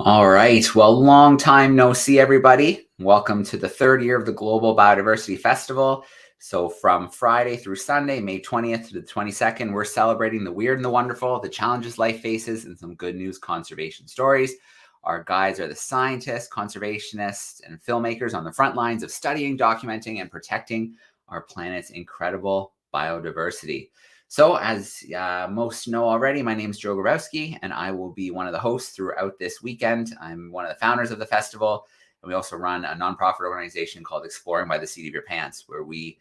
All right. Well, long time no see, everybody. Welcome to the third year of the Global Biodiversity Festival. So from Friday through Sunday, May 20th to the 22nd, we're celebrating the weird and the wonderful, the challenges life faces, and some good news conservation stories. Our guides are the scientists, conservationists, and filmmakers on the front lines of studying, documenting, and protecting our planet's incredible biodiversity. So as most know already, my name is Joe Grabowski, and I will be one of the hosts throughout this weekend. I'm one of the founders of the festival, and we also run a nonprofit organization called Exploring by the Seat of Your Pants, where we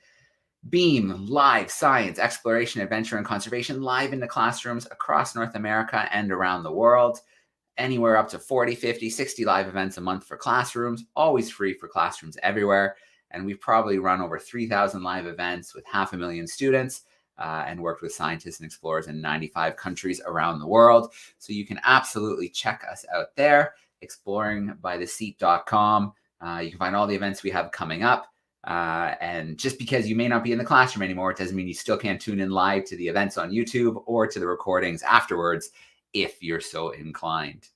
beam live science, exploration, adventure, and conservation live into classrooms across North America and around the world. Anywhere up to 40, 50, 60 live events a month for classrooms, always free for classrooms everywhere. And we've probably run over 3,000 live events with 500,000 students. And worked with scientists and explorers in 95 countries around the world. So you can absolutely check us out there, exploringbytheseat.com. You can find all the events we have coming up. And just because you may not be in the classroom anymore, it doesn't mean you still can't tune in live to the events on YouTube or to the recordings afterwards if you're so inclined.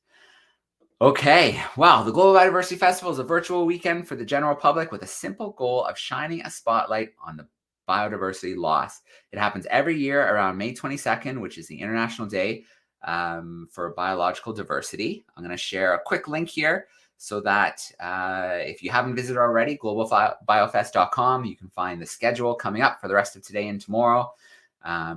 Okay, well, the Global Biodiversity Festival is a virtual weekend for the general public with a simple goal of shining a spotlight on the biodiversity loss. It happens every year around May 22nd, which is the International Day for Biological Diversity. I'm going to share a quick link here so that if you haven't visited already, globalbiofest.com, you can find the schedule coming up for the rest of today and tomorrow.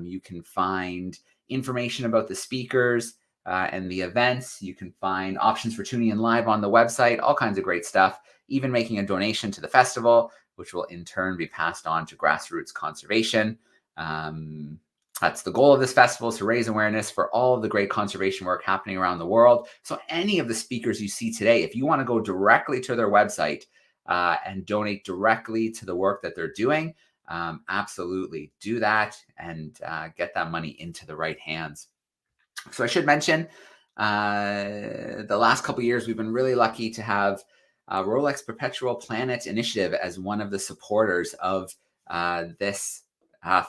You can find information about the speakers and the events. You can find options for tuning in live on the website, all kinds of great stuff, even making a donation to the festival, which will in turn be passed on to grassroots conservation. That's the goal of this festival, is to raise awareness for all of the great conservation work happening around the world. So any of the speakers you see today, if you want to go directly to their website and donate directly to the work that they're doing, absolutely do that and get that money into the right hands. So I should mention, the last couple of years, we've been really lucky to have Rolex Perpetual Planet Initiative as one of the supporters of this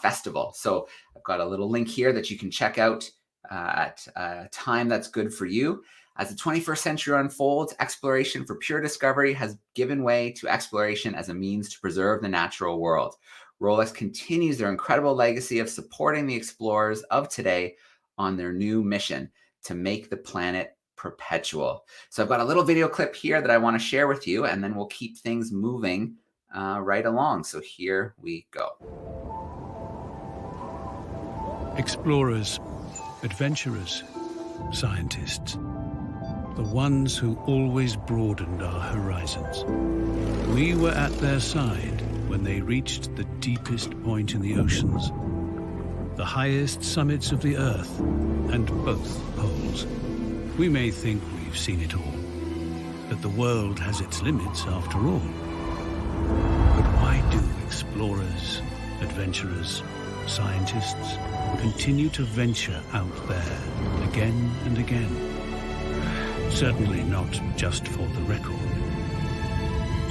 festival. So I've got a little link here that you can check out at a time that's good for you. As the 21st century unfolds, exploration for pure discovery has given way to exploration as a means to preserve the natural world. Rolex continues their incredible legacy of supporting the explorers of today on their new mission to make the planet perpetual. So I've got a little video clip here that I want to share with you, and then we'll keep things moving right along. So here we go. Explorers, adventurers, scientists, the ones who always broadened our horizons. We were at their side when they reached the deepest point in the oceans, the highest summits of the Earth, and both poles. We may think we've seen it all, that the world has its limits after all. But why do explorers, adventurers, scientists continue to venture out there again and again? Certainly not just for the record.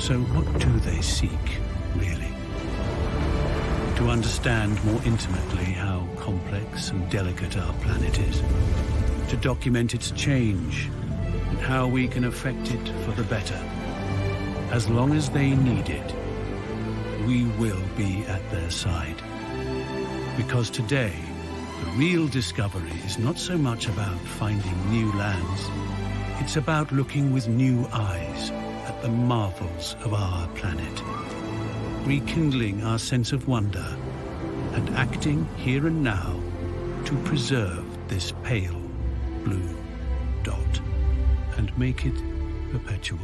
So what do they seek, really? To understand more intimately how complex and delicate our planet is, to document its change and how we can affect it for the better. As long as they need it, we will be at their side. Because today, the real discovery is not so much about finding new lands, it's about looking with new eyes at the marvels of our planet, rekindling our sense of wonder and acting here and now to preserve this pale blue dot and make it perpetual.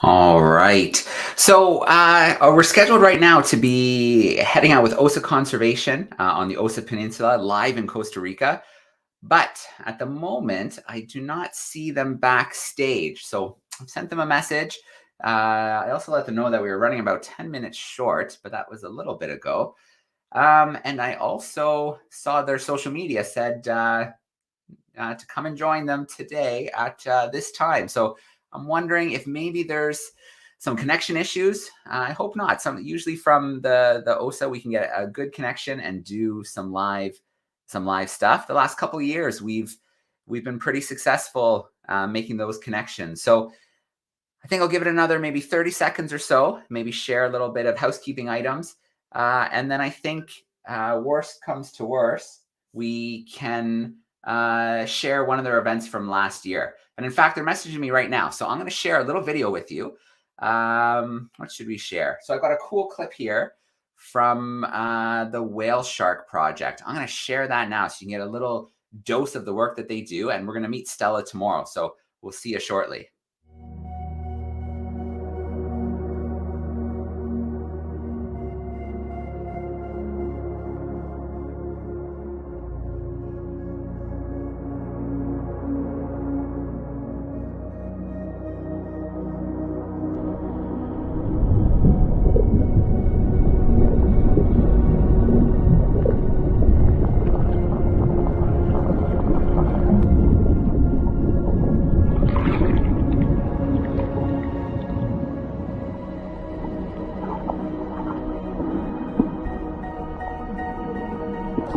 All right. So we're scheduled right now to be heading out with OSA Conservation on the OSA Peninsula, live in Costa Rica. But at the moment, I do not see them backstage. So I've sent them a message. I also let them know that we were running about 10 minutes short, but that was a little bit ago. And I also saw their social media said to come and join them today at this time. So I'm wondering if maybe there's some connection issues. I hope not. Usually from the OSA, we can get a good connection and do some live stuff. The last couple of years, we've been pretty successful making those connections. So I think I'll give it another maybe 30 seconds or so, maybe share a little bit of housekeeping items. And then I think worst comes to worst, we can share one of their events from last year. And in fact, they're messaging me right now. So I'm going to share a little video with you. What should we share? So I've got a cool clip here from the Whale Shark Project. I'm going to share that now so you can get a little dose of the work that they do. And we're going to meet Stella tomorrow. So we'll see you shortly.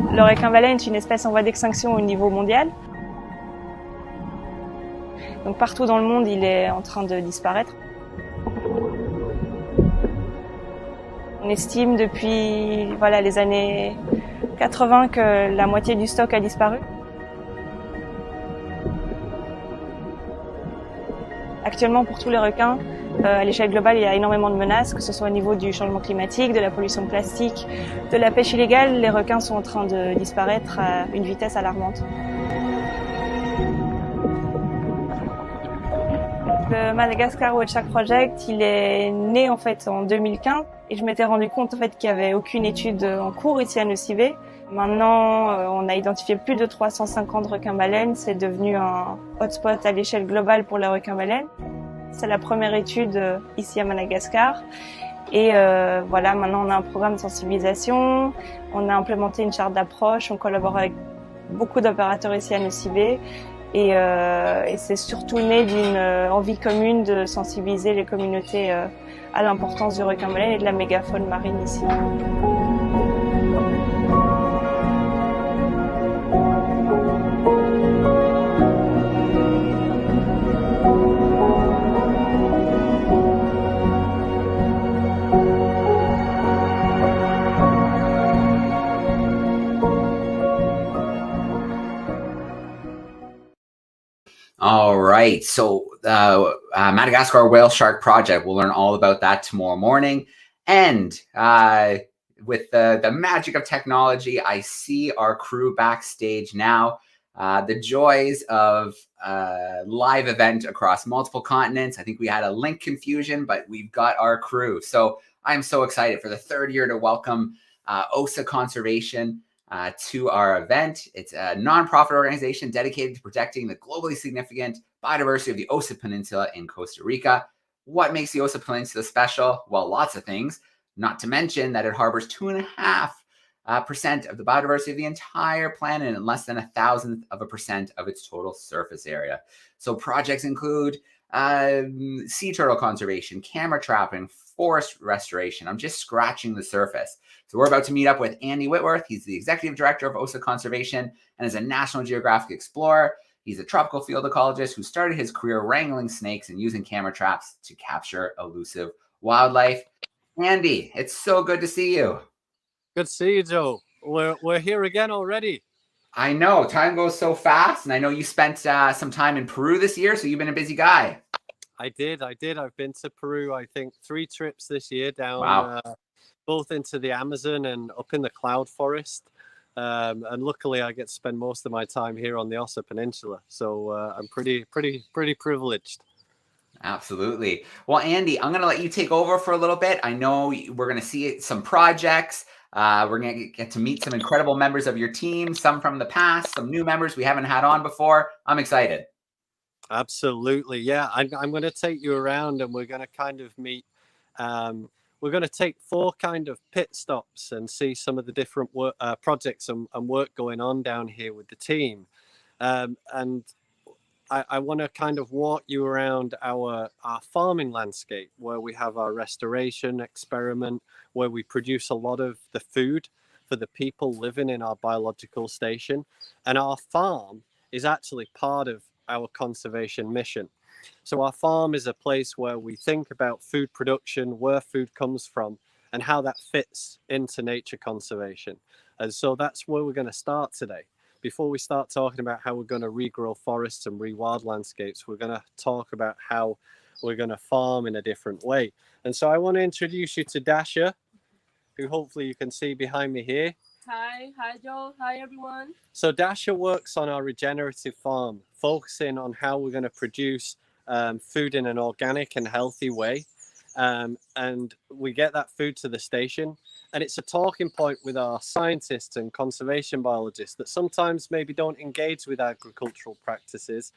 Le requin-baleine est une espèce en voie d'extinction au niveau mondial. Donc partout dans le monde, il est en train de disparaître. On estime depuis les années 80 que la moitié du stock a disparu. Actuellement, pour tous les requins, à l'échelle globale, il y a énormément de menaces, que ce soit au niveau du changement climatique, de la pollution plastique, de la pêche illégale. Les requins sont en train de disparaître à une vitesse alarmante. Le Madagascar Whale Shark Project, il est né en fait en 2015 et je m'étais rendu compte en fait qu'il n'y avait aucune étude en cours ici à Nosy-Be. Maintenant, on a identifié plus de 350 requins-baleines. C'est devenu un hotspot à l'échelle globale pour les requins-baleines. C'est la première étude ici à Madagascar. Et maintenant on a un programme de sensibilisation. On a implémenté une charte d'approche. On collabore avec beaucoup d'opérateurs ici à Nosy-Be. Et c'est surtout né d'une envie commune de sensibiliser les communautés à l'importance du requin-baleine et de la mégafaune marine ici. All right. So Madagascar Whale Shark Project, we'll learn all about that tomorrow morning. And with the magic of technology, I see our crew backstage now. The joys of live event across multiple continents. I think we had a link confusion, but we've got our crew. So I'm so excited for the third year to welcome OSA Conservation to our event. It's a nonprofit organization dedicated to protecting the globally significant biodiversity of the Osa Peninsula in Costa Rica. What makes the Osa Peninsula special? Well, lots of things, not to mention that it harbors 2.5% of the biodiversity of the entire planet and less than 0.1% of its total surface area. So projects include sea turtle conservation, camera trapping, forest restoration. I'm just scratching the surface. So we're about to meet up with Andy Whitworth. He's the executive director of OSA Conservation and is a National Geographic explorer. He's a tropical field ecologist who started his career wrangling snakes and using camera traps to capture elusive wildlife. Andy, it's so good to see you. Good to see you, Joe. We're here again already. I know. Time goes so fast. And I know you spent some time in Peru this year, so you've been a busy guy. I did. I've been to Peru, I think, 3 trips this year down. Wow. Both into the Amazon and up in the cloud forest. And luckily I get to spend most of my time here on the Osa Peninsula. So I'm pretty privileged. Absolutely. Well, Andy, I'm going to let you take over for a little bit. I know we're going to see some projects. We're going to get to meet some incredible members of your team, some from the past, some new members we haven't had on before. I'm excited. Absolutely. Yeah, I'm going to take you around and we're going to kind of meet. We're going to take 4 kind of pit stops and see some of the different projects and work going on down here with the team. And I want to kind of walk you around our farming landscape, where we have our restoration experiment, where we produce a lot of the food for the people living in our biological station. And our farm is actually part of our conservation mission. So our farm is a place where we think about food production, where food comes from, and how that fits into nature conservation. And so that's where we're going to start today. Before we start talking about how we're going to regrow forests and rewild landscapes, we're going to talk about how we're going to farm in a different way. And so I want to introduce you to Dasha, who hopefully you can see behind me here. Hi Joel, hi everyone. So Dasha works on our regenerative farm, focusing on how we're going to produce food in an organic and healthy way. And we get that food to the station. And it's a talking point with our scientists and conservation biologists that sometimes maybe don't engage with agricultural practices,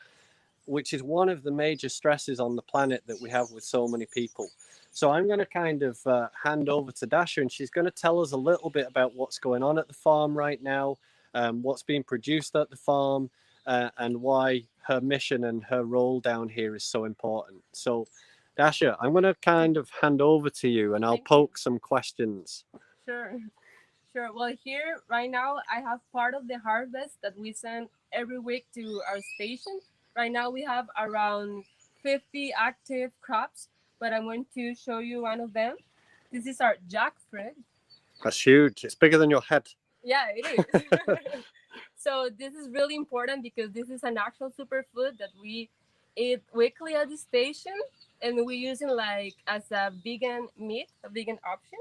which is one of the major stresses on the planet that we have with so many people. So I'm going to kind of hand over to Dasha, and she's going to tell us a little bit about what's going on at the farm right now, what's being produced at the farm, and why her mission and her role down here is so important. So Dasha, I'm going to kind of hand over to you, and I'll poke some questions. Sure. Well, here right now, I have part of the harvest that we send every week to our station. Right now, we have around 50 active crops, but I'm going to show you one of them. This is our jackfruit. That's huge. It's bigger than your head. Yeah, it is. So this is really important because this is an actual superfood that we eat weekly at the station, and we use it like as a vegan meat, a vegan option.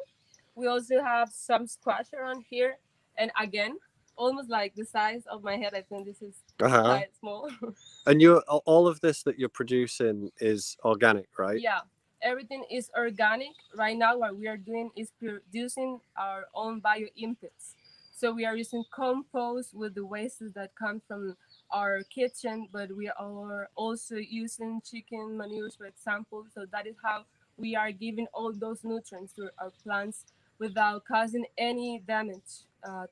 We also have some squash around here, and again, almost like the size of my head. I think this is quite small. And all of this that you're producing is organic, right? Yeah, everything is organic. Right now, what we are doing is producing our own bio inputs. So we are using compost with the wastes that come from our kitchen, but we are also using chicken manures, for example. So that is how we are giving all those nutrients to our plants without causing any damage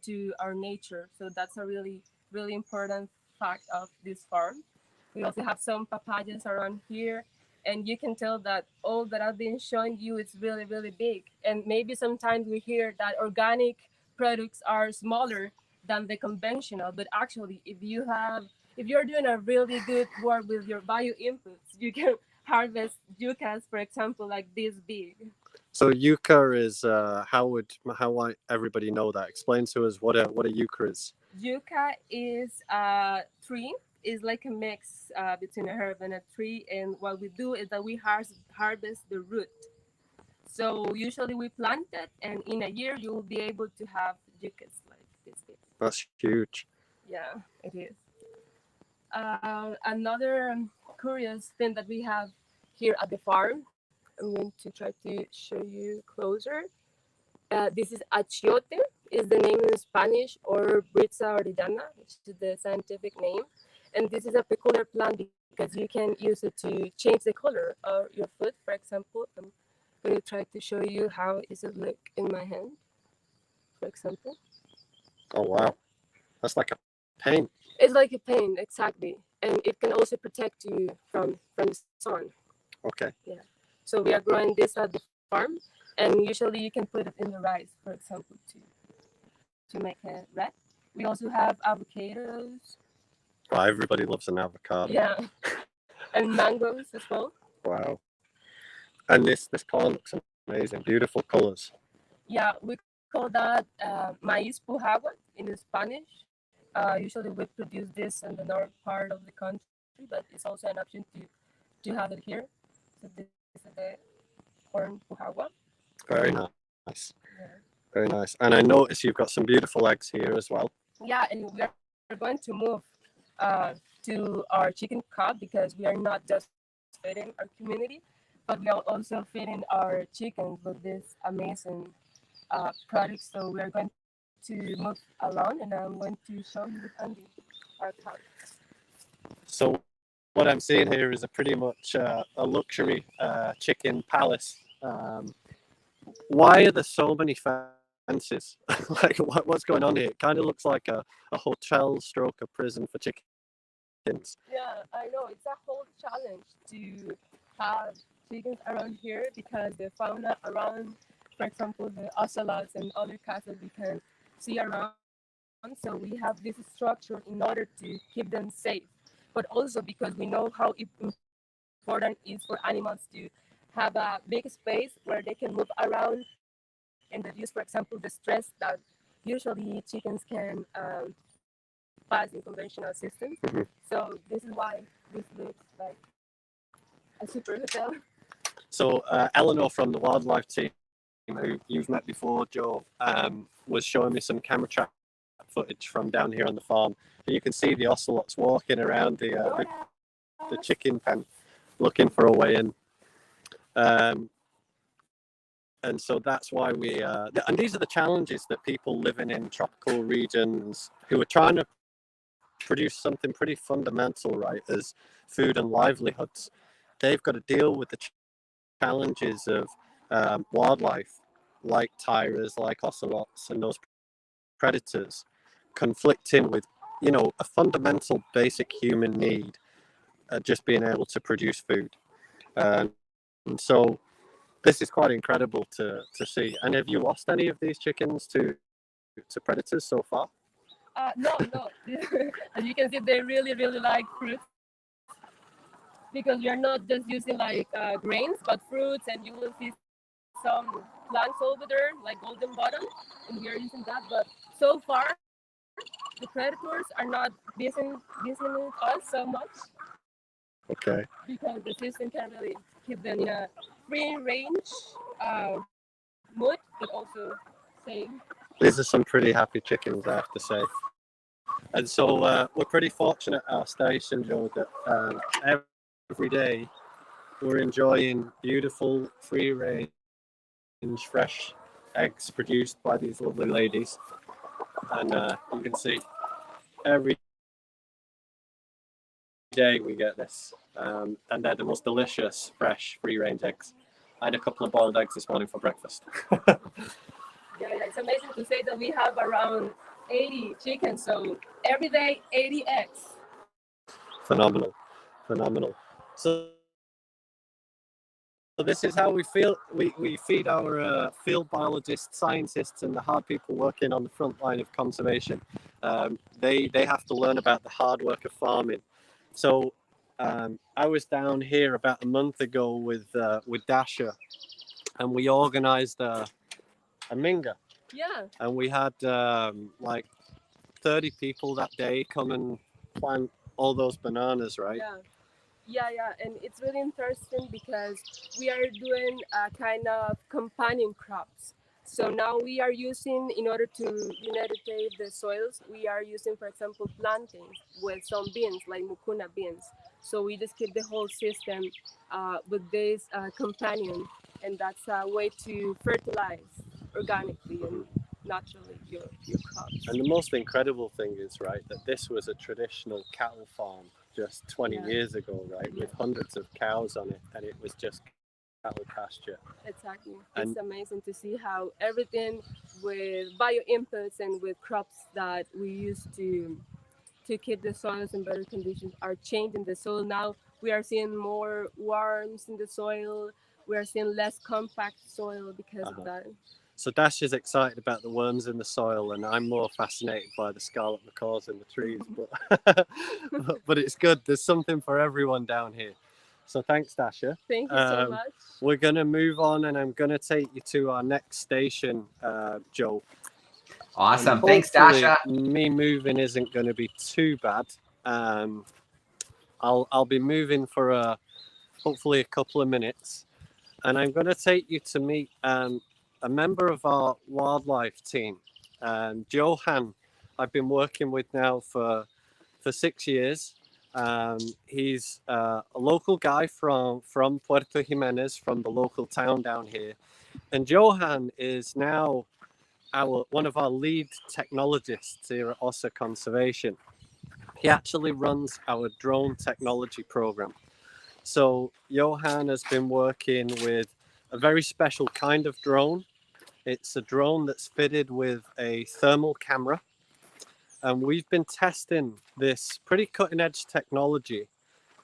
to our nature. So that's a really, really important fact of this farm. We also have some papayas around here, and you can tell that all that I've been showing you is really, really big. And maybe sometimes we hear that organic products are smaller than the conventional, but actually if you're doing a really good work with your bio inputs, you can harvest yuccas, for example, like this big. So yucca is how might everybody know that? Explain to us what a yucca is. Yucca is a tree. It's like a mix between a herb and a tree, and what we do is that we harvest the root. So usually we plant it, and in a year you will be able to have yuccas like this big. That's huge. Yeah, it is. Another curious thing that we have here at the farm, I'm going to try to show you closer. This is achiote, is the name in Spanish, or Britza orellana, which is the scientific name. And this is a peculiar plant because you can use it to change the color of your food. For example, I'm going to try to show you how is it look in my hand, for example. Oh, wow. That's like a paint. It's like a paint, exactly. And it can also protect you from the sun. Okay. Yeah. So we are growing this at the farm, and usually you can put it in the rice, for example, to make it red. We also have avocados. Well, everybody loves an avocado. Yeah. And mangoes as well. Wow. And this corn looks amazing. Beautiful colors. Yeah, we call that maíz pujagua in Spanish. Usually we produce this in the north part of the country, but it's also an option to have it here. So this is the corn pujagua. Very nice. Yeah. Very nice. And I notice you've got some beautiful eggs here as well. Yeah, and we are going to move to our chicken coop because we are not just feeding our community, but we are also feeding our chickens with this amazing products. So we are going to move along, and I'm going to show you our cow. So what I'm seeing here is a pretty much a luxury chicken palace. Why are there so many fences? Like what's going on here? It kind of looks like a hotel stroke a prison for chickens. chickens. Yeah, I know. It's a whole challenge to have chickens around here because the fauna around, for example, the ocelots and other cats that we can see around. So we have this structure in order to keep them safe, but also because we know how important it is for animals to have a big space where they can move around and reduce, for example, the stress that usually chickens can pass in conventional systems. Mhm. So this is why this looks like a super hotel. So Eleanor from the wildlife team, who you've met before, Joe, was showing me some camera trap footage from down here on the farm. And you can see the ocelots walking around the chicken pen, looking for a way in. And so that's why and these are the challenges that people living in tropical regions who are trying to produce something pretty fundamental, right, as food and livelihoods. They've got to deal with the challenges of wildlife like tigers, like ocelots, and those predators conflicting with, a fundamental basic human need, just being able to produce food. And so this is quite incredible to see. And have you lost any of these chickens to predators so far? No. As you can see, they really, really like fruits because we are not just using like grains, but fruits, and you will see some plants over there, like golden bottom, and we are using that. But so far, the predators are not visiting us so much. Okay. Because the system can really keep them in a free range mood, but also safe. These are some pretty happy chickens, I have to say. And so we're pretty fortunate at our station, Joe, that every day we're enjoying beautiful, free-range, fresh eggs produced by these lovely ladies. And you can see every day we get this. And they're the most delicious, fresh, free-range eggs. I had a couple of boiled eggs this morning for breakfast. Yeah, it's amazing to say that we have around 80 chickens, so every day 80 eggs. Phenomenal. So this is how we feel. We feed our field biologists, scientists, and the hard people working on the front line of conservation. They have to learn about the hard work of farming. So I was down here about a month ago with Dasha, and we organised a minga. Yeah. And we had like 30 people that day come and plant all those bananas, right? Yeah, and it's really interesting because we are doing a kind of companion crops. So now we are using, in order to regenerate the soils, we are using, for example, plantains with some beans, like mucuna beans. So we just keep the whole system with this companion, and that's a way to fertilize organically and naturally your crops. And the most incredible thing is, right, that this was a traditional cattle farm just 20 years ago, right, with hundreds of cows on it, and it was just cattle pasture. Exactly. It's amazing to see how everything with bio inputs and with crops that we used to keep the soils in better conditions are changing the soil. Now we are seeing more worms in the soil. We are seeing less compact soil because of that. So Dash is excited about the worms in the soil, and I'm more fascinated by the scarlet macaws in the trees. But it's good. There's something for everyone down here. So thanks, Dasha. Thank you so much. We're going to move on, and I'm going to take you to our next station, Joe. Awesome. Thanks, Dasha. Me moving isn't going to be too bad. I'll be moving for hopefully a couple of minutes, and I'm going to take you to meet a member of our wildlife team, Johan. I've been working with now for 6 years. He's a local guy from Puerto Jimenez, from the local town down here, and Johan is now one of our lead technologists here at OSA Conservation. He actually runs our drone technology program. So Johan has been working with a very special kind of drone. It's a drone that's fitted with a thermal camera, And we've been testing this pretty cutting edge technology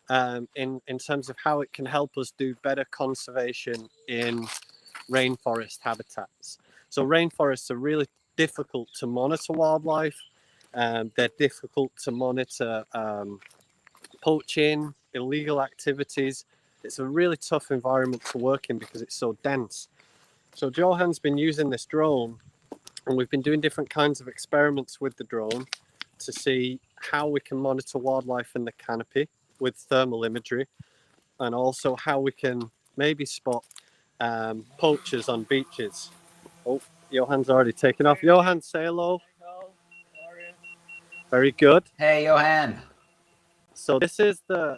in terms of how it can help us do better conservation in rainforest habitats. So rainforests are really difficult to monitor wildlife. They're difficult to monitor poaching, illegal activities. It's a really tough environment to work in because it's so dense. So Johan's been using this drone, and we've been doing different kinds of experiments with the drone to see how we can monitor wildlife in the canopy with thermal imagery, and also how we can maybe spot poachers on beaches. Oh, Johan's already taken off. Johan, say hello. Very good. Hey, Johan. So this is the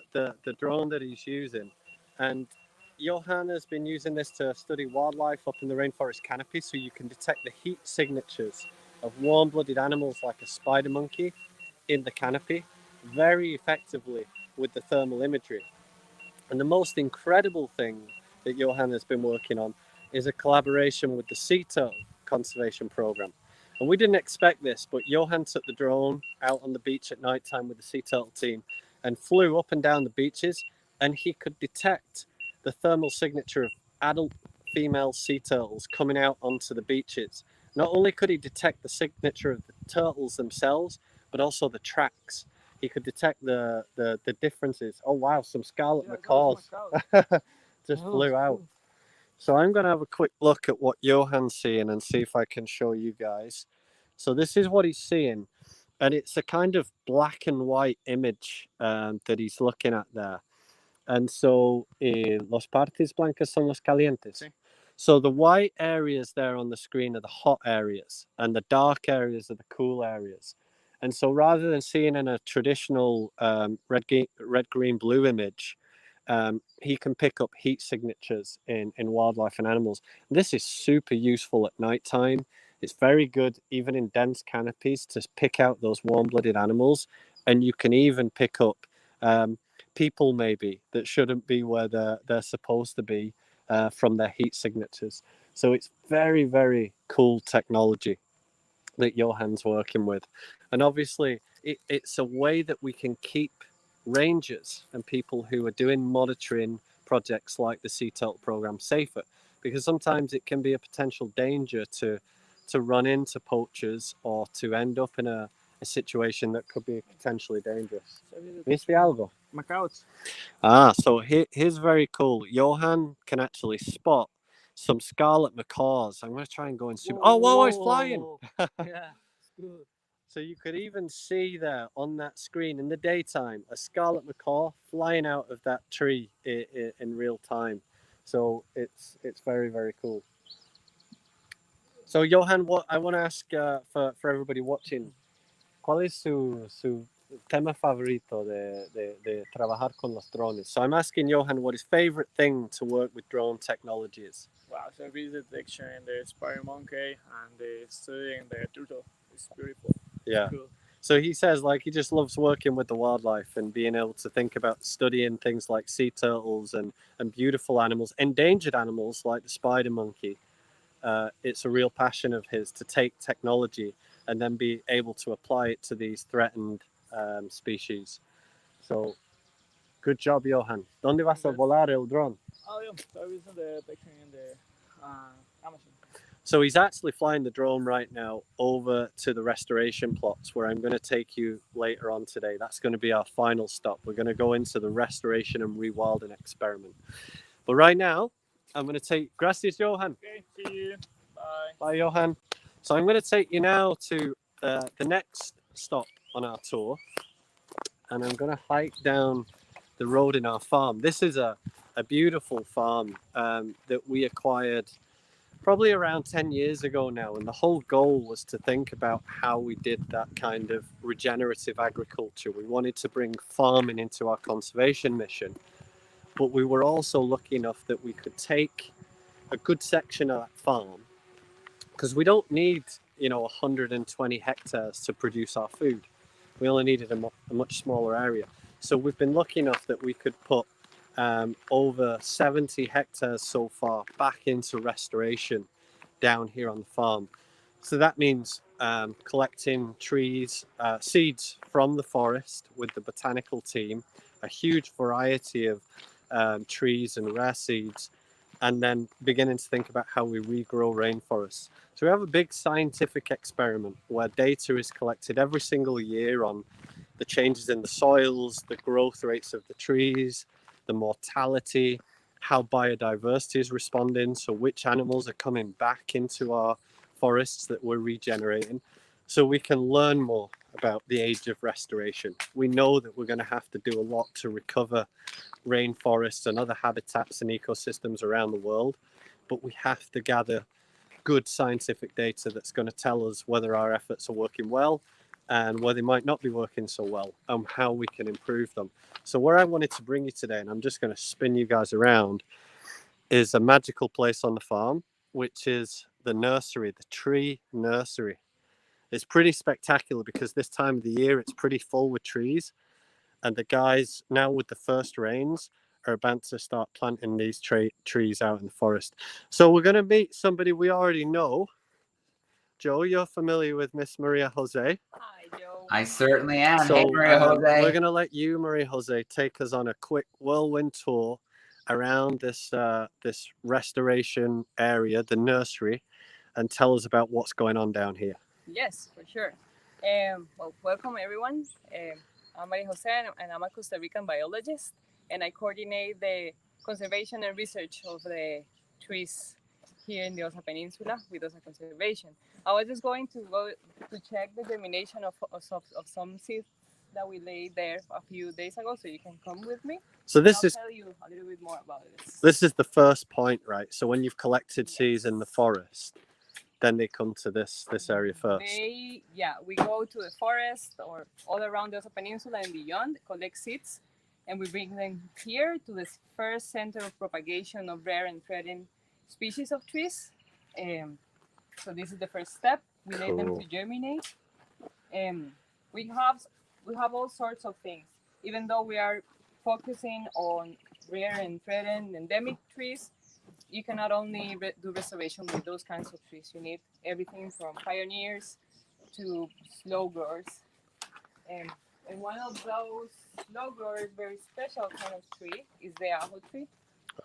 drone that he's using, and Johan has been using this to study wildlife up in the rainforest canopy, so you can detect the heat signatures of warm-blooded animals like a spider monkey in the canopy very effectively with the thermal imagery. And the most incredible thing that Johan has been working on is a collaboration with the sea turtle conservation program. And we didn't expect this, but Johan took the drone out on the beach at night time with the sea turtle team and flew up and down the beaches, and he could detect the thermal signature of adult female sea turtles coming out onto the beaches. Not only could he detect the signature of the turtles themselves, but also the tracks. He could detect the differences. Oh wow, some scarlet macaws just flew out. So I'm going to have a quick look at what Johan's seeing and see if I can show you guys. So this is what he's seeing, and it's a kind of black and white image that he's looking at there. And so los partes blancas son los calientes. Sí. So the white areas there on the screen are the hot areas, and the dark areas are the cool areas. And so rather than seeing in a traditional red, green, blue image, he can pick up heat signatures in wildlife and animals. This is super useful at nighttime. It's very good even in dense canopies to pick out those warm-blooded animals, and you can even pick up people maybe that shouldn't be where they're supposed to be from their heat signatures. So it's very, very cool technology that Johan's working with. And obviously it's a way that we can keep rangers and people who are doing monitoring projects like the Sea Turtle program safer, because sometimes it can be a potential danger to run into poachers or to end up in a situation that could be potentially dangerous. ¿Viste algo? Macaws. So here's very cool. Johan can actually spot some scarlet macaws. I'm going to try and go and zoom. Oh, whoa, it's flying. Yeah, it's good. So you could even see there on that screen in the daytime a scarlet macaw flying out of that tree in real time. So it's very, very cool. So Johan, what I want to ask for everybody watching, ¿cuál es su tema favorito de trabajar con los drones? So I'm asking Johan what his favorite thing to work with drone technology is. Wow, so the detection in the spider monkey and the studying the turtle is beautiful. Yeah. Cool. So he says like he just loves working with the wildlife and being able to think about studying things like sea turtles and beautiful animals, endangered animals like the spider monkey. It's a real passion of his to take technology and then be able to apply it to these threatened species. So, good job, Johan. ¿Dónde vas a volar el drone? Oh, yeah, so it's in the detection in the Amazon. So he's actually flying the drone right now over to the restoration plots where I'm going to take you later on today. That's going to be our final stop. We're going to go into the restoration and rewilding experiment. But right now, I'm going to take... Gracias, Johan. Okay, see you. Bye. Bye, Johan. So I'm going to take you now to the next stop on our tour. And I'm going to hike down the road in our farm. This is a beautiful farm that we acquired probably around 10 years ago now. And the whole goal was to think about how we did that kind of regenerative agriculture. We wanted to bring farming into our conservation mission. But we were also lucky enough that we could take a good section of that farm, because we don't need 120 hectares to produce our food. We only needed a much smaller area. So we've been lucky enough that we could put over 70 hectares so far back into restoration down here on the farm. So that means collecting trees, seeds from the forest with the botanical team, a huge variety of trees and rare seeds, and then beginning to think about how we regrow rainforests. So we have a big scientific experiment where data is collected every single year on the changes in the soils, the growth rates of the trees, the mortality, how biodiversity is responding, so which animals are coming back into our forests that we're regenerating, so we can learn more about the age of restoration. We know that we're going to have to do a lot to recover rainforests and other habitats and ecosystems around the world, but we have to gather good scientific data that's going to tell us whether our efforts are working well and where they might not be working so well and how we can improve them. So where I wanted to bring you today, and I'm just going to spin you guys around, is a magical place on the farm, which is the nursery, the tree nursery. It's pretty spectacular because this time of the year it's pretty full with trees, and the guys now with the first rains are about to start planting these trees out in the forest. So we're going to meet somebody we already know. Joe, you're familiar with Miss Maria Jose. Hi, Joe. I certainly am. So Hey, Maria Jose. we're going to let you, Maria Jose, take us on a quick whirlwind tour around this this restoration area, the nursery, and tell us about what's going on down here. Yes, for sure. Well, welcome everyone. I'm Maria Jose, and I'm a Costa Rican biologist, and I coordinate the conservation and research of the trees here in the Osa Peninsula with Osa Conservation. I was just going to go to check the germination of some seeds that we laid there a few days ago, so you can come with me. So this I'll is tell you a little bit more about this. This is the first point, right? So when you've collected seeds in the forest, then they come to this area first. We go to the forest or all around the Osa Peninsula and beyond, collect seeds, and we bring them here to this first center of propagation of rare and threatened species of trees. So this is the first step. We let them to germinate. We have all sorts of things. Even though we are focusing on rare and threatened endemic trees, you cannot only do restoration with those kinds of trees. You need everything from pioneers to slow growers. And one of those slow growers, very special kind of tree, is the ajo tree.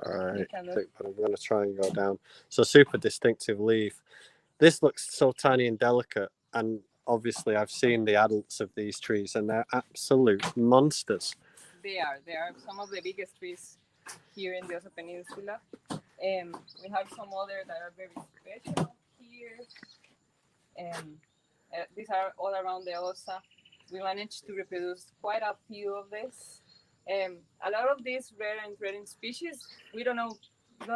All right, I'm going to try and go down. So super distinctive leaf. This looks so tiny and delicate, and obviously I've seen the adults of these trees, and they're absolute monsters. They are some of the biggest trees here in the Osa Peninsula. We have some others that are very special here. These are all around the Osa. We managed to reproduce quite a few of these. A lot of these rare and threatened species, we don't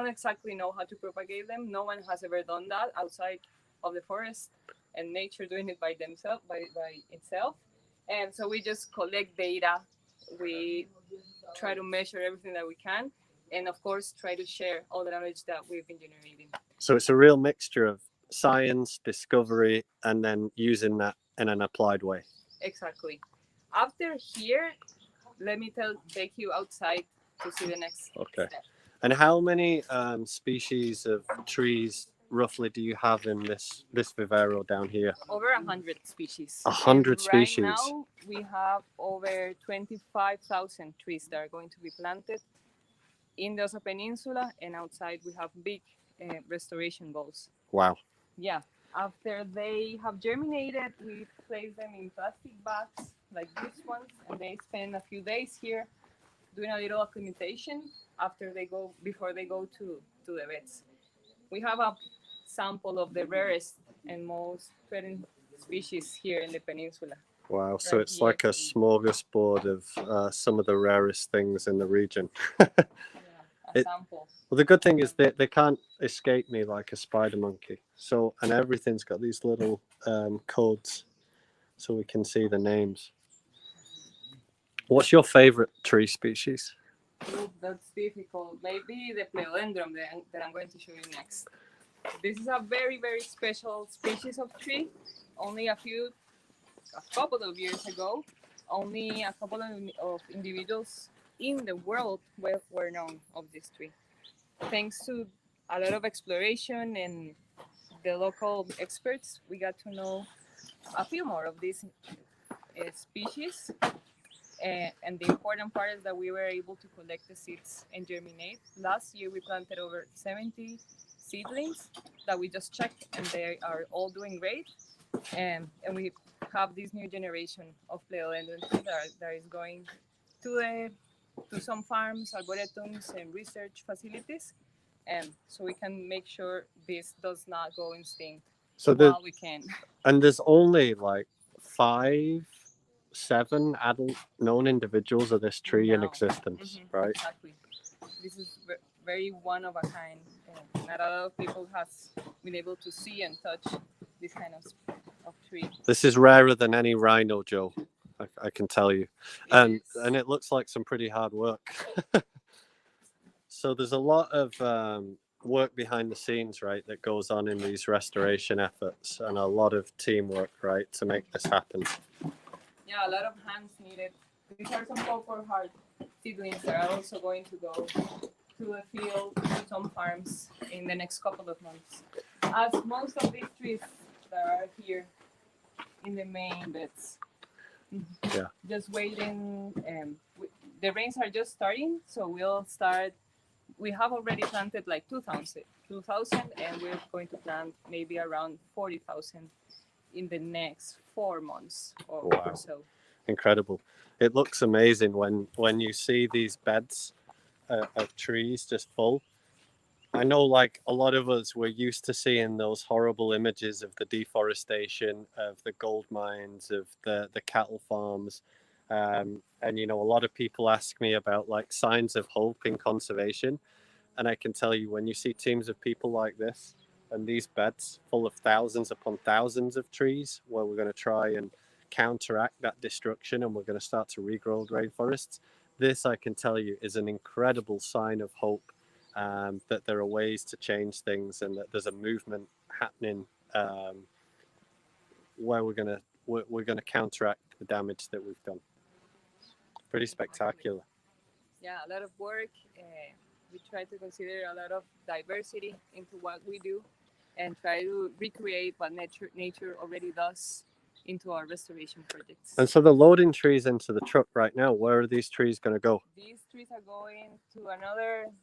exactly know how to propagate them. No one has ever done that outside of the forest and nature doing it by itself. And so we just collect data. We try to measure everything that we can, and of course try to share all the knowledge that we've been generating. So it's a real mixture of science, discovery, and then using that in an applied way. Exactly. After here, let me take you outside to see the next step. And how many species of trees roughly do you have in this vivero down here? Over 100 species. 100 species. Right now we have over 25,000 trees that are going to be planted in the Osa Peninsula, and outside we have big restoration goals. Wow. Yeah. After they have germinated, we place them in plastic bags like these ones, and they spend a few days here doing a little acclimatization before they go to the beds. We have a sample of the rarest and most threatened species here in the peninsula. Wow, so it's like a smorgasbord of some of the rarest things in the region. Sample. Well, the good thing is that they can't escape me like a spider monkey. So, and everything's got these little codes so we can see the names. What's your favorite tree species? Ooh, that's difficult. Maybe the pleodendron that I'm going to show you next. This is a very, very special species of tree. Only a couple of years ago, only a couple of individuals in the world were known of this tree. Thanks to a lot of exploration and the local experts, we got to know a few more of these species. And the important part is that we were able to collect the seeds and germinate. Last year, we planted over 70 seedlings that we just checked, and they are all doing great. And we have this new generation of pleodendron that is going to some farms, arboretums, and research facilities, and so we can make sure this does not go extinct while we can. And there's only like 5-7 adult known individuals of this tree in existence, right? Exactly. This is very one of a kind. Not a lot of people has been able to see and touch this kind of tree. This is rarer than any rhino, Joe. I can tell you, and it looks like some pretty hard work. So there's a lot of work behind the scenes, right, that goes on in these restoration efforts, and a lot of teamwork, right, to make this happen. Yeah, a lot of hands needed. These are some purple heart seedlings that are also going to go to the field, to some farms in the next couple of months. As most of these trees that are here in the main beds. Yeah. Just waiting. The rains are just starting, so we'll start. We have already planted like 2,000, and we're going to plant maybe around 40,000 in the next 4 months or so. Incredible. It looks amazing when you see these beds of trees just full. I know, like a lot of us, we're used to seeing those horrible images of the deforestation, of the gold mines, of the cattle farms. And, you know, a lot of people ask me about like signs of hope in conservation. And I can tell you, when you see teams of people like this and these beds full of thousands upon thousands of trees, where we're going to try and counteract that destruction and we're going to start to regrow the rainforests, this, I can tell you, is an incredible sign of hope. That there are ways to change things, and that there's a movement happening where we're gonna counteract the damage that we've done. Pretty spectacular. Yeah, a lot of work. We try to consider a lot of diversity into what we do, and try to recreate what nature already does into our restoration projects. And so they're loading trees into the truck right now. Where are these trees going to go? These trees are going to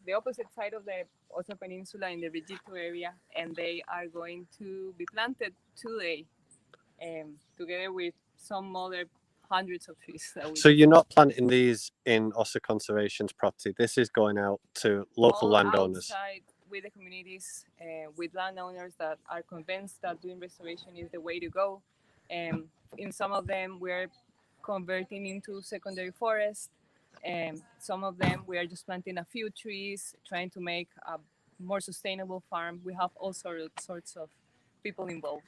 the opposite side of the Osa Peninsula in the Regito area, and they are going to be planted today, together with some other hundreds of trees. So you're not planting these in Osa Conservation's property. This is going out to local landowners. Outside with the communities, with landowners that are convinced that doing restoration is the way to go. In some of them, we're converting into secondary forest. Some of them, we are just planting a few trees, trying to make a more sustainable farm. We have all sorts of people involved.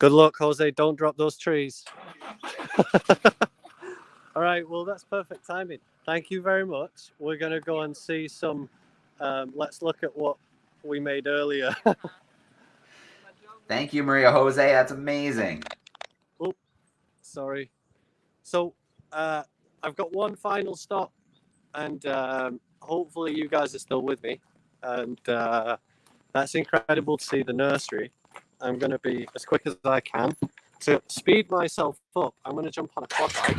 Good luck, Jose. Don't drop those trees. All right. Well, that's perfect timing. Thank you very much. We're going to go and see some. Let's look at what we made earlier. Thank you, Maria Jose. That's amazing. Oh, sorry. So I've got one final stop, and hopefully you guys are still with me. And that's incredible to see the nursery. I'm going to be as quick as I can. To speed myself up, I'm going to jump on a quad bike.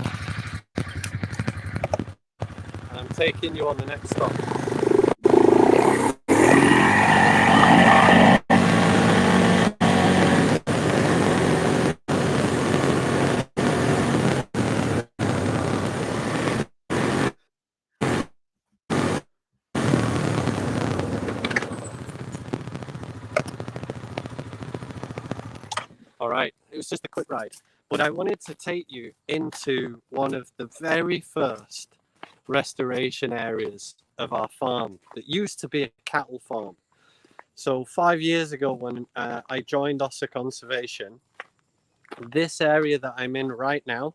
And I'm taking you on the next stop. All right, it was just a quick ride, but I wanted to take you into one of the very first restoration areas of our farm that used to be a cattle farm. So 5 years ago, when I joined Osa Conservation, this area that I'm in right now,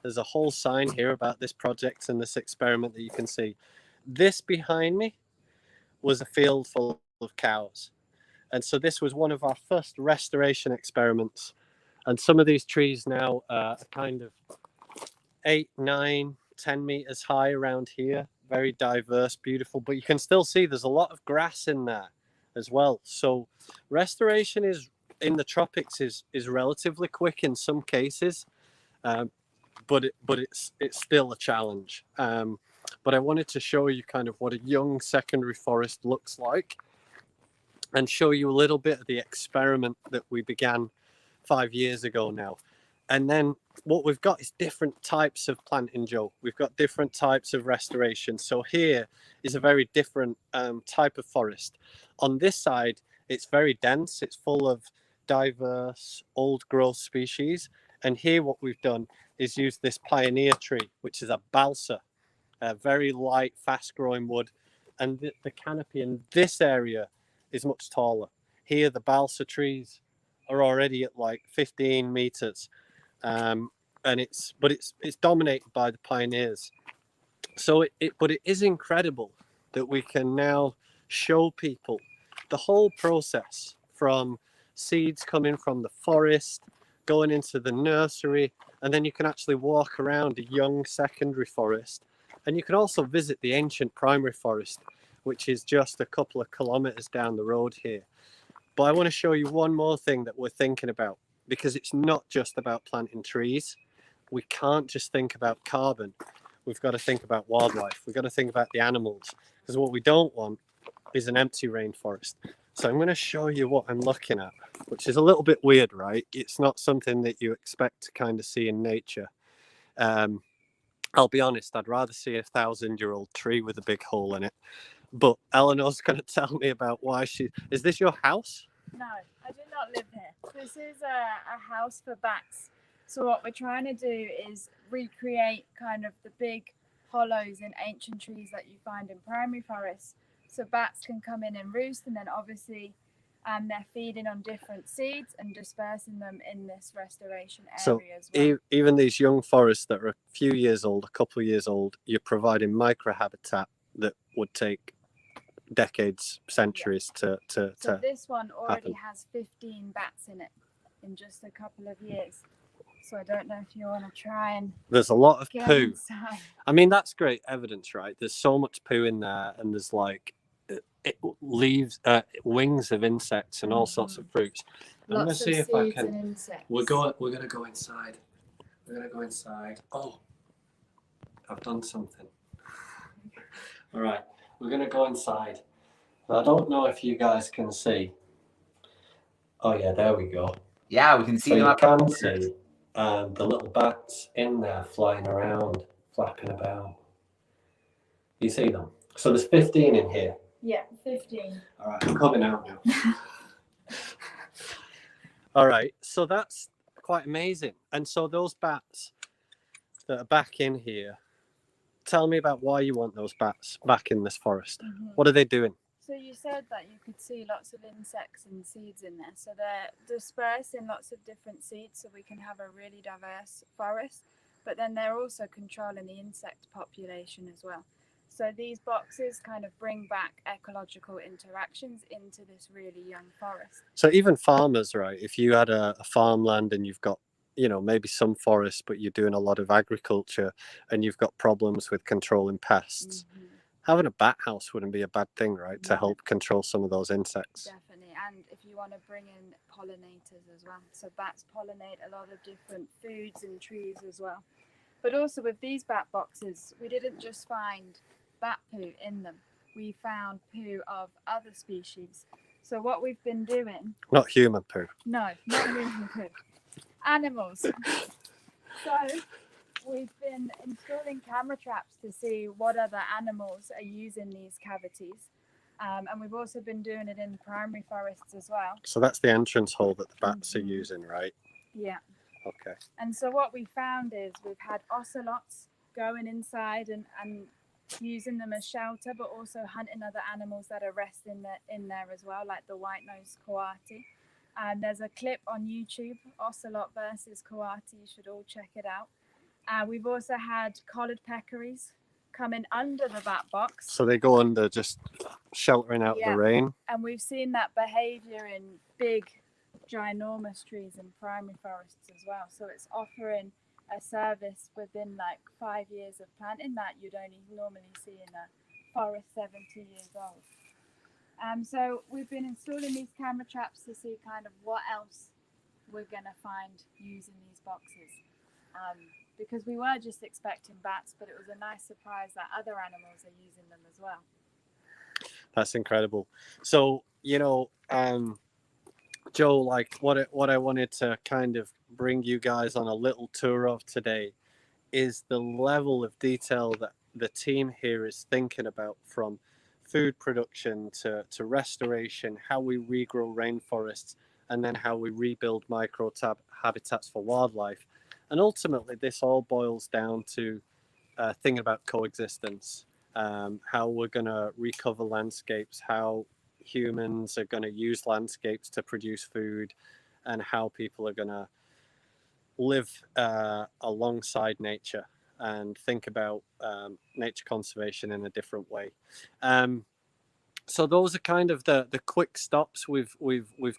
there's a whole sign here about this project and this experiment that you can see. This behind me was a field full of cows. And so this was one of our first restoration experiments. And some of these trees now are kind of 8, 9, 10 meters high around here. Very diverse, beautiful. But you can still see there's a lot of grass in there. as well. So restoration is in the tropics is relatively quick in some cases, but it's still a challenge. But I wanted to show you kind of what a young secondary forest looks like, and show you a little bit of the experiment that we began 5 years ago now. And then what we've got is different types of planting, Joe. We've got different types of restoration. So here is a very different type of forest. On this side, it's very dense. It's full of diverse old growth species. And here what we've done is use this pioneer tree, which is a balsa, a very light, fast-growing wood. And the canopy in this area is much taller. Here, the balsa trees are already at like 15 meters. And it's dominated by the pioneers. So but it is incredible that we can now show people the whole process, from seeds coming from the forest, going into the nursery, and then you can actually walk around a young secondary forest. And you can also visit the ancient primary forest, which is just a couple of kilometers down the road here. But I want to show you one more thing that we're thinking about, because it's not just about planting trees. We can't just think about carbon. We've got to think about wildlife. We've got to think about the animals, because what we don't want is an empty rainforest. So I'm going to show you what I'm looking at, which is a little bit weird, right? It's not something that you expect to kind of see in nature. I'll be honest, I'd rather see a 1,000-year-old tree with a big hole in it. But Eleanor's going to tell me about why she... Is this your house? No, I do not live here. This is a house for bats. So what we're trying to do is recreate kind of the big hollows in ancient trees that you find in primary forests. So bats can come in and roost, and then obviously they're feeding on different seeds and dispersing them in this restoration area as well. Even these young forests that are a few years old, a couple of years old, you're providing microhabitat that would take decades, centuries to this one already happen. has 15 bats in it in just a couple of years. So I don't know if you want to try and... There's a lot of get poo. inside. I mean, that's great evidence, right? There's so much poo in there, and there's like leaves, wings of insects and all sorts of fruits. I'm going to see if I can... We're going to go inside. We're going to go inside. Oh, I've done something. All right, we're going to go inside. I don't know if you guys can see. Oh yeah, there we go. Yeah, we can see so them you up can see the little bats in there flying around, flapping about. You see them? So there's 15 in here. Yeah, 15. All right, I'm coming out now. All right, so that's quite amazing. And so those bats that are back in here, tell me about why you want those bats back in this forest. Mm-hmm. What are they doing? So you said that you could see lots of insects and seeds in there. So they're dispersed in lots of different seeds, so we can have a really diverse forest. But then they're also controlling the insect population as well. So these boxes kind of bring back ecological interactions into this really young forest. So even farmers, right? If you had a farmland and you've got, you know, maybe some forests, but you're doing a lot of agriculture and you've got problems with controlling pests, having a bat house wouldn't be a bad thing, right? To help control some of those insects. Definitely. And if you want to bring in pollinators as well. So bats pollinate a lot of different foods and trees as well. But also with these bat boxes, we didn't just find bat poo in them. We found poo of other species. So what we've been doing... Not human poo. No, not human poo. Animals. So we've been installing camera traps to see what other animals are using these cavities. And we've also been doing it in the primary forests as well. So that's the entrance hole that the bats are using, right? Yeah. Okay. And so what we found is we've had ocelots going inside and using them as shelter, but also hunting other animals that are resting in there as well, like the white-nosed coati. And there's a clip on YouTube, Ocelot versus Coati. You should all check it out. We've also had collared peccaries coming under the bat box. So they go under, just sheltering out the rain. And we've seen that behavior in big, ginormous trees in primary forests as well. So it's offering a service within like 5 years of planting that you'd only normally see in a forest 70 years old. So we've been installing these camera traps to see kind of what else we're going to find using these boxes. Because we were just expecting bats, but it was a nice surprise that other animals are using them as well. That's incredible. So, Joe, like what I wanted to kind of bring you guys on a little tour of today is the level of detail that the team here is thinking about, from food production to restoration, how we regrow rainforests, and then how we rebuild habitats for wildlife. And ultimately, this all boils down to thinking about coexistence, how we're going to recover landscapes, how humans are going to use landscapes to produce food, and how people are going to live alongside nature and think about nature conservation in a different way. So those are kind of the quick stops we've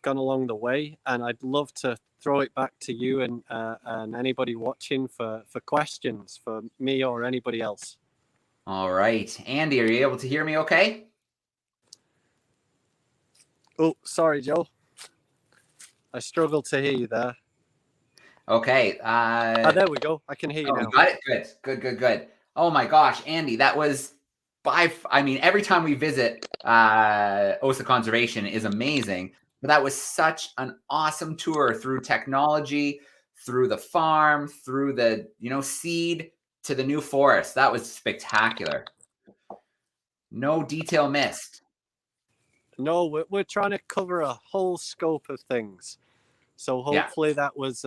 gone along the way, and I'd love to throw it back to you and anybody watching for questions for me or anybody else. All right, Andy, are you able to hear me okay? Oh, sorry, Joe. I struggled to hear you there. Okay. There we go. I can hear you now. You got it? Good. Oh my gosh, Andy, that was every time we visit OSA Conservation is amazing, but that was such an awesome tour through technology, through the farm, through the seed to the new forest. That was spectacular. No detail missed. No, we're trying to cover a whole scope of things. So hopefully that was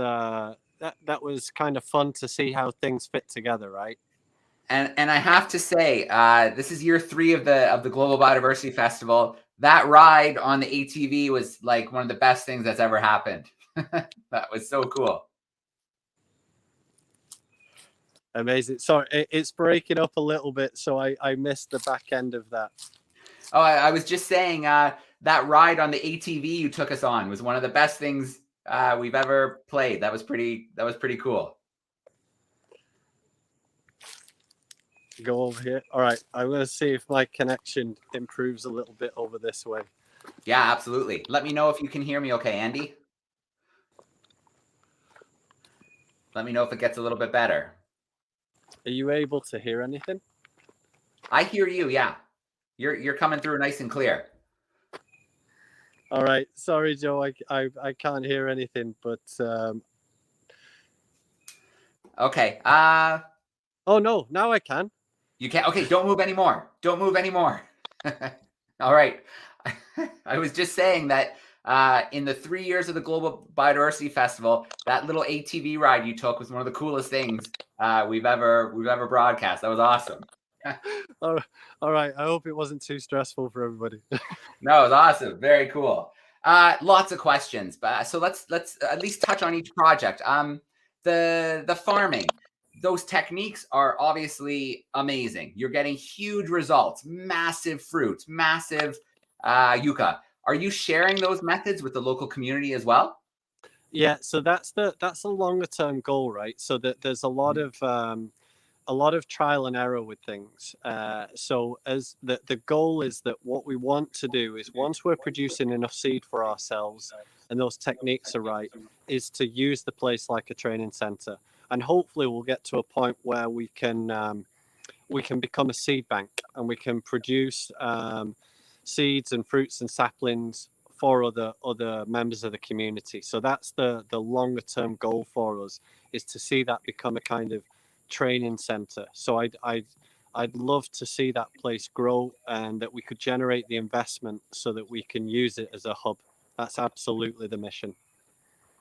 kind of fun to see how things fit together, right? And I have to say, this is year 3 of the Global Biodiversity Festival. That ride on the ATV was like one of the best things that's ever happened. That was so cool. Amazing. Sorry, it's breaking up a little bit, so I missed the back end of that. Oh, I was just saying that ride on the ATV you took us on was one of the best things we've ever played. That was pretty cool. Go over here. All right, I'm going to see if my connection improves a little bit over this way. Yeah, absolutely. Let me know if you can hear me okay, Andy. Let me know if it gets a little bit better. Are you able to hear anything? I hear you, yeah. You're coming through nice and clear. All right. Sorry, Joe. I can't hear anything, but okay. Oh no, now I can. You can't. Okay, don't move anymore. All right. I was just saying that in the 3 years of the Global Biodiversity Festival, that little ATV ride you took was one of the coolest things we've ever broadcast. That was awesome. All right. I hope it wasn't too stressful for everybody. No, it was awesome. Very cool. Lots of questions, but so let's at least touch on each project. The farming. Those techniques are obviously amazing. You're getting huge results, massive fruits, massive yucca. Are you sharing those methods with the local community as well? Yeah, so that's a longer term goal, right? So that there's a lot of trial and error with things. So as the goal is that what we want to do is, once we're producing enough seed for ourselves and those techniques are right, is to use the place like a training center. And hopefully we'll get to a point where we can become a seed bank, and we can produce seeds and fruits and saplings for other members of the community. So that's the longer term goal for us, is to see that become a kind of training center. So I'd love to see that place grow, and that we could generate the investment so that we can use it as a hub. That's absolutely the mission.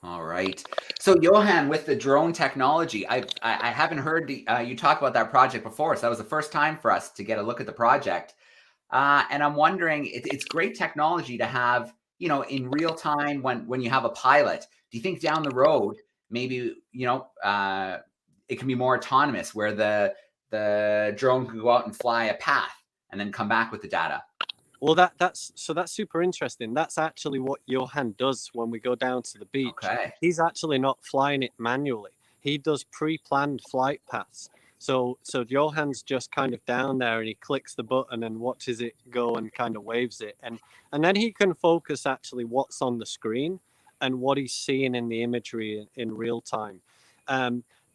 All right. So Johan, with the drone technology, I haven't heard you talk about that project before. So that was the first time for us to get a look at the project. And I'm wondering, it's great technology to have, in real time when you have a pilot. Do you think down the road, maybe, it can be more autonomous, where the drone can go out and fly a path and then come back with the data? Well, that's super interesting. That's actually what Johan does when we go down to the beach. Okay. He's actually not flying it manually. He does pre-planned flight paths. So Johan's just kind of down there and he clicks the button and watches it go and kind of waves it. And then he can focus actually what's on the screen and what he's seeing in the imagery in real time.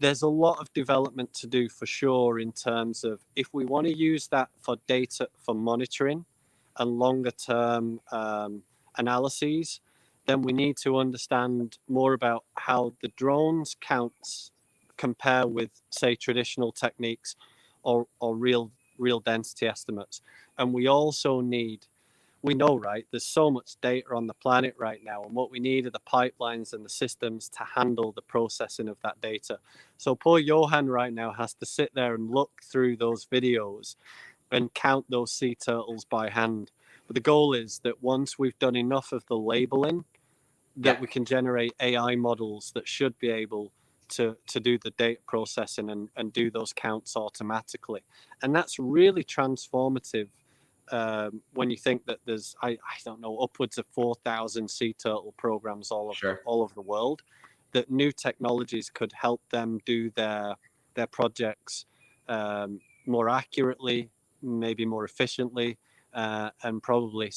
There's a lot of development to do for sure in terms of if we want to use that for data for monitoring and longer term analyses, then we need to understand more about how the drones counts compare with, say, traditional techniques or real density estimates. And we also need, we know, right, there's so much data on the planet right now, and what we need are the pipelines and the systems to handle the processing of that data. So poor Johan right now has to sit there and look through those videos and count those sea turtles by hand. But the goal is that once we've done enough of the labeling, that we can generate AI models that should be able to do the data processing and do those counts automatically. And that's really transformative when you think that there's, I don't know, upwards of 4,000 sea turtle programs all over the world, that new technologies could help them do their projects more accurately, maybe more efficiently, and probably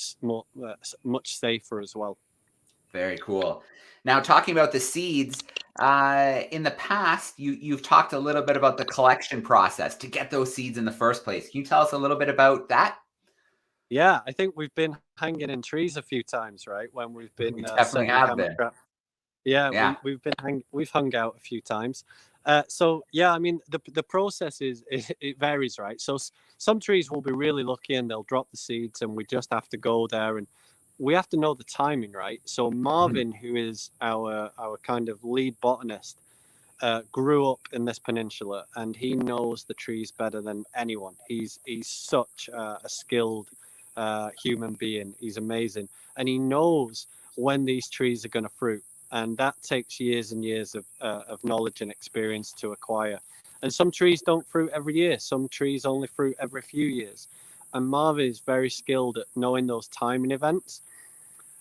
much safer as well. Very cool. Now, talking about the seeds, in the past, you've talked a little bit about the collection process to get those seeds in the first place. Can you tell us a little bit about that? Yeah, I think we've been hanging in trees a few times, right? When we've been We definitely setting have camera been. trap. Yeah, Yeah. we've hung out a few times. So yeah, I mean the process is it varies, right? So some trees will be really lucky and they'll drop the seeds, and we just have to go there and we have to know the timing, right? So Marvin, who is our kind of lead botanist, grew up in this peninsula and he knows the trees better than anyone. He's such a skilled human being. He's amazing, and he knows when these trees are going to fruit, and that takes years and years of knowledge and experience to acquire. And some trees don't fruit every year. Some trees only fruit every few years. And Marvin is very skilled at knowing those timing events.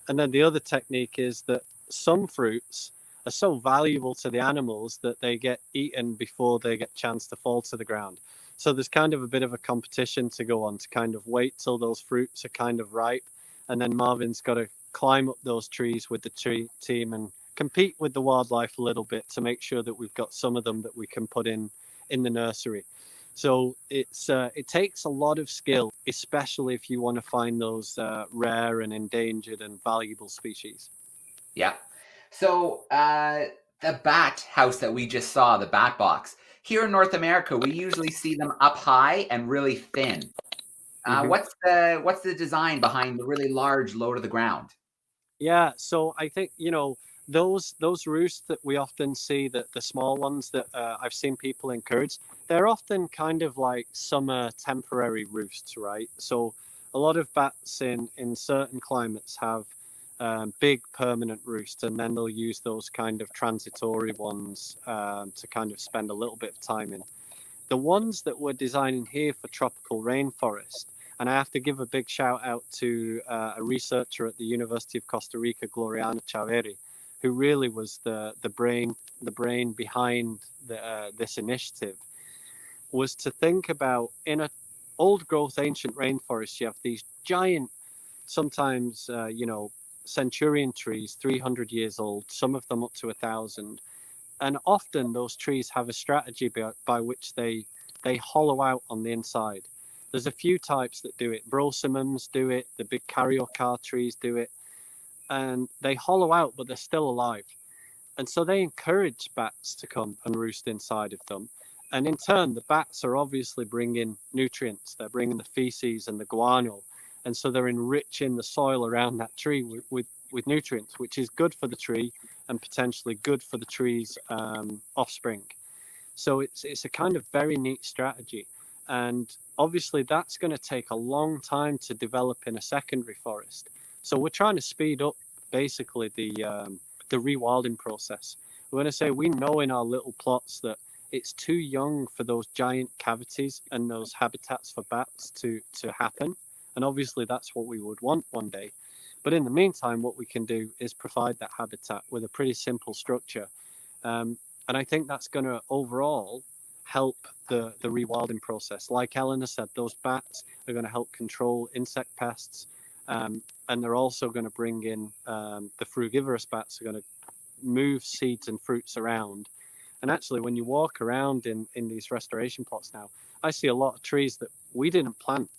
And then the other technique is that some fruits are so valuable to the animals that they get eaten before they get a chance to fall to the ground. So there's kind of a bit of a competition to go on to kind of wait till those fruits are kind of ripe. And then Marvin's got to climb up those trees with the tree team and compete with the wildlife a little bit to make sure that we've got some of them that we can put in the nursery. So it takes a lot of skill, especially if you want to find those rare and endangered and valuable species. Yeah. So the bat house that we just saw, the bat box, here in North America, we usually see them up high and really thin. What's the design behind the really large, low to the ground? Yeah, so I think, those roosts that we often see, that the small ones that I've seen people encourage, they're often kind of like summer temporary roosts, right? So a lot of bats in certain climates have big permanent roosts, and then they'll use those kind of transitory ones to kind of spend a little bit of time in. The ones that we're designing here for tropical rainforest, and I have to give a big shout out to a researcher at the University of Costa Rica, Gloriana Chaveri, who really was the brain behind this initiative, was to think about, in an old growth ancient rainforest, you have these giant, sometimes centurion trees, 300 years old, some of them up to 1,000. And often those trees have a strategy by which they hollow out on the inside. There's a few types that do it. Brosimums do it, the big cariocar trees do it, and they hollow out, but they're still alive. And so they encourage bats to come and roost inside of them. And in turn, the bats are obviously bringing nutrients. They're bringing the feces and the guano. And so they're enriching the soil around that tree with nutrients, which is good for the tree and potentially good for the tree's offspring. So it's a kind of very neat strategy. And obviously that's going to take a long time to develop in a secondary forest. So we're trying to speed up basically the rewilding process. We're going to say we know in our little plots that it's too young for those giant cavities and those habitats for bats to happen. And obviously that's what we would want one day. But in the meantime, what we can do is provide that habitat with a pretty simple structure. And I think that's going to overall help the rewilding process. Like Eleanor said, those bats are going to help control insect pests, and they're also going to bring in the frugivorous bats are going to move seeds and fruits around. And actually, when you walk around in these restoration plots now, I see a lot of trees that we didn't plant.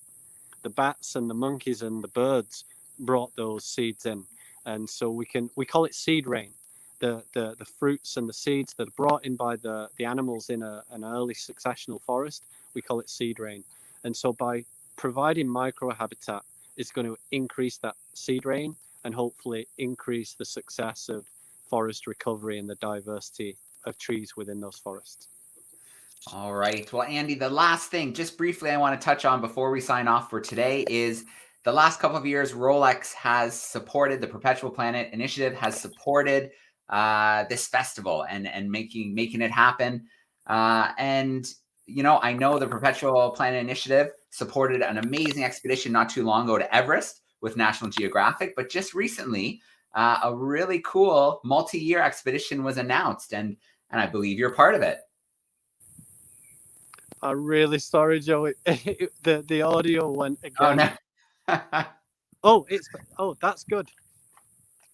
The bats and the monkeys and the birds brought those seeds in, and so we call it seed rain. The fruits and the seeds that are brought in by the animals in an early successional forest, we call it seed rain. And so by providing microhabitat, it's going to increase that seed rain and hopefully increase the success of forest recovery and the diversity of trees within those forests. All right. Well, Andy, the last thing, just briefly, I want to touch on before we sign off for today is the last couple of years, Rolex has supported the Perpetual Planet Initiative, has supported this festival and making it happen. And, you know, I know the Perpetual Planet Initiative supported an amazing expedition not too long ago to Everest with National Geographic, but just recently, a really cool multi-year expedition was announced, and I believe you're part of it. I'm really sorry, Joe. The audio went again. Oh, no. That's good.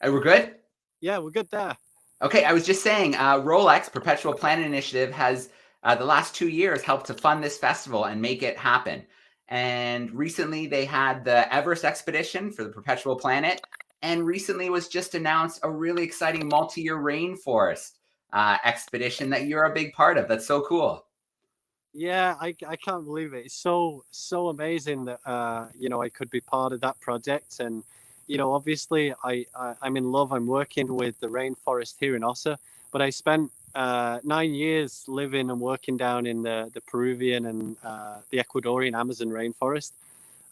We're good? Yeah, we're good there. Okay, I was just saying, Rolex, Perpetual Planet Initiative, has the last 2 years helped to fund this festival and make it happen. And recently they had the Everest expedition for the Perpetual Planet. And recently was just announced a really exciting multi-year rainforest expedition that you're a big part of. That's so cool. Yeah, I can't believe it. It's so amazing that you know, I could be part of that project. And you know, obviously I'm in love. I'm working with the rainforest here in Osa, but I spent 9 years living and working down in the Peruvian and the Ecuadorian Amazon rainforest.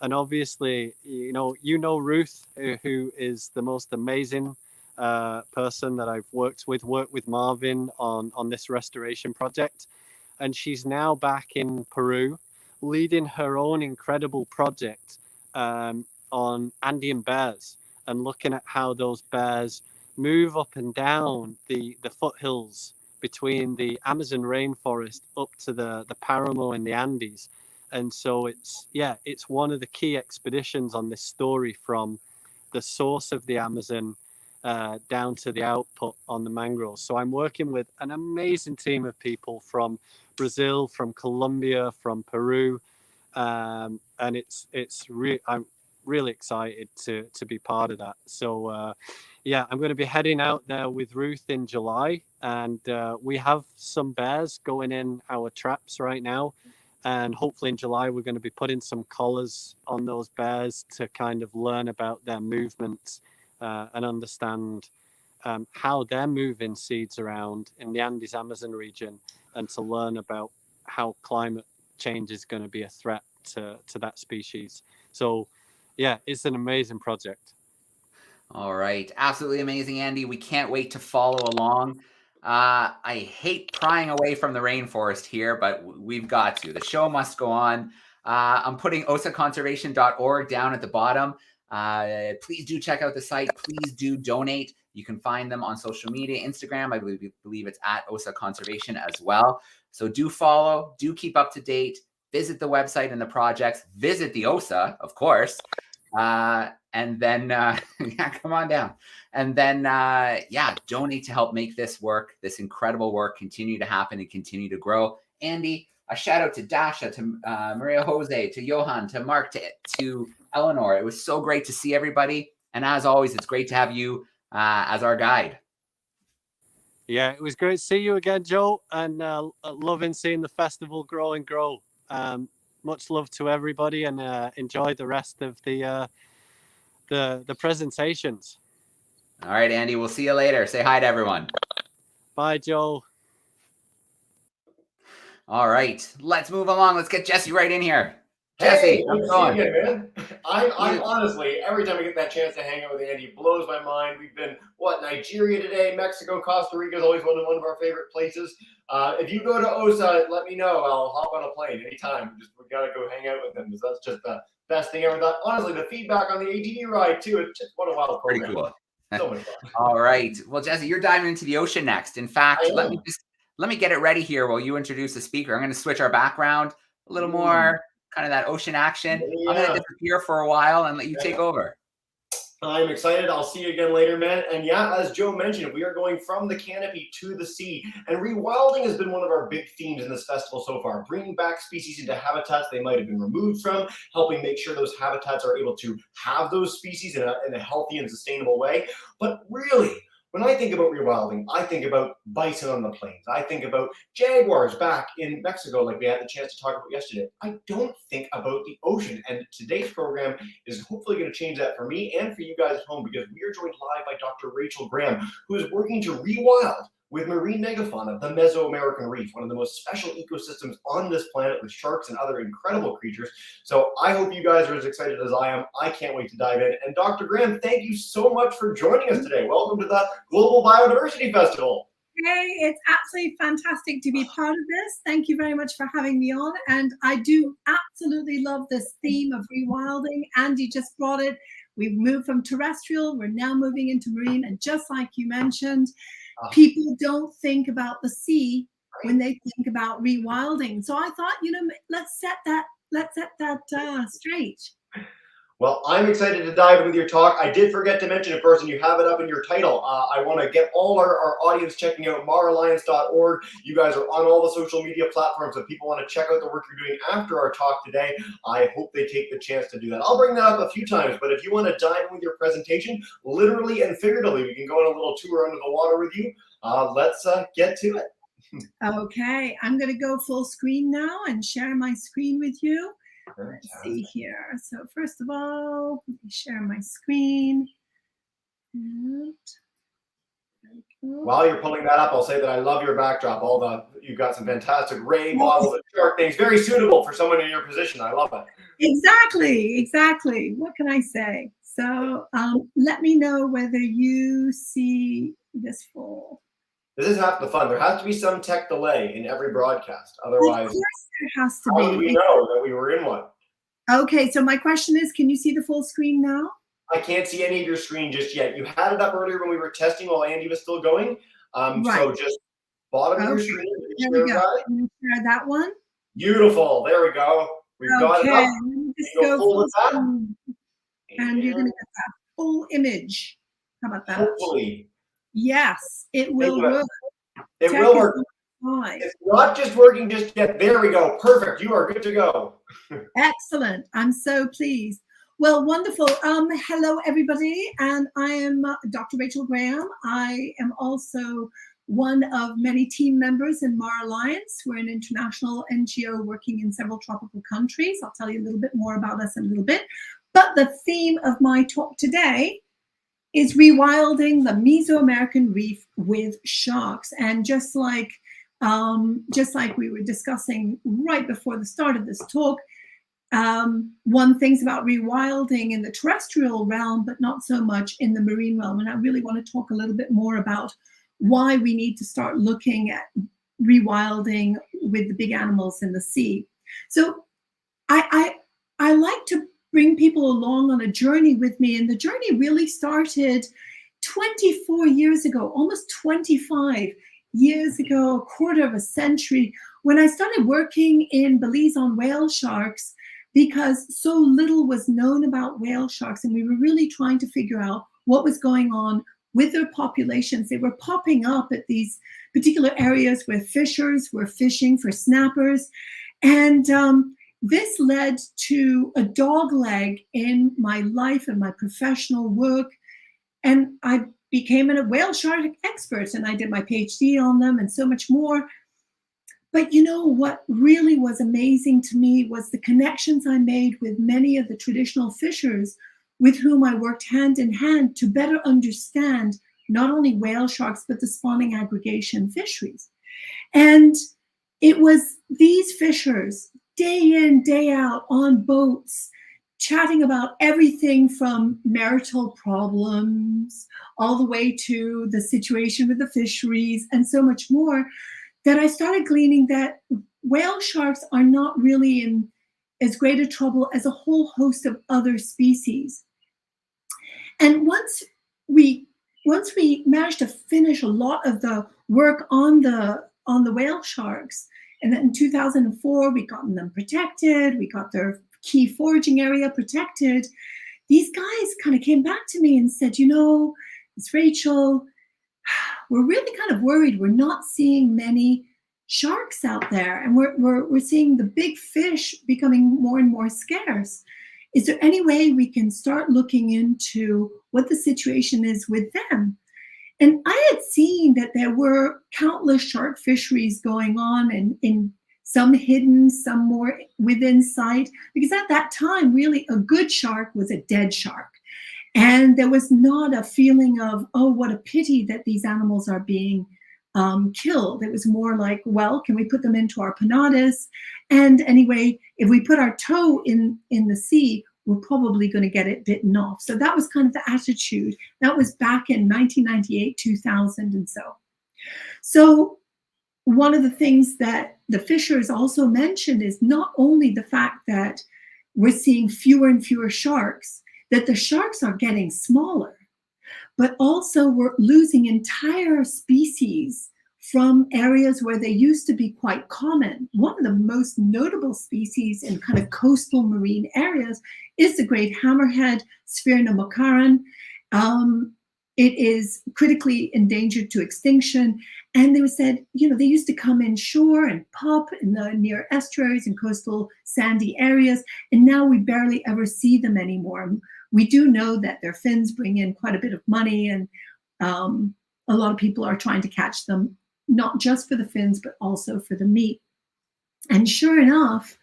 And obviously, you know Ruth, who is the most amazing person that I've worked with Marvin on this restoration project. And she's now back in Peru, leading her own incredible project on Andean bears and looking at how those bears move up and down the foothills between the Amazon rainforest up to the Paramo in the Andes. And so it's one of the key expeditions on this story, from the source of the Amazon down to the output on the mangroves. So I'm working with an amazing team of people from Brazil, from Colombia, from Peru, and I'm really excited to be part of that. So I'm going to be heading out there with Ruth in July, and we have some bears going in our traps right now. And hopefully in July, we're going to be putting some collars on those bears to kind of learn about their movements and understand how they're moving seeds around in the Andes Amazon region, and to learn about how climate change is going to be a threat to that species. So, yeah, it's an amazing project. All right. Absolutely amazing, Andy. We can't wait to follow along. I hate prying away from the rainforest here, but we've got to. The show must go on. I'm putting osaconservation.org down at the bottom. Please do check out the site. Please do donate. You can find them on social media, Instagram. I believe it's at Osa Conservation as well. So do follow, do keep up to date, visit the website and the projects, visit the Osa, of course. And then, come on down. And then, donate to help make this work, this incredible work, continue to happen and continue to grow. Andy, a shout out to Dasha, to Maria Jose, to Johan, to Mark, to Eleanor. It was so great to see everybody. And as always, it's great to have you as our guide. Yeah, it was great to see you again, Joe, and loving seeing the festival grow and grow. Much love to everybody, and enjoy the rest of the presentations. All right, Andy, we'll see you later. Say hi to everyone. Bye, Joe. All right, let's move along. Let's get Jesse right in here. Jesse, how's it going? Again, man. I'm honestly, every time I get that chance to hang out with Andy, it blows my mind. We've been, Nigeria today, Mexico, Costa Rica is always one of our favorite places. If you go to Osa, let me know. I'll hop on a plane anytime. We got to go hang out with them, because that's just the best thing ever. Honestly, the feedback on the ATV ride, too, it's just what a wild program. Pretty cool. So much fun. All right. Well, Jesse, you're diving into the ocean next. In fact, let let me get it ready here while you introduce the speaker. I'm going to switch our background a little more, kind of that ocean action. I'm going to disappear for a while and let you take over. I'm excited. I'll see you again later, man. And yeah, as Joe mentioned, we are going from the canopy to the sea. And rewilding has been one of our big themes in this festival so far, bringing back species into habitats they might have been removed from, helping make sure those habitats are able to have those species in a healthy and sustainable way. But really, when I think about rewilding, I think about bison on the plains. I think about jaguars back in Mexico, like we had the chance to talk about yesterday. I don't think about the ocean. And today's program is hopefully going to change that for me and for you guys at home, because we are joined live by Dr. Rachel Graham, who is working to rewild with marine megafauna, the Mesoamerican reef, one of the most special ecosystems on this planet with sharks and other incredible creatures. So I hope you guys are as excited as I am. I can't wait to dive in. And Dr. Graham, thank you so much for joining us today. Welcome to the Global Biodiversity Festival. Hey, it's absolutely fantastic to be part of this. Thank you very much for having me on. And I do absolutely love this theme of rewilding. Andy just brought it. We've moved from terrestrial, we're now moving into marine. And just like you mentioned, people don't think about the sea when they think about rewilding. So I thought, let's set that straight. Well, I'm excited to dive in with your talk. I did forget to mention it first, and you have it up in your title. I want to get all our audience checking out maralliance.org. You guys are on all the social media platforms. If people want to check out the work you're doing after our talk today, I hope they take the chance to do that. I'll bring that up a few times, but if you want to dive in with your presentation, literally and figuratively, we can go on a little tour under the water with you. Let's get to it. Okay, I'm going to go full screen now and share my screen with you. Let's see here. So first of all, let me share my screen. And while you're pulling that up, I'll say that I love your backdrop. You've got some fantastic ray models and shark things. Very suitable for someone in your position. I love it. Exactly. What can I say? So let me know whether you see this full. This is half the fun. There has to be some tech delay in every broadcast. Otherwise, of course there has to how do we know that we were in one? Okay, so my question is, can you see the full screen now? I can't see any of your screen just yet. You had it up earlier when we were testing while Andy was still going. Right. So just bottom of your screen. There we go. I'm going to share that one. Beautiful. There we go. We've got it up. Just go full screen. And you're going to get that full image. How about that? Hopefully. Yes, it will work. It will work. It's not just working just yet. There we go. Perfect. You are good to go. Excellent. I'm so pleased. Well, wonderful. Hello, everybody. And I am Dr. Rachel Graham. I am also one of many team members in Mar Alliance. We're an international NGO working in several tropical countries. I'll tell you a little bit more about us in a little bit. But the theme of my talk today is rewilding the Mesoamerican reef with sharks. And just like we were discussing right before the start of this talk, one thing's about rewilding in the terrestrial realm, but not so much in the marine realm. And I really want to talk a little bit more about why we need to start looking at rewilding with the big animals in the sea. So I like to bring people along on a journey with me. And the journey really started 24 years ago, almost 25 years ago, a quarter of a century, when I started working in Belize on whale sharks, because so little was known about whale sharks. And we were really trying to figure out what was going on with their populations. They were popping up at these particular areas where fishers were fishing for snappers. And this led to a dogleg in my life and my professional work. And I became a whale shark expert, and I did my PhD on them and so much more. But you know what really was amazing to me was the connections I made with many of the traditional fishers with whom I worked hand in hand to better understand not only whale sharks, but the spawning aggregation fisheries. And it was these fishers, day in, day out, on boats, chatting about everything from marital problems all the way to the situation with the fisheries and so much more, that I started gleaning that whale sharks are not really in as great a trouble as a whole host of other species. And once we managed to finish a lot of the work on the on the whale sharks. And then in 2004, we got them protected. We got their key foraging area protected. These guys kind of came back to me and said, you know, it's Rachel, we're really kind of worried. We're not seeing many sharks out there, and we're seeing the big fish becoming more and more scarce. Is there any way we can start looking into what the situation is with them? And I had seen that there were countless shark fisheries going on, and in some hidden, some more within sight, because at that time, really a good shark was a dead shark. And there was not a feeling of, oh, what a pity that these animals are being killed. It was more like, well, can we put them into our panadas? And anyway, if we put our toe in the sea, we're probably going to get it bitten off. So that was kind of the attitude. That was back in 1998, 2000 and so. So one of the things that the fishers also mentioned is not only the fact that we're seeing fewer and fewer sharks, that the sharks are getting smaller, but also we're losing entire species from areas where they used to be quite common. One of the most notable species in kind of coastal marine areas is the great hammerhead, Sphaernomaccaron. It is critically endangered to extinction. And they said, you know, they used to come inshore and pop in the near estuaries and coastal sandy areas, and now we barely ever see them anymore. We do know that their fins bring in quite a bit of money, and a lot of people are trying to catch them, not just for the fins, but also for the meat. And sure enough,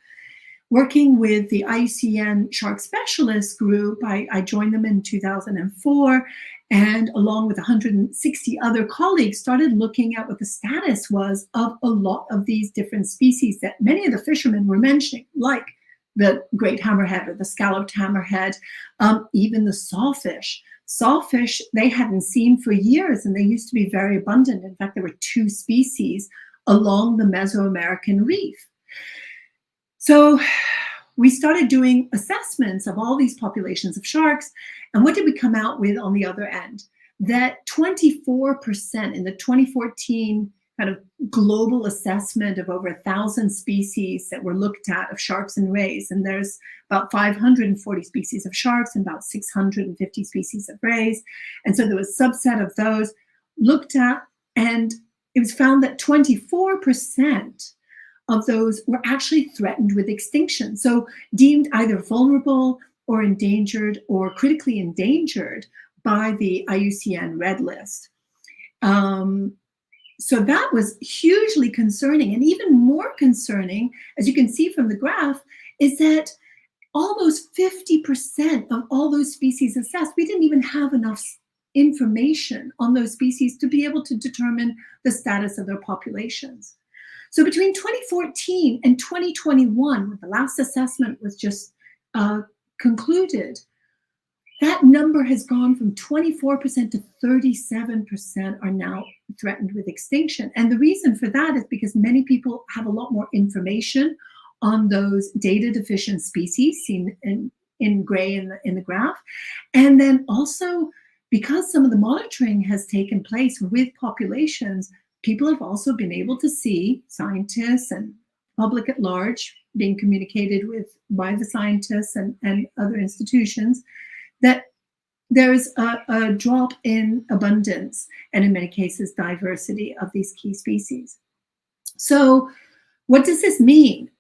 working with the IUCN Shark Specialist Group, I joined them in 2004, and along with 160 other colleagues, started looking at what the status was of a lot of these different species that many of the fishermen were mentioning, like the great hammerhead or the scalloped hammerhead, even the sawfish. Sawfish they hadn't seen for years, and they used to be very abundant. In fact, there were 2 species along the Mesoamerican reef. So we started doing assessments of all these populations of sharks. And what did we come out with on the other end? That 24% in the 2014 kind of global assessment of over 1,000 species that were looked at of sharks and rays. And there's about 540 species of sharks and about 650 species of rays. And so there was a subset of those looked at, and it was found that 24% of those were actually threatened with extinction. So deemed either vulnerable or endangered or critically endangered by the IUCN Red List. So that was hugely concerning. And even more concerning, as you can see from the graph, is that almost 50% of all those species assessed, we didn't even have enough information on those species to be able to determine the status of their populations. So between 2014 and 2021, when the last assessment was just concluded, that number has gone from 24% to 37% are now threatened with extinction. And the reason for that is because many people have a lot more information on those data deficient species seen in gray in the graph. And then also because some of the monitoring has taken place with populations, people have also been able to see, scientists and public at large being communicated with by the scientists and other institutions, that there's a drop in abundance and in many cases diversity of these key species. So what does this mean?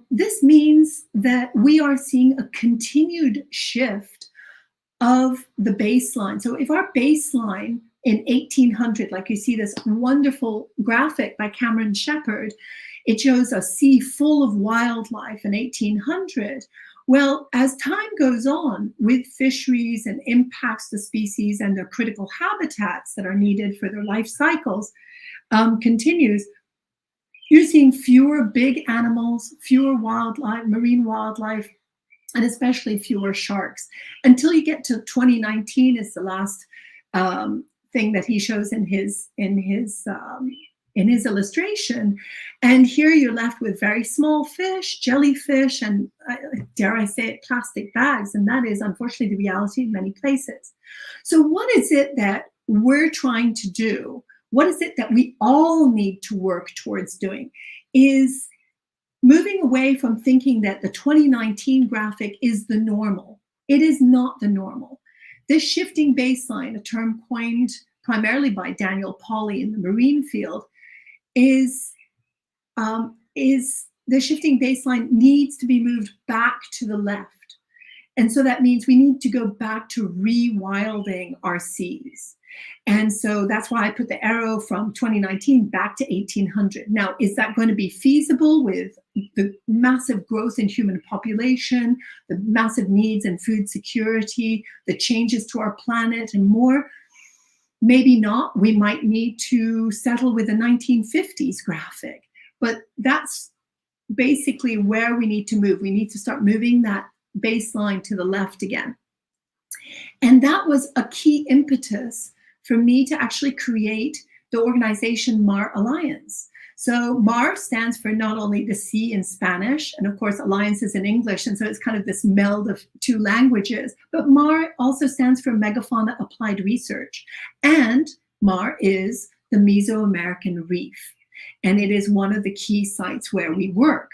This means that we are seeing a continued shift of the baseline. So if our baseline in 1800, like you see this wonderful graphic by Cameron Shepard, it shows a sea full of wildlife in 1800. Well, as time goes on with fisheries and impacts to species and their critical habitats that are needed for their life cycles continues, you're seeing fewer big animals, fewer wildlife, marine wildlife, and especially fewer sharks. Until you get to 2019 is the last thing that he shows in his illustration. And here you're left with very small fish, jellyfish, and dare I say it, plastic bags. And that is unfortunately the reality in many places. So what is it that we're trying to do what is it that we all need to work towards doing, is moving away from thinking that the 2019 graphic is the normal. It is not the normal. This shifting baseline, a term coined primarily by Daniel Pauly in the marine field, is the shifting baseline needs to be moved back to the left. And so that means we need to go back to rewilding our seas. And so that's why I put the arrow from 2019 back to 1800. Now, is that going to be feasible with the massive growth in human population, the massive needs in food security, the changes to our planet and more? Maybe not. We might need to settle with a 1950s graphic, but that's basically where we need to move. We need to start moving that baseline to the left again. And that was a key impetus for me to actually create the organization MAR Alliance. So MAR stands for not only the sea in Spanish, and of course Alliance is in English, and so it's kind of this meld of two languages, but MAR also stands for Megafauna Applied Research. And MAR is the Mesoamerican Reef, and it is one of the key sites where we work.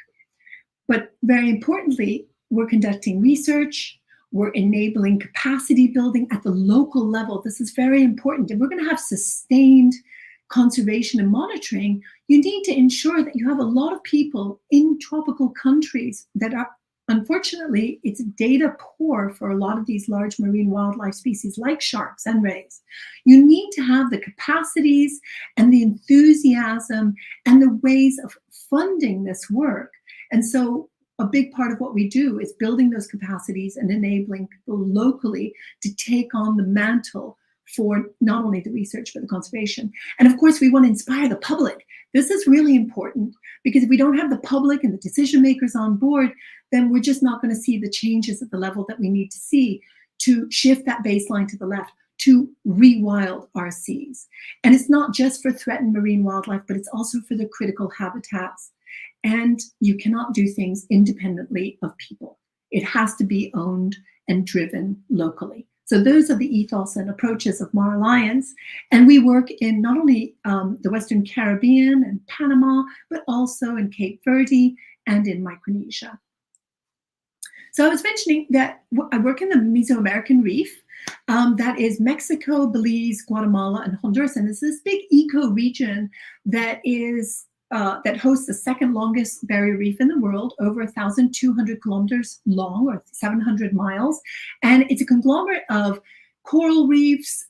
But very importantly, we're conducting research, we're enabling capacity building at the local level. This is very important. If we're going to have sustained conservation and monitoring, you need to ensure that you have a lot of people in tropical countries that are, unfortunately, it's data poor for a lot of these large marine wildlife species like sharks and rays. You need to have the capacities and the enthusiasm and the ways of funding this work. And so a big part of what we do is building those capacities and enabling people locally to take on the mantle for not only the research, but the conservation. And of course, we want to inspire the public. This is really important because if we don't have the public and the decision makers on board, then we're just not going to see the changes at the level that we need to see to shift that baseline to the left, to rewild our seas. And it's not just for threatened marine wildlife, but it's also for the critical habitats. And you cannot do things independently of people. It has to be owned and driven locally. So those are the ethos and approaches of MAR Alliance. And we work in not only the Western Caribbean and Panama, but also in Cape Verde and in Micronesia. So I was mentioning that I work in the Mesoamerican Reef. That is Mexico, Belize, Guatemala, and Honduras. And it's this big eco-region that is that hosts the second longest barrier reef in the world, over 1,200 kilometers long, or 700 miles. And it's a conglomerate of coral reefs,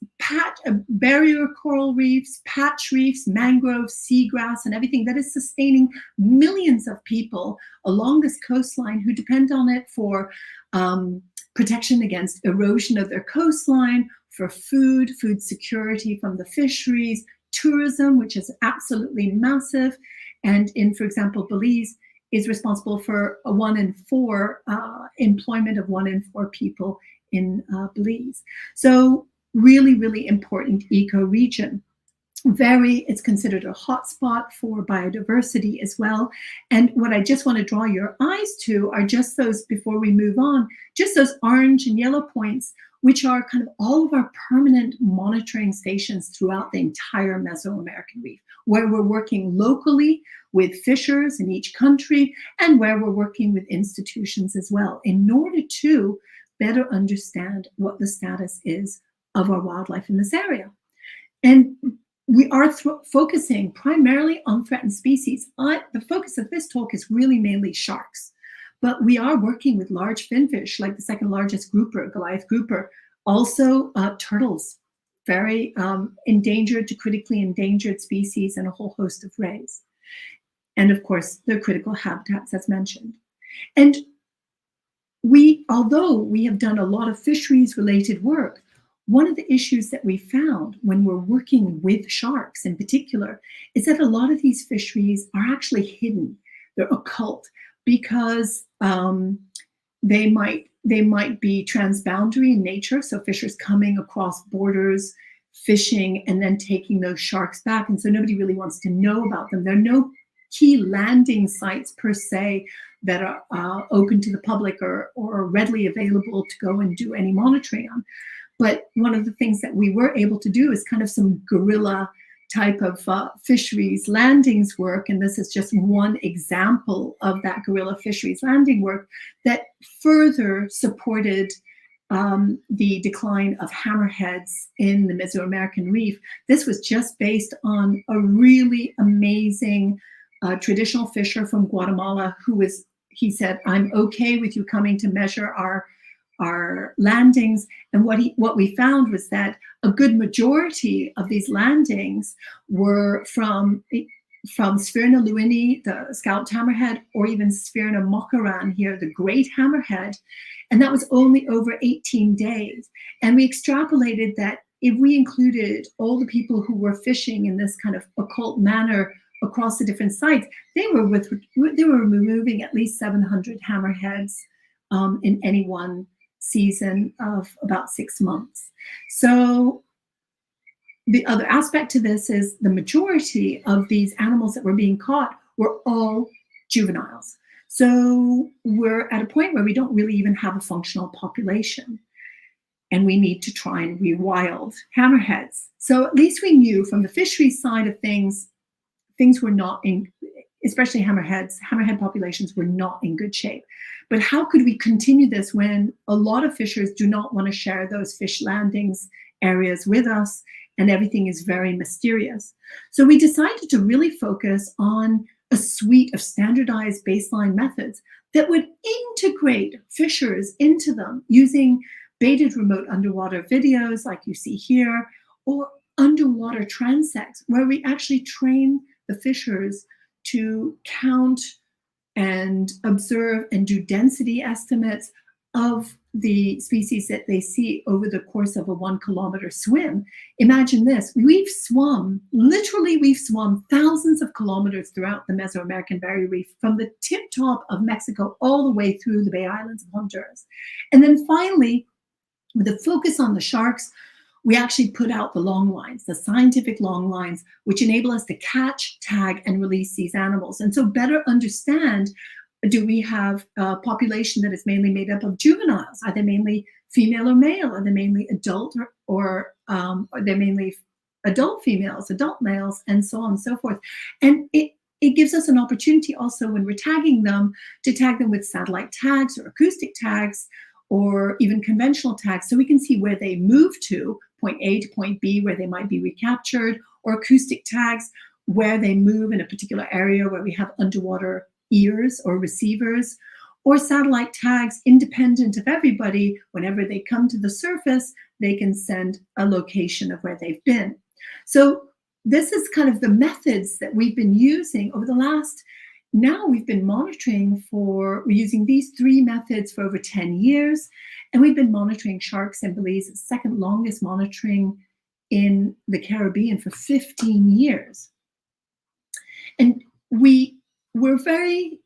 barrier coral reefs, patch reefs, mangroves, seagrass, and everything that is sustaining millions of people along this coastline who depend on it for protection against erosion of their coastline, for food security from the fisheries, tourism, which is absolutely massive. And in, for example, Belize is responsible for a 1 in 4 employment of 1 in 4 people in Belize. So really, really important eco-region. It's considered a hotspot for biodiversity as well. And what I just want to draw your eyes to are just those, before we move on, just those orange and yellow points, which are kind of all of our permanent monitoring stations throughout the entire Mesoamerican Reef, where we're working locally with fishers in each country and where we're working with institutions as well in order to better understand what the status is of our wildlife in this area. And we are focusing primarily on threatened species. The focus of this talk is really mainly sharks, but we are working with large finfish like the second largest grouper, Goliath grouper, also turtles, very endangered to critically endangered species, and a whole host of rays. And of course, the critical habitats as mentioned. And although we have done a lot of fisheries related work, one of the issues that we found when we're working with sharks in particular is that a lot of these fisheries are actually hidden. They're occult because they might be transboundary in nature. So fishers coming across borders, fishing, and then taking those sharks back. And so nobody really wants to know about them. There are no key landing sites per se that are open to the public or readily available to go and do any monitoring on. But one of the things that we were able to do is kind of some guerrilla type of fisheries landings work, and this is just one example of that guerrilla fisheries landing work that further supported the decline of hammerheads in the Mesoamerican reef. This was just based on a really amazing traditional fisher from Guatemala he said, I'm okay with you coming to measure our landings. And what we found was that a good majority of these landings were from Sphyrna lewini, the scalloped hammerhead, or even Sphyrna mokaran here, the great hammerhead. And that was only over 18 days. And we extrapolated that if we included all the people who were fishing in this kind of occult manner across the different sites, they were removing at least 700 hammerheads in any one season of about 6 months. So the other aspect to this is the majority of these animals that were being caught were all juveniles. So we're at a point where we don't really even have a functional population, and we need to try and rewild hammerheads. So at least we knew from the fisheries side of things were not in, especially hammerhead populations were not in good shape. But how could we continue this when a lot of fishers do not want to share those fish landings areas with us, and everything is very mysterious? So we decided to really focus on a suite of standardized baseline methods that would integrate fishers into them using baited remote underwater videos like you see here, or underwater transects, where we actually train the fishers to count and observe and do density estimates of the species that they see over the course of a 1 kilometer swim. Imagine this, we've swum thousands of kilometers throughout the Mesoamerican Barrier Reef, from the tip top of Mexico all the way through the Bay Islands of Honduras. And then finally, with a focus on the sharks, we actually put out the long lines, the scientific long lines, which enable us to catch, tag, and release these animals. And so better understand, do we have a population that is mainly made up of juveniles? Are they mainly female or male? Are they mainly adult, or are they mainly adult females, adult males, and so on and so forth? And it gives us an opportunity also, when we're tagging them, to tag them with satellite tags or acoustic tags, or even conventional tags, so we can see where they move to, point A to point B, where they might be recaptured, or acoustic tags where they move in a particular area where we have underwater ears or receivers, or satellite tags independent of everybody. Whenever they come to the surface, they can send a location of where they've been. So this is kind of the methods that we've been using over the last, now we've been monitoring we're using these 3 methods for over 10 years, and we've been monitoring sharks in Belize, second longest monitoring in the Caribbean, for 15 years. And we're very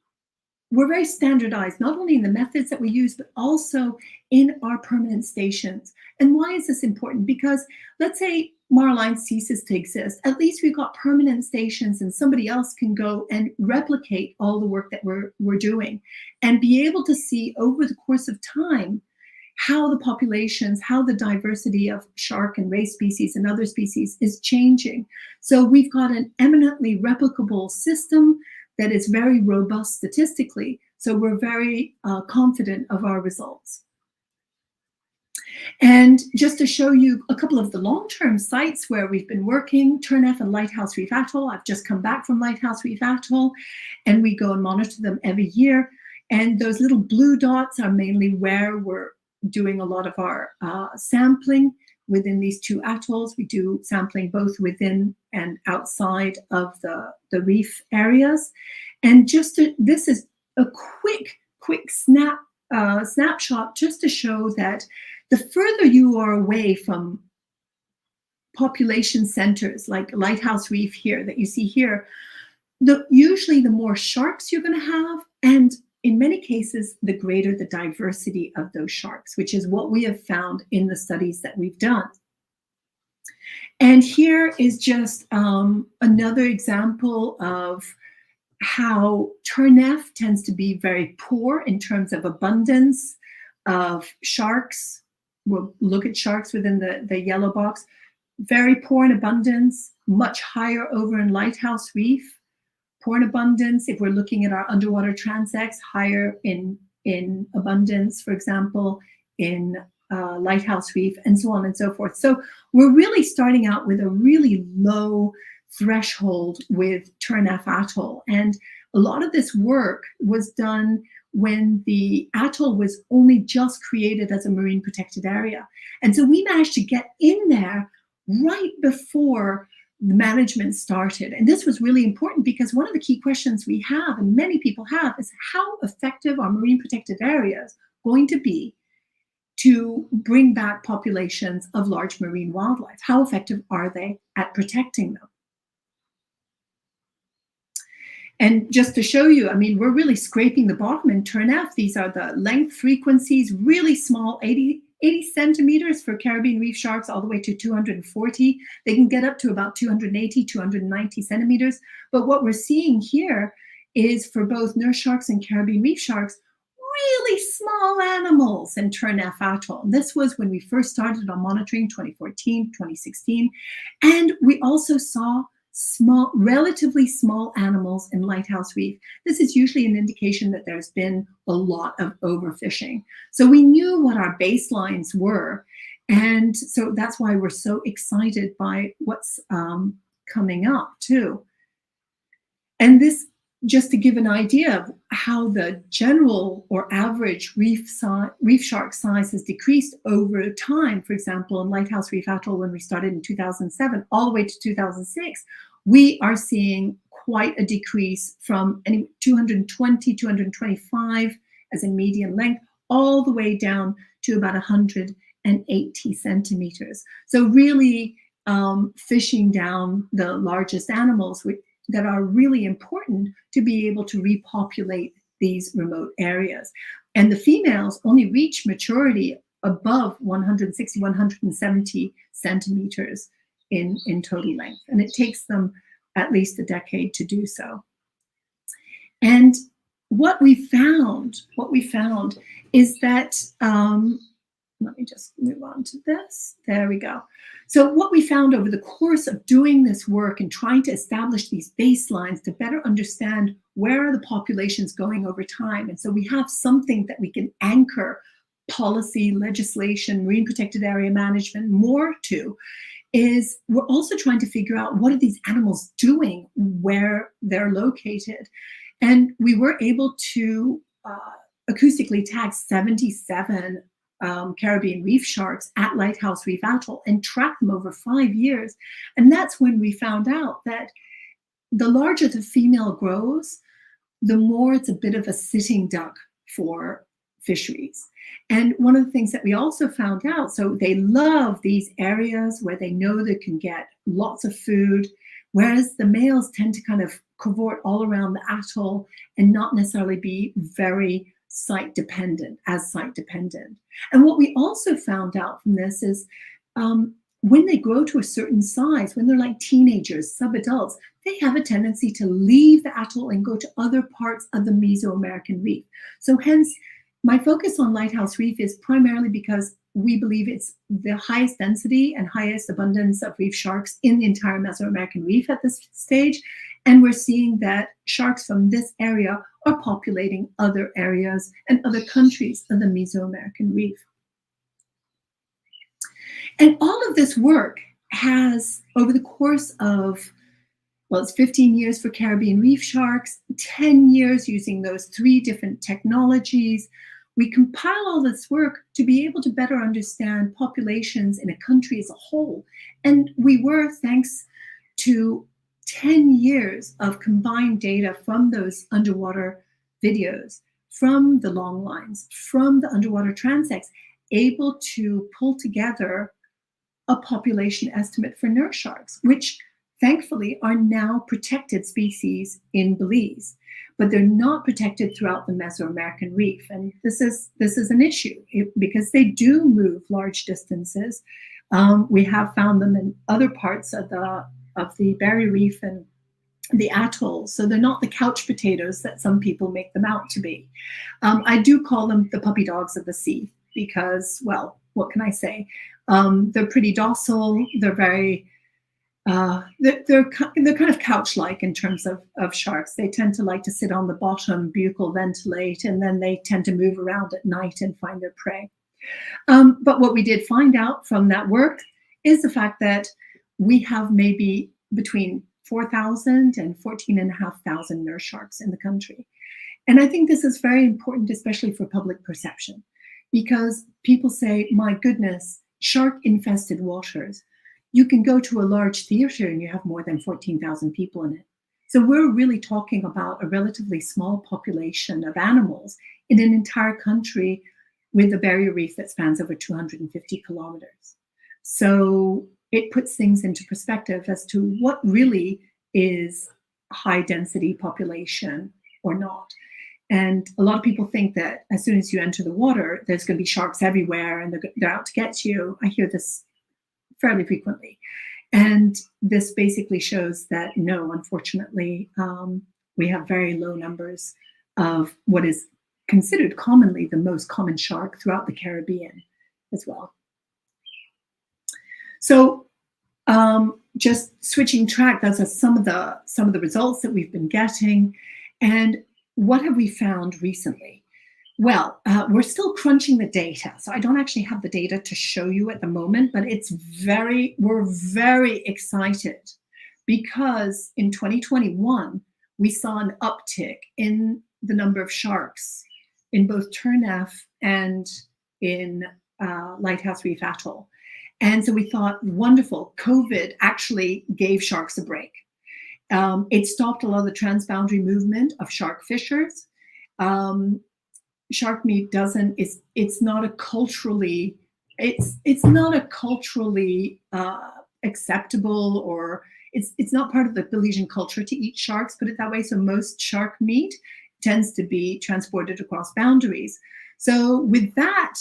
standardized, not only in the methods that we use, but also in our permanent stations. And why is this important? Because let's say Marline ceases to exist, at least we've got permanent stations, and somebody else can go and replicate all the work that we're doing, and be able to see over the course of time how the populations, how the diversity of shark and ray species and other species is changing. So we've got an eminently replicable system that is very robust statistically. So we're very confident of our results. And just to show you a couple of the long-term sites where we've been working, Turneff and Lighthouse Reef Atoll. I've just come back from Lighthouse Reef Atoll, and we go and monitor them every year. And those little blue dots are mainly where we're doing a lot of our sampling within these 2 atolls. We do sampling both within and outside of the reef areas. And this is a quick snapshot just to show that the further you are away from population centers like Lighthouse Reef here that you see here, usually the more sharks you're going to have, and in many cases, the greater the diversity of those sharks, which is what we have found in the studies that we've done. And here is just another example of how Turneff tends to be very poor in terms of abundance of sharks. We'll look at sharks within the yellow box. Very poor in abundance, much higher over in Lighthouse Reef. Porn abundance, if we're looking at our underwater transects, higher in abundance, for example, in Lighthouse Reef, and so on and so forth. So we're really starting out with a really low threshold with Turnef Atoll. And a lot of this work was done when the atoll was only just created as a marine protected area. And so we managed to get in there right before the management started. And this was really important because one of the key questions we have, and many people have, is how effective are marine protected areas going to be to bring back populations of large marine wildlife? How effective are they at protecting them? And just to show you, I mean, we're really scraping the bottom in Turnef. These are the length frequencies, really small, 80 centimeters for Caribbean reef sharks, all the way to 240. They can get up to about 280, 290 centimeters. But what we're seeing here is for both nurse sharks and Caribbean reef sharks, really small animals in Turnef Atoll. And this was when we first started on monitoring, 2014, 2016. And we also saw small, relatively small animals in Lighthouse Reef. This is usually an indication that there's been a lot of overfishing. So we knew what our baselines were. And so that's why we're so excited by what's coming up too. And this, just to give an idea of how the general or average reef shark size has decreased over time. For example, in Lighthouse Reef Atoll, when we started in 2007, all the way to 2006, we are seeing quite a decrease from 220, 225 as a median length, all the way down to about 180 centimeters. So really fishing down the largest animals that are really important to be able to repopulate these remote areas. And the females only reach maturity above 160, 170 centimeters in total length. And it takes them at least a decade to do so. And what we found is that, let me just move on to this. There we go. So what we found over the course of doing this work and trying to establish these baselines to better understand where are the populations going over time. And so we have something that we can anchor policy, legislation, marine protected area management more to, is we're also trying to figure out what are these animals doing where they're located. And we were able to acoustically tag 77 Caribbean reef sharks at Lighthouse Reef Atoll and track them over 5 years. And that's when we found out that the larger the female grows, the more it's a bit of a sitting duck for fisheries. And one of the things that we also found out, so they love these areas where they know they can get lots of food, whereas the males tend to kind of cavort all around the atoll and not necessarily be very site dependent. And what we also found out from this is when they grow to a certain size, when they're like teenagers, subadults, they have a tendency to leave the atoll and go to other parts of the Mesoamerican reef. So hence, my focus on Lighthouse Reef is primarily because we believe it's the highest density and highest abundance of reef sharks in the entire Mesoamerican reef at this stage. And we're seeing that sharks from this area are populating other areas and other countries of the Mesoamerican reef. And all of this work has, over the course of, well, it's 15 years for Caribbean reef sharks, 10 years using those 3 different technologies. We compile all this work to be able to better understand populations in a country as a whole. And we were, thanks to 10 years of combined data from those underwater videos, from the long lines, from the underwater transects, able to pull together a population estimate for nurse sharks, which thankfully are now protected species in Belize, but they're not protected throughout the Mesoamerican reef. And this is an issue because they do move large distances. We have found them in other parts of the Berry Reef and the atolls. So they're not the couch potatoes that some people make them out to be. I do call them the puppy dogs of the sea because, well, what can I say? They're pretty docile. They're very they're kind of couch-like in terms of sharks. They tend to like to sit on the bottom, buccal ventilate, and then they tend to move around at night and find their prey. But what we did find out from that work is the fact that we have maybe between 4,000 and 14,500 nurse sharks in the country. And I think this is very important, especially for public perception, because people say, my goodness, shark-infested waters. You can go to a large theater and you have more than 14,000 people in it. So we're really talking about a relatively small population of animals in an entire country with a barrier reef that spans over 250 kilometers. So it puts things into perspective as to what really is high density population or not. And a lot of people think that as soon as you enter the water, there's going to be sharks everywhere and they're out to get you. I hear this fairly frequently. And this basically shows that no, unfortunately, we have very low numbers of what is considered commonly the most common shark throughout the Caribbean as well. So just switching track, those are some of the results that we've been getting. And what have we found recently? Well, we're still crunching the data. So I don't actually have the data to show you at the moment, but we're very excited because in 2021, we saw an uptick in the number of sharks in both Turneffe and in Lighthouse Reef Atoll. And so we thought, wonderful, COVID actually gave sharks a break. It stopped a lot of the transboundary movement of shark fishers. Shark meat it's not a culturally acceptable, or it's not part of the Belizean culture to eat sharks, put it that way. So most shark meat tends to be transported across boundaries. So with that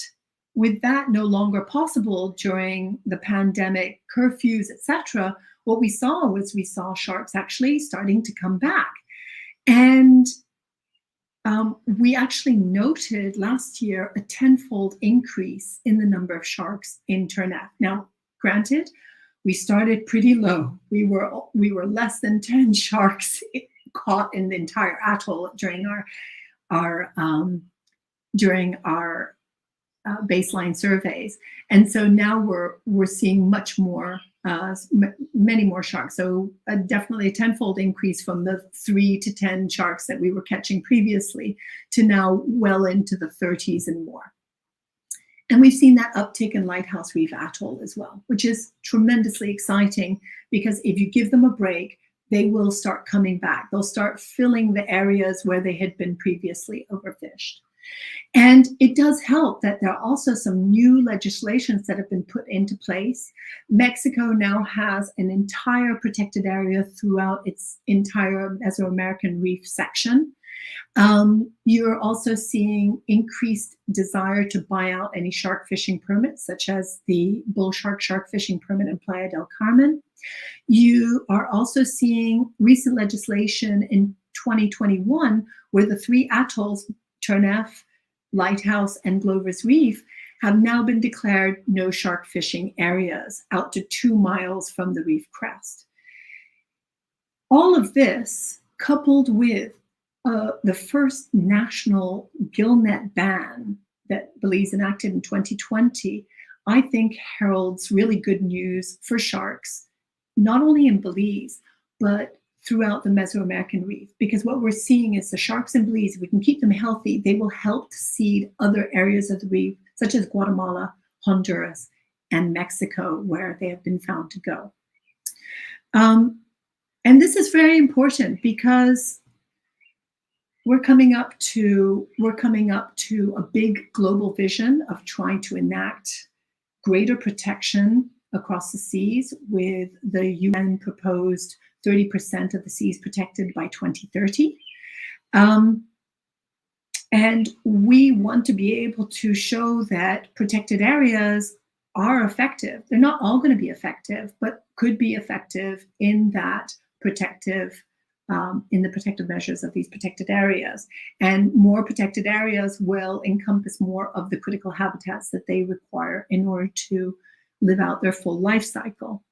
no longer possible during the pandemic, curfews, etc., what we saw sharks actually starting to come back. And we actually noted last year a 10-fold increase in the number of sharks in Turneffe. Now, granted, we started pretty low. We were less than 10 sharks caught in the entire atoll during our baseline surveys, and so now we're seeing much more, many more sharks. So definitely a 10-fold increase from the 3 to 10 sharks that we were catching previously to now well into the 30s and more. And we've seen that uptick in Lighthouse Reef Atoll as well, which is tremendously exciting because if you give them a break, they will start coming back. They'll start filling the areas where they had been previously overfished. And it does help that there are also some new legislations that have been put into place. Mexico now has an entire protected area throughout its entire Mesoamerican reef section. You're also seeing increased desire to buy out any shark fishing permits, such as the bull shark fishing permit in Playa del Carmen. You are also seeing recent legislation in 2021 where the 3 atolls, Turneffe, Lighthouse, and Glover's Reef, have now been declared no shark fishing areas out to 2 miles from the reef crest. All of this, coupled with the first national gillnet ban that Belize enacted in 2020, I think heralds really good news for sharks, not only in Belize, but throughout the Mesoamerican reef. Because what we're seeing is the sharks in Belize, if we can keep them healthy, they will help to seed other areas of the reef, such as Guatemala, Honduras, and Mexico, where they have been found to go. And this is very important because we're coming up to a big global vision of trying to enact greater protection across the seas, with the UN proposed 30% of the seas protected by 2030. And we want to be able to show that protected areas are effective. They're not all going to be effective, but could be effective in that protective, in the protective measures of these protected areas. And more protected areas will encompass more of the critical habitats that they require in order to live out their full life cycle.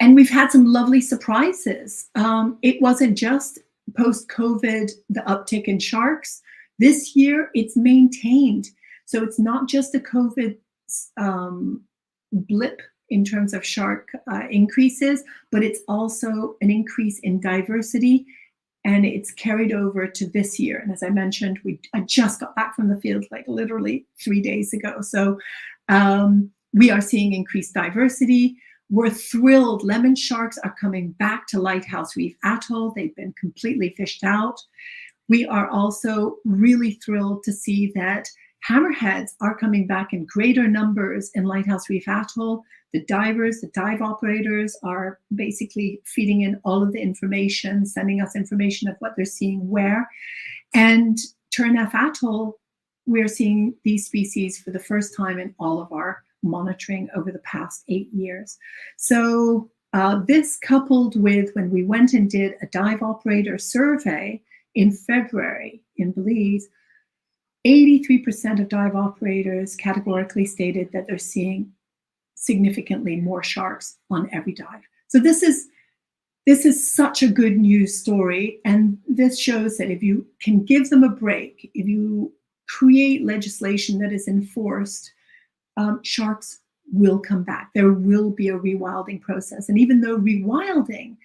And we've had some lovely surprises. It wasn't just post-COVID, the uptick in sharks. This year, it's maintained. So it's not just a COVID blip in terms of shark increases, but it's also an increase in diversity, and it's carried over to this year. And as I mentioned, I just got back from the field like literally 3 days ago. So we are seeing increased diversity. We're thrilled. Lemon sharks are coming back to Lighthouse Reef Atoll. They've been completely fished out. We are also really thrilled to see that hammerheads are coming back in greater numbers in Lighthouse Reef Atoll. The divers, the dive operators are basically feeding in all of the information, sending us information of what they're seeing where. And Turnef Atoll, we're seeing these species for the first time in all of our monitoring over the past 8 years. So this coupled with when we went and did a dive operator survey in February in Belize, 83% of dive operators categorically stated that they're seeing significantly more sharks on every dive. So this is such a good news story, and this shows that if you can give them a break, if you create legislation that is enforced, sharks will come back. There will be a rewilding process. And even though rewilding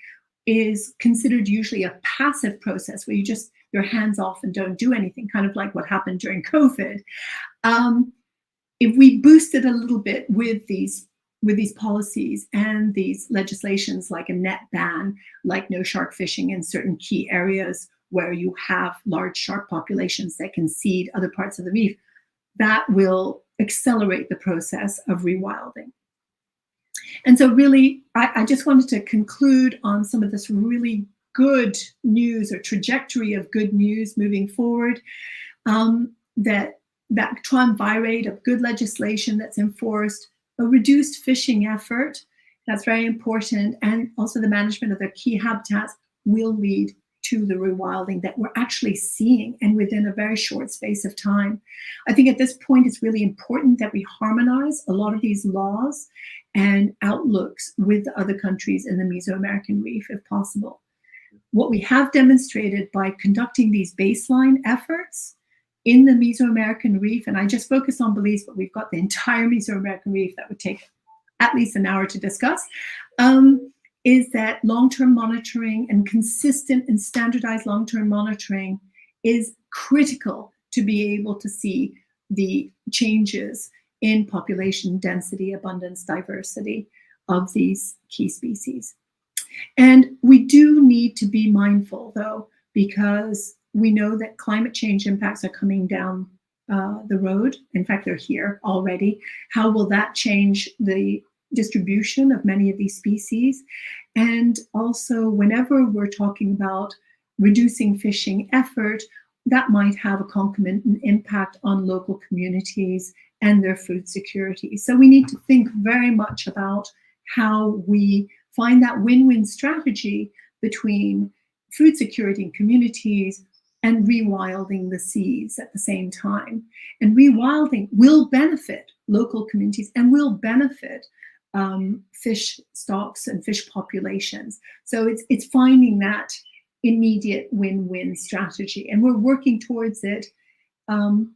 is considered usually a passive process where you're hands off and don't do anything, kind of like what happened during COVID, if we boost it a little bit with these policies and these legislations like a net ban, like no shark fishing in certain key areas where you have large shark populations that can seed other parts of the reef, that will accelerate the process of rewilding. And so really, I just wanted to conclude on some of this really good news or trajectory of good news moving forward, that triumvirate of good legislation that's enforced, a reduced fishing effort, that's very important, and also the management of their key habitats will lead to the rewilding that we're actually seeing, and within a very short space of time. I think at this point, it's really important that we harmonize a lot of these laws and outlooks with the other countries in the Mesoamerican Reef, if possible. What we have demonstrated by conducting these baseline efforts in the Mesoamerican Reef, and I just focus on Belize, but we've got the entire Mesoamerican Reef that would take at least an hour to discuss, is that long-term monitoring and consistent and standardized long-term monitoring is critical to be able to see the changes in population density, abundance, diversity of these key species. And we do need to be mindful, though, because we know that climate change impacts are coming down the road. In fact, they're here already. How will that change the distribution of many of these species? And also, whenever we're talking about reducing fishing effort, that might have a concomitant impact on local communities and their food security. So we need to think very much about how we find that win-win strategy between food security in communities and rewilding the seas at the same time. And rewilding will benefit local communities and will benefit fish stocks and fish populations. So it's finding that immediate win-win strategy. And we're working towards it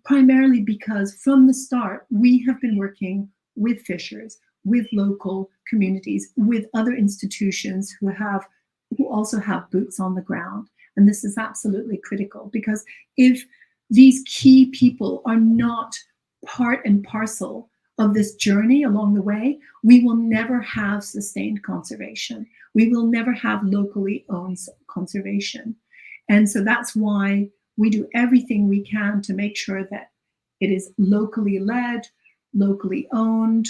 primarily because from the start, we have been working with fishers, with local communities, with other institutions who also have boots on the ground. And this is absolutely critical, because if these key people are not part and parcel of this journey along the way, we will never have sustained conservation. We will never have locally owned conservation. And so that's why we do everything we can to make sure that it is locally led, locally owned,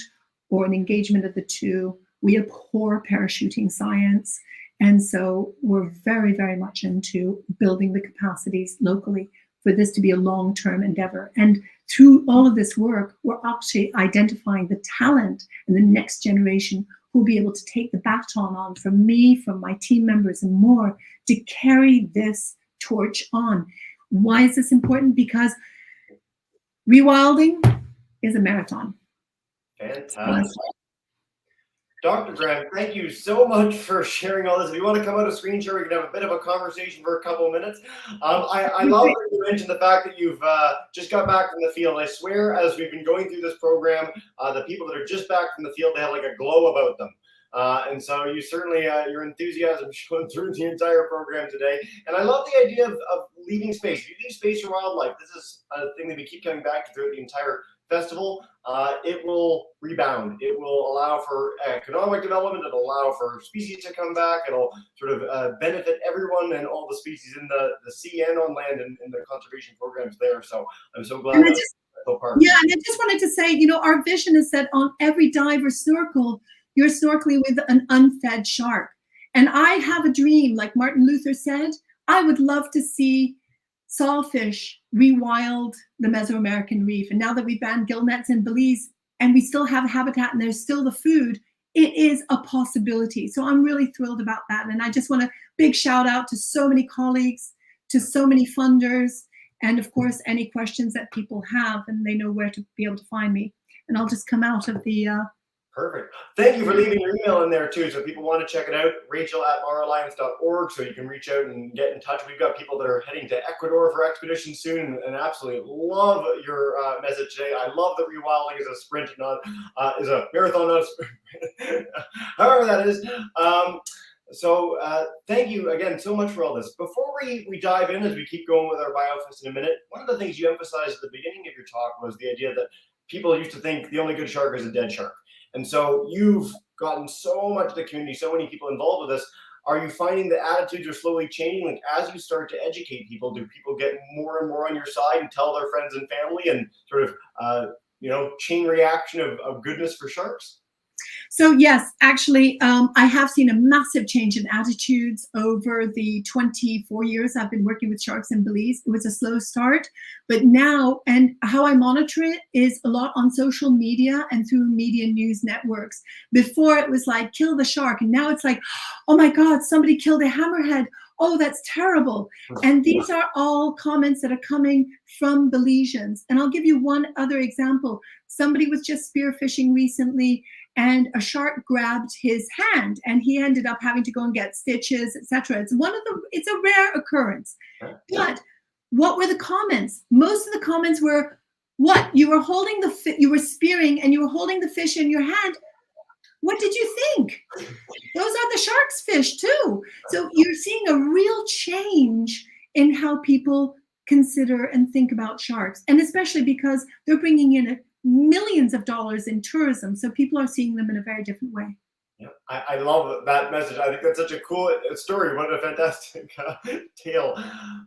or an engagement of the two. We abhor parachuting science. And so we're very, very much into building the capacities locally for this to be a long-term endeavor. And through all of this work, we're actually identifying the talent and the next generation who will be able to take the baton on from me, from my team members and more, to carry this torch on. Why is this important? Because rewilding is a marathon. Fantastic. Dr. Graham, thank you so much for sharing all this. If you want to come out of screen share, we can have a bit of a conversation for a couple of minutes. I love that you mentioned the fact that you've just got back from the field. I swear, as we've been going through this program, the people that are just back from the field, they have like a glow about them. And so you certainly, your enthusiasm shone through the entire program today. And I love the idea of leaving space. If you leave space for wildlife, this is a thing that we keep coming back to throughout the entire festival. It will rebound. It will allow for economic development. It'll allow for species to come back. It'll sort of benefit everyone and all the species in the sea and on land and in the conservation programs there. So I'm so glad that's part. Yeah, and I just wanted to say, our vision is that on every dive or snorkel, you're snorkeling with an unfed shark. And I have a dream, like Martin Luther said, I would love to see sawfish rewild the Mesoamerican reef. And now that we've banned gillnets in Belize and we still have habitat and there's still the food, it is a possibility. So I'm really thrilled about that. And I just want a big shout out to so many colleagues, to so many funders, and of course, any questions that people have, and they know where to be able to find me. And I'll just come out of the Perfect. Thank you for leaving your email in there too. So if people want to check it out, rachel@maralliance.org, so you can reach out and get in touch. We've got people that are heading to Ecuador for expedition soon, and absolutely love your message today. I love that rewilding is a sprint, not is a marathon, not a sprint. However that is. So thank you again so much for all this. Before we dive in, as we keep going with our BioFest in a minute, one of the things you emphasized at the beginning of your talk was the idea that people used to think the only good shark is a dead shark. And so you've gotten so much of the community, so many people involved with this. Are you finding the attitudes are slowly changing? Like as you start to educate people, do people get more and more on your side and tell their friends and family and sort of, chain reaction of goodness for sharks? So yes, actually, I have seen a massive change in attitudes over the 24 years I've been working with sharks in Belize. It was a slow start, but now, and how I monitor it is a lot on social media and through media news networks. Before it was like, kill the shark. And now it's like, oh my God, somebody killed a hammerhead. Oh, that's terrible. And these are all comments that are coming from Belizeans. And I'll give you one other example. Somebody was just spearfishing recently and a shark grabbed his hand and he ended up having to go and get stitches, etc. It's a rare occurrence. But what were the comments? Most of the comments were, what? You were holding you were spearing and you were holding the fish in your hand. What did you think? Those are the shark's fish too. So you're seeing a real change in how people consider and think about sharks, and especially because they're bringing in millions of dollars in tourism. So people are seeing them in a very different way. Yeah, I love that message. I think that's such a cool story. What a fantastic tale.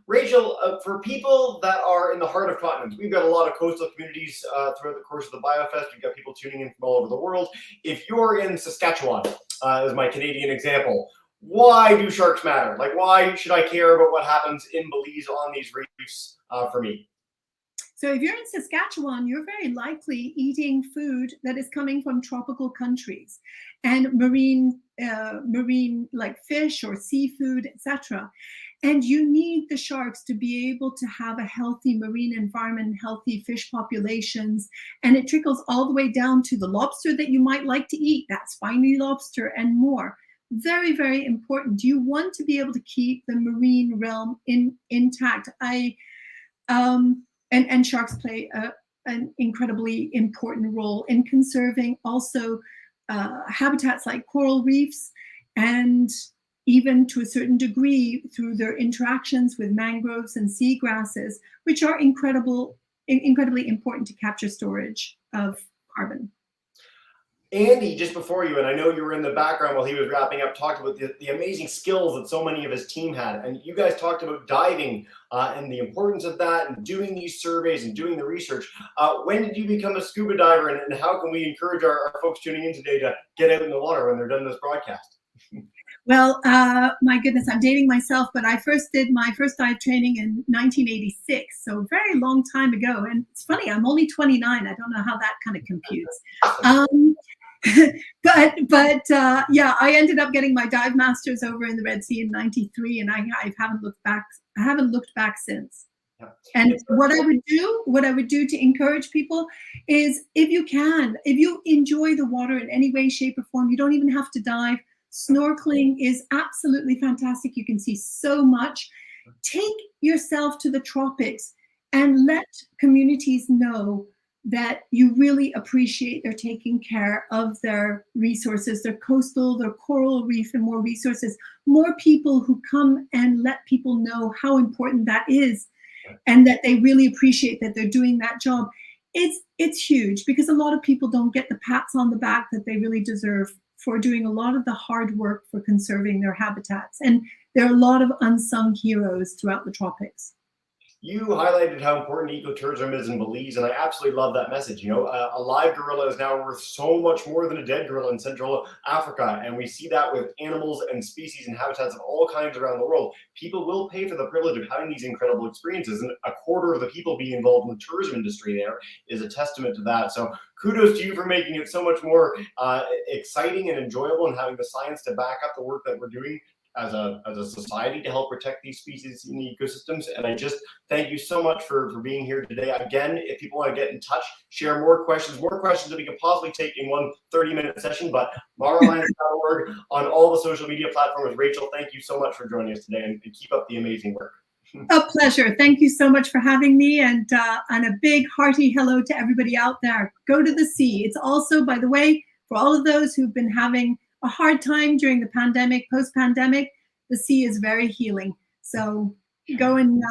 Rachel, for people that are in the heart of continents, we've got a lot of coastal communities throughout the course of the BioFest. We've got people tuning in from all over the world. If you're in Saskatchewan, as my Canadian example, why do sharks matter? Like, why should I care about what happens in Belize on these reefs for me? So if you're in Saskatchewan, you're very likely eating food that is coming from tropical countries and marine like fish or seafood, etc. And you need the sharks to be able to have a healthy marine environment, healthy fish populations. And it trickles all the way down to the lobster that you might like to eat, that spiny lobster and more. Very, very important. You want to be able to keep the marine realm intact. And sharks play an incredibly important role in conserving also habitats like coral reefs, and even to a certain degree through their interactions with mangroves and seagrasses, which are incredibly important to capture storage of carbon. Andy, just before you, and I know you were in the background while he was wrapping up, talked about the amazing skills that so many of his team had. And you guys talked about diving and the importance of that and doing these surveys and doing the research. When did you become a scuba diver, and how can we encourage our folks tuning in today to get out in the water when they're done this broadcast? Well, my goodness, I'm dating myself, but I first did my first dive training in 1986, so a very long time ago. And it's funny, I'm only 29. I don't know how that kind of computes. But I ended up getting my dive masters over in the Red Sea in '93, and I haven't looked back since. And what I would do to encourage people is, if you can, if you enjoy the water in any way, shape, or form, you don't even have to dive. Snorkeling is absolutely fantastic. You can see so much. Take yourself to the tropics and let communities know that you really appreciate their taking care of their resources, their coastal, their coral reef, and more resources. More people who come and let people know how important that is, and that they really appreciate that they're doing that job. It's huge, because a lot of people don't get the pats on the back that they really deserve for doing a lot of the hard work for conserving their habitats. And there are a lot of unsung heroes throughout the tropics. You highlighted how important ecotourism is in Belize, and I absolutely love that message. You know, a live gorilla is now worth so much more than a dead gorilla in Central Africa, and we see that with animals and species and habitats of all kinds around the world. People will pay for the privilege of having these incredible experiences, and a quarter of the people being involved in the tourism industry there is a testament to that. So kudos to you for making it so much more exciting and enjoyable, and having the science to back up the work that we're doing as a society to help protect these species in the ecosystems. And I just thank you so much for being here today. Again, if people want to get in touch, share more questions that we could possibly take in one 30-minute session, but maralliance.org on all the social media platforms. Rachel, thank you so much for joining us today, and keep up the amazing work. A pleasure. Thank you so much for having me, and a big hearty hello to everybody out there. Go to the sea. It's also, by the way, for all of those who've been having a hard time during the pandemic, post-pandemic, the sea is very healing. So go and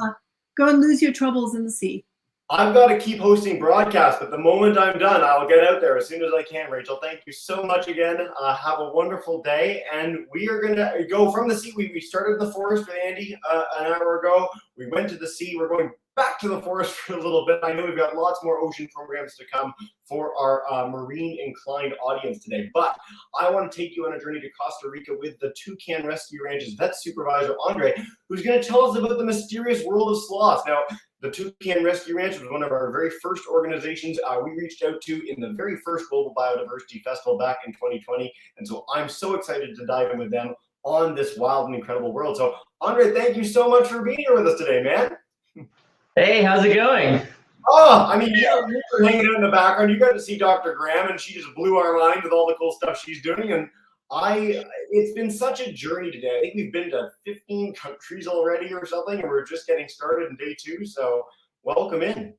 lose your troubles in the sea. I've got to keep hosting broadcasts, but the moment I'm done, I'll get out there as soon as I can. Rachel, thank you so much again. Have a wonderful day. And we are going to go from the sea. We started in the forest with Andy an hour ago. We went to the sea. We're going back to the forest for a little bit. I know we've got lots more ocean programs to come for our marine inclined audience today, but I want to take you on a journey to Costa Rica with the Toucan Rescue Ranch's vet supervisor, Andre, who's going to tell us about the mysterious world of sloths. Now, the Toucan Rescue Ranch was one of our very first organizations we reached out to in the very first Global Biodiversity Festival back in 2020. And so I'm so excited to dive in with them on this wild and incredible world. So Andre, thank you so much for being here with us today, man. Hey, how's it going? Oh, I mean, you were hanging out in the background. You got to see Dr. Graham, and she just blew our mind with all the cool stuff she's doing. And it's been such a journey today. I think we've been to 15 countries already or something, and we're just getting started in day 2. So welcome in.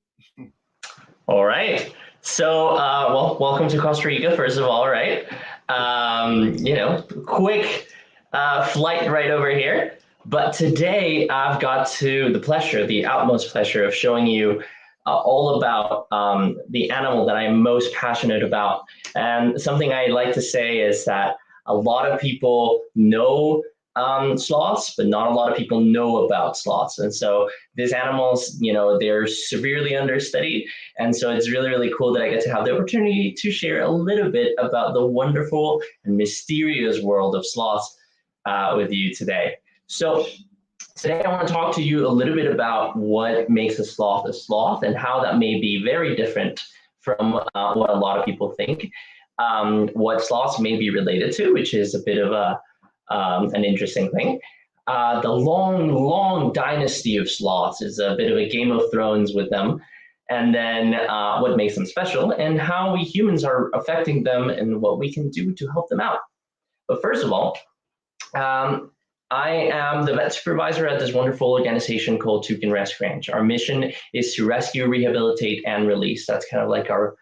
All right. So, well, welcome to Costa Rica, first of all, right? Quick flight right over here. But today I've got the utmost pleasure of showing you all about the animal that I'm most passionate about. And something I like to say is that a lot of people know sloths, but not a lot of people know about sloths. And so these animals, they're severely understudied. And so it's really, really cool that I get to have the opportunity to share a little bit about the wonderful and mysterious world of sloths with you today. So today I want to talk to you a little bit about what makes a sloth and how that may be very different from what a lot of people think. What sloths may be related to, which is a bit of an interesting thing. The long dynasty of sloths is a bit of a Game of Thrones with them. And then what makes them special, and how we humans are affecting them, and what we can do to help them out. But first of all, I am the vet supervisor at this wonderful organization called Toucan Rescue Ranch. Our mission is to rescue, rehabilitate, and release. That's kind of like our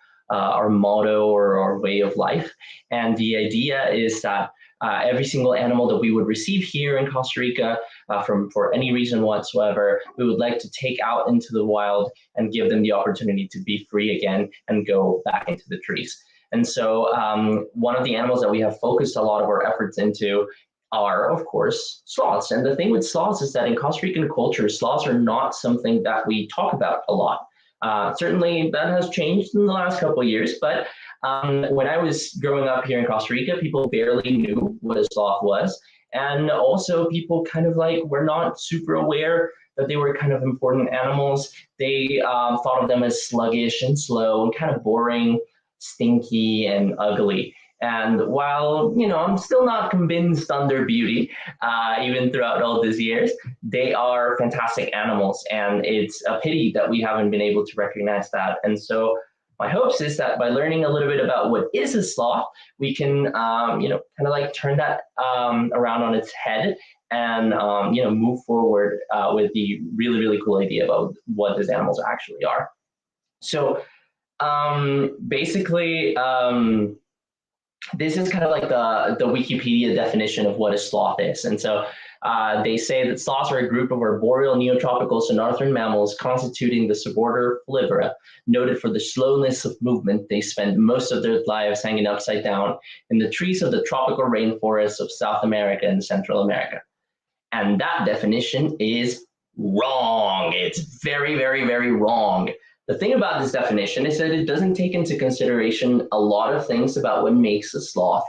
motto or our way of life. And the idea is that every single animal that we would receive here in Costa Rica, for any reason whatsoever, we would like to take out into the wild and give them the opportunity to be free again and go back into the trees. And so one of the animals that we have focused a lot of our efforts into are, of course, sloths. And the thing with sloths is that in Costa Rican culture, sloths are not something that we talk about a lot. Certainly that has changed in the last couple of years, but when I was growing up here in Costa Rica, people barely knew what a sloth was. And also people kind of were not super aware that they were kind of important animals. They thought of them as sluggish and slow and kind of boring, stinky and ugly. And while, you know, I'm still not convinced on their beauty, even throughout all these years, they are fantastic animals. And it's a pity that we haven't been able to recognize that. And so my hopes is that by learning a little bit about what is a sloth, we can, you know, kind of like turn that around on its head and, you know, move forward with the really, really cool idea about what these animals actually are. So basically, this is kind of like the Wikipedia definition of what a sloth is. And so they say that sloths are a group of arboreal neotropical Sinarthran mammals constituting the suborder Folivera. Noted for the slowness of movement, they spend most of their lives hanging upside down in the trees of the tropical rainforests of South America and Central America. And that definition is wrong. It's very, very, very wrong. The thing about this definition is that it doesn't take into consideration a lot of things about what makes a sloth,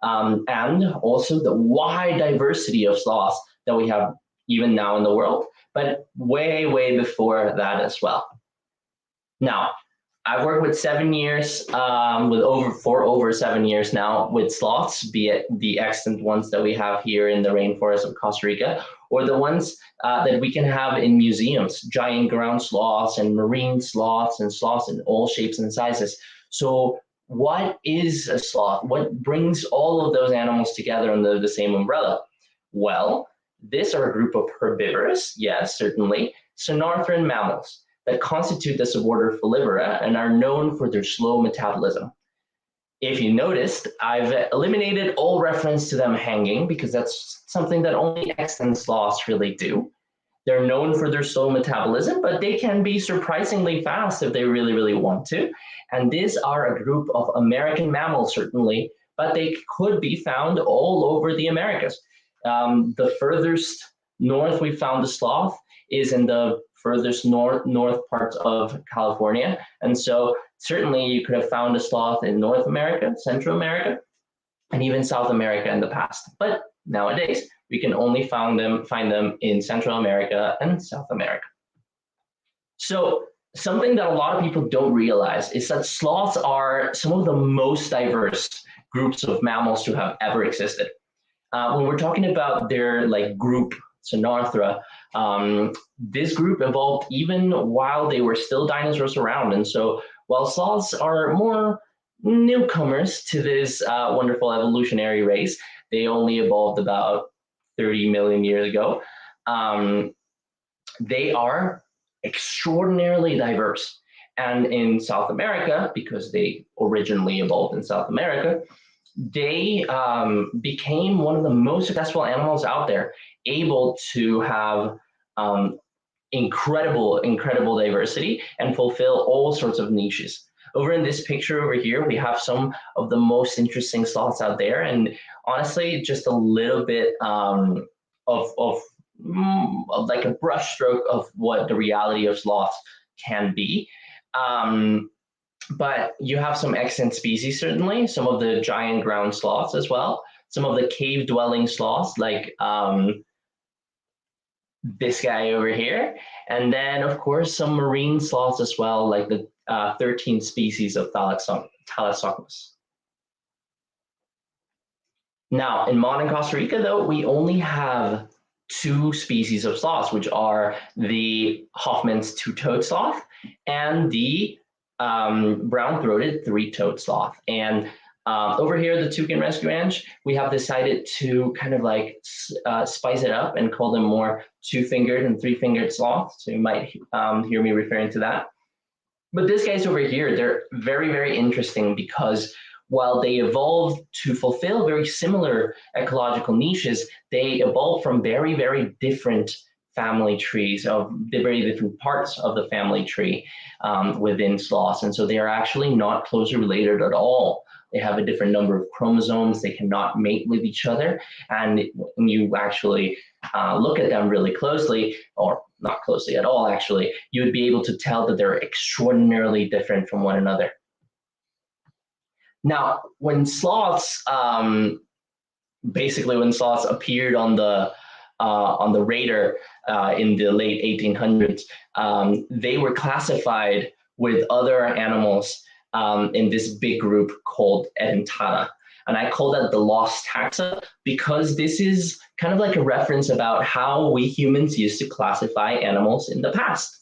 and also the wide diversity of sloths that we have even now in the world, but way, way before that as well. Now, I've worked with 7 years, for over 7 years now with sloths, be it the extant ones that we have here in the rainforest of Costa Rica, or the ones that we can have in museums, giant ground sloths and marine sloths and sloths in all shapes and sizes. So what is a sloth? What brings all of those animals together under the same umbrella? Well, these are a group of herbivorous, yes, certainly, Sinarthran mammals that constitute the suborder Folivera and are known for their slow metabolism. If you noticed, I've eliminated all reference to them hanging because that's something that only extant sloths really do. They're known for their slow metabolism, but they can be surprisingly fast if they really, really want to. And these are a group of American mammals, certainly, but they could be found all over the Americas. The furthest north we found the sloth is in the furthest north parts of California. And so certainly you could have found a sloth in North America, Central America, and even South America in the past. But nowadays, we can only find them in Central America and South America. So something that a lot of people don't realize is that sloths are some of the most diverse groups of mammals to have ever existed. When we're talking about their group, Sinarthra, this group evolved even while they were still dinosaurs around. And so while sloths are more newcomers to this wonderful evolutionary race, they only evolved about 30 million years ago. They are extraordinarily diverse. And in South America, because they originally evolved in South America, they became one of the most successful animals out there, able to have incredible diversity and fulfill all sorts of niches. Over in this picture over here, we have some of the most interesting sloths out there, and honestly, just a little bit of like a brushstroke of what the reality of sloths can be. But you have some extant species, certainly, some of the giant ground sloths as well, some of the cave-dwelling sloths, like this guy over here, and then, of course, some marine sloths as well, like the 13 species of Thalassocmus. Now, in modern Costa Rica, though, we only have 2 species of sloths, which are the Hoffman's two-toed sloth and the brown-throated three-toed sloth. And over here at the Toucan Rescue Ranch, we have decided to kind of like spice it up and call them more two-fingered and three-fingered sloths. So you might hear me referring to that. But these guys over here, they're very, very interesting because while they evolved to fulfill very similar ecological niches, they evolved from very, very different family trees, of the very different parts of the family tree within sloths. And so they are actually not closely related at all. They have a different number of chromosomes. They cannot mate with each other. And when you actually look at them really closely, or not closely at all, actually, you would be able to tell that they're extraordinarily different from one another. Now, when sloths, basically when sloths appeared on the radar in the late 1800s, they were classified with other animals in this big group called Edentata. And I call that the lost taxa because this is kind of like a reference about how we humans used to classify animals in the past.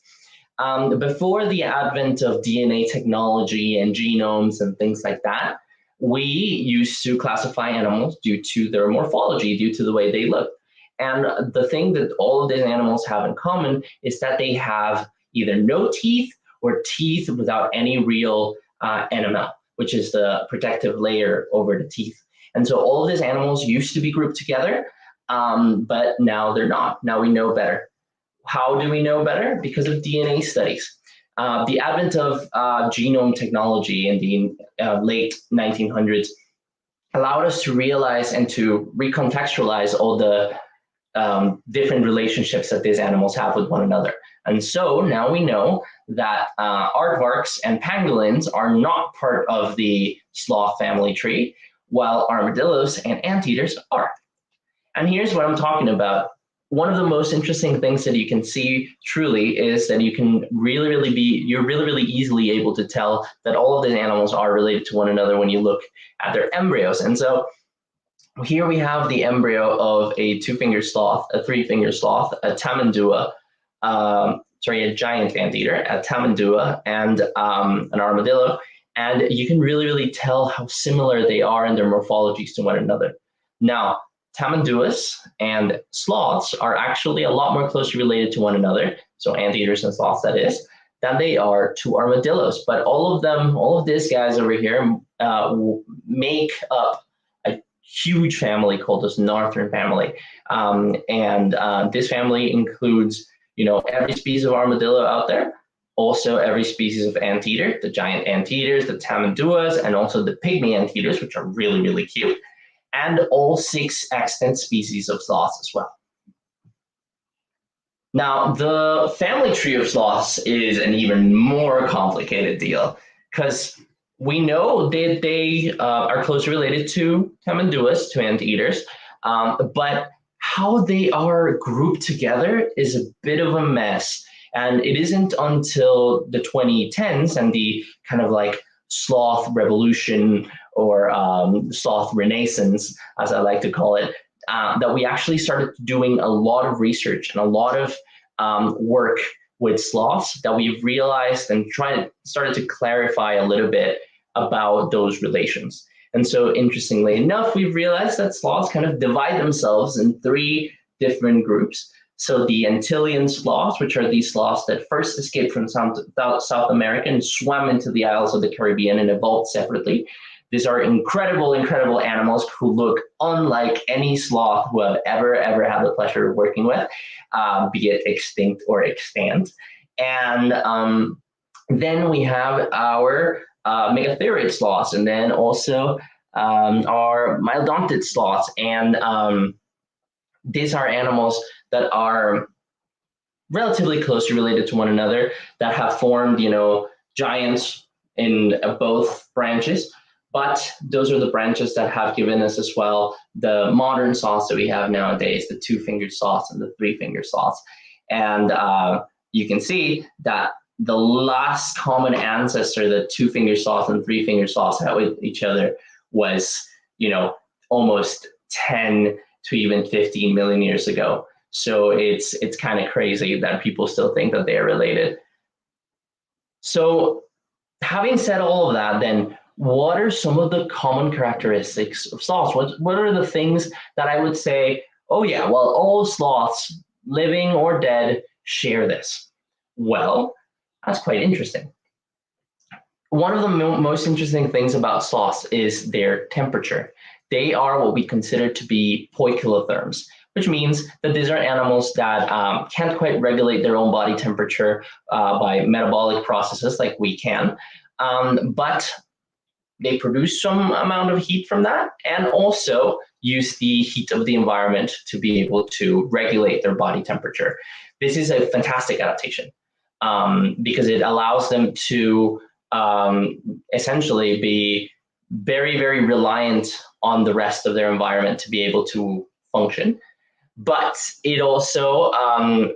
Before the advent of DNA technology and genomes and things like that, we used to classify animals due to their morphology, due to the way they look. And the thing that all of these animals have in common is that they have either no teeth or teeth without any real enamel, which is the protective layer over the teeth. And so all of these animals used to be grouped together, but now they're not. Now we know better. How do we know better? Because of DNA studies. The advent of genome technology in the late 1900s allowed us to realize and to recontextualize all the different relationships that these animals have with one another. And so now we know that aardvarks and pangolins are not part of the sloth family tree, while armadillos and anteaters are. And here's what I'm talking about. One of the most interesting things that you can see truly is that you can you're really easily able to tell that all of these animals are related to one another when you look at their embryos. And so here we have the embryo of a two-fingered sloth, a three-fingered sloth, a tamandua, a giant anteater, a tamandua, and an armadillo. And you can really tell how similar they are in their morphologies to one another. Now, tamanduas and sloths are actually a lot more closely related to one another, so anteaters and sloths that is, than they are to armadillos. But all of these guys over here make up a huge family called the northern family. This family includes, every species of armadillo out there, also every species of anteater, the giant anteaters, the tamanduas, and also the pygmy anteaters, which are really cute, and all 6 extant species of sloths as well. Now, the family tree of sloths is an even more complicated deal because we know that they are closely related to tamanduas, to anteaters, but how they are grouped together is a bit of a mess. And it isn't until the 2010s and the kind of like sloth revolution or sloth renaissance, as I like to call it, that we actually started doing a lot of research and a lot of work with sloths that we've realized and started to clarify a little bit about those relations. And so interestingly enough, we've realized that sloths kind of divide themselves in 3 different groups. So the Antillean sloths, which are these sloths that first escaped from South America and swam into the Isles of the Caribbean and evolved separately. These are incredible animals who look unlike any sloth who I've ever had the pleasure of working with, be it extinct or extant. And then we have our megatheriid sloths, and then also our myodontid sloths. And these are animals that are relatively closely related to one another, that have formed, giants in both branches. But those are the branches that have given us as well the modern sloths that we have nowadays, the 2-fingered sloths and the 3-fingered sloths. And you can see that the last common ancestor that 2-fingered sloths and 3-fingered sloths had with each other was, almost 10 to even 15 million years ago. So it's kind of crazy that people still think that they are related. So having said all of that, then what are some of the common characteristics of sloths? What are the things that I would say, oh yeah, well, all sloths, living or dead, share this? Well, that's quite interesting. One of the most interesting things about sloths is their temperature. They are what we consider to be poikilotherms, which means that these are animals that can't quite regulate their own body temperature by metabolic processes like we can, but they produce some amount of heat from that and also use the heat of the environment to be able to regulate their body temperature. This is a fantastic adaptation because it allows them to essentially be very reliant on the rest of their environment to be able to function. But it also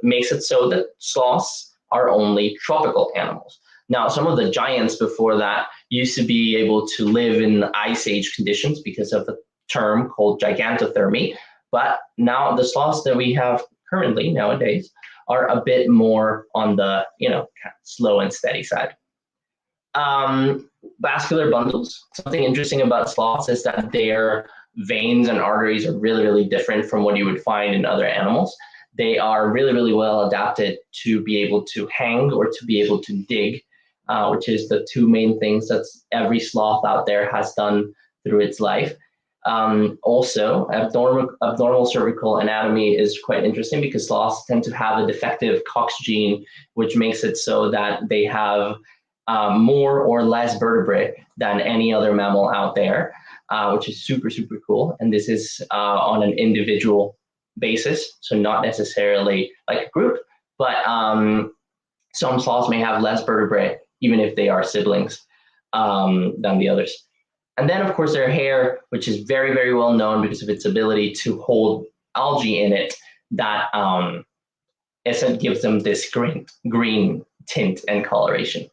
makes it so that sloths are only tropical animals. Now, some of the giants before that used to be able to live in ice age conditions because of the term called gigantothermy. But now the sloths that we have currently nowadays are a bit more on the, slow and steady side. Vascular bundles. Something interesting about sloths is that their veins and arteries are really, really different from what you would find in other animals. They are really, really well adapted to be able to hang or to be able to dig, which is the two main things that every sloth out there has done through its life. Also, abnormal cervical anatomy is quite interesting because sloths tend to have a defective COX gene, which makes it so that they have more or less vertebrae than any other mammal out there, which is super, super cool. And this is on an individual basis, so not necessarily like a group, but some sloths may have less vertebrae, even if they are siblings than the others. And then, of course, their hair, which is very, very well known because of its ability to hold algae in it, that gives them this green tint and coloration.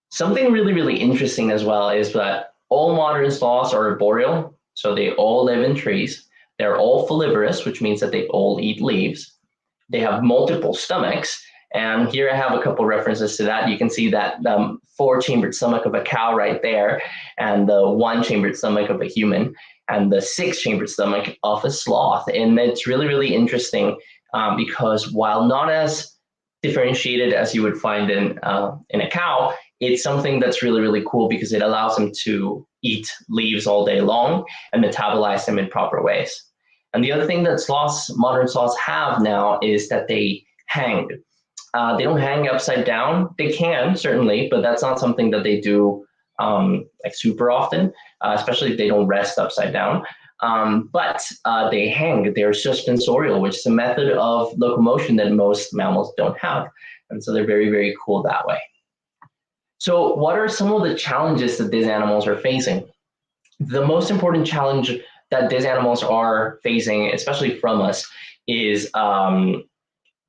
Something really, really interesting as well is that all modern sloths are arboreal, so they all live in trees. They're all folivorous, which means that they all eat leaves. They have multiple stomachs, and here I have a couple references to that. You can see that 4-chambered stomach of a cow right there, and the 1-chambered stomach of a human, and the 6-chambered stomach of a sloth. And it's really, really interesting because while not as differentiated as you would find in a cow, it's something that's really, really cool because it allows them to eat leaves all day long and metabolize them in proper ways. And the other thing that modern sloths have now is that they hang. They don't hang upside down. They can, certainly, but that's not something that they do like super often, especially if they don't rest upside down. But they hang. They're suspensorial, which is a method of locomotion that most mammals don't have. And so they're very, very cool that way. So what are some of the challenges that these animals are facing? The most important challenge that these animals are facing, especially from us, is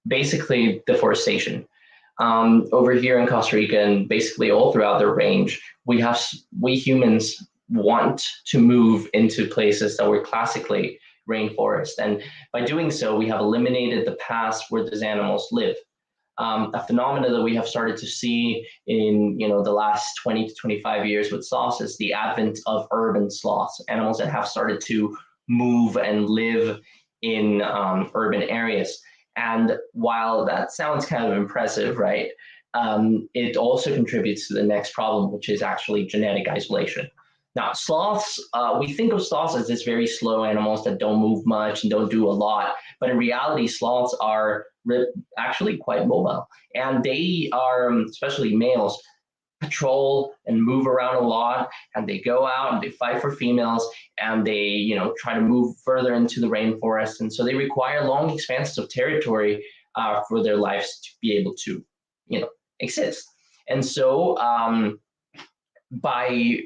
basically deforestation. Over here in Costa Rica and basically all throughout the range, we humans want to move into places that were classically rainforest. And by doing so, we have eliminated the past where these animals live. A phenomena that we have started to see in the last 20 to 25 years with sloths is the advent of urban sloths, animals that have started to move and live in urban areas. And while that sounds kind of impressive, right, it also contributes to the next problem, which is actually genetic isolation. Now, sloths, we think of sloths as these very slow animals that don't move much and don't do a lot, but in reality, sloths are actually quite mobile, and they are, especially males, patrol and move around a lot, and they go out and they fight for females, and they try to move further into the rainforest, and so they require long expanses of territory for their lives to be able to exist. And so by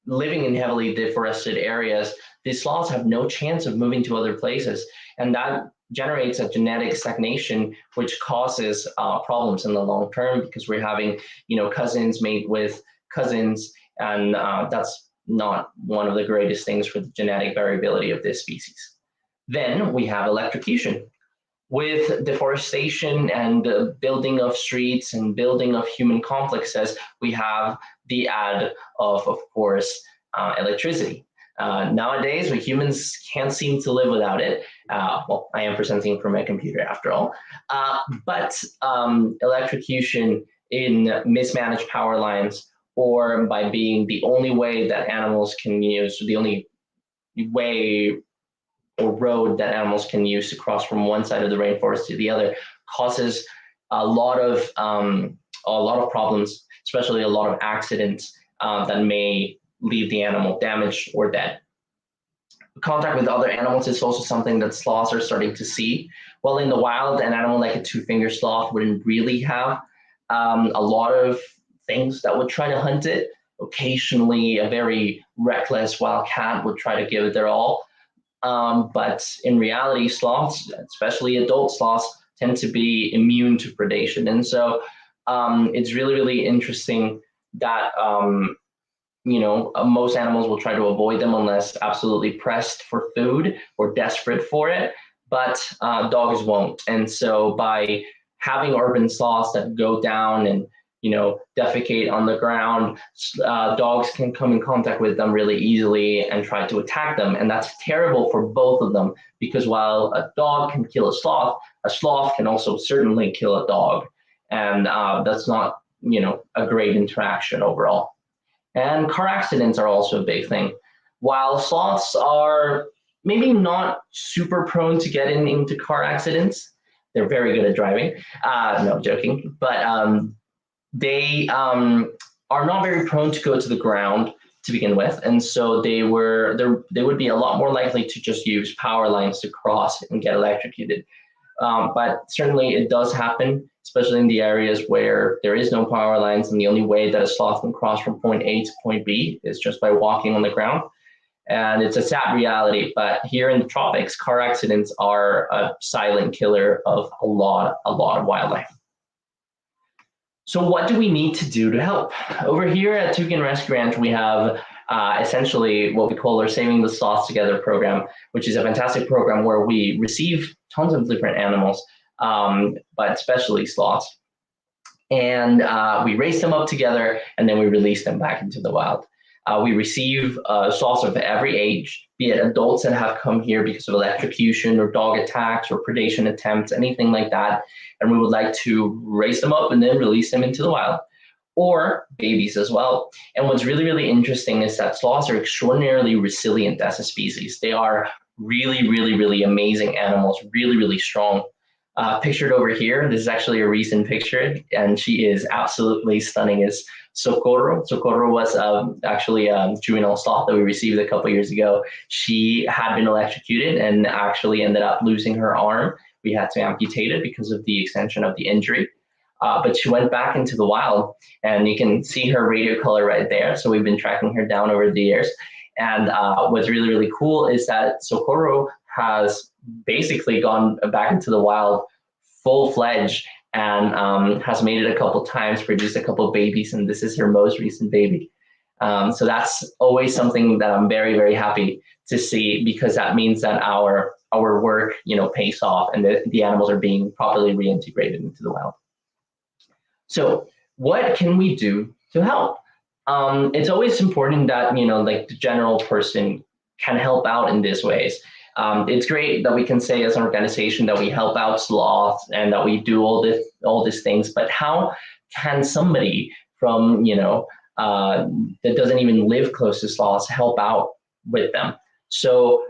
living in heavily deforested areas, these sloths have no chance of moving to other places, and that generates a genetic stagnation, which causes problems in the long term because we're having, cousins mate with cousins, and that's not one of the greatest things for the genetic variability of this species. Then we have electrocution. With deforestation and building of streets and building of human complexes, we have the add of course, electricity. Nowadays, we humans can't seem to live without it. Well, I am presenting from my computer after all. But electrocution in mismanaged power lines, or by being the only way that animals can use, the only way or road that animals can use to cross from one side of the rainforest to the other, causes a lot of problems, especially a lot of accidents that may leave the animal damaged or dead. Contact with other animals is also something that sloths are starting to see. Well, in the wild, an animal like a two-finger sloth wouldn't really have a lot of things that would try to hunt it. Occasionally, a very reckless wild cat would try to give it their all. But in reality, sloths, especially adult sloths, tend to be immune to predation. And so it's really, really interesting that, most animals will try to avoid them unless absolutely pressed for food or desperate for it, but dogs won't. And so by having urban sloths that go down and defecate on the ground, dogs can come in contact with them really easily and try to attack them. And that's terrible for both of them, because while a dog can kill a sloth can also certainly kill a dog. And that's not, a great interaction overall. And car accidents are also a big thing. While sloths are maybe not super prone to getting into car accidents, they're very good at driving. No, joking. But they are not very prone to go to the ground to begin with, and so they would be a lot more likely to just use power lines to cross and get electrocuted. But certainly it does happen, especially in the areas where there is no power lines, and the only way that a sloth can cross from point A to point B is just by walking on the ground. And it's a sad reality, but here in the tropics, car accidents are a silent killer of a lot of wildlife. So what do we need to do to help? Over here at Toucan Rescue Ranch, we have essentially what we call our Saving the Sloths Together program, which is a fantastic program where we receive tons of different animals, but especially sloths. And we raise them up together, and then we release them back into the wild. We receive sloths of every age, be it adults that have come here because of electrocution or dog attacks or predation attempts, anything like that. And we would like to raise them up and then release them into the wild, or babies as well. And what's really, really interesting is that sloths are extraordinarily resilient as a species. They are really, really, really amazing animals, really, really strong. Pictured over here, this is actually a recent picture, and she is absolutely stunning, is Socorro. Socorro was actually a juvenile sloth that we received a couple years ago. She had been electrocuted and actually ended up losing her arm. We had to amputate it because of the extension of the injury. But she went back into the wild, and you can see her radio color right there. So we've been tracking her down over the years. And what's really, really cool is that Socorro has basically gone back into the wild full-fledged and has made it a couple times, produced a couple of babies, and this is her most recent baby. So that's always something that I'm very, very happy to see, because that means that our work, pays off, and the animals are being properly reintegrated into the wild. So what can we do to help? It's always important that, like the general person can help out in these ways. It's great that we can say as an organization that we help out sloths and that we do all these things, but how can somebody from, that doesn't even live close to sloths help out with them? So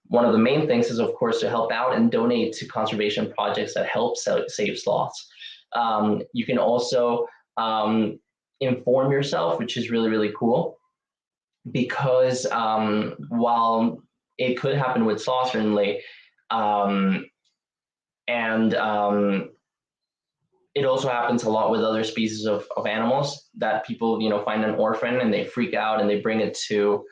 one of the main things is, of course, to help out and donate to conservation projects that help save sloths. You can also inform yourself, which is really, really cool, because while it could happen with sloths, certainly, it also happens a lot with other species of animals that people, find an orphan and they freak out and they bring it to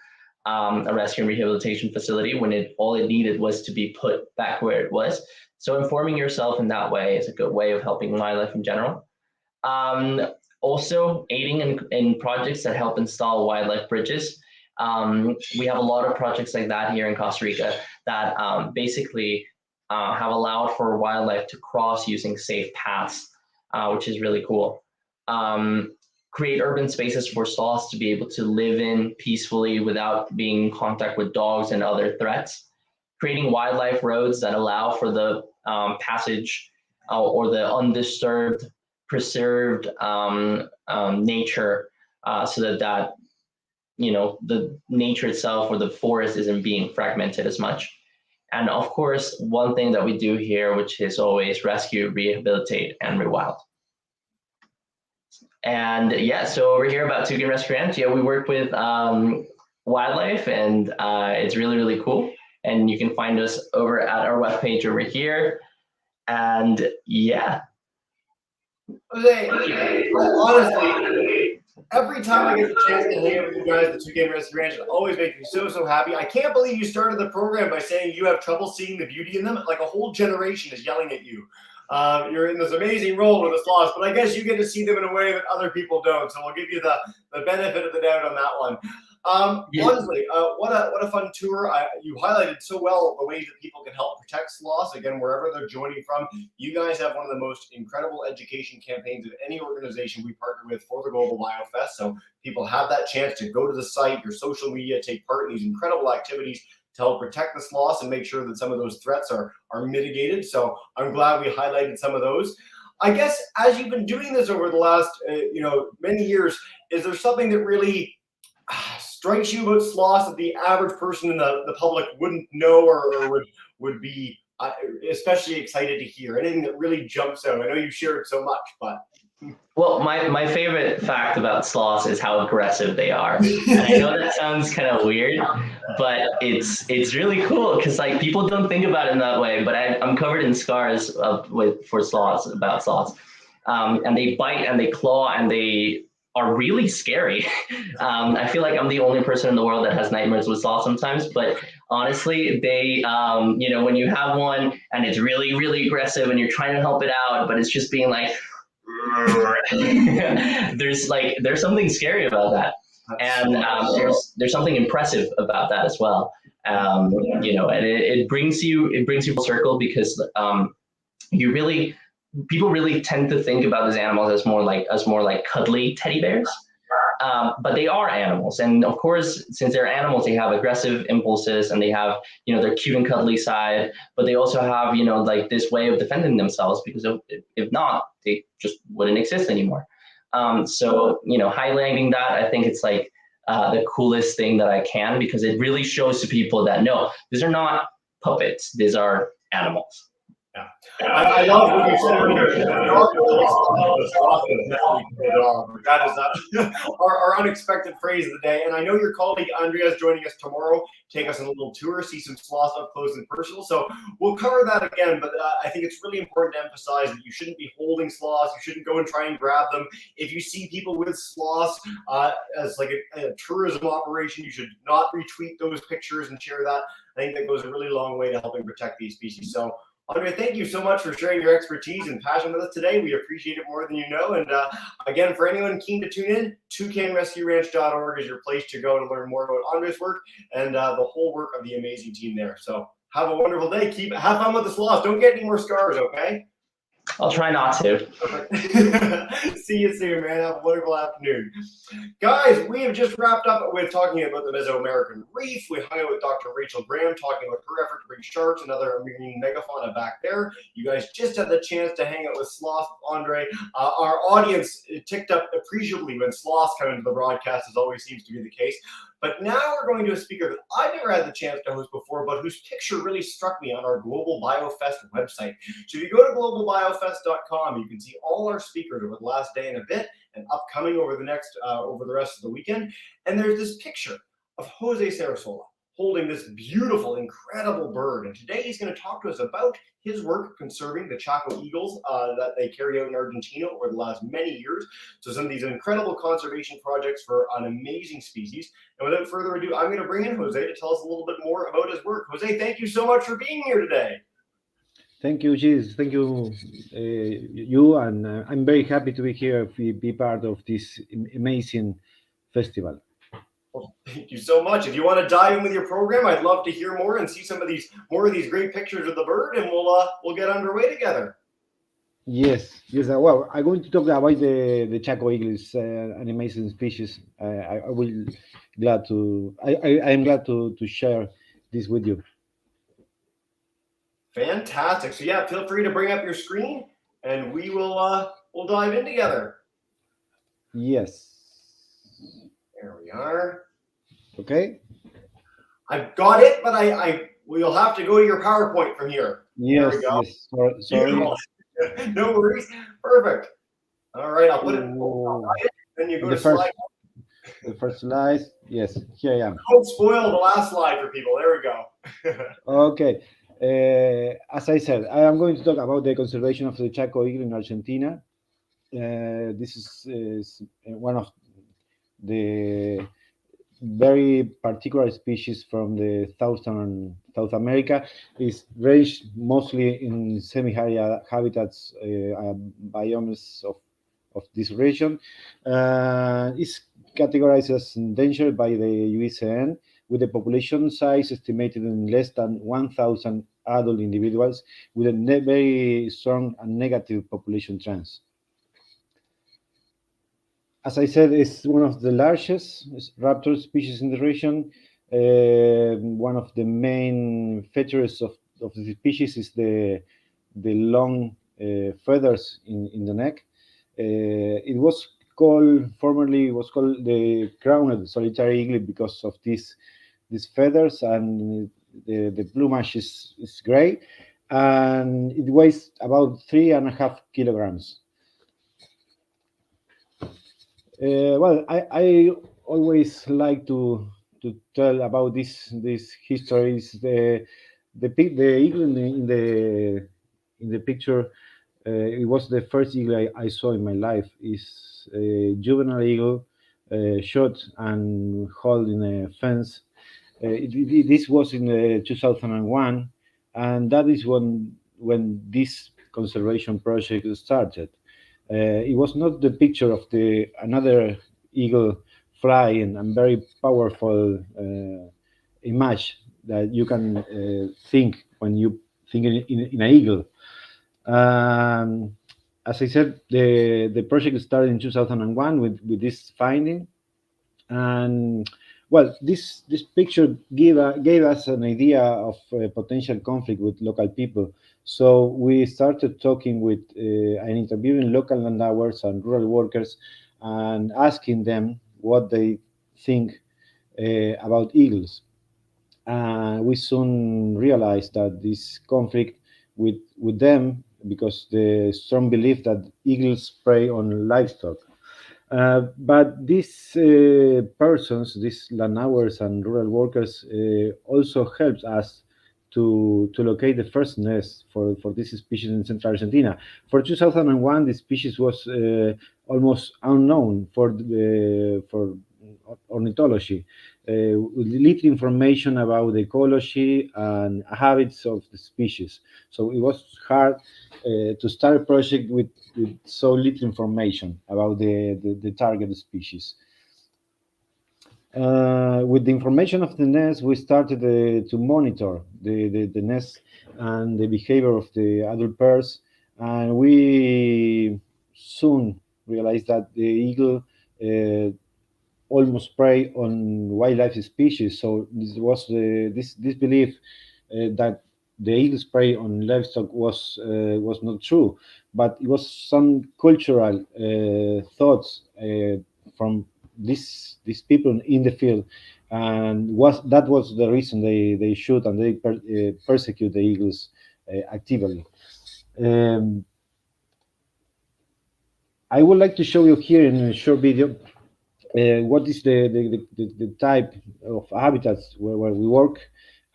a rescue and rehabilitation facility when all it needed was to be put back where it was. So informing yourself in that way is a good way of helping wildlife in general. Also, aiding in projects that help install wildlife bridges. We have a lot of projects like that here in Costa Rica that basically have allowed for wildlife to cross using safe paths, which is really cool. Create urban spaces for sloths to be able to live in peacefully without being in contact with dogs and other threats. Creating wildlife roads that allow for the passage or the undisturbed, preserved nature, so that the nature itself or the forest isn't being fragmented as much. And of course, one thing that we do here, which is always rescue, rehabilitate, and rewild. And yeah, so over here about Toucan Rescue Ranch, we work with wildlife, and it's really, really cool. And you can find us over at our webpage over here. And yeah. Jose, honestly, every time I get the chance to hang out with you guys at the Toucan Rescue Ranch, it always makes me so happy. I can't believe you started the program by saying you have trouble seeing the beauty in them. Like a whole generation is yelling at you. You're in this amazing role with the sloths, but I guess you get to see them in a way that other people don't. So we'll give you the benefit of the doubt on that one. Honestly, what a fun tour. You highlighted so well the ways that people can help protect sloths, again, wherever they're joining from. You guys have one of the most incredible education campaigns of any organization we partner with for the Global BioFest. So people have that chance to go to the site, your social media, take part in these incredible activities to help protect the sloths and make sure that some of those threats are mitigated. So I'm glad we highlighted some of those. I guess as you've been doing this over the last many years, is there something that really strikes you about sloths that the average person in the public wouldn't know or would be especially excited to hear? Anything that really jumps out? I know you share it so much, but. Well, my favorite fact about sloths is how aggressive they are. And I know that sounds kind of weird, but it's really cool because like people don't think about it in that way. But I'm covered in scars for sloths, about sloths, and they bite and they claw and they are really scary. I feel like I'm the only person in the world that has nightmares with sloths sometimes, but honestly, they, when you have one and it's really, really aggressive and you're trying to help it out, but it's just being like, there's something scary about that, and there's something impressive about that as well. And it brings you full circle because people really tend to think about these animals as more like cuddly teddy bears. But they are animals, and of course, since they're animals, they have aggressive impulses, and they have their cute and cuddly side. But they also have like this way of defending themselves, because if not, they just wouldn't exist anymore. So highlighting that, I think it's like the coolest thing that I can, because it really shows to people that no, these are not puppets; these are animals. I love what you said earlier. That is our unexpected phrase of the day. And I know your colleague Andrea is joining us tomorrow. Take us on a little tour, see some sloths up close and personal. So we'll cover that again. But I think it's really important to emphasize that you shouldn't be holding sloths. You shouldn't go and try and grab them. If you see people with sloths as like a tourism operation, you should not retweet those pictures and share that. I think that goes a really long way to helping protect these species. So Andrea, thank you so much for sharing your expertise and passion with us today. We appreciate it more than you know. And again, for anyone keen to tune in, toucanerescueranch.org is your place to go to learn more about Andrea's work and the whole work of the amazing team there. So have a wonderful day. Have fun with the sloths. Don't get any more scars, okay? I'll try not to. See you soon, man. Have a wonderful afternoon. Guys, we have just wrapped up with talking about the Mesoamerican reef. We hung out with Dr. Rachel Graham talking about her effort to bring sharks and other marine megafauna back there. You guys just had the chance to hang out with sloths with Andre. Our audience ticked up appreciably when sloths come into the broadcast, as always seems to be the case. But now we're going to a speaker that I've never had the chance to host before, but whose picture really struck me on our Global BioFest website. So if you go to globalbiofest.com, you can see all our speakers over the last day and a bit and upcoming over the rest of the weekend. And there's this picture of Jose Sarasola holding this beautiful, incredible bird. And today he's going to talk to us about his work conserving the Chaco eagles that they carry out in Argentina over the last many years. So some of these incredible conservation projects for an amazing species. And without further ado, I'm going to bring in Jose to tell us a little bit more about his work. Jose, thank you so much for being here today. Thank you, Gis. Thank you, and I'm very happy to be here, be part of this amazing festival. Well, thank you so much. If you want to dive in with your program, I'd love to hear more and see some of more of these great pictures of the bird, and we'll get underway together. Yes. Well, I'm going to talk about the Chaco eagle. It's an amazing species. I am glad to share this with you. Fantastic. So yeah, feel free to bring up your screen, and we'll dive in together. Yes. There we are. Okay. I've got it, but we'll have to go to your PowerPoint from here. Yes. There we go. Yes. Sorry. No worries. Perfect. All right, I'll put it. Then you go to slide. The first slide. Yes, here I am. Don't spoil the last slide for people. There we go. Okay. As I said, I am going to talk about the conservation of the Chaco eagle in Argentina. This is one of the very particular species from the South America. Is ranged mostly in semi-arid habitats, biomes of this region. It's categorized as endangered by the UICN, with the population size estimated in less than 1,000 adult individuals, with a very strong and negative population trends. As I said, it's one of the largest raptor species in the region. One of the main features of the species is the long feathers in the neck. It was formerly called the crowned solitary eagle because of these feathers, and the plumage is gray, and it weighs about 3.5 kilograms. Well, I always like to tell about this histories. The eagle in the picture, it was the first eagle I saw in my life. Is a juvenile eagle, shot and held in a fence. This was in 2001, and that is when this conservation project started. It was not the picture of another eagle flying and very powerful image that you can think when you think in an eagle. As I said, the project started in 2001 with this finding, and well, this picture gave us an idea of potential conflict with local people. So we started talking with and interviewing local landowners and rural workers, and asking them what they think about eagles. We soon realized that this conflict with them because the strong belief that eagles prey on livestock. But these persons, these landowners and rural workers, also helped us to locate the first nest for this species in central Argentina. For 2001, the species was almost unknown for ornithology, with little information about the ecology and habits of the species. So it was hard to start a project with so little information about the target species. With the information of the nest, we started to monitor the nest and the behavior of the adult pairs, and we soon realized that the eagle almost prey on wildlife species. So this was this belief that the eagle's prey on livestock was not true, but it was some cultural thoughts from these people in the field, and that was the reason they shoot and they persecute the eagles actively. I would like to show you here in a short video what is the type of habitats where we work,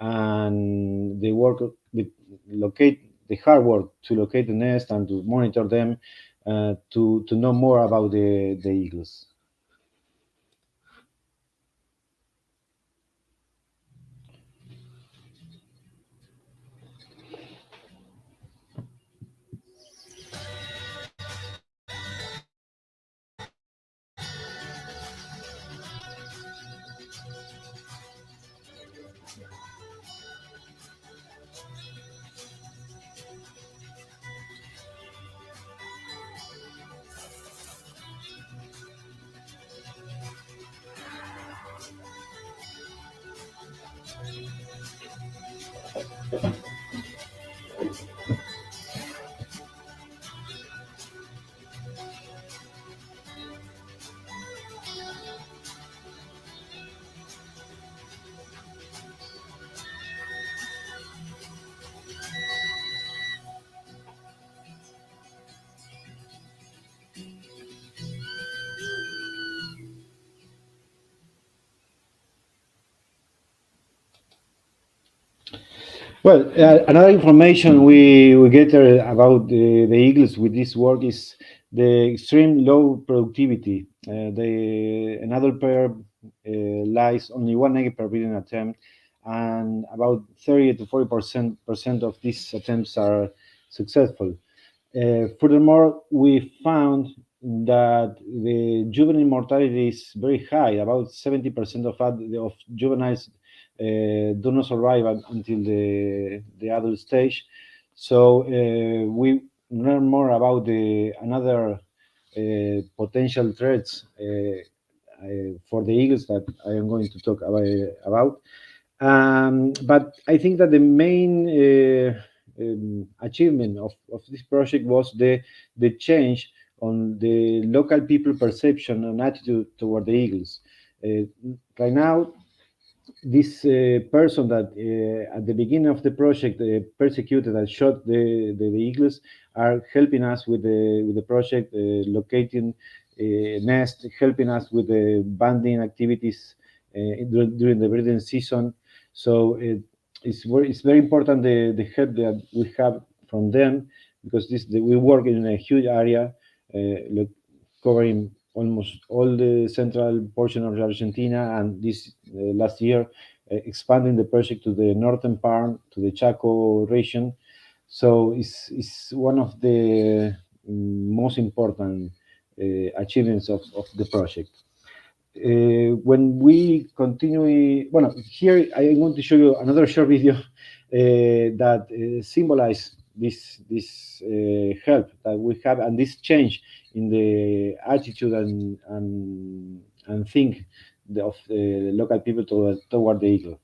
and they work with the hard work to locate the nest and to monitor them to know more about the eagles. Well, another information we get about the eagles with this work is the extreme low productivity. Another pair lies only 1 egg per breeding attempt, and about 30 to 40% of these attempts are successful. Furthermore, we found that the juvenile mortality is very high. About 70% of juveniles do not survive until the adult stage. So we learn more about another potential threats for the eagles that I am going to talk about. But I think that the main achievement of this project was the change on the local people perception and attitude toward the eagles. Right now, this person that at the beginning of the project persecuted and shot the eagles are helping us with the project, locating nest, helping us with the banding activities during the breeding season. So it's very important the help that we have from them, because we work in a huge area, covering almost all the central portion of Argentina, and this last year expanding the project to the northern part, to the Chaco region. So it's one of the most important achievements of the project. When we continue, well, here I want to show you another short video that symbolize this help that we have and this change in the attitude and think of the local people toward the eagle.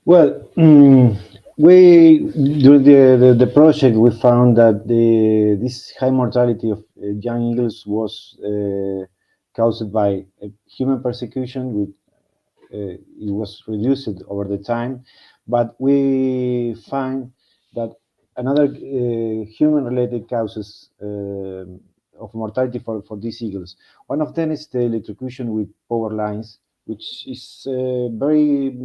Well, we during the project we found that this high mortality of young eagles was caused by human persecution. It was reduced over the time, but we find that another human-related causes of mortality for these eagles. One of them is the electrocution with power lines, which is a very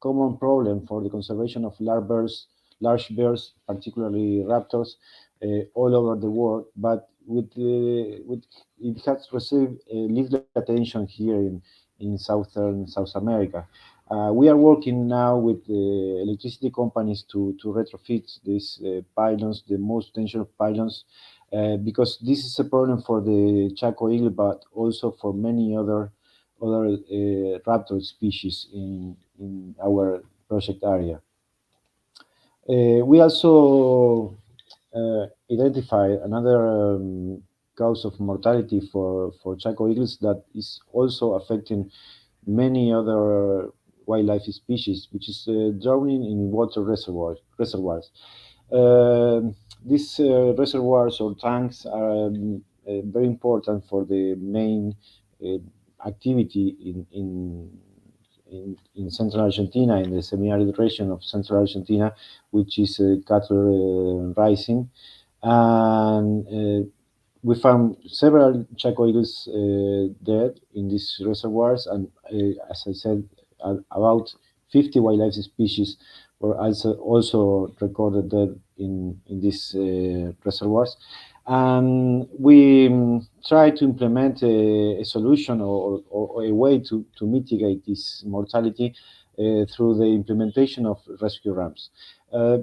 common problem for the conservation of large birds, particularly raptors, all over the world. But with it has received little attention here in southern South America. We are working now with the electricity companies to retrofit these pylons, the most dangerous pylons, because this is a problem for the Chaco eagle, but also for many other raptor species in our project area. We also identify another cause of mortality for Chaco eagles that is also affecting many other wildlife species, which is drowning in water reservoirs. These reservoirs or tanks are very important for the main activity in central Argentina, in the semi-arid region of central Argentina, which is cattle rising. And we found several Chaco eagles dead in these reservoirs, and as I said, about 50 wildlife species were also recorded dead in these reservoirs. And we try to implement a solution or a way to mitigate this mortality through the implementation of rescue ramps.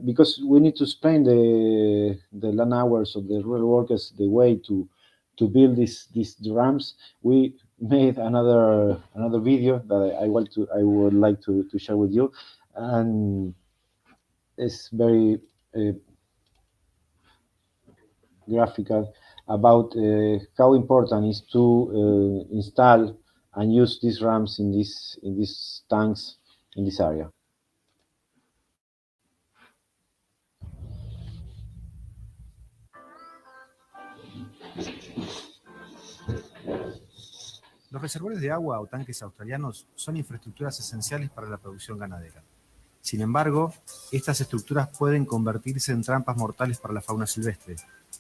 Because we need to explain the land hours of the rural workers the way to build these ramps. We made another video that I would like to share with you, and it's very graphical about how important it is to install and use these ramps in these tanks in this area. Los reservorios de agua o tanques australianos son infraestructuras esenciales para la producción ganadera. Sin embargo, estas estructuras pueden convertirse en trampas mortales para la fauna silvestre,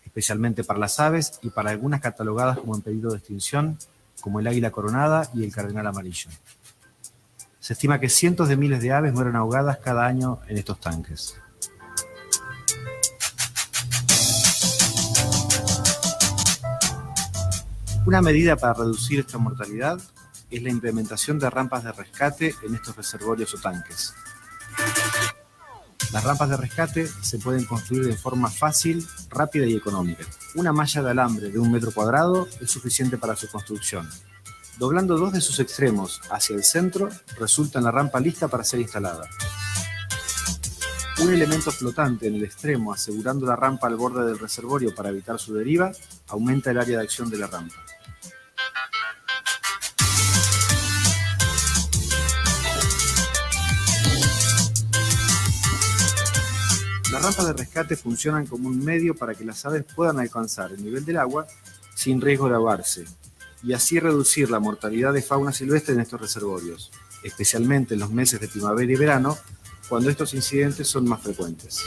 especialmente para las aves y para algunas catalogadas como en peligro de extinción, como el águila coronada y el cardenal amarillo. Se estima que cientos de miles de aves mueren ahogadas cada año en estos tanques. Una medida para reducir esta mortalidad es la implementación de rampas de rescate en estos reservorios o tanques. Las rampas de rescate se pueden construir de forma fácil, rápida y económica. Una malla de alambre de 1 metro cuadrado es suficiente para su construcción. Doblando 2 de sus extremos hacia el centro, resulta en la rampa lista para ser instalada. Un elemento flotante en el extremo asegurando la rampa al borde del reservorio para evitar su deriva, aumenta el área de acción de la rampa. Las rampas de rescate funcionan como un medio para que las aves puedan alcanzar el nivel del agua sin riesgo de ahogarse y así reducir la mortalidad de fauna silvestre en estos reservorios, especialmente en los meses de primavera y verano, cuando estos incidentes son más frecuentes.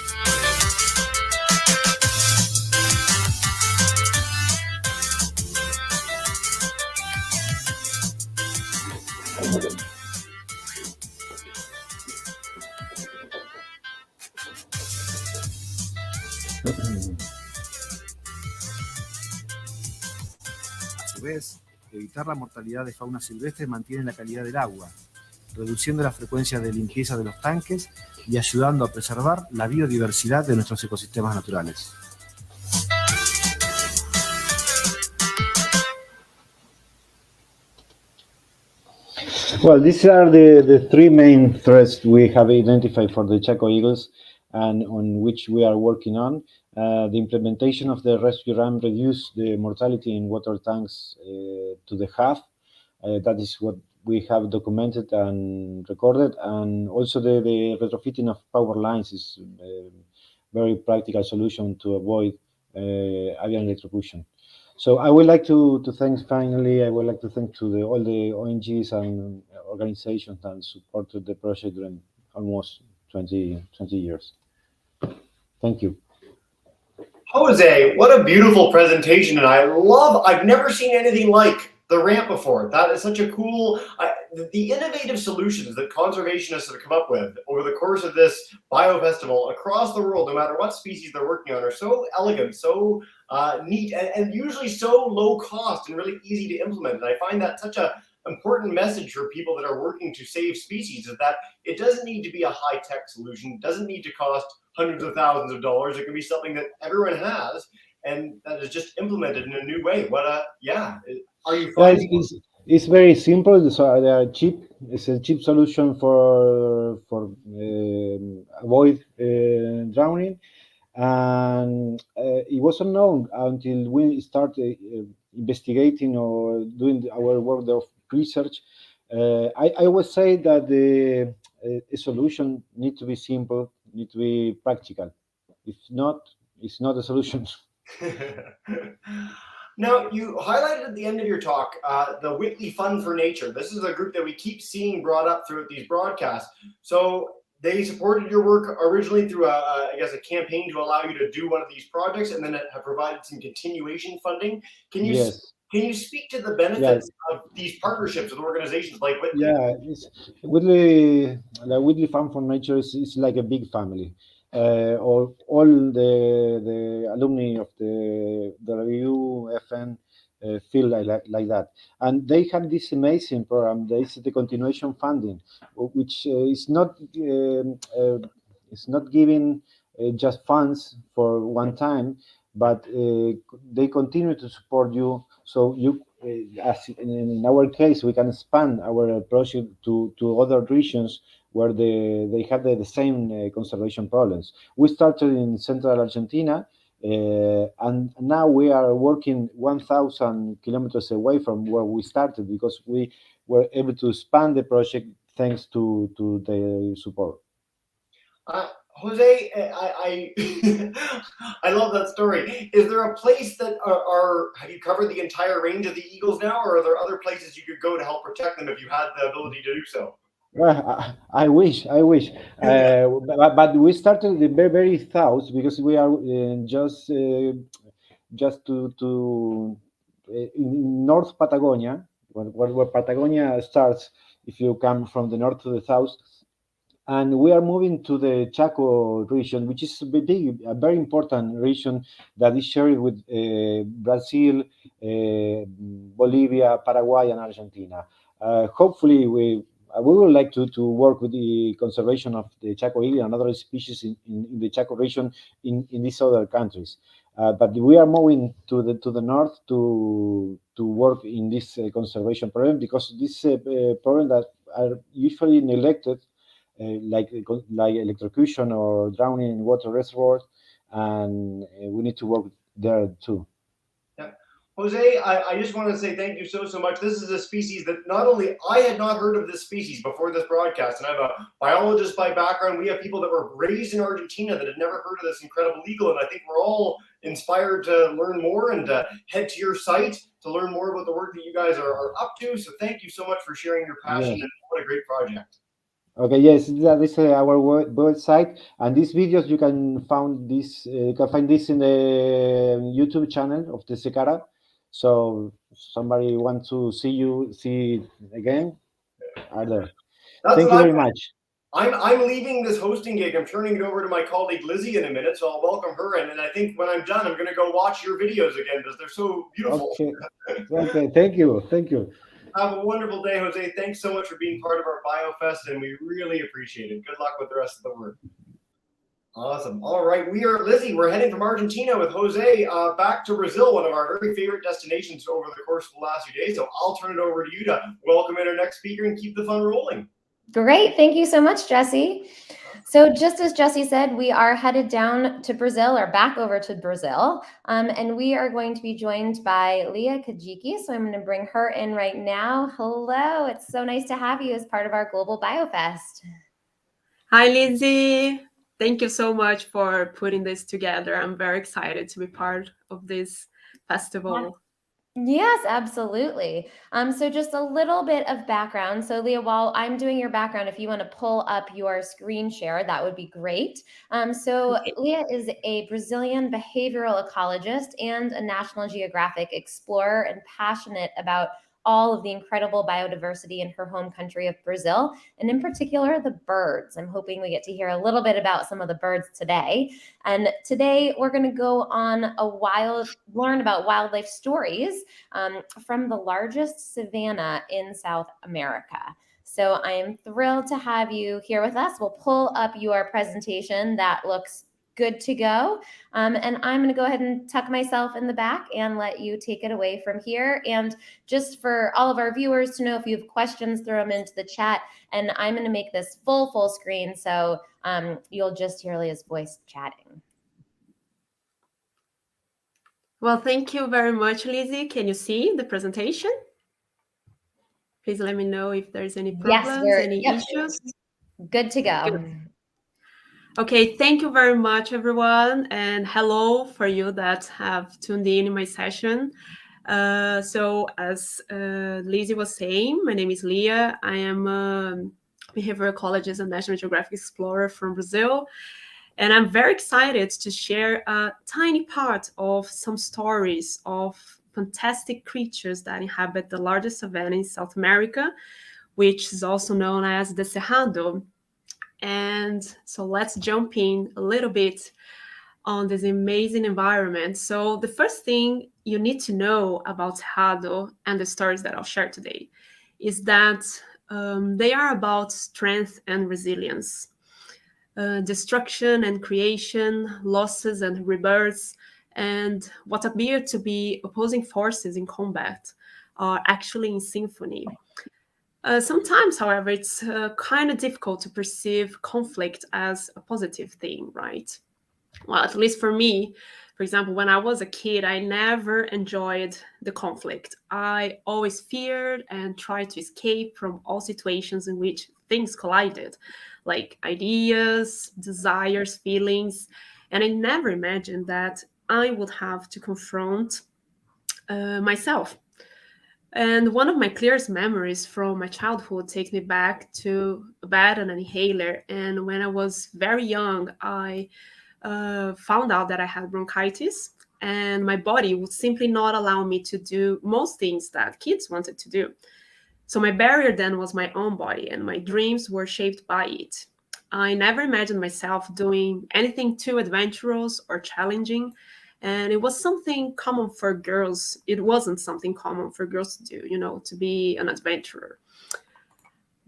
A su vez, evitar la mortalidad de fauna silvestre mantiene la calidad del agua, reduciendo la frecuencia de limpieza de los tanques y ayudando a preservar la biodiversidad de nuestros ecosistemas naturales. Well, these are the 3 main threats we have identified for the Chaco eagles and on which we are working on. The implementation of the rescue ram reduced the mortality in water tanks to the half. That is what we have documented and recorded, and also the retrofitting of power lines is a very practical solution to avoid avian electrocution. So I would like to thank, finally, I would like to thank to all the ONGs and organizations that supported the project during almost 20 years. Thank you. Jose, what a beautiful presentation. And I've never seen anything like the ramp before. That is such a cool, the innovative solutions that conservationists have come up with over the course of this biofestival across the world, no matter what species they're working on, are so elegant, so neat, and usually so low cost and really easy to implement. And I find that such a important message for people that are working to save species, is that it doesn't need to be a high-tech solution. It doesn't need to cost hundreds of thousands of dollars. It can be something that everyone has and that is just implemented in a new way. What are you finding? It's very simple. So they are cheap. It's a cheap solution for avoid drowning, and it wasn't known until we started investigating or doing our work of research. I always say that a solution needs to be simple, needs to be practical. If not, it's not a solution. Now, you highlighted at the end of your talk the Whitley Fund for Nature. This is a group that we keep seeing brought up throughout these broadcasts. So they supported your work originally through I guess a campaign to allow you to do one of these projects, and then have provided some continuation funding. Can you speak to the benefits of these partnerships with organizations like Whitley? Yeah, the Whitley Fund for Nature is like a big family. All the alumni of the WFN feel like that, and they have this amazing program. There is the continuation funding, which is not giving just funds for one time, but they continue to support you. So you, as in our case, we can expand our project to other regions where they have the same conservation problems. We started in central Argentina, and now we are working 1,000 kilometers away from where we started, because we were able to expand the project thanks to the support. Jose, I I love that story. Is there a place that have you covered the entire range of the eagles now, or are there other places you could go to help protect them if you had the ability to do so? Well, I wish, but we started the very, very south, because we are just to in North Patagonia, where Patagonia starts. If you come from the north to the south, and we are moving to the Chaco region, which is a very important region that is shared with Brazil, Bolivia, Paraguay, and Argentina. Hopefully, we would like to work with the conservation of the Chaco eagle and other species in the Chaco region in these other countries. But we are moving to the north to work in this conservation problem, because this problem that are usually neglected, like electrocution or drowning in water reservoirs, and we need to work there too. Yeah. Jose, I just want to say thank you so much. This is a species that not only I had not heard of this species before this broadcast, and I'm a biologist by background. We have people that were raised in Argentina that had never heard of this incredible eagle, and I think we're all inspired to learn more and head to your site to learn more about the work that you guys are up to. So thank you so much for sharing your passion, and what a great project. Okay, yes, that is our website, and these videos you can find this in the YouTube channel of the Secara. So somebody wants to see it again, are there. Thank you very much. I'm leaving this hosting gig. I'm turning it over to my colleague Lizzie in a minute, so I'll welcome her in. And I think when I'm done, I'm going to go watch your videos again, because they're so beautiful. Okay, thank you. Have a wonderful day, Jose. Thanks so much for being part of our BioFest, and we really appreciate it. Good luck with the rest of the work. Awesome. All right, Lizzie, we're heading from Argentina with Jose back to Brazil, one of our very favorite destinations over the course of the last few days. So I'll turn it over to you to welcome in our next speaker and keep the fun rolling. Great. Thank you so much, Jesse. So just as Jesse said, we are headed down to Brazil, or back over to Brazil, and we are going to be joined by Leah Kajiki. So I'm going to bring her in right now. Hello, it's so nice to have you as part of our Global BioFest. Hi, Lizzie. Thank you so much for putting this together. I'm very excited to be part of this festival. Yes, absolutely. So just a little bit of background. So Leah, while I'm doing your background, if you want to pull up your screen share, that would be great. Okay. Leah is a Brazilian behavioral ecologist and a National Geographic explorer, and passionate about all of the incredible biodiversity in her home country of Brazil, and in particular, the birds. I'm hoping we get to hear a little bit about some of the birds today. And today we're going to go on learn about wildlife stories from the largest savanna in South America. So I am thrilled to have you here with us. We'll pull up your presentation. That looks good to go. And I'm going to go ahead and tuck myself in the back and let you take it away from here. And just for all of our viewers to know, if you have questions, throw them into the chat. And I'm going to make this full screen, so you'll just hear Leah's voice chatting. Well, thank you very much, Lizzie. Can you see the presentation? Please let me know if there's any problems, any issues. Good to go. Good. Okay, thank you very much, everyone, and hello for you that have tuned in my session. So as Lizzie was saying, my name is Leah. I am a behavioral ecologist and National Geographic explorer from Brazil. And I'm very excited to share a tiny part of some stories of fantastic creatures that inhabit the largest savanna in South America, which is also known as the Cerrado. And so let's jump in a little bit on this amazing environment. So the first thing you need to know about Cerrado and the stories that I'll share today is that they are about strength and resilience. Destruction and creation, losses and rebirths, and what appear to be opposing forces in combat are actually in symphony. Sometimes, however, it's kind of difficult to perceive conflict as a positive thing, right? Well, at least for me, for example, when I was a kid, I never enjoyed the conflict. I always feared and tried to escape from all situations in which things collided, like ideas, desires, feelings. And I never imagined that I would have to confront myself. And one of my clearest memories from my childhood takes me back to a bed and an inhaler. And when I was very young, I found out that I had bronchitis, and my body would simply not allow me to do most things that kids wanted to do. So my barrier then was my own body, and my dreams were shaped by it. I never imagined myself doing anything too adventurous or challenging, and it was something common for girls. It wasn't something common for girls to do, to be an adventurer.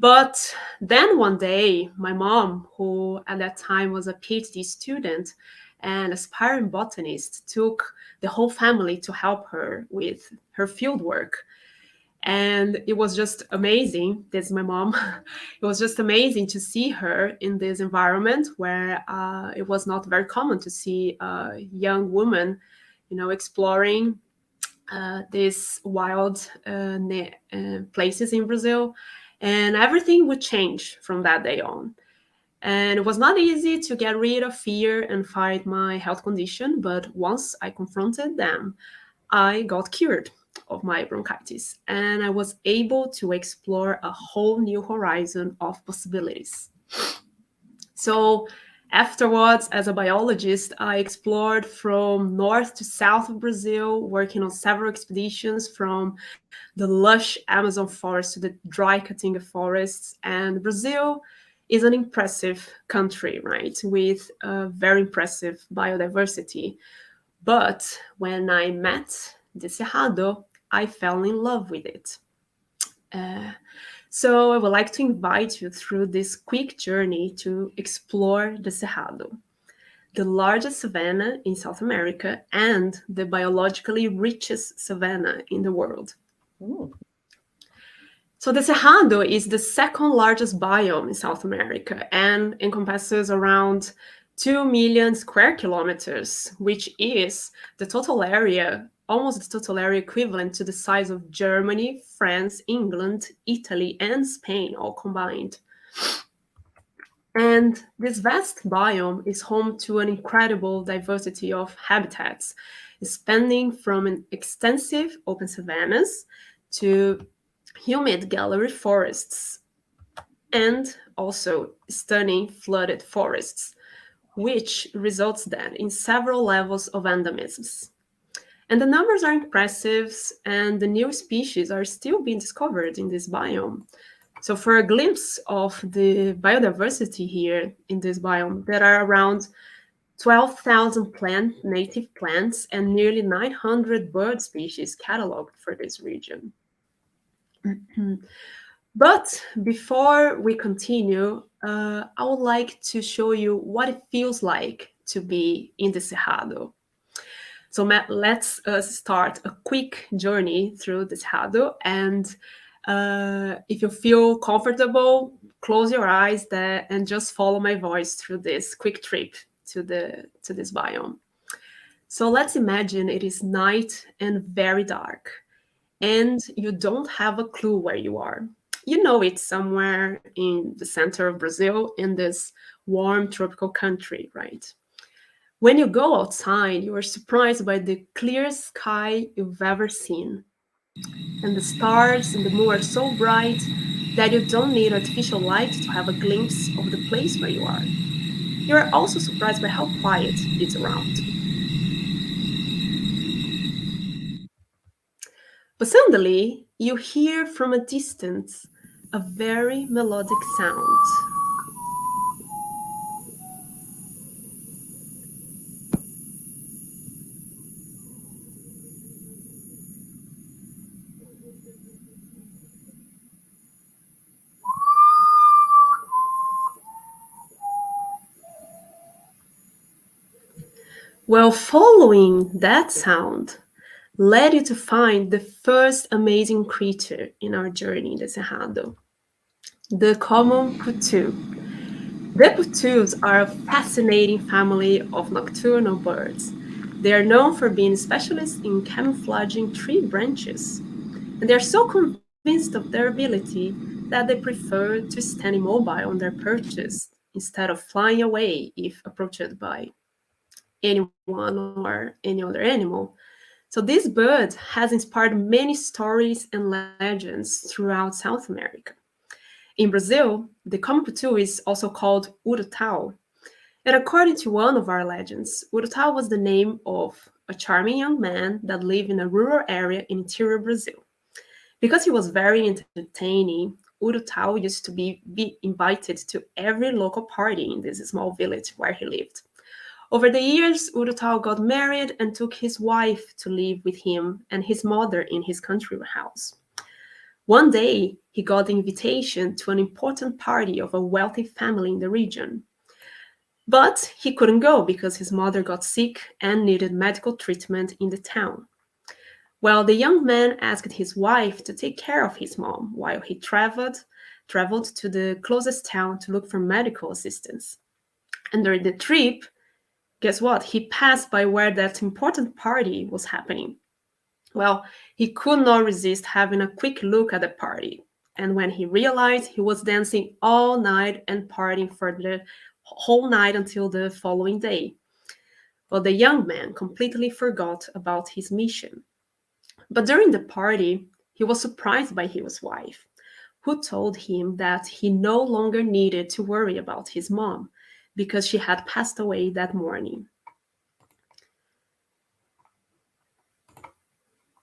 But then one day, my mom, who at that time was a PhD student and aspiring botanist, took the whole family to help her with her field work. And it was just amazing. This is my mom. It was just amazing to see her in this environment where it was not very common to see a young woman, exploring these wild places in Brazil. And everything would change from that day on. And it was not easy to get rid of fear and fight my health condition, but once I confronted them, I got cured of my bronchitis, and I was able to explore a whole new horizon of possibilities. So afterwards, as a biologist, I explored from north to south of Brazil, working on several expeditions from the lush Amazon forest to the dry Caatinga forests. And Brazil is an impressive country, right, with a very impressive biodiversity. But when I met the Cerrado, I fell in love with it. So I would like to invite you through this quick journey to explore the Cerrado, the largest savanna in South America and the biologically richest savanna in the world. Ooh. So the Cerrado is the second largest biome in South America and encompasses around 2 million square kilometers, which is the total area, almost the total area equivalent to the size of Germany, France, England, Italy, and Spain all combined. And this vast biome is home to an incredible diversity of habitats, spanning from an extensive open savannas to humid gallery forests, and also stunning flooded forests, which results then in several levels of endemisms. And the numbers are impressive, and the new species are still being discovered in this biome. So for a glimpse of the biodiversity here in this biome, there are around 12,000 native plants and nearly 900 bird species cataloged for this region. But before we continue, I would like to show you what it feels like to be in the Cerrado. So let's start a quick journey through the Cerrado, and if you feel comfortable, close your eyes there and just follow my voice through this quick trip to this biome. So let's imagine it is night and very dark, and you don't have a clue where you are. You know it's somewhere in the center of Brazil, in this warm tropical country, right? When you go outside, you are surprised by the clearest sky you've ever seen. And the stars and the moon are so bright that you don't need artificial light to have a glimpse of the place where you are. You are also surprised by how quiet it's around. But suddenly, you hear from a distance a very melodic sound. Well, following that sound led you to find the first amazing creature in our journey in the Cerrado, the common putu. The putus are a fascinating family of nocturnal birds. They are known for being specialists in camouflaging tree branches, and they are so convinced of their ability that they prefer to stand immobile on their perches instead of flying away if approached by anyone or any other animal. So this bird has inspired many stories and legends throughout South America. In Brazil, the common putu is also called urutau. And according to one of our legends, urutau was the name of a charming young man that lived in a rural area in interior Brazil. Because he was very entertaining, urutau used to be invited to every local party in this small village where he lived. Over the years, urutau got married and took his wife to live with him and his mother in his country house. One day, he got the invitation to an important party of a wealthy family in the region. But he couldn't go because his mother got sick and needed medical treatment in the town. Well, the young man asked his wife to take care of his mom while he traveled to the closest town to look for medical assistance. And during the trip, guess what? He passed by where that important party was happening. Well, he could not resist having a quick look at the party. And when he realized, he was dancing all night and partying for the whole night until the following day. Well, the young man completely forgot about his mission. But during the party, he was surprised by his wife, who told him that he no longer needed to worry about his mom because she had passed away that morning.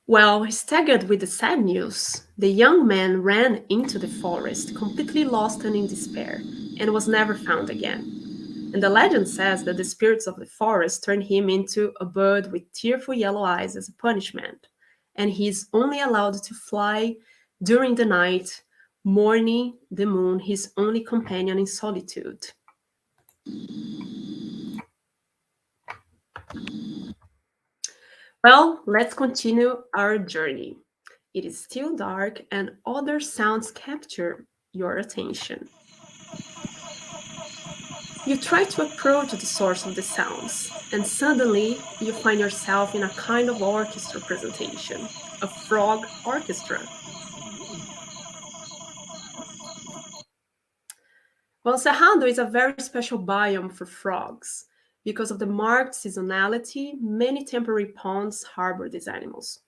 Well, staggered with the sad news, the young man ran into the forest, completely lost and in despair, and was never found again. And the legend says that the spirits of the forest turned him into a bird with tearful yellow eyes as a punishment, and he is only allowed to fly during the night, mourning the moon, his only companion in solitude. Well, let's continue our journey. it is still dark and other sounds capture your attention. You try to approach the source of the sounds, and suddenly you find yourself in a kind of orchestra presentation, a frog orchestra. Well, Cerrado is a very special biome for frogs. Because of the marked seasonality, many temporary ponds harbor these animals.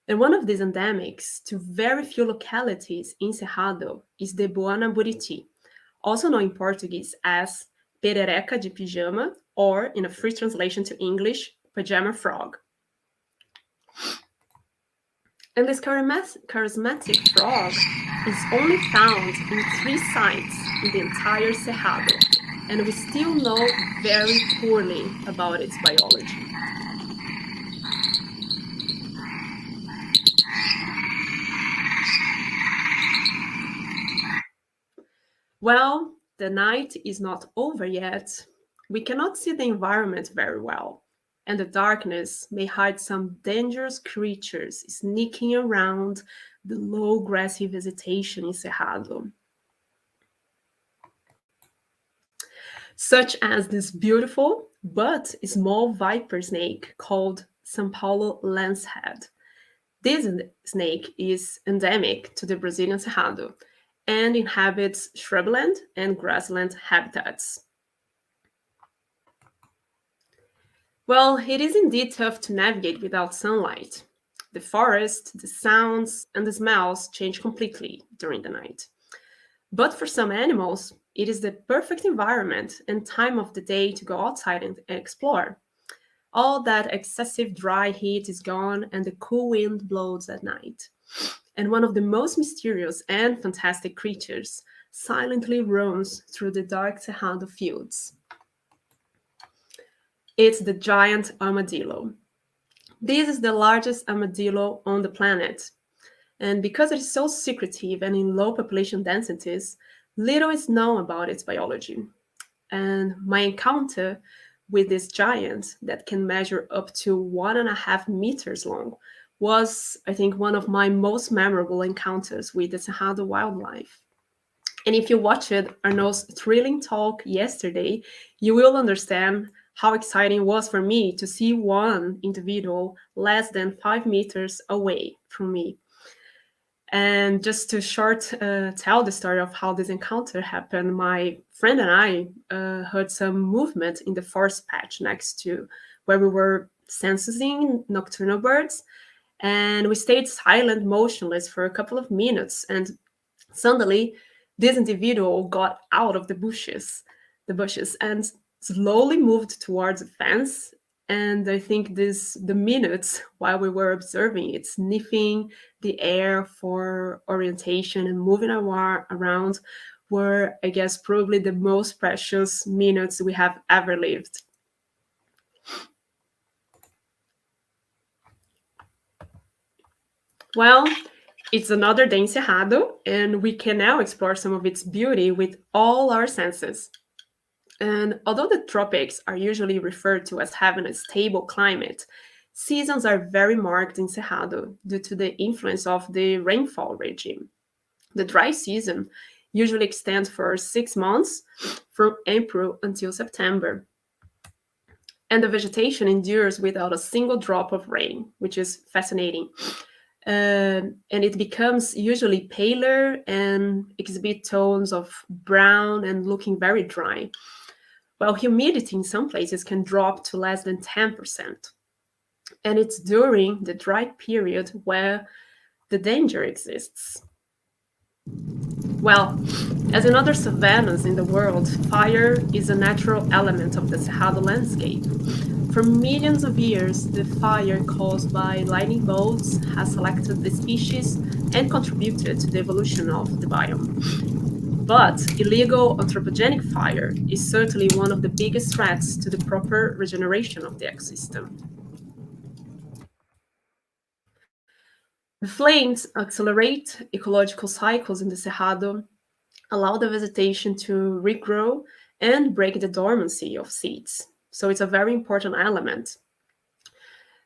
And one of these endemics to very few localities in Cerrado is the Boana buriti, also known in Portuguese as perereca de pijama, or in a free translation to English, pajama frog. And this charismatic frog is only found in 3 sites in the entire Cerrado, and we still know very poorly about its biology. Well, the night is not over yet. We cannot see the environment very well, and the darkness may hide some dangerous creatures sneaking around the low grassy vegetation in Cerrado. Such as this beautiful but small viper snake called São Paulo lancehead. This snake is endemic to the Brazilian Cerrado and inhabits shrubland and grassland habitats. Well, it is indeed tough to navigate without sunlight. The forest, the sounds, and the smells change completely during the night. But for some animals, it is the perfect environment and time of the day to go outside and explore. All that excessive dry heat is gone and the cool wind blows at night. And one of the most mysterious and fantastic creatures silently roams through the dark Cerrado fields. It's the giant armadillo. This is the largest armadillo on the planet. And because it is so secretive and in low population densities, little is known about its biology. And my encounter with this giant that can measure up to 1.5 meters long was, I think, one of my most memorable encounters with the Cerrado wildlife. And if you watched Arnaud's thrilling talk yesterday, you will understand how exciting it was for me to see one individual less than 5 meters away from me. And just to tell the story of how this encounter happened, my friend and I heard some movement in the forest patch next to where we were censusing nocturnal birds. And we stayed silent, motionless for a couple of minutes. And suddenly, this individual got out of the bushes, and slowly moved towards a fence. And I think the minutes while we were observing it, sniffing the air for orientation and moving around, were, I guess, probably the most precious minutes we have ever lived. Well, it's another day in Cerrado, and we can now explore some of its beauty with all our senses. And although the tropics are usually referred to as having a stable climate, seasons are very marked in Cerrado due to the influence of the rainfall regime. The dry season usually extends for 6 months, from April until September. And the vegetation endures without a single drop of rain, which is fascinating. And it becomes usually paler and exhibit tones of brown and looking very dry, while humidity in some places can drop to less than 10%. And it's during the dry period where the danger exists. Well, as in other savannas in the world, fire is a natural element of the Cerrado landscape. For millions of years, the fire caused by lightning bolts has selected the species and contributed to the evolution of the biome. But illegal anthropogenic fire is certainly one of the biggest threats to the proper regeneration of the ecosystem. The flames accelerate ecological cycles in the Cerrado, allow the vegetation to regrow, and break the dormancy of seeds. So it's a very important element.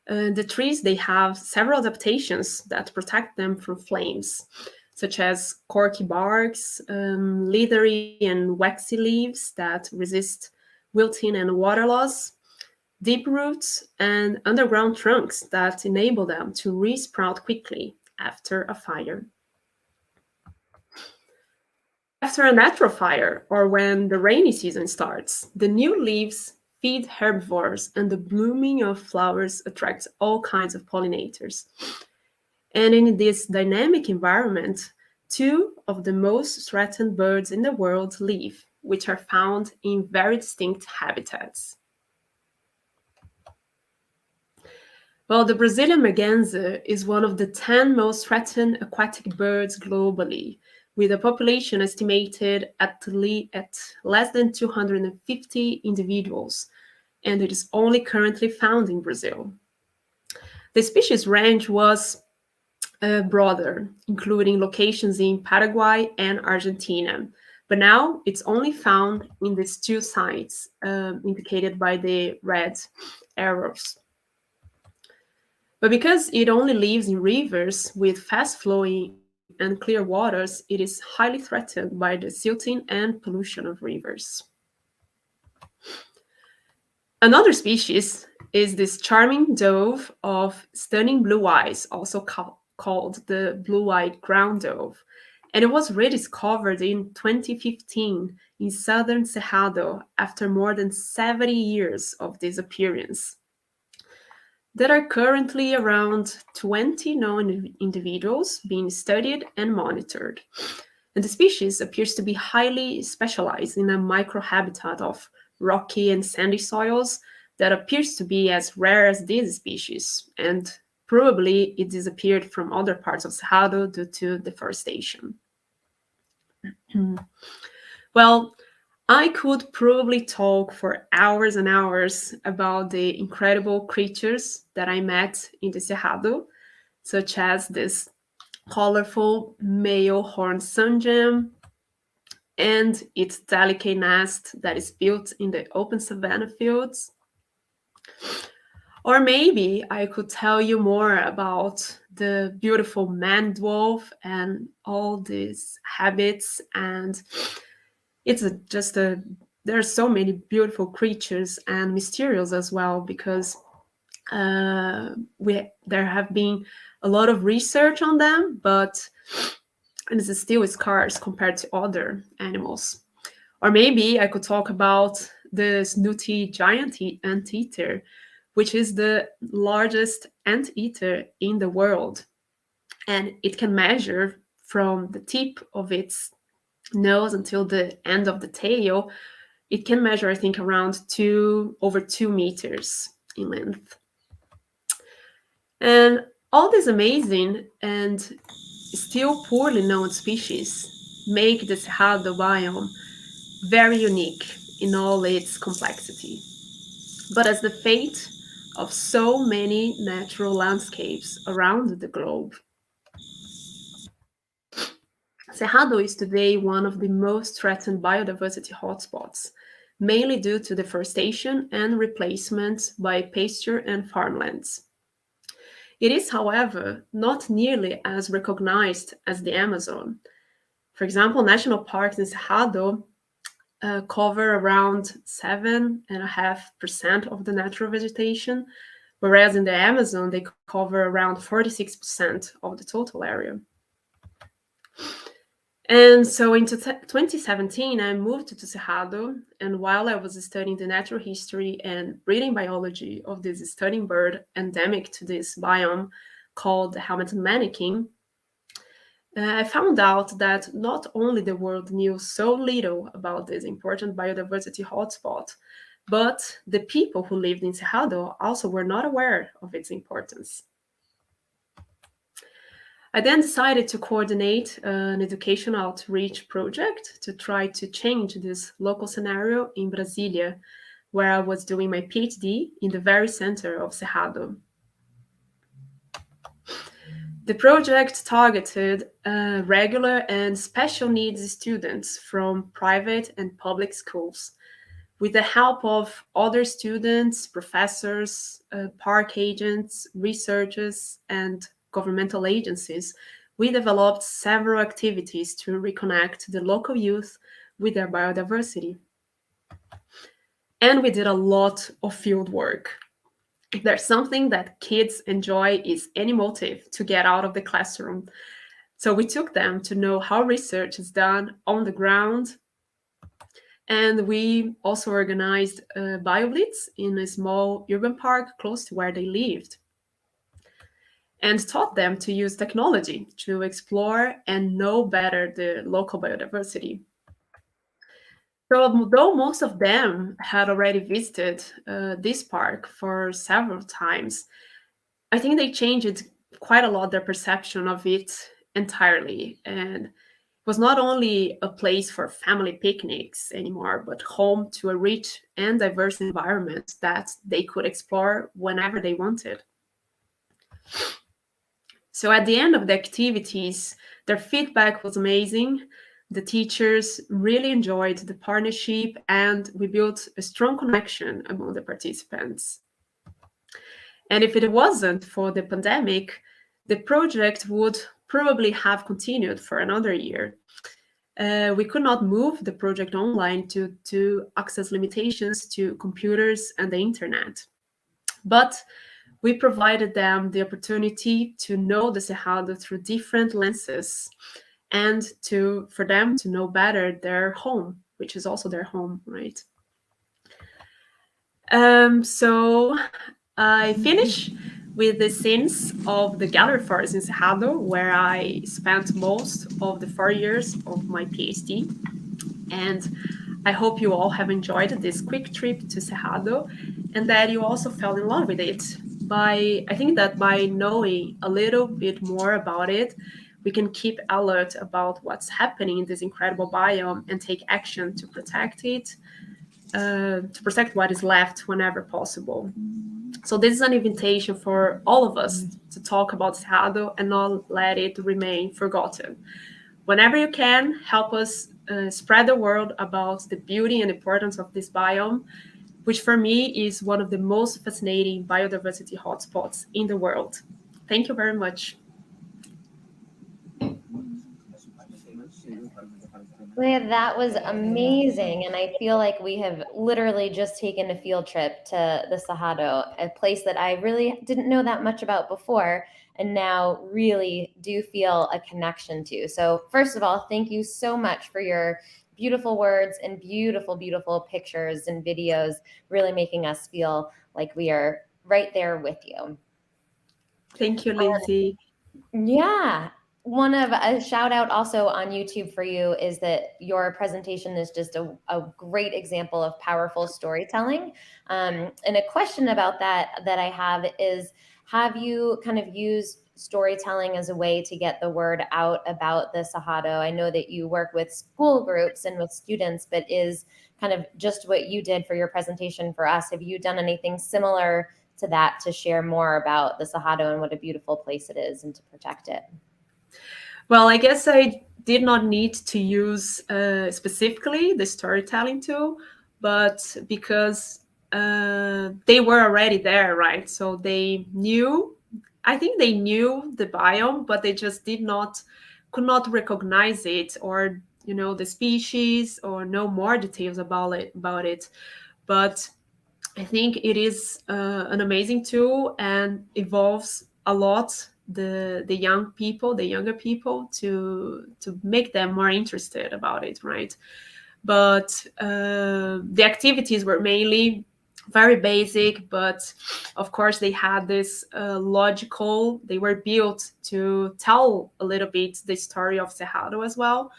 The trees, they have several adaptations that protect them from flames, such as corky barks, leathery and waxy leaves that resist wilting and water loss, deep roots, and underground trunks that enable them to resprout quickly after a fire. After a natural fire, or when the rainy season starts, the new leaves feed herbivores, and the blooming of flowers attracts all kinds of pollinators. And in this dynamic environment, two of the most threatened birds in the world live, which are found in very distinct habitats. Well, the Brazilian merganser is one of the 10 most threatened aquatic birds globally, with a population estimated at less than 250 individuals, and it is only currently found in Brazil. The species range was broader, including locations in Paraguay and Argentina, but now it's only found in these two sites indicated by the red arrows. But because it only lives in rivers with fast-flowing and clear waters, it is highly threatened by the silting and pollution of rivers. Another species is this charming dove of stunning blue eyes, also called the blue-eyed ground dove, and it was rediscovered in 2015 in southern Cerrado after more than 70 years of disappearance. There are currently around 20 known individuals being studied and monitored. And the species appears to be highly specialized in a microhabitat of rocky and sandy soils that appears to be as rare as this species, and probably it disappeared from other parts of Cerrado due to deforestation. Well, I could probably talk for hours and hours about the incredible creatures that I met in the Cerrado, such as this colorful male horned sunjam and its delicate nest that is built in the open savanna fields. Or maybe I could tell you more about the beautiful man dwarf and all these habits, and there are so many beautiful creatures and mysterious as well, because there have been a lot of research on them, but it is still scarce compared to other animals. Or maybe I could talk about the snooty giant anteater, which is the largest anteater in the world, and it can measure from the tip of its nose until the end of the tail. It can measure, I think, around over 2 meters in length. And all these amazing and still poorly known species make the Cerrado biome very unique in all its complexity. But as the fate of so many natural landscapes around the globe, Cerrado is today one of the most threatened biodiversity hotspots, mainly due to deforestation and replacement by pasture and farmlands. It is, however, not nearly as recognized as the Amazon. For example, national parks in Cerrado cover around 7.5% of the natural vegetation, whereas in the Amazon, they cover around 46% of the total area. And so in 2017, I moved to Cerrado, and while I was studying the natural history and breeding biology of this stunning bird endemic to this biome called the helmeted manakin, I found out that not only the world knew so little about this important biodiversity hotspot, but the people who lived in Cerrado also were not aware of its importance. I then decided to coordinate an education outreach project to try to change this local scenario in Brasilia, where I was doing my PhD in the very center of Cerrado. The project targeted regular and special needs students from private and public schools, With the help of other students, professors, park agents, researchers, and governmental agencies, we developed several activities to reconnect the local youth with their biodiversity. And we did a lot of field work. If there's something that kids enjoy, is any motive to get out of the classroom. So we took them to know how research is done on the ground. And we also organized a BioBlitz in a small urban park close to where they lived, and taught them to use technology to explore and know better the local biodiversity. So though most of them had already visited this park for several times, I think they changed quite a lot their perception of it entirely. And it was not only a place for family picnics anymore, but home to a rich and diverse environment that they could explore whenever they wanted. So at the end of the activities, their feedback was amazing. The teachers really enjoyed the partnership, and we built a strong connection among the participants. And if it wasn't for the pandemic, the project would probably have continued for another year. We could not move the project online due to access limitations to computers and the internet. But we provided them the opportunity to know the Cerrado through different lenses, and for them to know better their home, which is also their home, right? So I finish with the scenes of the gallery forest in Cerrado, where I spent most of the 4 years of my PhD. And I hope you all have enjoyed this quick trip to Cerrado, and that you also fell in love with it. I think that by knowing a little bit more about it, we can keep alert about what's happening in this incredible biome and take action to protect it, to protect what is left whenever possible. So this is an invitation for all of us to talk about Cerrado and not let it remain forgotten. Whenever you can, help us spread the word about the beauty and importance of this biome, which for me is one of the most fascinating biodiversity hotspots in the world. Thank you very much. Leah, that was amazing. And I feel like we have literally just taken a field trip to the Cerrado, a place that I really didn't know that much about before, and now really do feel a connection to. So first of all, thank you so much for your beautiful words and beautiful, beautiful pictures and videos, really making us feel like we are right there with you. Thank you, Lindsay. Yeah. A shout out also on YouTube for you is that your presentation is just a great example of powerful storytelling. And a question about that I have is, have you kind of used storytelling as a way to get the word out about the Cerrado? I know that you work with school groups and with students, but is kind of just what you did for your presentation for us. Have you done anything similar to that to share more about the Cerrado and what a beautiful place it is and to protect it? Well, I guess I did not need to use specifically the storytelling tool, but because they were already there, right? So I think they knew the biome, but they just could not recognize it, or the species, or know more details about it. But I think it is an amazing tool and evolves a lot the younger people to make them more interested about it, right? But the activities were mainly very basic, but of course they had this logical, they were built to tell a little bit the story of Cerrado as well.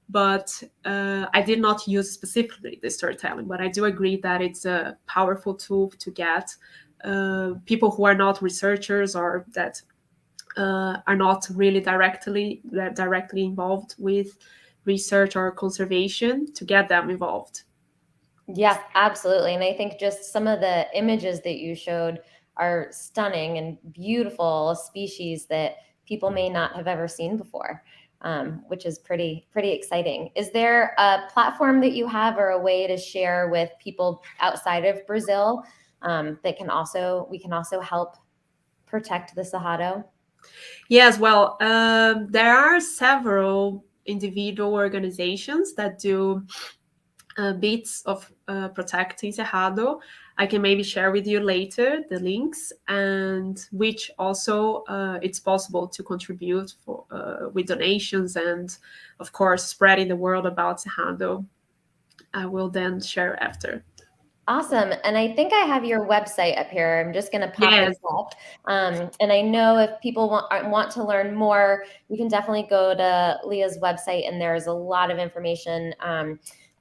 But I did not use specifically the storytelling, but I do agree that it's a powerful tool to get people who are not researchers or that are not really directly involved with research or conservation, to get them involved. Yeah, absolutely. And I think just some of the images that you showed are stunning and beautiful species that people may not have ever seen before. which is pretty exciting. Is there a platform that you have or a way to share with people outside of Brazil that we can also help protect the Cerrado? Yes, well, there are several individual organizations that do bits of protecting Cerrado. I can maybe share with you later the links, and which also it's possible to contribute for with donations and, of course, spreading the word about Cerrado. I will then share after. Awesome. And I think I have your website up here. I'm just going to pop Yes. it up. And I know if people want to learn more, you can definitely go to Leah's website, and there's a lot of information.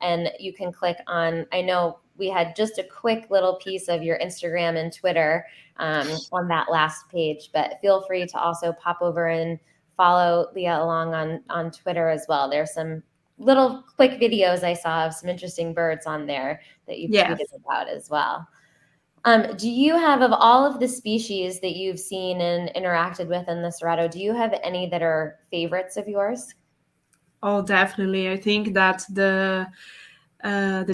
And you can click on, I know we had just a quick little piece of your Instagram and Twitter on that last page, but feel free to also pop over and follow Leah along on Twitter as well. There's some little quick videos I saw of some interesting birds on there that you've tweeted about as well. Do you have, of all of the species that you've seen and interacted with in the Cerrado, do you have any that are favorites of yours? Oh, definitely. I think that the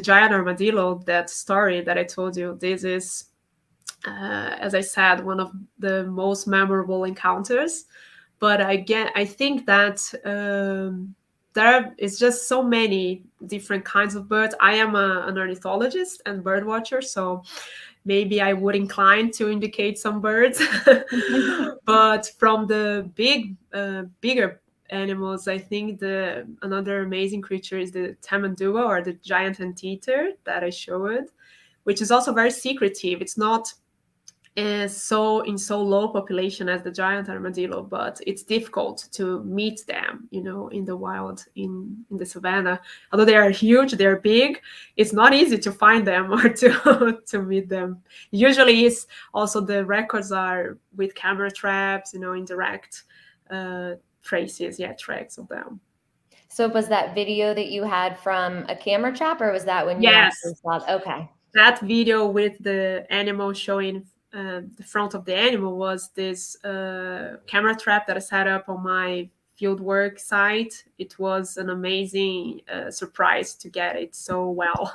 giant armadillo, that story that I told you, this is, as I said, one of the most memorable encounters. But again, I think that there is just so many different kinds of birds. I am an ornithologist and bird watcher, so maybe I would incline to indicate some birds. But from the bigger animals, I think another amazing creature is the tamanduá, or the giant anteater that I showed, which is also very secretive. It's not so low population as the giant armadillo, but it's difficult to meet them, in the wild, in the savannah. Although they are huge, they're big, it's not easy to find them or to meet them. Usually it's also, the records are with camera traps, indirect tracks of them. So was that video that you had from a camera trap, or was that when you actually saw it? Okay. That video with the animal showing the front of the animal was this camera trap that I set up on my fieldwork site. It was an amazing surprise to get it so well.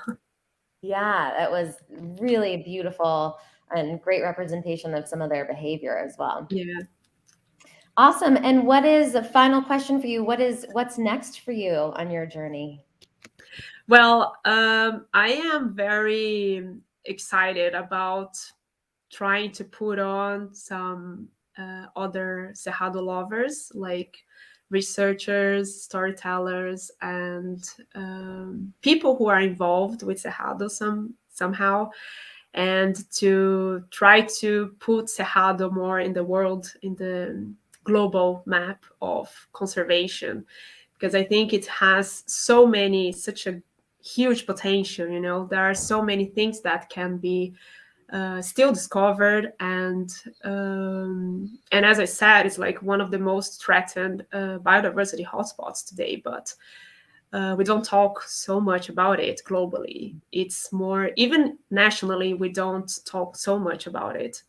Yeah, that was really beautiful and great representation of some of their behavior as well. Yeah. Awesome. And what is a final question for you? What's next for you on your journey? Well, I am very excited about trying to put on some other Cerrado lovers, like researchers, storytellers, and people who are involved with Cerrado somehow, and to try to put Cerrado more in the world, in the global map of conservation, because I think it has such a huge potential. There are so many things that can be still discovered, and as I said, it's like one of the most threatened biodiversity hotspots today, but we don't talk so much about it globally. It's more, even nationally, we don't talk so much about it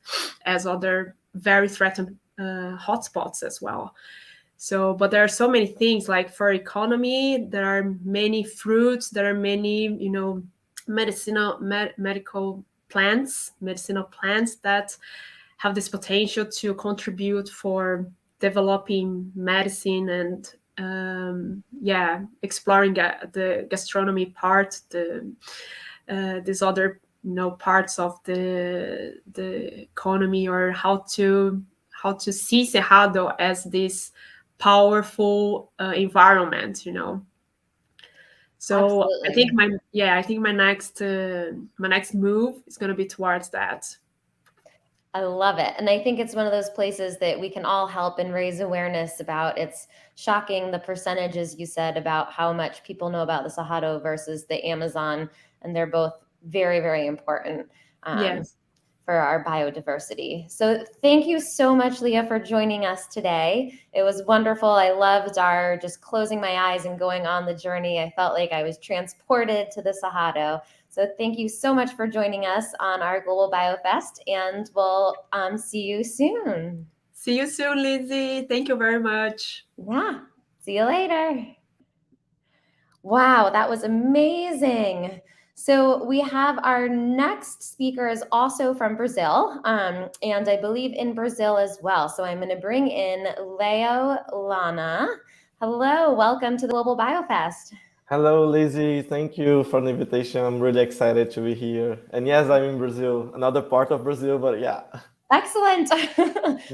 as other very threatened hotspots as well. So, but there are so many things, like for economy, there are many fruits, there are many, medicinal plants that have this potential to contribute for developing medicine and exploring the gastronomy part, these other parts of the economy, or how to see Cerrado as this powerful environment. So absolutely. I think my next move is going to be towards that. I love it. And I think it's one of those places that we can all help and raise awareness about. It's shocking the percentages you said about how much people know about the Cerrado versus the Amazon, and they're both very, very important for our biodiversity. So thank you so much, Leah, for joining us today. It was wonderful. I loved our just closing my eyes and going on the journey. I felt like I was transported to the Cerrado. So thank you so much for joining us on our Global BioFest, and we'll see you soon. See you soon, Lizzie. Thank you very much. Yeah. See you later. Wow, that was amazing. So we have our next speaker is also from Brazil, and I believe in Brazil as well. So I'm going to bring in Leo Lana. Hello, welcome to the Global Biofest. Hello, Lizzie. Thank you for the invitation. I'm really excited to be here. And yes, I'm in Brazil, another part of Brazil, but yeah. Excellent.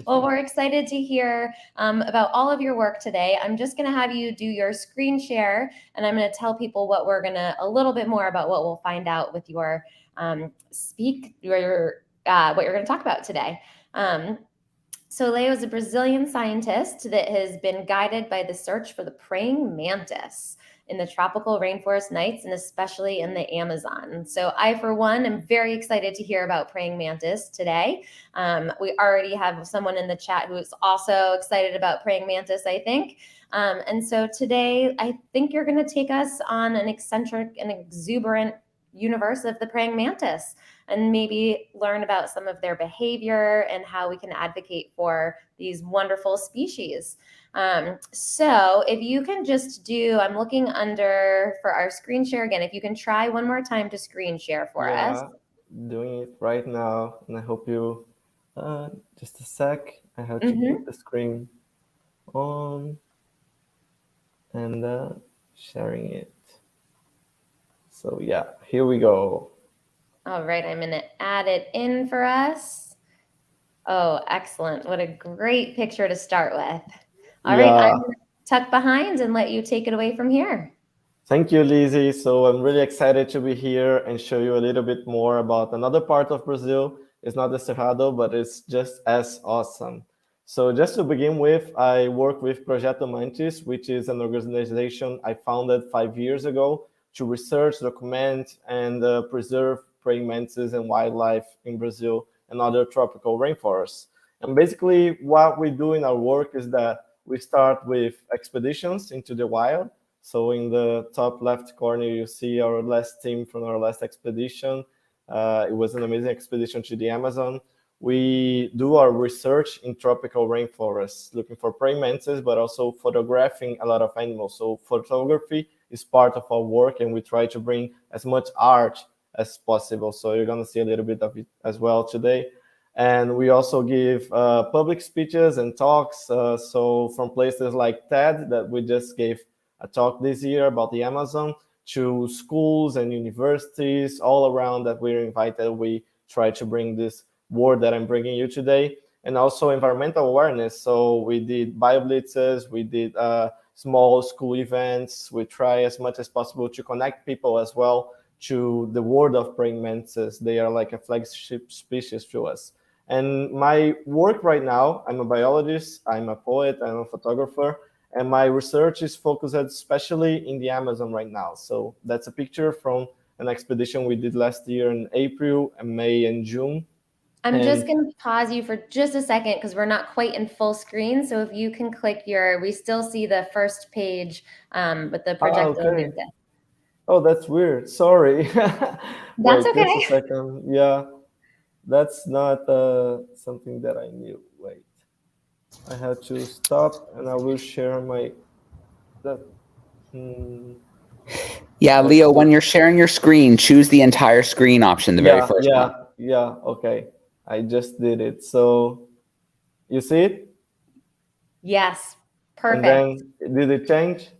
Well, we're excited to hear about all of your work today. I'm just going to have you do your screen share, and I'm going to tell people a little bit more about what we'll find out with your what you're going to talk about today. So Leo is a Brazilian scientist that has been guided by the search for the praying mantis in the tropical rainforest nights, and especially in the Amazon. So I, for one, am very excited to hear about praying mantis today. We already have someone in the chat who is also excited about praying mantis, I think. And so today, I think you're going to take us on an eccentric and exuberant universe of the praying mantis, and maybe learn about some of their behavior and how we can advocate for these wonderful species. So if you can just I'm looking for our screen share again, if you can try one more time to screen share for us. Doing it right now, and I hope you, just a sec, I have to put the screen on and sharing it. So yeah, here we go. All right, I'm going to add it in for us. Oh, excellent. What a great picture to start with. All right, I'm going to tuck behind and let you take it away from here. Thank you, Lizzie. So I'm really excited to be here and show you a little bit more about another part of Brazil. It's not the Cerrado, but it's just as awesome. So just to begin with, I work with Projeto Mantis, which is an organization I founded 5 years ago to research, document, and preserve praying mantises and wildlife in Brazil and other tropical rainforests. And basically what we do in our work is that we start with expeditions into the wild. So in the top left corner, you see our last team from our last expedition. It was an amazing expedition to the Amazon. We do our research in tropical rainforests, looking for praying mantises, but also photographing a lot of animals. So photography is part of our work, and we try to bring as much art as possible. So you're going to see a little bit of it as well today. And we also give public speeches and talks. So from places like TED, that we just gave a talk this year about the Amazon, to schools and universities all around that we're invited. We try to bring this word that I'm bringing you today, and also environmental awareness. So we did BioBlitzes, we did small school events. We try as much as possible to connect people as well to the world of praying mantises. They are like a flagship species to us. And my work right now, I'm a biologist, I'm a poet, I'm a photographer, and my research is focused especially in the Amazon right now. So that's a picture from an expedition we did last year in April and May and June. I'm just going to pause you for just a second because we're not quite in full screen. So if you can click we still see the first page with the project. Okay. Oh, that's weird. Sorry. That's okay. Just a second. Yeah, that's not something that I knew. Wait, I had to stop, and I will share my. Yeah, Leo, when you're sharing your screen, choose the entire screen option, the very first one. Yeah, okay. I just did it. So you see it? Yes, perfect. And then did it change?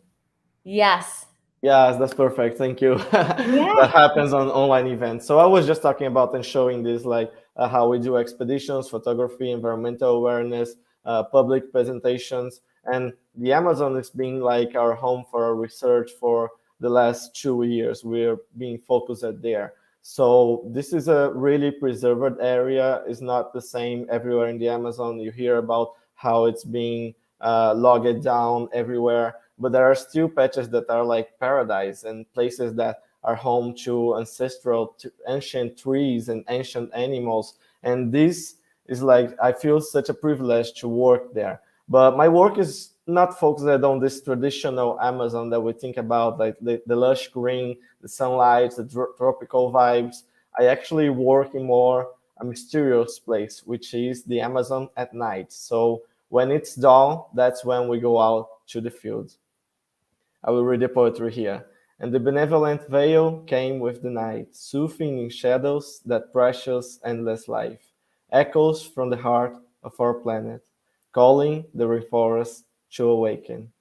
Yes. Yes, that's perfect. Thank you. That happens on online events. So I was just talking about and showing this, like how we do expeditions, photography, environmental awareness, public presentations. And the Amazon is being like our home for our research for the last 2 years. We're being focused there. So this is a really preserved area. It's not the same everywhere in the Amazon. You hear about how it's being logged down everywhere, but there are still patches that are like paradise and places that are home to ancient trees and ancient animals. And this is like, I feel such a privilege to work there. But my work is not focused on this traditional Amazon that we think about, like the lush green, the sunlight, the tropical vibes. I actually work in more a mysterious place, which is the Amazon at night. So when it's dawn, that's when we go out to the field. I will read the poetry here. And the benevolent veil came with the night, soothing in shadows that precious, endless life, echoes from the heart of our planet, calling the rainforest to awaken.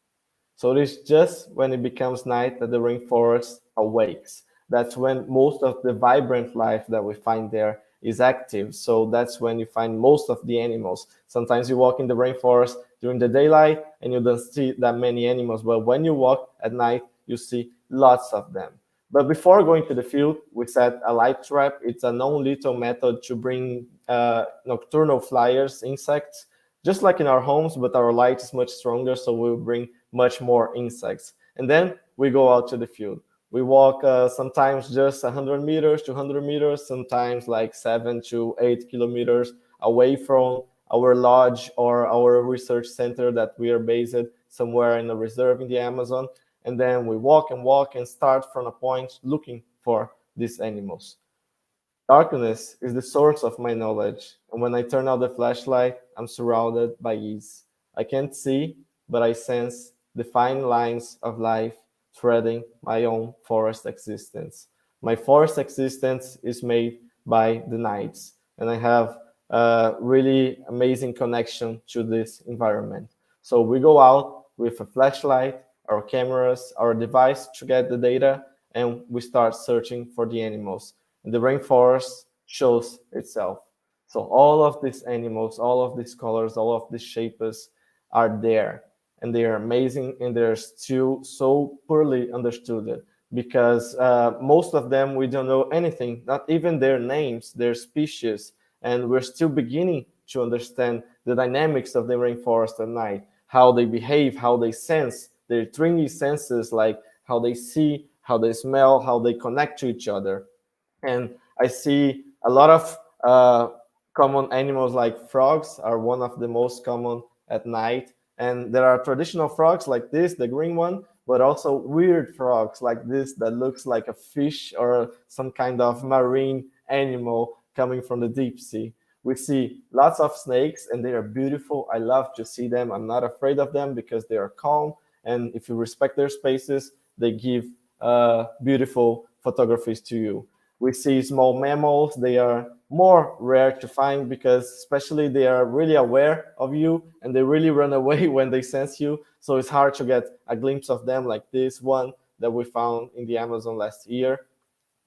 So it is just when it becomes night that the rainforest awakes. That's when most of the vibrant life that we find there is active. So that's when you find most of the animals. Sometimes you walk in the rainforest during the daylight and you don't see that many animals, but when you walk at night, you see lots of them. But before going to the field, we set a light trap. It's a non-lethal method to bring nocturnal flyers, insects, just like in our homes, but our light is much stronger, so we'll bring much more insects. And then we go out to the field. We walk sometimes just 100 meters, 200 meters, sometimes like 7 to 8 kilometers away from our lodge or our research center that we are based somewhere in a reserve in the Amazon. And then we walk and start from a point looking for these animals. Darkness is the source of my knowledge, and when I turn out the flashlight, I'm surrounded by ease. I can't see, but I sense the fine lines of life threading my own forest existence. My forest existence is made by the nights, and I have a really amazing connection to this environment. So we go out with a flashlight, our cameras, our device to get the data, and we start searching for the animals. And the rainforest shows itself. So all of these animals, all of these colors, all of these shapes are there. And they are amazing, and they're still so poorly understood because most of them, we don't know anything, not even their names, their species. And we're still beginning to understand the dynamics of the rainforest at night, how they behave, how they sense, their three senses, like how they see, how they smell, how they connect to each other. And I see a lot of common animals like frogs are one of the most common at night. And there are traditional frogs like this, the green one, but also weird frogs like this that looks like a fish or some kind of marine animal coming from the deep sea. We see lots of snakes and they are beautiful. I love to see them. I'm not afraid of them because they are calm. And if you respect their spaces, they give beautiful photographies to you. We see small mammals. They are more rare to find because especially they are really aware of you and they really run away when they sense you. So it's hard to get a glimpse of them like this one that we found in the Amazon last year.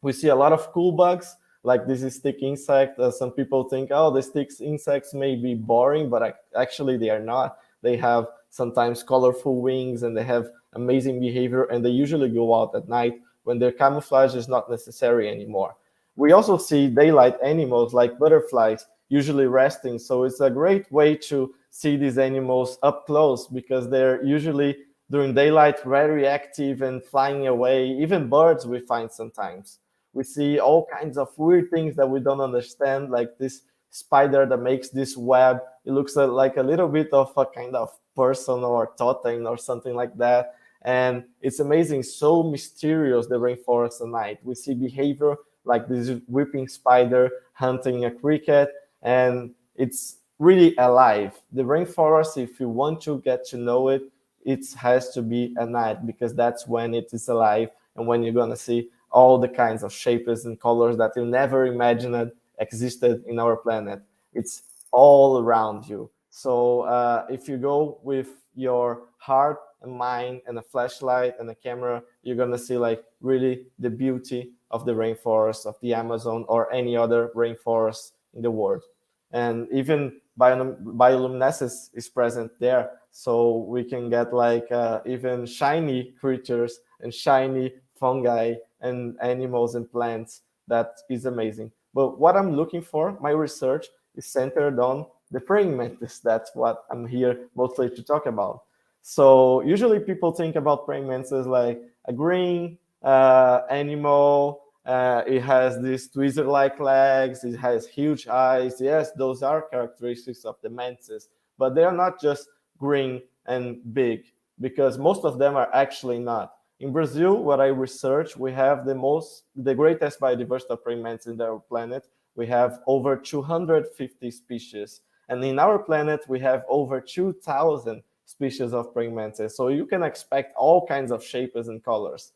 We see a lot of cool bugs like this is stick insect. Some people think, oh, the stick insects may be boring, but actually they are not. They have sometimes colorful wings and they have amazing behavior, and they usually go out at night when their camouflage is not necessary anymore. We also see daylight animals like butterflies usually resting. So it's a great way to see these animals up close because they're usually during daylight very active and flying away. Even birds we find sometimes. We see all kinds of weird things that we don't understand, like this spider that makes this web. It looks like a little bit of a kind of person or totem or something like that. And it's amazing, so mysterious, the rainforest at night. We see behavior like this whipping spider hunting a cricket, and it's really alive. The rainforest, if you want to get to know it, it has to be at night because that's when it is alive and when you're gonna see all the kinds of shapes and colors that you never imagined existed in our planet. It's all around you. So if you go with your heart and mind and a flashlight and a camera, you're gonna see like really the beauty of the rainforest of the Amazon or any other rainforest in the world. And even bioluminescence is present there, so we can get like even shiny creatures and shiny fungi and animals and plants. That is amazing. But what I'm looking for, my research is centered on the praying mantis. That's what I'm here mostly to talk about. So usually people think about praying mantis like a green animal. It has these tweezer-like legs. It has huge eyes. Yes, those are characteristics of the mantis, but they are not just green and big because most of them are actually not. In Brazil, what I research, we have the greatest biodiversity of praying mantis in our planet. We have over 250 species. And in our planet, we have over 2,000 species of praying mantis. So you can expect all kinds of shapes and colors.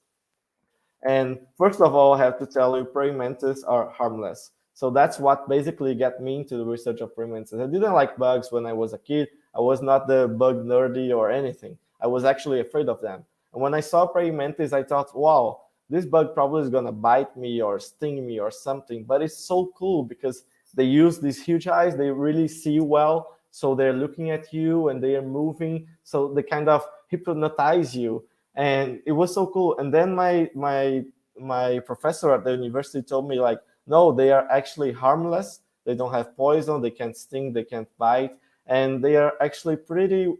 And first of all, I have to tell you, praying mantis are harmless. So that's what basically got me into the research of praying mantis. I didn't like bugs when I was a kid. I was not the bug nerdy or anything. I was actually afraid of them. And when I saw praying mantis, I thought, wow, this bug probably is going to bite me or sting me or something. But it's so cool because they use these huge eyes. They really see well. So they're looking at you and they are moving. So they kind of hypnotize you. And it was so cool. And then my professor at the university told me, like, no, they are actually harmless. They don't have poison. They can't sting. They can't bite. And they are actually pretty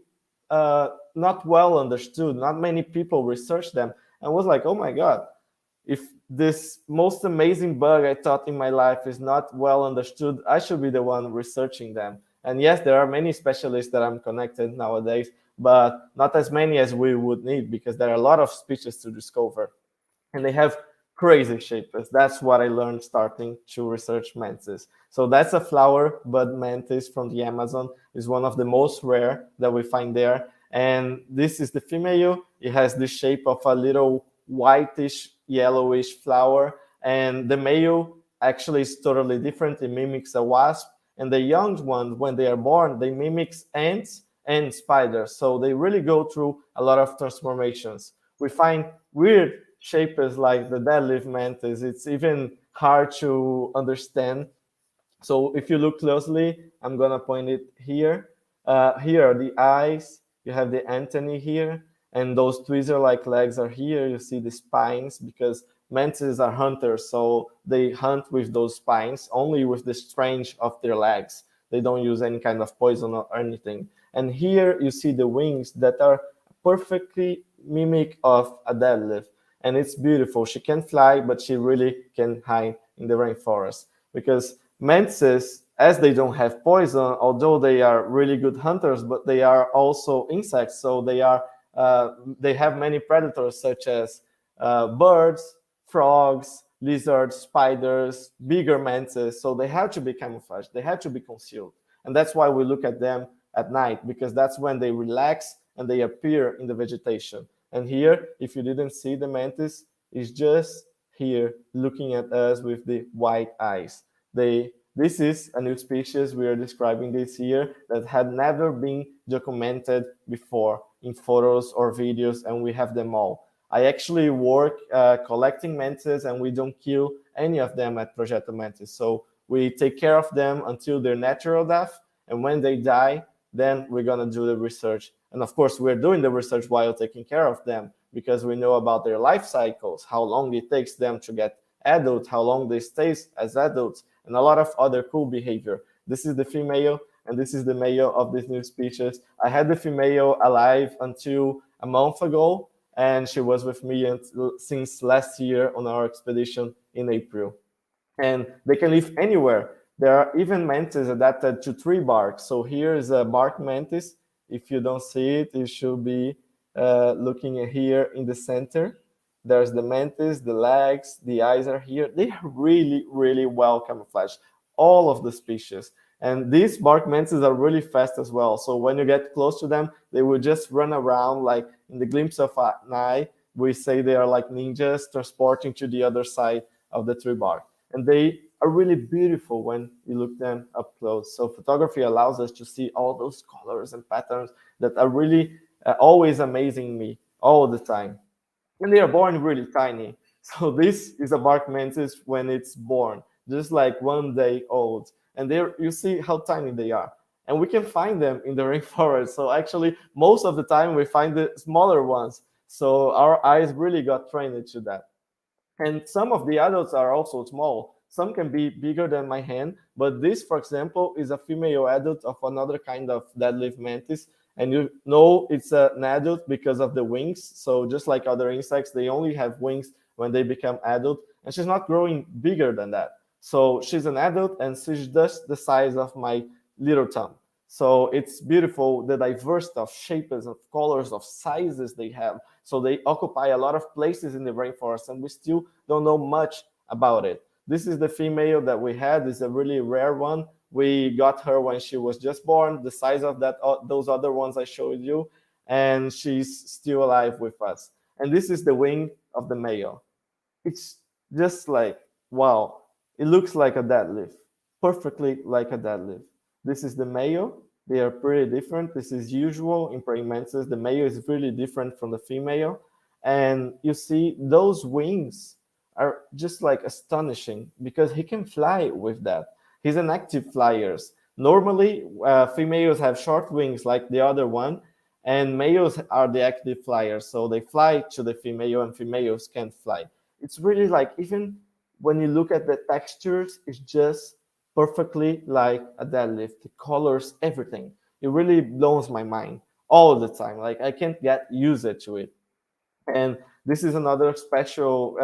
not well understood. Not many people research them. And I was like, oh my God, if this most amazing bug I thought in my life is not well understood, I should be the one researching them. And yes, there are many specialists that I'm connected nowadays, but not as many as we would need because there are a lot of species to discover. And they have crazy shapes. That's what I learned starting to research mantis. So that's a flower bud mantis from the Amazon. It's one of the most rare that we find there. And this is the female. It has the shape of a little whitish, yellowish flower. And the male actually is totally different. It mimics a wasp. And the young ones, when they are born, they mimic ants and spiders. So they really go through a lot of transformations. We find weird shapes like the deadlift mantis. It's even hard to understand. So if you look closely, I'm gonna point it here. Here are the eyes. You have the antennae here, and those tweezer-like legs are here. You see the spines because mantises are hunters, so they hunt with those spines, only with the strength of their legs. They don't use any kind of poison or anything. And here you see the wings that are perfectly mimic of a deadlift. And it's beautiful. She can fly, but she really can hide in the rainforest. Because mantises, as they don't have poison, although they are really good hunters, but they are also insects. So they have many predators such as birds, frogs, lizards, spiders, bigger mantises. So they have to be camouflaged. They have to be concealed. And that's why we look at them at night, because that's when they relax and they appear in the vegetation. And here, if you didn't see the mantis, is just here looking at us with the white eyes. This is a new species we are describing this year that had never been documented before in photos or videos, and we have them all. I actually work collecting mantises, and we don't kill any of them at Projeto Mantis. So we take care of them until their natural death, and when they die, then we're gonna do the research. And of course, we're doing the research while taking care of them because we know about their life cycles, how long it takes them to get adult, how long they stay as adults, and a lot of other cool behavior. This is the female, and this is the male of this new species. I had the female alive until a month ago, and she was with me since last year on our expedition in April. And they can live anywhere. There are even mantises adapted to tree bark. So here is a bark mantis. If you don't see it, you should be looking here in the center. There's the mantis, the legs, the eyes are here. They are really, really well camouflaged, all of the species. And these bark mantises are really fast as well. So when you get close to them, they will just run around like in the glimpse of an eye. We say they are like ninjas transporting to the other side of the tree bark. And they are really beautiful when you look them up close. So photography allows us to see all those colors and patterns that are really always amazing me all the time. And they are born really tiny. So this is a bark mantis when it's born, just like 1 day old. And there you see how tiny they are. And we can find them in the rainforest. So actually, most of the time we find the smaller ones. So our eyes really got trained to that. And some of the adults are also small. Some can be bigger than my hand, but this, for example, is a female adult of another kind of deadlift mantis. And you know it's an adult because of the wings. So just like other insects, they only have wings when they become adult. And she's not growing bigger than that. So she's an adult and she's just the size of my little thumb. So it's beautiful, the diversity of shapes, of colors, of sizes they have. So they occupy a lot of places in the rainforest, and we still don't know much about it. This is the female that we had. It's a really rare one. We got her when she was just born, the size of those other ones I showed you. and she's still alive with us. And this is the wing of the male. It's just like, wow, it looks like a deadlift, perfectly like a deadlift. This is the male. They are pretty different. This is usual in praying mantises. The male is really different from the female. And you see those wings are just like astonishing because he can fly with that. He's an active flyer. Normally, females have short wings like the other one, and males are the active flyers. So they fly to the female and females can't fly. It's really like, even when you look at the textures, it's just perfectly like a deadlift. The colors, everything. It really blows my mind all the time. Like, I can't get used to it. And this is another special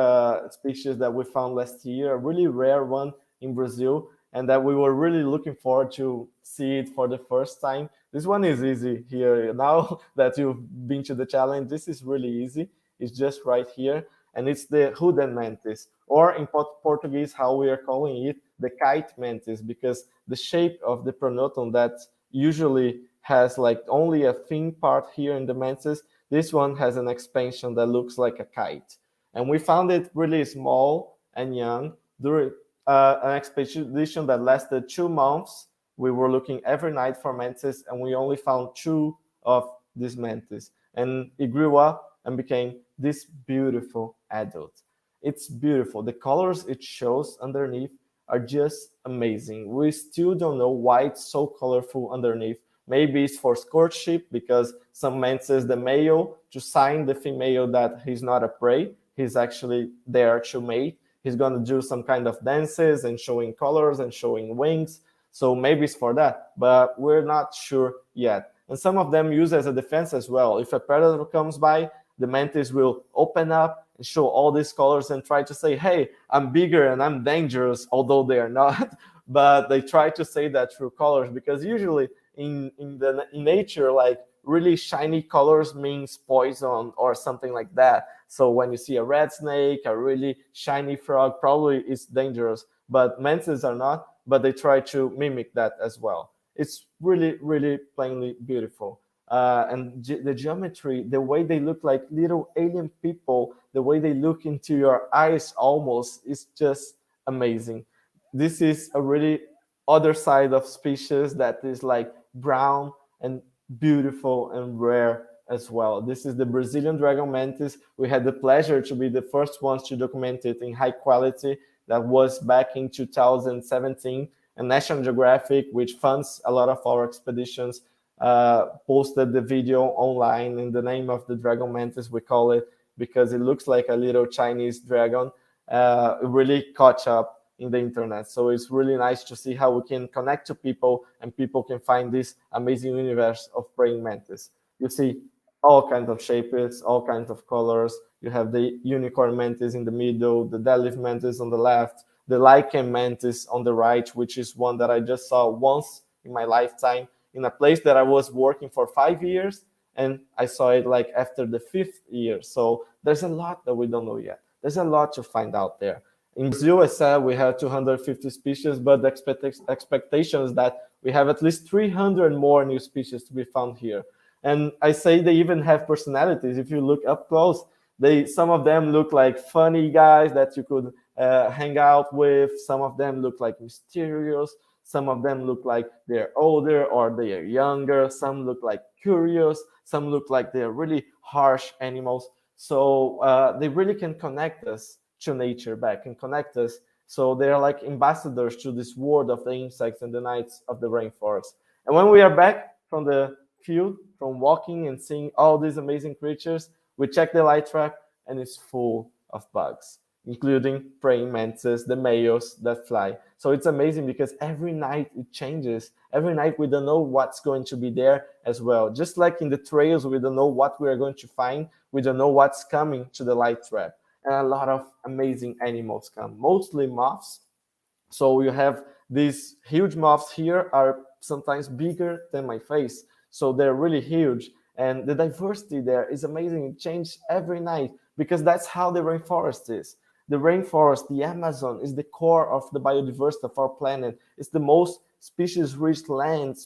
species that we found last year, a really rare one in Brazil, and that we were really looking forward to see it for the first time. This one is easy here. Now that you've been to the challenge, this is really easy. It's just right here. And it's the hooded mantis, or in Portuguese, how we are calling it, the kite mantis, because the shape of the pronotum that usually has like only a thin part here in the mantis, this one has an expansion that looks like a kite. And we found it really small and young during an expedition that lasted 2 months. We were looking every night for mantis, and we only found 2 of these mantis. And it grew up and became this beautiful adult. It's beautiful. The colors it shows underneath are just amazing. We still don't know why it's so colorful underneath. Maybe it's for courtship, because some mantis, the male, to sign the female that he's not a prey, he's actually there to mate. He's going to do some kind of dances and showing colors and showing wings. So maybe it's for that, but we're not sure yet. And some of them use as a defense as well. If a predator comes by, the mantis will open up and show all these colors and try to say, hey, I'm bigger and I'm dangerous, although they are not. But they try to say that through colors, because usually in nature, like really shiny colors means poison or something like that. So when you see a red snake, a really shiny frog, probably it's dangerous. But mantises are not, but they try to mimic that as well. It's really, really plainly beautiful. And the geometry, the way they look like little alien people, the way they look into your eyes almost, is just amazing. This is a really other side of species that is like brown and beautiful and rare as well. This is the Brazilian dragon mantis. We had the pleasure to be the first ones to document it in high quality. That was back in 2017. And National Geographic, which funds a lot of our expeditions, posted the video online in the name of the dragon mantis, we call it, because it looks like a little Chinese dragon. It really caught up in the internet. So it's really nice to see how we can connect to people and people can find this amazing universe of praying mantis. You see all kinds of shapes, all kinds of colors. You have the unicorn mantis in the middle, the deadlift mantis on the left, the lichen mantis on the right, which is one that I just saw once in my lifetime in a place that I was working for 5 years, and I saw it like after the 5th year. So there's a lot that we don't know yet. There's a lot to find out there. In Brazil, I said we have 250 species, but the expectation is that we have at least 300 more new species to be found here. And I say they even have personalities. If you look up close, some of them look like funny guys that you could hang out with. Some of them look like mysterious. Some of them look like they're older or they are younger. Some look like curious. Some look like they're really harsh animals. So they really can connect us to nature back and connect us. So they're like ambassadors to this world of the insects and the nights of the rainforest. And when we are back from the field, from walking and seeing all these amazing creatures, we check the light trap and it's full of bugs, including praying mantises, the males that fly. So it's amazing because every night it changes. Every night we don't know what's going to be there as well. Just like in the trails, we don't know what we are going to find. We don't know what's coming to the light trap. And a lot of amazing animals come, mostly moths. So you have these huge moths here are sometimes bigger than my face. So they're really huge. And the diversity there is amazing. It changes every night because that's how the rainforest is. The rainforest, the Amazon, is the core of the biodiversity of our planet. It's the most species-rich land,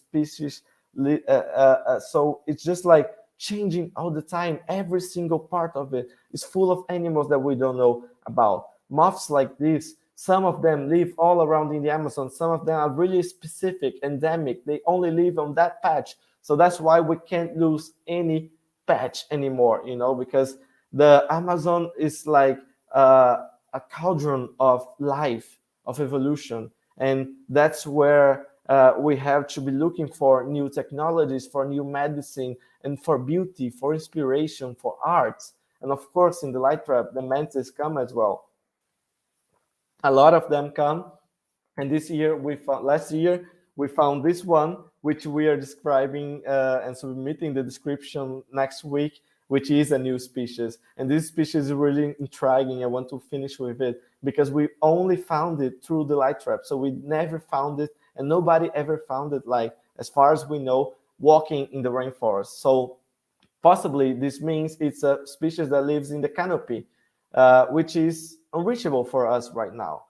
so it's just like changing all the time. Every single part of it is full of animals that we don't know about. Moths like this, some of them live all around in the Amazon. Some of them are really specific, endemic. They only live on that patch. So that's why we can't lose any patch anymore, you know, because the Amazon is like a cauldron of life, of evolution. And that's where we have to be looking for new technologies, for new medicine, and for beauty, for inspiration, for arts. And of course, in the light trap, the mantis come as well. A lot of them come. And this year, last year, we found this one, which we are describing and submitting the description next week, which is a new species. And this species is really intriguing. I want to finish with it because we only found it through the light trap. So we never found it, and nobody ever found it, like, as far as we know, walking in the rainforest. So possibly this means it's a species that lives in the canopy, which is unreachable for us right now.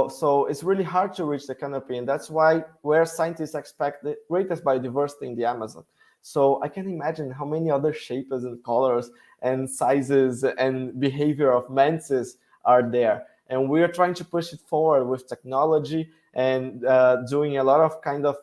So it's really hard to reach the canopy, and that's where scientists expect the greatest biodiversity in the Amazon. So I can imagine how many other shapes and colors and sizes and behavior of mantis are there. And we are trying to push it forward with technology and doing a lot of kind of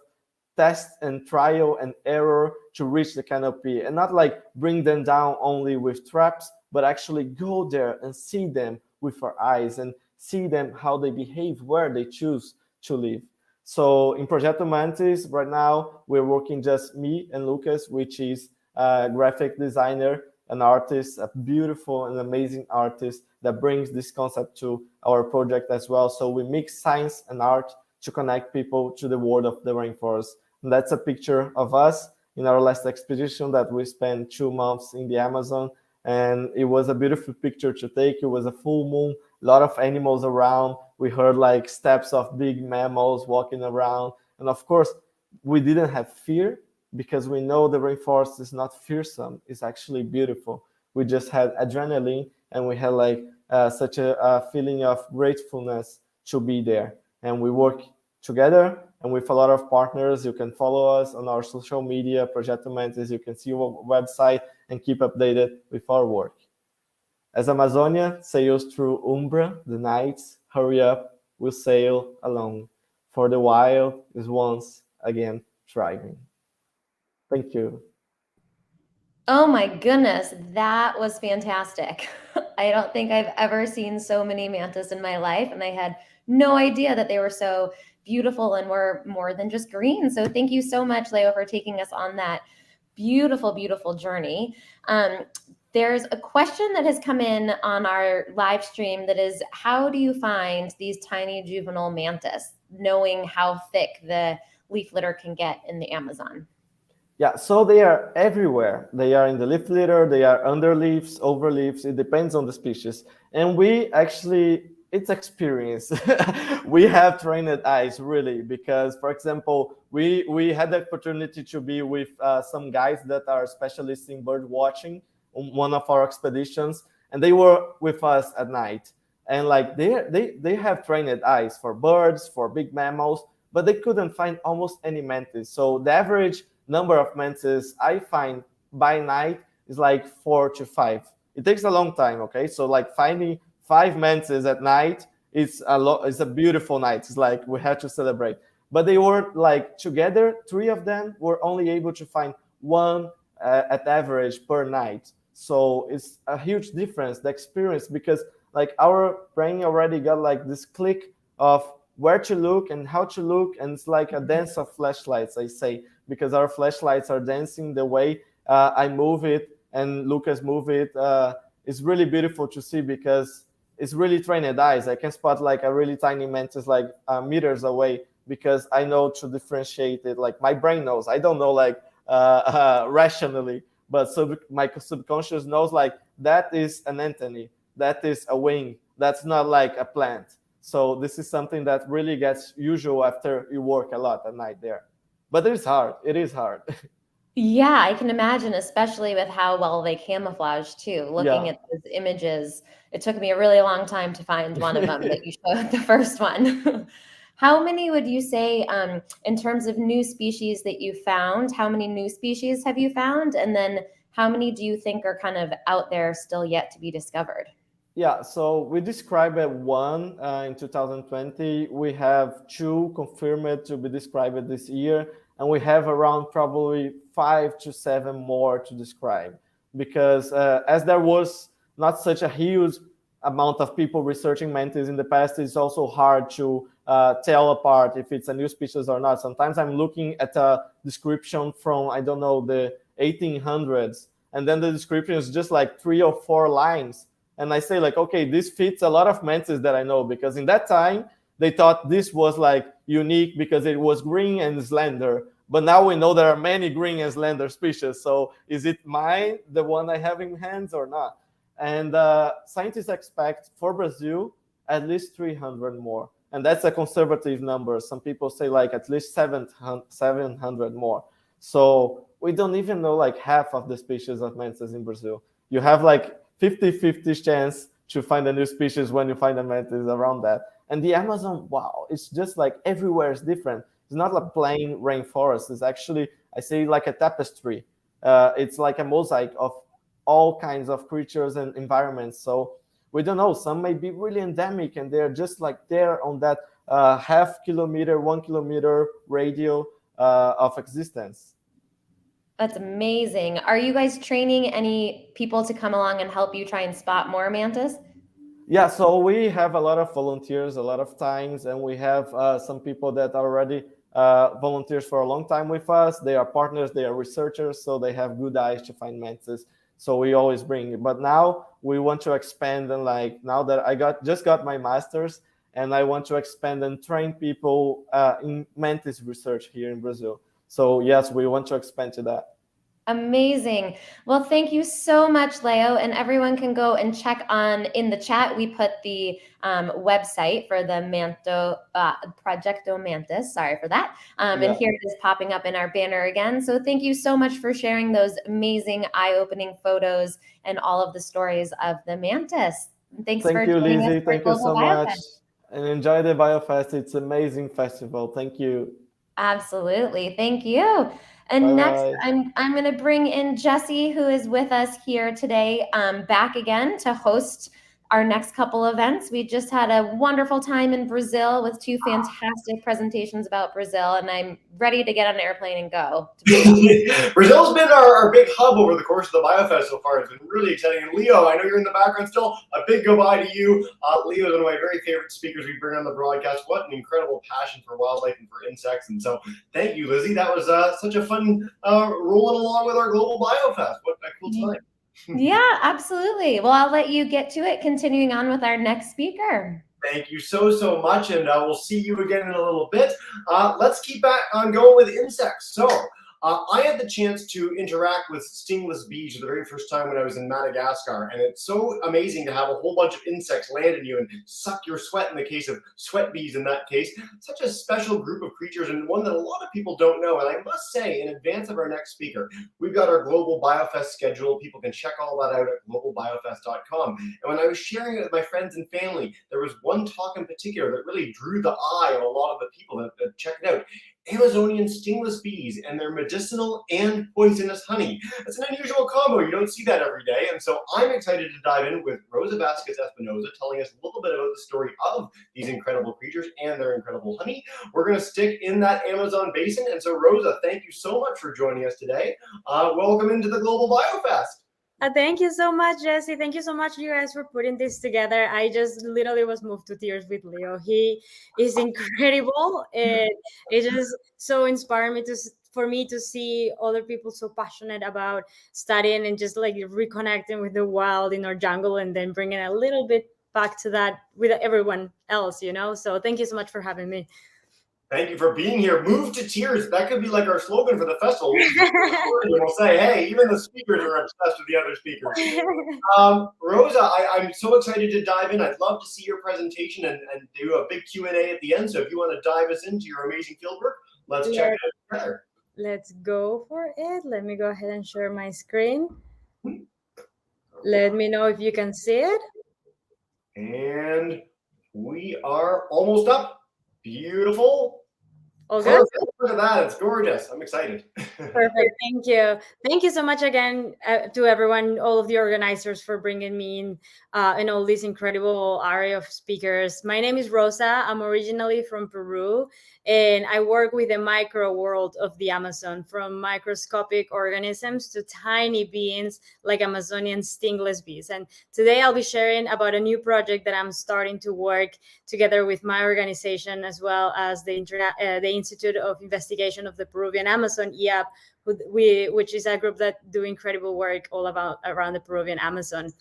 test and trial and error to reach the canopy, and not like bring them down only with traps, but actually go there and see them with our eyes and see them how they behave, where they choose to live. So in Projeto Mantis, right now, we're working just me and Lucas, which is a graphic designer, an artist, a beautiful and amazing artist that brings this concept to our project as well. So we mix science and art to connect people to the world of the rainforest. And that's a picture of us in our last expedition that we spent 2 months in the Amazon. And it was a beautiful picture to take. It was a full moon, a lot of animals around. We heard like steps of big mammals walking around. And of course, we didn't have fear because we know the rainforest is not fearsome. It's actually beautiful. We just had adrenaline, and we had like such a feeling of gratefulness to be there. And we work together and with a lot of partners. You can follow us on our social media, Projeto Mantis. You can see our website and keep updated with our work. As Amazonia sails through Umbra, the nights, hurry up, we'll sail along, for the wild is once again thriving. Thank you. Oh my goodness, that was fantastic. I don't think I've ever seen so many mantis in my life, and I had no idea that they were so beautiful and were more than just green. So thank you so much, Leo, for taking us on that beautiful, beautiful journey. There's a question that has come in on our live stream that is, how do you find these tiny juvenile mantis, knowing how thick the leaf litter can get in the Amazon? Yeah, so they are everywhere. They are in the leaf litter, they are under leaves, over leaves. It depends on the species. And we actually, it's experience. We have trained eyes, really, because, for example, we had the opportunity to be with some guys that are specialists in bird watching on one of our expeditions, and they were with us at night. And like they have trained eyes for birds, for big mammals, but they couldn't find almost any mantis. So the average number of mantis I find by night is like 4 to 5. It takes a long time, okay? So like finding 5 mantis at night, it's a beautiful night. It's like we had to celebrate. But they were like together, 3 of them were only able to find 1 at average per night. So it's a huge difference, the experience, because like our brain already got like this click of where to look and how to look, and it's like a dance of flashlights, I say, because our flashlights are dancing the way I move it and Lucas move it. It's really beautiful to see because it's really trained eyes. I can spot like a really tiny mantis like meters away because I know to differentiate it. Like my brain knows. I don't know like rationally, but my subconscious knows like that is an antennae, that is a wing, that's not like a plant. So this is something that really gets usual after you work a lot at night there. But it's hard. It is hard. Yeah, I can imagine, especially with how well they camouflage too. Looking at those images, it took me a really long time to find one of them that you showed, the first one. How many would you say, in terms of new species that you found, how many new species have you found? And then how many do you think are kind of out there still yet to be discovered? Yeah, so we described one in 2020. We have 2 confirmed to be described this year, and we have around probably 5 to 7 more to describe. Because as there was not such a huge amount of people researching mantids in the past, it's also hard to tell apart if it's a new species or not. Sometimes I'm looking at a description from, I don't know, the 1800s, and then the description is just like 3 or 4 lines. And I say like, okay, this fits a lot of mantids that I know, because in that time, they thought this was like unique because it was green and slender. But now we know there are many green and slender species. So is it mine, the one I have in hands, or not? And scientists expect for Brazil at least 300 more. And that's a conservative number. Some people say like at least 700 more. So we don't even know like half of the species of mantids in Brazil. You have like 50-50 chance to find a new species when you find a mantis around that. And the Amazon, wow, it's just like everywhere is different. It's not a plain rainforest. It's actually, I say, like a tapestry. It's like a mosaic of all kinds of creatures and environments. So we don't know. Some may be really endemic, and they're just like there on that half kilometer, 1 kilometer radius of existence. That's amazing. Are you guys training any people to come along and help you try and spot more mantis? Yeah, so we have a lot of volunteers a lot of times, and we have some people that already volunteers for a long time with us. They are partners, they are researchers, so they have good eyes to find mantis. So we always bring it. But now we want to expand, and like now that I just got my master's, and I want to expand and train people in mantis research here in Brazil. So yes, we want to expand to that. Amazing. Well, thank you so much, Leo. And everyone can go and check on, in the chat, we put the website for the Proyecto Mantis. Sorry for that. And here it is popping up in our banner again. So thank you so much for sharing those amazing, eye-opening photos and all of the stories of the mantis. Thanks for joining us. Thank you so much. And enjoy the BioFest. It's an amazing festival. Thank you. Absolutely. Thank you. And next, I'm going to bring in Jesse, who is with us here today, back again to host our next couple events. We just had a wonderful time in Brazil with 2 fantastic presentations about Brazil, and I'm ready to get on an airplane and go. Brazil's been our big hub over the course of the BioFest so far. It's been really exciting. And Leo, I know you're in the background still. A big goodbye to you. Leo is one of my very favorite speakers we bring on the broadcast. What an incredible passion for wildlife and for insects. And so thank you, Lizzie. That was such a fun rolling along with our Global BioFest. What a cool time. Yeah, absolutely. Well, I'll let you get to it, continuing on with our next speaker. Thank you so much, and we'll see you again in a little bit. Let's keep on going with insects. So I had the chance to interact with stingless bees for the very first time when I was in Madagascar, and it's so amazing to have a whole bunch of insects land in you and suck your sweat in the case of sweat bees in that case. Such a special group of creatures, and one that a lot of people don't know. And I must say, in advance of our next speaker, we've got our Global BioFest schedule. People can check all that out at globalbiofest.com. And when I was sharing it with my friends and family, there was one talk in particular that really drew the eye of a lot of the people that checked it out. Amazonian stingless bees and their medicinal and poisonous honey. That's an unusual combo. You don't see that every day. And so I'm excited to dive in with Rosa Vasquez-Espinosa, telling us a little bit about the story of these incredible creatures and their incredible honey. We're going to stick in that Amazon basin. And so, Rosa, thank you so much for joining us today. Welcome into the Global BioFest. Thank you so much, Jesse. Thank you so much, you guys, for putting this together. I just literally was moved to tears with Leo. He is incredible, and it just so inspired for me to see other people so passionate about studying and just like reconnecting with the wild in our jungle, and then bringing a little bit back to that with everyone else, you know. So thank you so much for having me. Thank you for being here. Move to tears. That could be like our slogan for the festival. We'll say, hey, even the speakers are obsessed with the other speakers. Rosa, I'm so excited to dive in. I'd love to see your presentation and do a big Q&A at the end. So if you want to dive us into your amazing fieldwork, let's check it out together. Let's go for it. Let me go ahead and share my screen. Let me know if you can see it. And we are almost up. Beautiful. All good? Look at that. It's gorgeous. I'm excited. Perfect. Thank you. Thank you so much again to everyone, all of the organizers, for bringing me in all this incredible array of speakers. My name is Rosa. I'm originally from Peru, and I work with the micro world of the Amazon, from microscopic organisms to tiny beings like Amazonian stingless bees. And today I'll be sharing about a new project that I'm starting to work together with my organization, as well as the Institute of Investigation of the Peruvian Amazon, IAP, which is a group that do incredible work all around the Peruvian Amazon.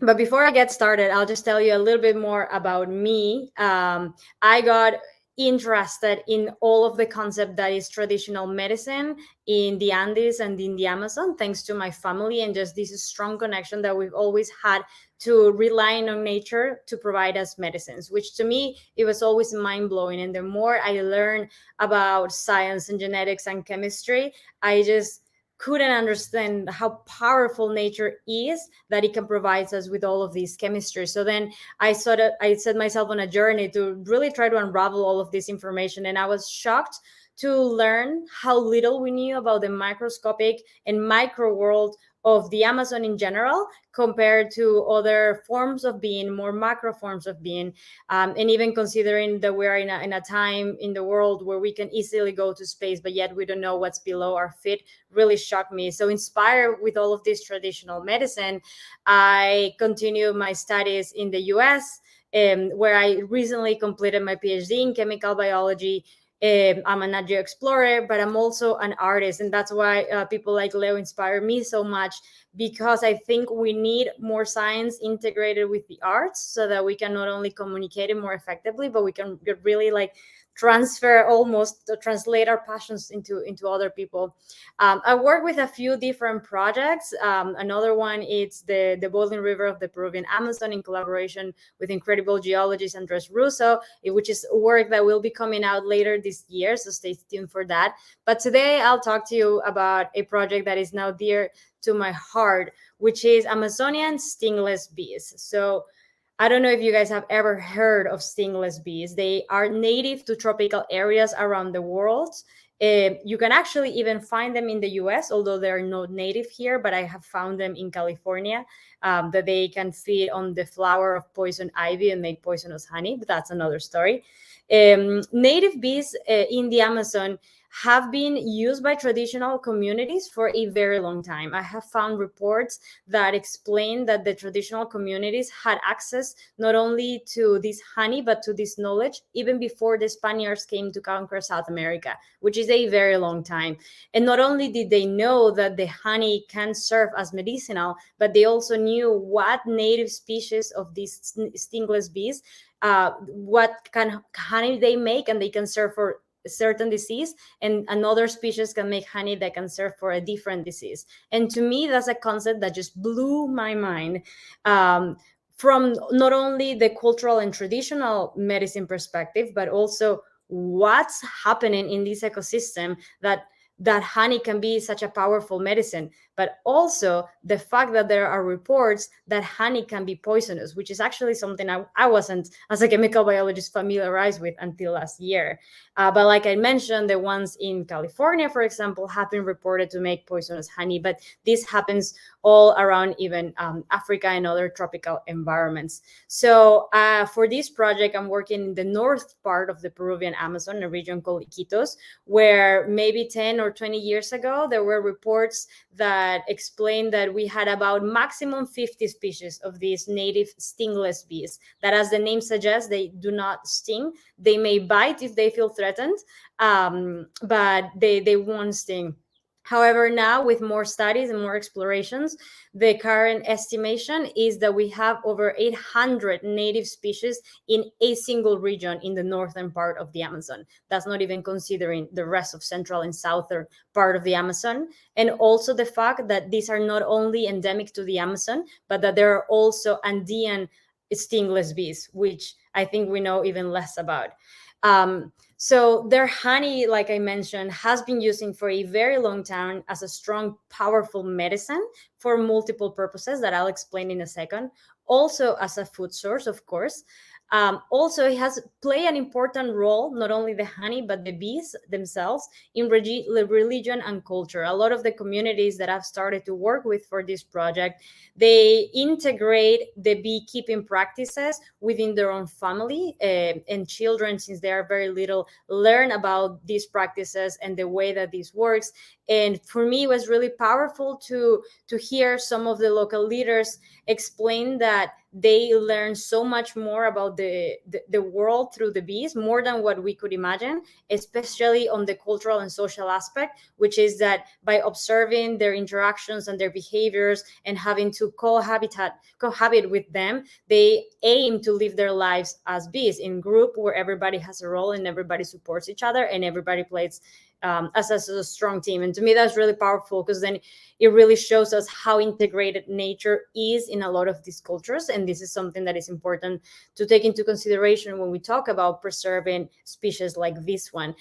But before I get started, I'll just tell you a little bit more about me. I got interested in all of the concept that is traditional medicine in the Andes and in the Amazon, thanks to my family and just this strong connection that we've always had to relying on nature to provide us medicines, which to me, it was always mind-blowing. And the more I learned about science and genetics and chemistry, I just couldn't understand how powerful nature is, that it can provide us with all of these chemistries. So then I set myself on a journey to really try to unravel all of this information. And I was shocked to learn how little we knew about the microscopic and micro world of the Amazon in general, compared to other forms of being, more macro forms of being. And even considering that we're in a time in the world where we can easily go to space, but yet we don't know what's below our feet, really shocked me. So inspired with all of this traditional medicine, I continued my studies in the US, where I recently completed my PhD in chemical biology. I'm a Nat Geo explorer, but I'm also an artist. And that's why people like Leo inspire me so much, because I think we need more science integrated with the arts, so that we can not only communicate it more effectively, but we can really translate our passions into other people. I work with a few different projects. Another one is the boiling river of the Peruvian Amazon, in collaboration with incredible geologist Andres Russo, which is work that will be coming out later this year, so stay tuned for that. But today I'll talk to you about a project that is now dear to my heart, which is Amazonian stingless bees. So I don't know if you guys have ever heard of stingless bees. They are native to tropical areas around the world. You can actually even find them in the US, although they're not native here, but I have found them in California, that they can feed on the flower of poison ivy and make poisonous honey, but that's another story. Native bees in the Amazon have been used by traditional communities for a very long time. I have found reports that explain that the traditional communities had access not only to this honey, but to this knowledge even before the Spaniards came to conquer South America, which is a very long time. And not only did they know that the honey can serve as medicinal, but they also knew what native species of these stingless bees, what kind of honey they make, and they can serve for a certain disease, and another species can make honey that can serve for a different disease. And to me, that's a concept that just blew my mind, from not only the cultural and traditional medicine perspective, but also what's happening in this ecosystem, that honey can be such a powerful medicine, but also the fact that there are reports that honey can be poisonous, which is actually something I wasn't, as a chemical biologist, familiarized with until last year. But like I mentioned, the ones in California, for example, have been reported to make poisonous honey, but this happens all around even Africa and other tropical environments. So for this project, I'm working in the north part of the Peruvian Amazon, a region called Iquitos, where maybe 10 or 20 years ago, there were reports that explained that we had about maximum 50 species of these native stingless bees, that, as the name suggests, they do not sting. They may bite if they feel threatened, but they won't sting. However, now with more studies and more explorations, the current estimation is that we have over 800 native species in a single region in the northern part of the Amazon. That's not even considering the rest of central and southern part of the Amazon. And also the fact that these are not only endemic to the Amazon, but that there are also Andean stingless bees, which I think we know even less about. So their honey, like I mentioned, has been using for a very long time as a strong, powerful medicine for multiple purposes that I'll explain in a second. Also as a food source, of course. Also, it has played an important role, not only the honey, but the bees themselves in religion and culture. A lot of the communities that I've started to work with for this project, they integrate the beekeeping practices within their own family, and children, since they are very little, learn about these practices and the way that this works. And for me, it was really powerful to hear some of the local leaders explain that they learn so much more about the world through the bees, more than what we could imagine, especially on the cultural and social aspect, which is that by observing their interactions and their behaviors and having to cohabit with them, they aim to live their lives as bees in group, where everybody has a role and everybody supports each other and everybody plays as a strong team. And to me, that's really powerful, because then it really shows us how integrated nature is in a lot of these cultures. And this is something that is important to take into consideration when we talk about preserving species like this one.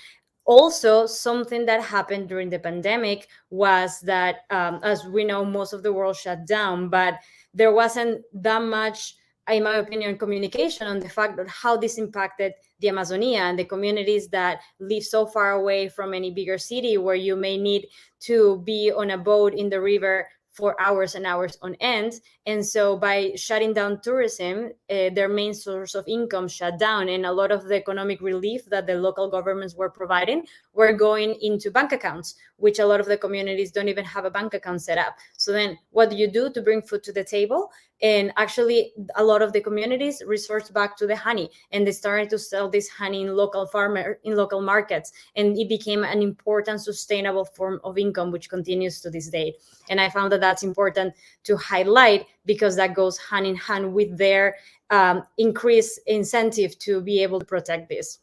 Also, something that happened during the pandemic was that, as we know, most of the world shut down, but there wasn't that much, in my opinion, communication on the fact that how this impacted the Amazonia and the communities that live so far away from any bigger city, where you may need to be on a boat in the river for hours and hours on end. And so by shutting down tourism, their main source of income shut down, and a lot of the economic relief that the local governments were providing were going into bank accounts, which a lot of the communities don't even have a bank account set up. So then what do you do to bring food to the table? And actually, a lot of the communities resorted back to the honey, and they started to sell this honey in local markets, and it became an important sustainable form of income, which continues to this day. And I found that that's important to highlight, because that goes hand in hand with their increased incentive to be able to protect this.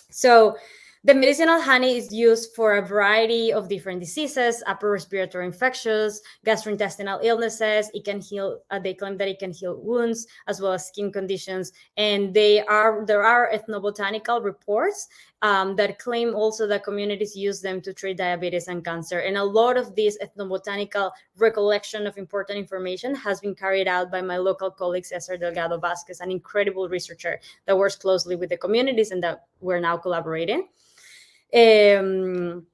So the medicinal honey is used for a variety of different diseases, upper respiratory infections, gastrointestinal illnesses. It can heal, they claim that it can heal wounds as well as skin conditions. And there are ethnobotanical reports that claim also that communities use them to treat diabetes and cancer. And a lot of this ethnobotanical recollection of important information has been carried out by my local colleague, Cesar Delgado Vasquez, an incredible researcher that works closely with the communities and that we're now collaborating. And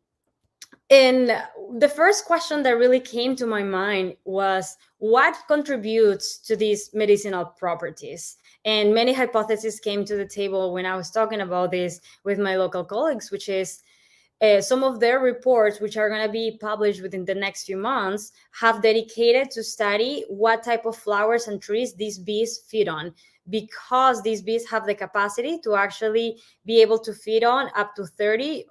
the first question that really came to my mind was, what contributes to these medicinal properties? And many hypotheses came to the table when I was talking about this with my local colleagues, which is some of their reports, which are going to be published within the next few months, have dedicated to study what type of flowers and trees these bees feed on, because these bees have the capacity to actually be able to feed on up to 30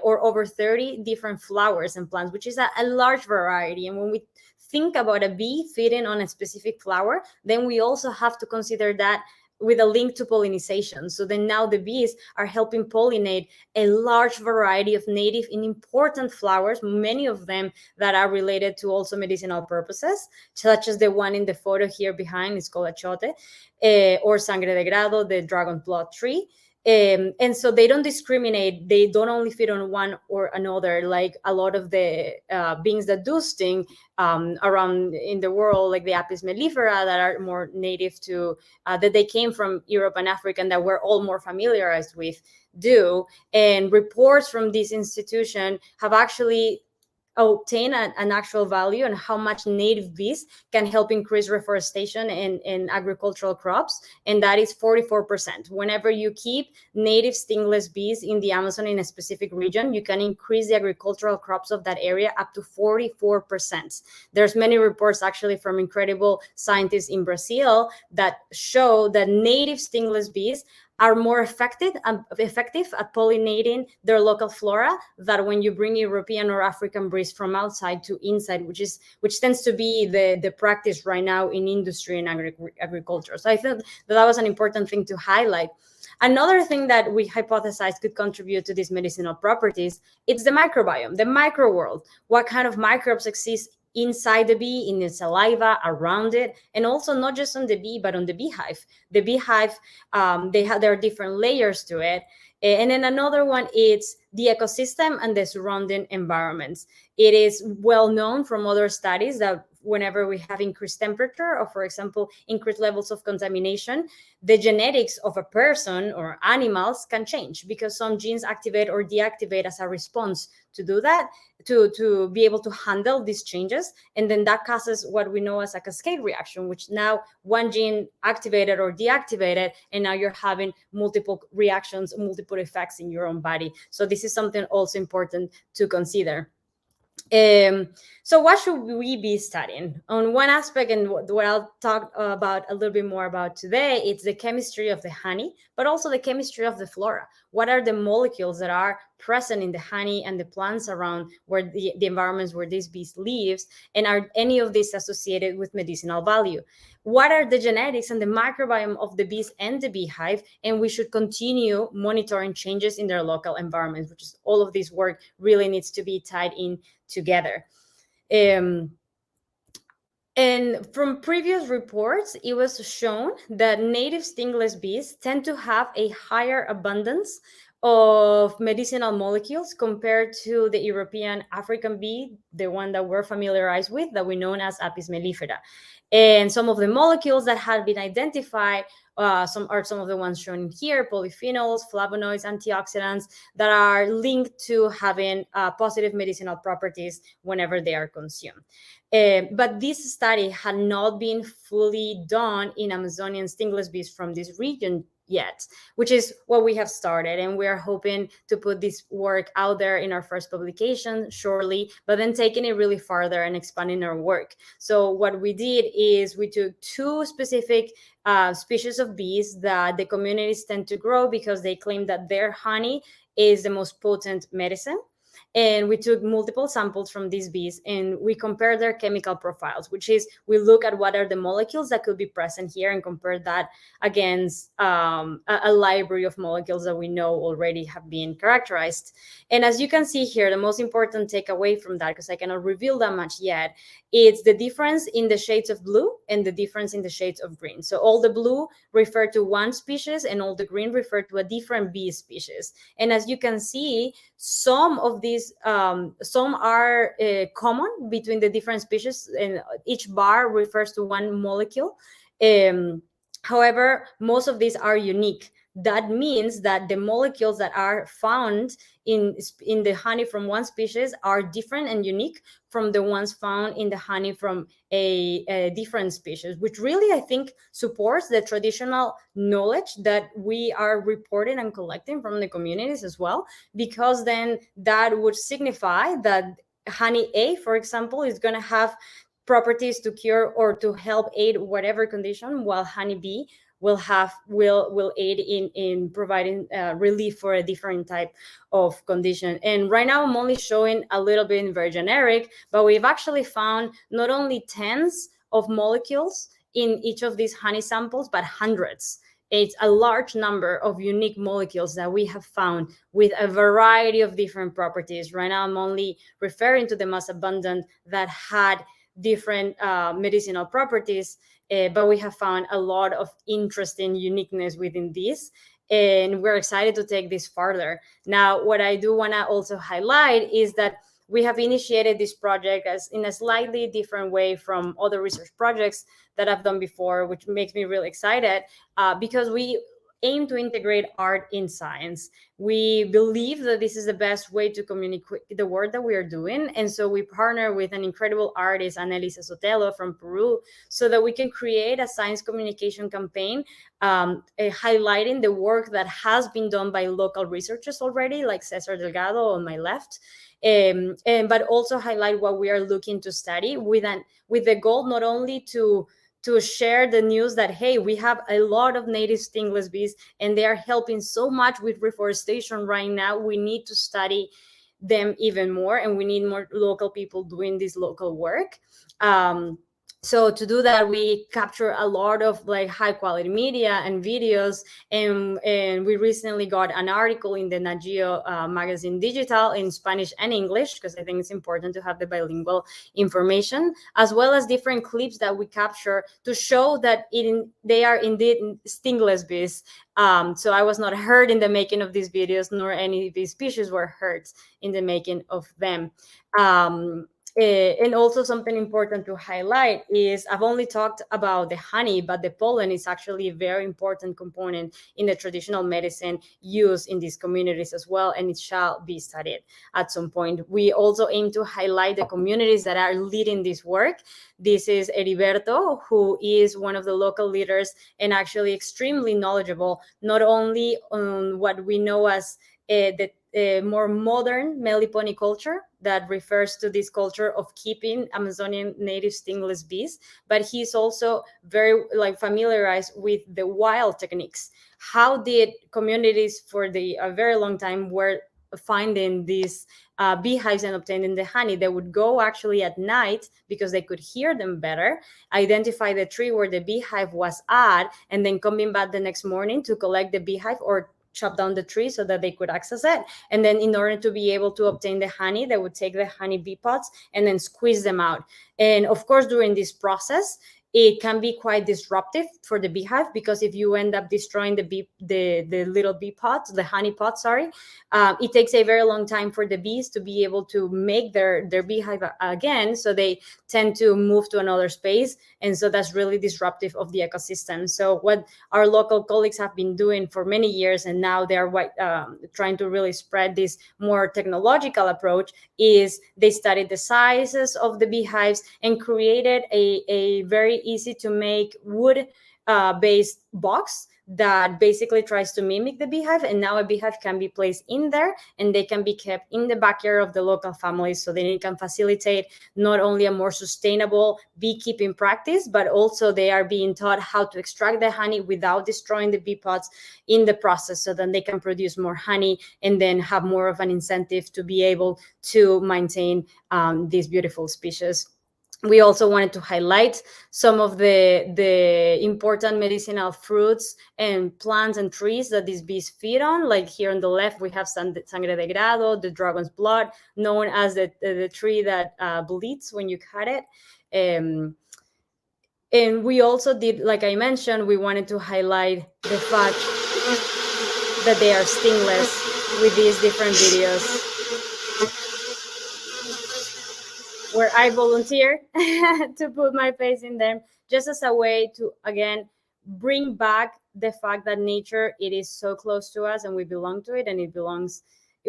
or over 30 different flowers and plants, which is a large variety. And when we think about a bee feeding on a specific flower, then we also have to consider that with a link to pollination. So then now the bees are helping pollinate a large variety of native and important flowers, many of them that are related to also medicinal purposes, such as the one in the photo here behind is called achote, or sangre de grado, the dragon blood tree. And so they don't discriminate. They don't only feed on one or another, like a lot of the beings that do sting around in the world, like the Apis mellifera, that are more native to, that they came from Europe and Africa, and that we're all more familiarized with, do. And reports from this institution have actually obtain an actual value on how much native bees can help increase reforestation in agricultural crops, and that is 44%. Whenever you keep native stingless bees in the Amazon in a specific region, you can increase the agricultural crops of that area up to 44%. There's many reports actually from incredible scientists in Brazil that show that native stingless bees are more effective at pollinating their local flora than when you bring European or African bees from outside to inside, which tends to be the practice right now in industry and agriculture. So I think that was an important thing to highlight. Another thing that we hypothesized could contribute to these medicinal properties, it's the microbiome, the micro world. What kind of microbes exist inside the bee, in its saliva, around it, and also not just on the bee, but on the beehive. The beehive, there are different layers to it. And then another one is the ecosystem and the surrounding environments. It is well known from other studies that whenever we have increased temperature or, for example, increased levels of contamination, the genetics of a person or animals can change because some genes activate or deactivate as a response to do that, to be able to handle these changes. And then that causes what we know as a cascade reaction, which now one gene activated or deactivated, and now you're having multiple reactions, multiple effects in your own body. So this is something also important to consider. So what should we be studying? On one aspect, and what I'll talk about a little bit more about today, it's the chemistry of the honey, but also the chemistry of the flora. What are the molecules that are present in the honey and the plants around where the environments where these bees lives, and are any of these associated with medicinal value? What are the genetics and the microbiome of the bees and the beehive? And we should continue monitoring changes in their local environments, which is all of this work really needs to be tied in together. And from previous reports, it was shown that native stingless bees tend to have a higher abundance of medicinal molecules compared to the European African bee, the one that we're familiarized with, that we know as Apis mellifera. And some of the molecules that have been identified, some of the ones shown here: polyphenols, flavonoids, antioxidants, that are linked to having positive medicinal properties whenever they are consumed. But this study had not been fully done in Amazonian stingless bees from this region yet, which is what we have started. And we are hoping to put this work out there in our first publication shortly, but then taking it really farther and expanding our work. So what we did is we took two specific species of bees that the communities tend to grow because they claim that their honey is the most potent medicine. And we took multiple samples from these bees and we compared their chemical profiles, which is we look at what are the molecules that could be present here and compare that against a library of molecules that we know already have been characterized. And as you can see here, the most important takeaway from that, because I cannot reveal that much yet, it's the difference in the shades of blue and the difference in the shades of green. So all the blue refer to one species and all the green refer to a different bee species. And as you can see, some of these, some are common between the different species, and each bar refers to one molecule. However, most of these are unique. That means that the molecules that are found in the honey from one species are different and unique from the ones found in the honey from a different species, which really, I think, supports the traditional knowledge that we are reporting and collecting from the communities as well, because then that would signify that honey A, for example, is going to have properties to cure or to help aid whatever condition, while honey B will aid in providing relief for a different type of condition. And right now I'm only showing a little bit in very generic, but we've actually found not only tens of molecules in each of these honey samples, but hundreds. It's a large number of unique molecules that we have found with a variety of different properties. Right now I'm only referring to the most abundant that had different medicinal properties, but we have found a lot of interesting uniqueness within this, and we're excited to take this further. Now, what I do want to also highlight is that we have initiated this project as in a slightly different way from other research projects that I've done before, which makes me really excited because we aim to integrate art in science. We believe that this is the best way to communicate the work that we are doing. And so we partner with an incredible artist, Annelisa Sotelo from Peru, so that we can create a science communication campaign highlighting the work that has been done by local researchers already, like Cesar Delgado on my left, but also highlight what we are looking to study with the goal not only to share the news that, hey, we have a lot of native stingless bees and they are helping so much with reforestation right now. We need to study them even more, and we need more local people doing this local work. So to do that, we capture a lot of like high quality media and videos, and we recently got an article in the Nat Geo magazine Digital in Spanish and English, because I think it's important to have the bilingual information, as well as different clips that we capture to show that they are indeed stingless bees. So I was not hurt in the making of these videos, nor any of these species were hurt in the making of them. And also something important to highlight is I've only talked about the honey, but the pollen is actually a very important component in the traditional medicine used in these communities as well, and it shall be studied at some point. We also aim to highlight the communities that are leading this work. This is Heriberto, who is one of the local leaders and actually extremely knowledgeable, not only on what we know as the more modern meliponiculture that refers to this culture of keeping Amazonian native stingless bees, but he's also very familiarized with the wild techniques. How did communities for a very long time were finding these beehives and obtaining the honey? They would go actually at night because they could hear them better, identify the tree where the beehive was at, and then coming back the next morning to collect the beehive or chop down the tree so that they could access it. And then in order to be able to obtain the honey, they would take the honey bee pods and then squeeze them out. And of course, during this process, it can be quite disruptive for the beehive, because if you end up destroying the little bee pods, the honey pods, it takes a very long time for the bees to be able to make their beehive again. So they tend to move to another space, and so that's really disruptive of the ecosystem. So what our local colleagues have been doing for many years, and now they're trying to really spread this more technological approach, is they studied the sizes of the beehives and created a very easy to make wood based box that basically tries to mimic the beehive. And now a beehive can be placed in there, and they can be kept in the backyard of the local families, so then it can facilitate not only a more sustainable beekeeping practice, but also they are being taught how to extract the honey without destroying the bee pods in the process, so then they can produce more honey and then have more of an incentive to be able to maintain these beautiful species. We also wanted to highlight some of the important medicinal fruits and plants and trees that these bees feed on. Like here on the left, we have sangre de grado, the dragon's blood, known as the tree that bleeds when you cut it. And we also did, like I mentioned, we wanted to highlight the fact that they are stingless with these different videos, where I volunteer to put my face in them, just as a way to, again, bring back the fact that nature, it is so close to us and we belong to it, and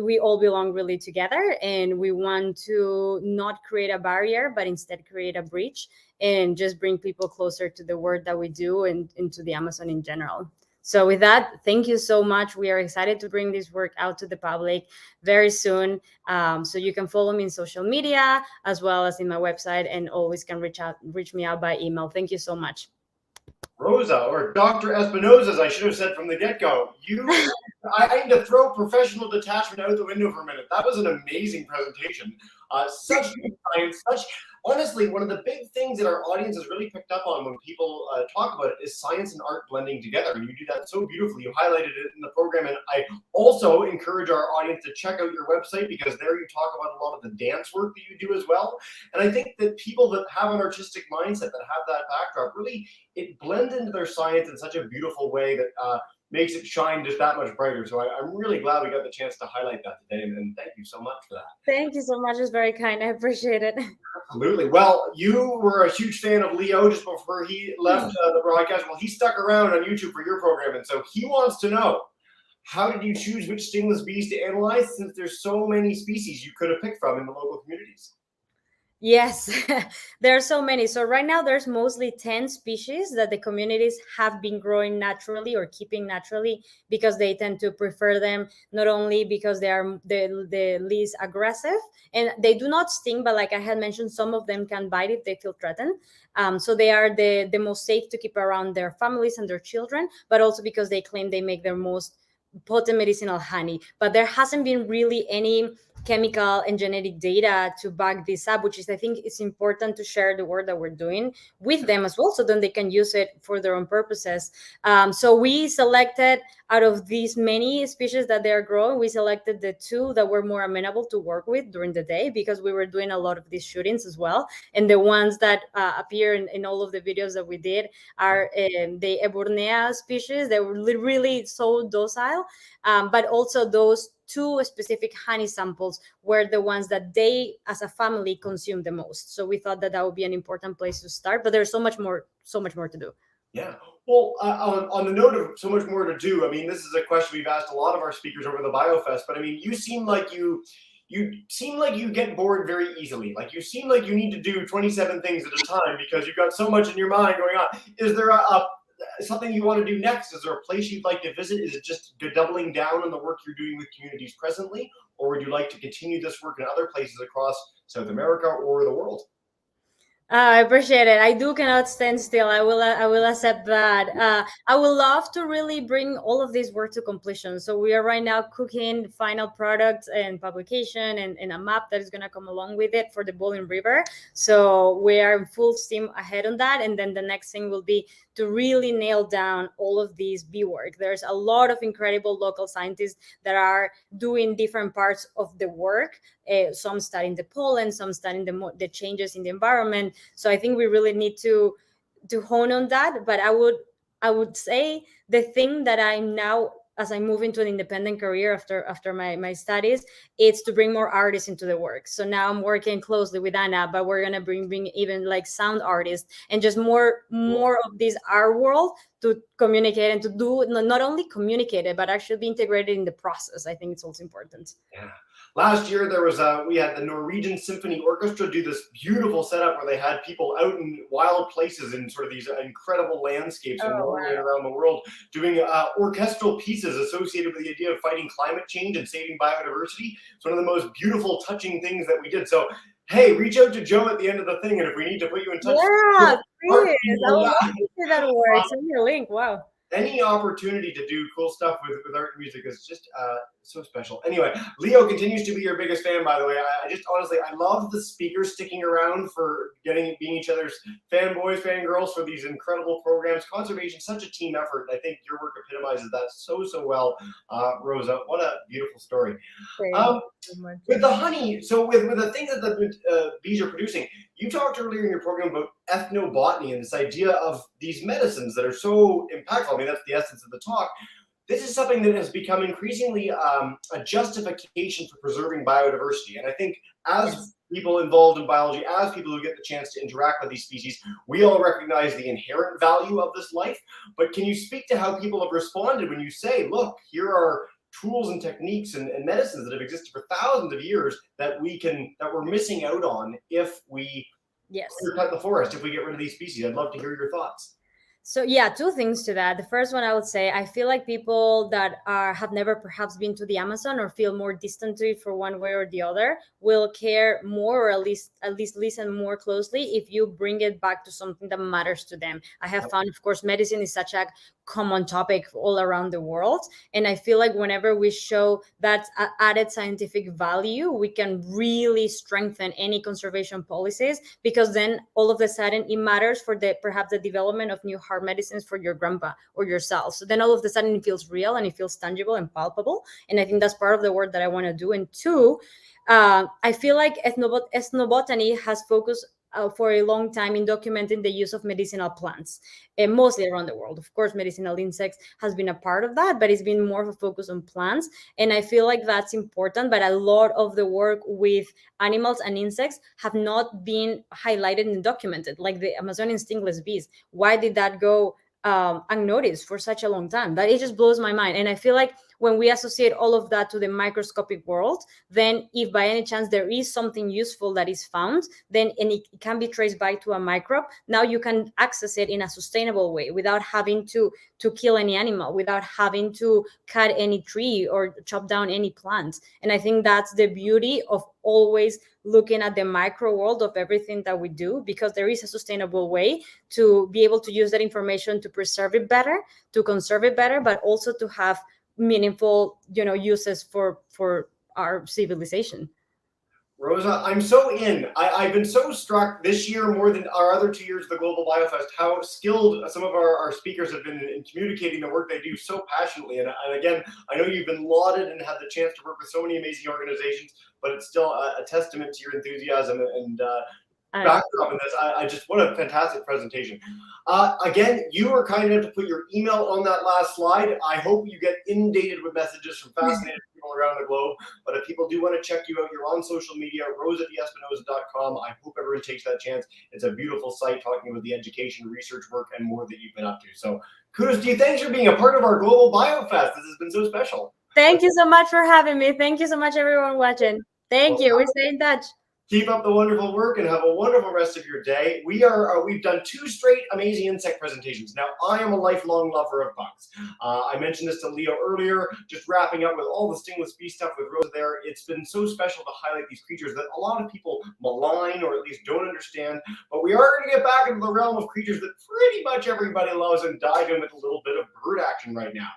we all belong really together. And we want to not create a barrier, but instead create a bridge and just bring people closer to the work that we do and to the Amazon in general. So with that, thank you so much. We are excited to bring this work out to the public very soon. So you can follow me in social media as well as in my website, and always can reach me out by email. Thank you so much. Rosa, or Dr. Espinosa, as I should have said from the get-go. I need to throw professional detachment out the window for a minute. That was an amazing presentation. Such good science, honestly, one of the big things that our audience has really picked up on when people talk about it is science and art blending together. And you do that so beautifully. You highlighted it in the program. And I also encourage our audience to check out your website, because there you talk about a lot of the dance work that you do as well. And I think that people that have an artistic mindset, that have that backdrop, really, it blends into their science in such a beautiful way that makes it shine just that much brighter. So I'm really glad we got the chance to highlight that today, and thank you so much for that. Thank you so much. It's very kind. I appreciate it. Absolutely. Well, you were a huge fan of Leo just before he left the broadcast. Well, he stuck around on YouTube for your program, and so he wants to know, how did you choose which stingless bees to analyze, since there's so many species you could have picked from in the local communities? Yes, there are so many. So right now there's mostly 10 species that the communities have been growing naturally or keeping naturally, because they tend to prefer them, not only because they are the least aggressive and they do not sting, but like I had mentioned, some of them can bite if they feel threatened. So they are the most safe to keep around their families and their children, but also because they claim they make their most potent medicinal honey. But there hasn't been really any chemical and genetic data to back this up, which is, I think it's important to share the work that we're doing with them as well, so then they can use it for their own purposes. So we selected, out of these many species that they're growing, we selected the 2 that were more amenable to work with during the day, because we were doing a lot of these shootings as well. And the ones that appear in all of the videos that we did are the Eburnea species. They were really so docile, but also those two specific honey samples were the ones that they as a family consume the most. So we thought that that would be an important place to start, but there's so much more to do. Yeah. Well, on the note of so much more to do, I mean, this is a question we've asked a lot of our speakers over the BioFest, but I mean, you seem like you get bored very easily. Like, you seem like you need to do 27 things at a time because you've got so much in your mind going on. Is there something you want to do next? Is there a place you'd like to visit? Is it just doubling down on the work you're doing with communities presently? Or would you like to continue this work in other places across South America or the world? I appreciate it. I cannot stand still. I will accept that. I would love to really bring all of this work to completion. So we are right now cooking the final product and publication and a map that is going to come along with it for the Boiling River. So we are in full steam ahead on that. And then the next thing will be to really nail down all of these bee work. There's a lot of incredible local scientists that are doing different parts of the work. Some studying the pollen, some studying the changes in the environment. So I think we really need to hone on that. But I would say the thing that I'm now, as I move into an independent career after my studies, it's to bring more artists into the work. So now I'm working closely with Anna, but we're gonna bring even like sound artists and just more of this art world to communicate and to do not only communicate it, but actually be integrated in the process. I think it's also important. Yeah. Last year there was we had the Norwegian Symphony Orchestra do this beautiful setup where they had people out in wild places in sort of these incredible landscapes and around the world doing orchestral pieces associated with the idea of fighting climate change and saving biodiversity. It's one of the most beautiful, touching things that we did. So, hey, reach out to Joe at the end of the thing, and if we need to put you in touch. Yeah, please. I would love to see that work. Send me a link. Wow. Any opportunity to do cool stuff with art and music is just so special. Anyway, Leo continues to be your biggest fan, by the way. I just honestly, I love the speakers sticking around for being each other's fanboys, fangirls for these incredible programs. Conservation, such a team effort. I think your work epitomizes that so well. Rosa, what a beautiful story. With the honey, so with the things that the bees are producing, you talked earlier in your program about ethnobotany and this idea of these medicines that are so impactful. I mean, that's the essence of the talk. This is something that has become increasingly a justification for preserving biodiversity. And I think as people involved in biology, as people who get the chance to interact with these species, we all recognize the inherent value of this life. But can you speak to how people have responded when you say, look, here are tools and techniques and medicines that have existed for thousands of years that we're missing out on if we cut the forest, if we get rid of these species? I'd love to hear your thoughts. So yeah, two things to that. The first one, I would say, I feel like people that have never perhaps been to the Amazon or feel more distant to it for one way or the other will care more, or at least listen more closely if you bring it back to something that matters to them. I have found, of course, medicine is such a common topic all around the world, and I feel like whenever we show that added scientific value, we can really strengthen any conservation policies, because then all of a sudden it matters for perhaps the development of new heart medicines for your grandpa or yourself. So then all of a sudden it feels real and it feels tangible and palpable, and I think that's part of the work that I want to do. And two, I feel like ethnobotany has focused for a long time in documenting the use of medicinal plants, and mostly around the world. Of course, medicinal insects has been a part of that, but it's been more of a focus on plants. And I feel like that's important, but a lot of the work with animals and insects have not been highlighted and documented, like the Amazonian stingless bees. Why did that go unnoticed for such a long time? That it just blows my mind. And I feel like when we associate all of that to the microscopic world, then if by any chance there is something useful that is found, then and it can be traced back to a microbe, now you can access it in a sustainable way without having to kill any animal, without having to cut any tree or chop down any plant. And I think that's the beauty of always looking at the micro world of everything that we do, because there is a sustainable way to be able to use that information to preserve it better, to conserve it better, but also to have meaningful, uses for our civilization. Rosa, I'm so in. I've been so struck this year more than our other 2 years of the Global BioFest, how skilled some of our speakers have been in communicating the work they do so passionately. And again, I know you've been lauded and had the chance to work with so many amazing organizations, but it's still a testament to your enthusiasm and backdrop in this. I just, what a fantastic presentation. Again, you were kind enough to put your email on that last slide. I hope you get inundated with messages from fascinated people around the globe. But if people do want to check you out, you're on social media, rosaviespinoza.com. I hope everyone takes that chance. It's a beautiful site talking about the education, research work, and more that you've been up to. So kudos to you. Thanks for being a part of our Global BioFest. This has been so special. Thank you so much for having me. Thank you so much, everyone watching. Thank you. We stay in touch. Keep up the wonderful work and have a wonderful rest of your day. We've done 2 straight amazing insect presentations. Now, I am a lifelong lover of bugs. I mentioned this to Leo earlier, just wrapping up with all the stingless bee stuff with Rosa there. It's been so special to highlight these creatures that a lot of people malign or at least don't understand. But we are going to get back into the realm of creatures that pretty much everybody loves and dive in with a little bit of bird action right now.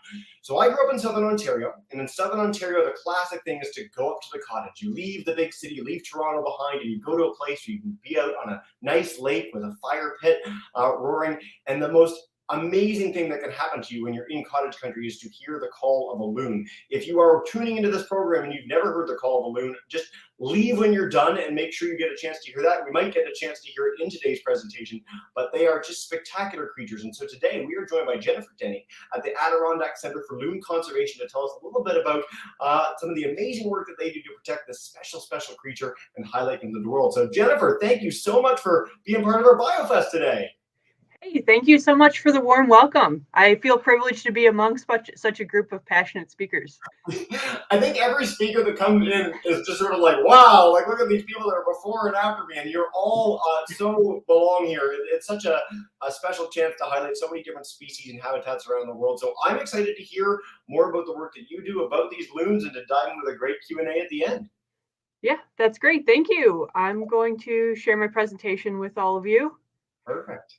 So I grew up in Southern Ontario, and in Southern Ontario, the classic thing is to go up to the cottage. You leave the big city, you leave Toronto behind, and you go to a place where you can be out on a nice lake with a fire pit roaring. And the most amazing thing that can happen to you when you're in cottage country is to hear the call of a loon. If you are tuning into this program and you've never heard the call of a loon, just leave when you're done and make sure you get a chance to hear that. We might get a chance to hear it in today's presentation, but they are just spectacular creatures. And so today we are joined by Jennifer Denny at the Adirondack Center for Loon Conservation to tell us a little bit about some of the amazing work that they do to protect this special, special creature and highlight them to the world. So Jennifer, thank you so much for being part of our BioFest today. Hey, thank you so much for the warm welcome. I feel privileged to be amongst such a group of passionate speakers. I think every speaker that comes in is just sort of like, wow, like look at these people that are before and after me, and you're all so belong here. It's such a special chance to highlight so many different species and habitats around the world. So I'm excited to hear more about the work that you do about these loons and to dive into the great Q&A at the end. Yeah, that's great. Thank you. I'm going to share my presentation with all of you. Perfect.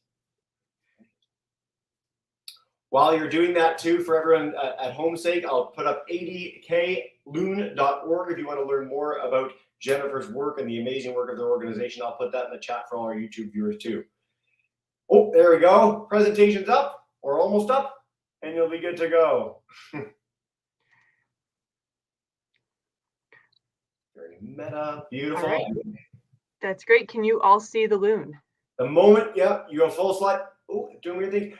While you're doing that too, for everyone at home's sake, I'll put up 80kloon.org if you want to learn more about Jennifer's work and the amazing work of their organization. I'll put that in the chat for all our YouTube viewers too. Oh, there we go. Presentation's up or almost up, and you'll be good to go. Very meta, beautiful. All right. That's great. Can you all see the loon? The moment, yeah, you go full slide. Oh, doing weird things.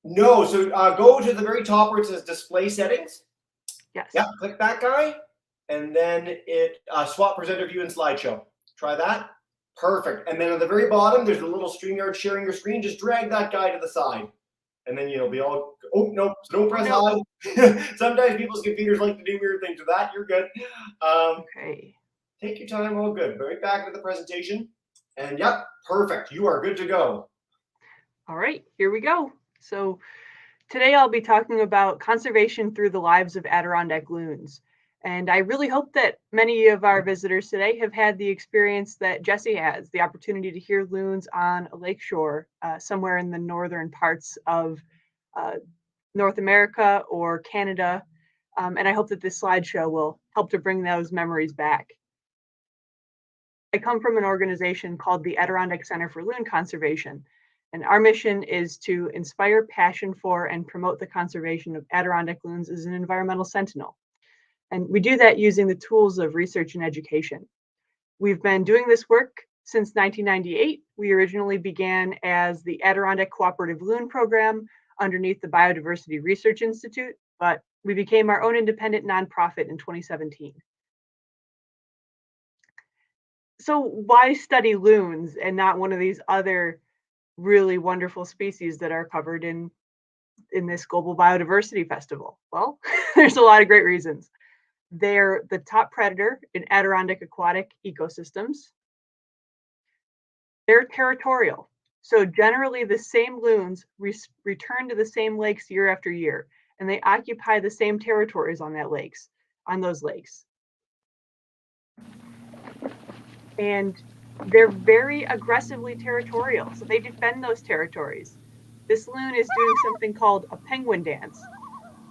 No, so go to the very top where it says display settings. Yes. Yeah, click that guy, and then it swap presenter view and slideshow. Try that. Perfect. And then at the very bottom, there's a little StreamYard sharing your screen. Just drag that guy to the side, and then you'll be all. Oh no! So don't press hide. Sometimes people's computers like to do weird things with that. You're good. Okay. Take your time. All good. Right back to the presentation, and yep, perfect. You are good to go. All right, here we go. So today I'll be talking about conservation through the lives of Adirondack loons. And I really hope that many of our visitors today have had the experience that Jesse has, the opportunity to hear loons on a lakeshore somewhere in the northern parts of North America or Canada. And I hope that this slideshow will help to bring those memories back. I come from an organization called the Adirondack Center for Loon Conservation. And our mission is to inspire passion for and promote the conservation of Adirondack loons as an environmental sentinel. And we do that using the tools of research and education. We've been doing this work since 1998. We originally began as the Adirondack Cooperative Loon Program underneath the Biodiversity Research Institute, but we became our own independent nonprofit in 2017. So why study loons and not one of these other really wonderful species that are covered in this Global Biodiversity Festival? Well, there's a lot of great reasons. They're the top predator in Adirondack aquatic ecosystems. They're territorial. So generally the same loons return to the same lakes year after year, and they occupy the same territories on those lakes. And they're very aggressively territorial, so they defend those territories. This loon is doing something called a penguin dance,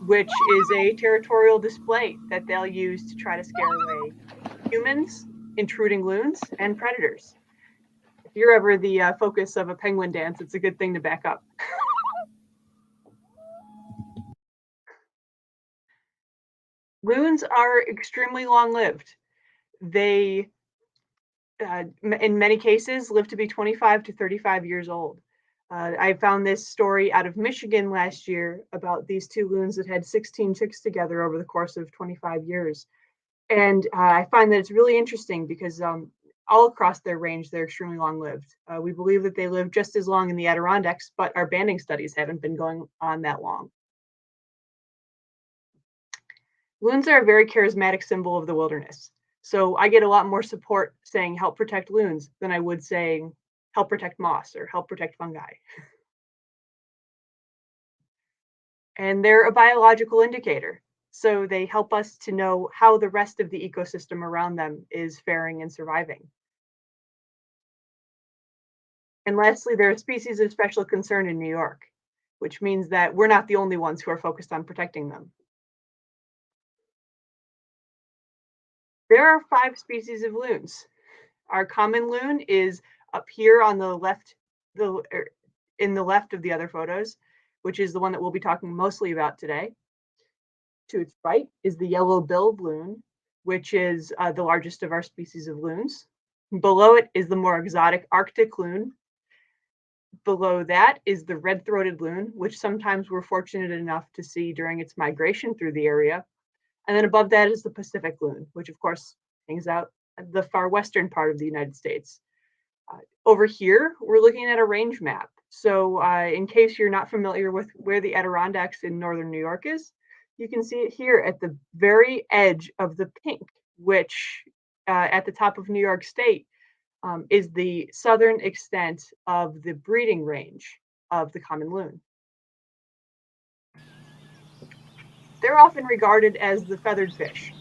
which is a territorial display that they'll use to try to scare away humans, intruding loons, and predators. If you're ever the focus of a penguin dance, it's a good thing to back up. Loons are extremely long-lived. They in many cases, live to be 25 to 35 years old. I found this story out of Michigan last year about these two loons that had 16 chicks together over the course of 25 years. And I find that it's really interesting because all across their range, they're extremely long-lived. We believe that they live just as long in the Adirondacks, but our banding studies haven't been going on that long. Loons are a very charismatic symbol of the wilderness. So I get a lot more support saying help protect loons than I would saying help protect moss or help protect fungi. And they're a biological indicator. So they help us to know how the rest of the ecosystem around them is faring and surviving. And lastly, they're a species of special concern in New York, which means that we're not the only ones who are focused on protecting them. There are 5 species of loons. Our common loon is up here on the left, in the left of the other photos, which is the one that we'll be talking mostly about today. To its right is the yellow-billed loon, which is the largest of our species of loons. Below it is the more exotic Arctic loon. Below that is the red-throated loon, which sometimes we're fortunate enough to see during its migration through the area. And then above that is the Pacific loon, which of course hangs out at the far western part of the United States. Over here, we're looking at a range map. So in case you're not familiar with where the Adirondacks in northern New York is, you can see it here at the very edge of the pink, which at the top of New York State is the southern extent of the breeding range of the common loon. They're often regarded as the feathered fish.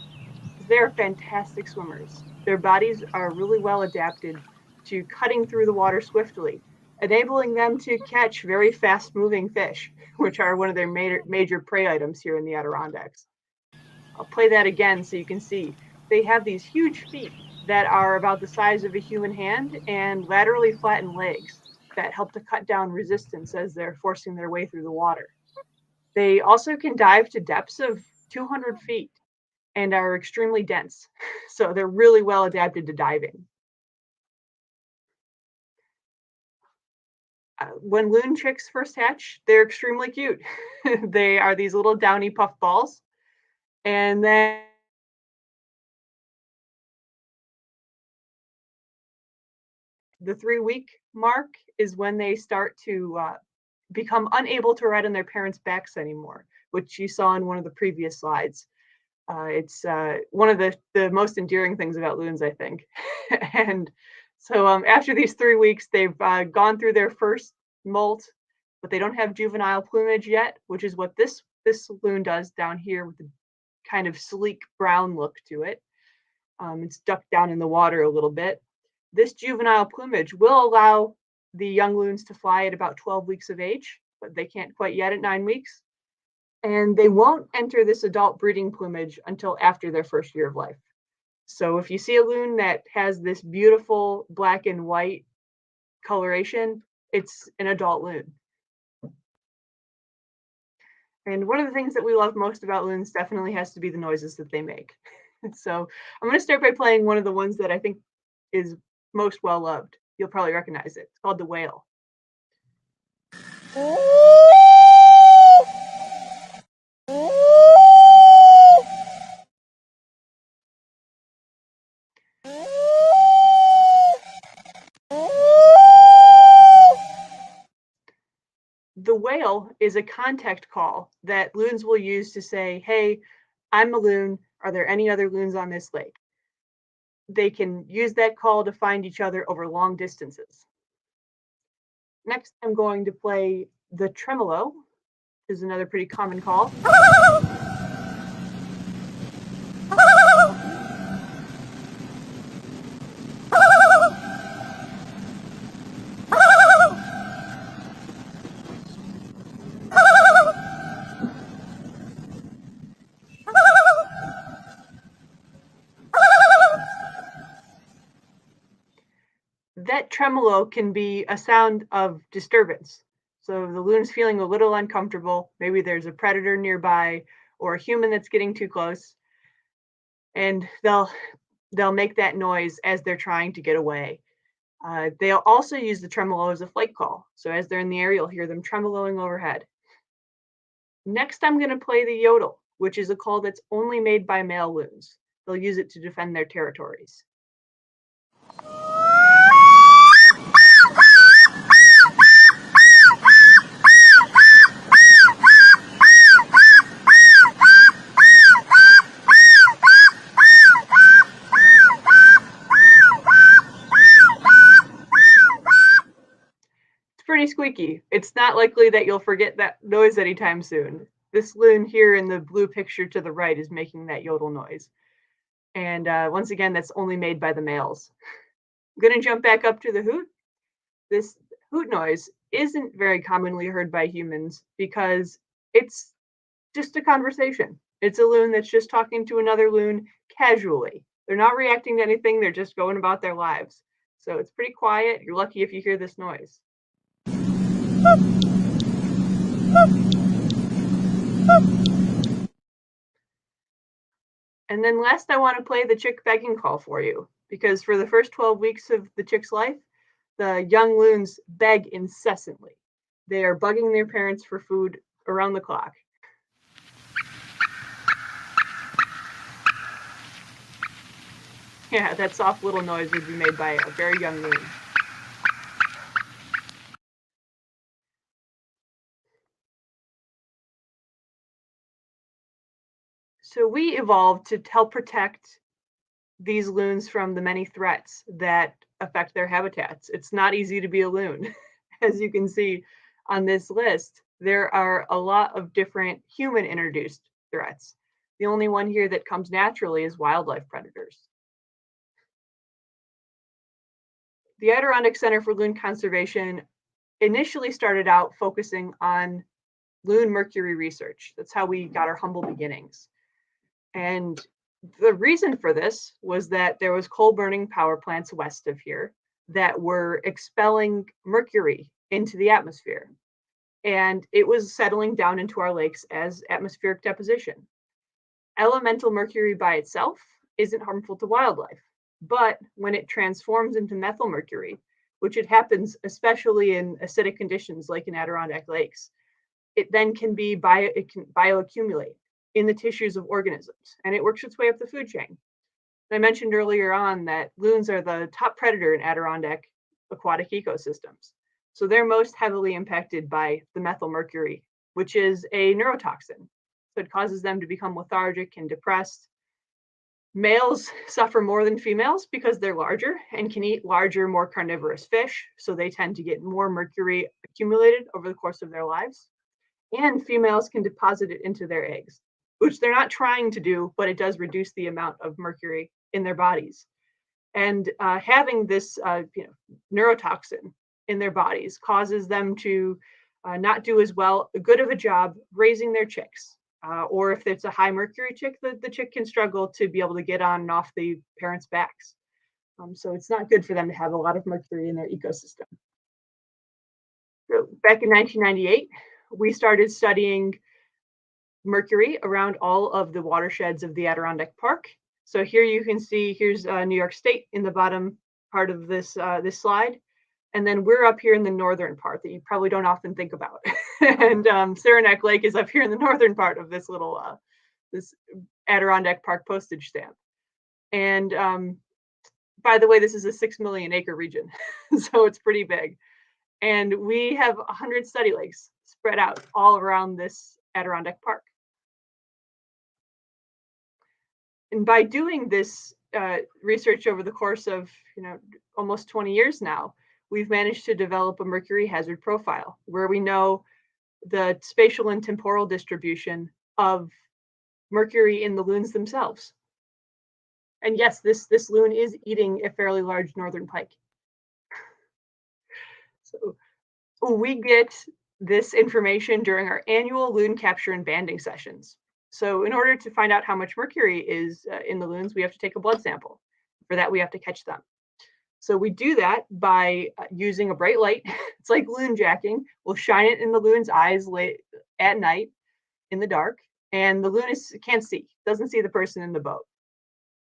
They're fantastic swimmers. Their bodies are really well adapted to cutting through the water swiftly, enabling them to catch very fast-moving fish, which are one of their major prey items here in the Adirondacks. I'll play that again so you can see. They have these huge feet that are about the size of a human hand and laterally flattened legs that help to cut down resistance as they're forcing their way through the water. They also can dive to depths of 200 feet and are extremely dense. So they're really well adapted to diving. When loon chicks first hatch, they're extremely cute. They are these little downy puff balls. And then the 3-week mark is when they start to become unable to ride on their parents' backs anymore, which you saw in one of the previous slides. It's one of the most endearing things about loons, I think. And so after these 3 weeks, they've gone through their first molt, but they don't have juvenile plumage yet, which is what this loon does down here with the kind of sleek brown look to it. It's ducked down in the water a little bit. This juvenile plumage will allow the young loons to fly at about 12 weeks of age, but they can't quite yet at 9 weeks. And they won't enter this adult breeding plumage until after their first year of life. So if you see a loon that has this beautiful black and white coloration, it's an adult loon. And one of the things that we love most about loons definitely has to be the noises that they make. So I'm going to start by playing one of the ones that I think is most well loved. You'll probably recognize it. It's called the whale. The whale is a contact call that loons will use to say, hey, I'm a loon. Are there any other loons on this lake? They can use that call to find each other over long distances. Next, I'm going to play the tremolo, which is another pretty common call. That tremolo can be a sound of disturbance. So the loon's feeling a little uncomfortable. Maybe there's a predator nearby or a human that's getting too close. And they'll make that noise as they're trying to get away. They'll also use the tremolo as a flight call. So as they're in the air, you'll hear them tremoloing overhead. Next, I'm going to play the yodel, which is a call that's only made by male loons. They'll use it to defend their territories. Pretty squeaky. It's not likely that you'll forget that noise anytime soon. This loon here in the blue picture to the right is making that yodel noise. And once again, that's only made by the males. I'm going to jump back up to the hoot. This hoot noise isn't very commonly heard by humans because it's just a conversation. It's a loon that's just talking to another loon casually. They're not reacting to anything. They're just going about their lives. So it's pretty quiet. You're lucky if you hear this noise. And then last, I want to play the chick begging call for you, because for the first 12 weeks of the chick's life, the young loons beg incessantly. They are bugging their parents for food around the clock. Yeah, that soft little noise would be made by a very young loon. So we evolved to help protect these loons from the many threats that affect their habitats. It's not easy to be a loon. As you can see on this list, there are a lot of different human introduced threats. The only one here that comes naturally is wildlife predators. The Adirondack Center for Loon Conservation initially started out focusing on loon mercury research. That's how we got our humble beginnings. And the reason for this was that there was coal burning power plants west of here that were expelling mercury into the atmosphere. And it was settling down into our lakes as atmospheric deposition. Elemental mercury by itself isn't harmful to wildlife, but when it transforms into methylmercury, which it happens especially in acidic conditions like in Adirondack lakes, it then can bioaccumulate in the tissues of organisms, and it works its way up the food chain. I mentioned earlier on that loons are the top predator in Adirondack aquatic ecosystems. So they're most heavily impacted by the methylmercury, which is a neurotoxin. So it causes them to become lethargic and depressed. Males suffer more than females because they're larger and can eat larger, more carnivorous fish. So they tend to get more mercury accumulated over the course of their lives. And females can deposit it into their eggs, which they're not trying to do, but it does reduce the amount of mercury in their bodies. And having this neurotoxin in their bodies causes them to not do as good of a job raising their chicks. Or if it's a high mercury chick, the chick can struggle to be able to get on and off the parents' backs. So it's not good for them to have a lot of mercury in their ecosystem. So back in 1998, we started studying mercury around all of the watersheds of the Adirondack Park. So here you can see, here's New York State in the bottom part of this slide. And then we're up here in the northern part that you probably don't often think about. And Saranac Lake is up here in the northern part of this little, this Adirondack Park postage stamp. And by the way, this is a 6 million acre region, so it's pretty big. And we have 100 study lakes spread out all around this Adirondack Park. And by doing this research over the course of almost 20 years now, we've managed to develop a mercury hazard profile where we know the spatial and temporal distribution of mercury in the loons themselves. And yes, this loon is eating a fairly large northern pike. So we get this information during our annual loon capture and banding sessions. So in order to find out how much mercury is in the loons, we have to take a blood sample. For that, we have to catch them. So we do that by using a bright light. It's like loon jacking. We'll shine it in the loon's eyes late at night in the dark, and the loon can't see, doesn't see the person in the boat.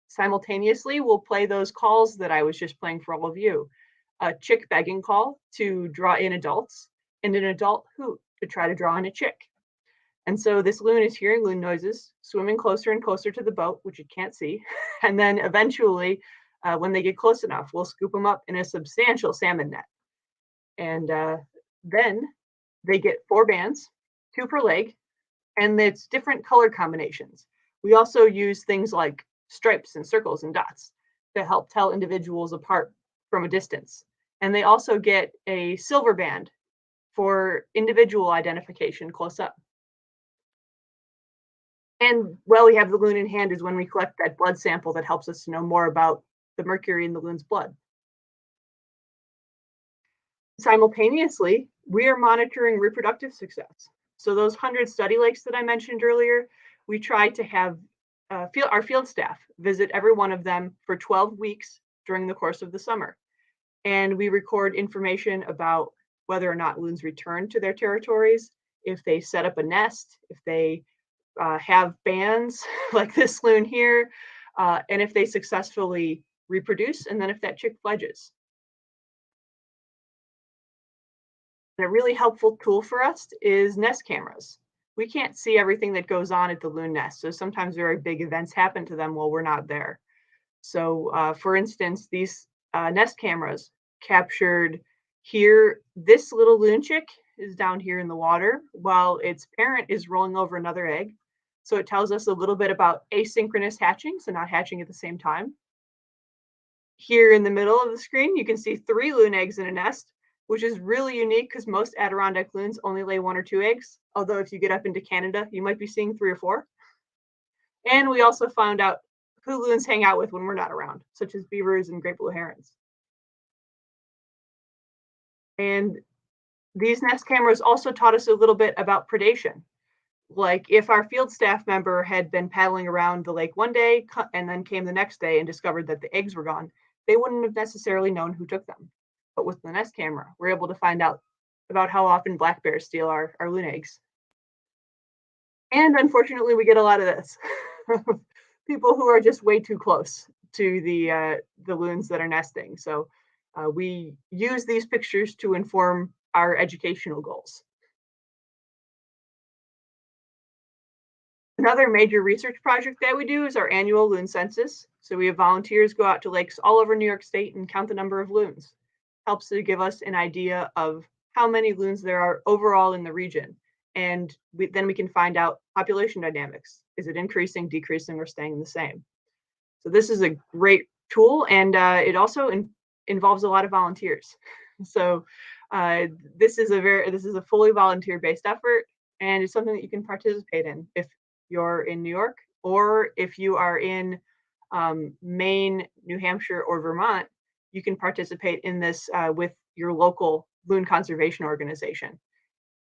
Simultaneously, we'll play those calls that I was just playing for all of you. A chick begging call to draw in adults, and an adult hoot to try to draw in a chick. And so this loon is hearing loon noises, swimming closer and closer to the boat, which it can't see. And then eventually, when they get close enough, we'll scoop them up in a substantial salmon net. And then they get 4 bands, 2 per leg, and it's different color combinations. We also use things like stripes and circles and dots to help tell individuals apart from a distance. And they also get a silver band for individual identification close up. And while we have the loon in hand is when we collect that blood sample that helps us to know more about the mercury in the loon's blood. Simultaneously, we are monitoring reproductive success. So those 100 study lakes that I mentioned earlier, we try to have our field staff visit every one of them for 12 weeks during the course of the summer. And we record information about whether or not loons return to their territories, if they set up a nest, if they have bands like this loon here, and if they successfully reproduce, and then if that chick fledges. And a really helpful tool for us is nest cameras. We can't see everything that goes on at the loon nest, so sometimes very big events happen to them while we're not there. So for instance, these nest cameras captured here, this little loon chick is down here in the water while its parent is rolling over another egg. So it tells us a little bit about asynchronous hatching, so not hatching at the same time. Here in the middle of the screen, you can see 3 loon eggs in a nest, which is really unique because most Adirondack loons only lay 1 or 2 eggs. Although if you get up into Canada, you might be seeing 3 or 4. And we also found out who loons hang out with when we're not around, such as beavers and great blue herons. And these nest cameras also taught us a little bit about predation. Like if our field staff member had been paddling around the lake one day and then came the next day and discovered that the eggs were gone, they wouldn't have necessarily known who took them. But with the nest camera, we're able to find out about how often black bears steal our loon eggs. And unfortunately, we get a lot of this. People who are just way too close to the loons that are nesting. So we use these pictures to inform our educational goals. Another major research project that we do is our annual loon census. So we have volunteers go out to lakes all over New York State and count the number of loons. Helps to give us an idea of how many loons there are overall in the region. And then we can find out population dynamics. Is it increasing, decreasing, or staying the same? So this is a great tool, and it also involves a lot of volunteers. So this is a fully volunteer-based effort, and it's something that you can participate in if you're in New York, or if you are in Maine, New Hampshire, or Vermont. You can participate in this with your local loon conservation organization.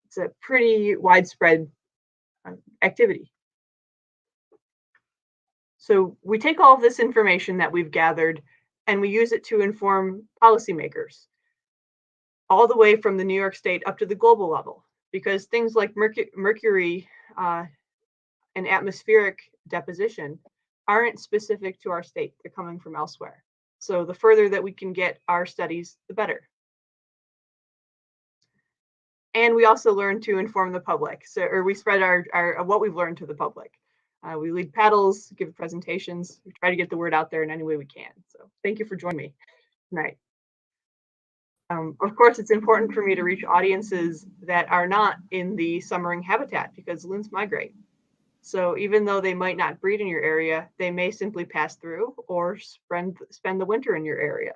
It's a pretty widespread activity. So we take all of this information that we've gathered and we use it to inform policymakers, all the way from the New York State up to the global level, because things like mercury and atmospheric deposition aren't specific to our state. They're coming from elsewhere. So the further that we can get our studies, the better. And we also learn to inform the public. Or we spread our what we've learned to the public. We lead paddles, give presentations, we try to get the word out there in any way we can. So thank you for joining me tonight. Of course, it's important for me to reach audiences that are not in the summering habitat because loons migrate. So even though they might not breed in your area, they may simply pass through or spend the winter in your area.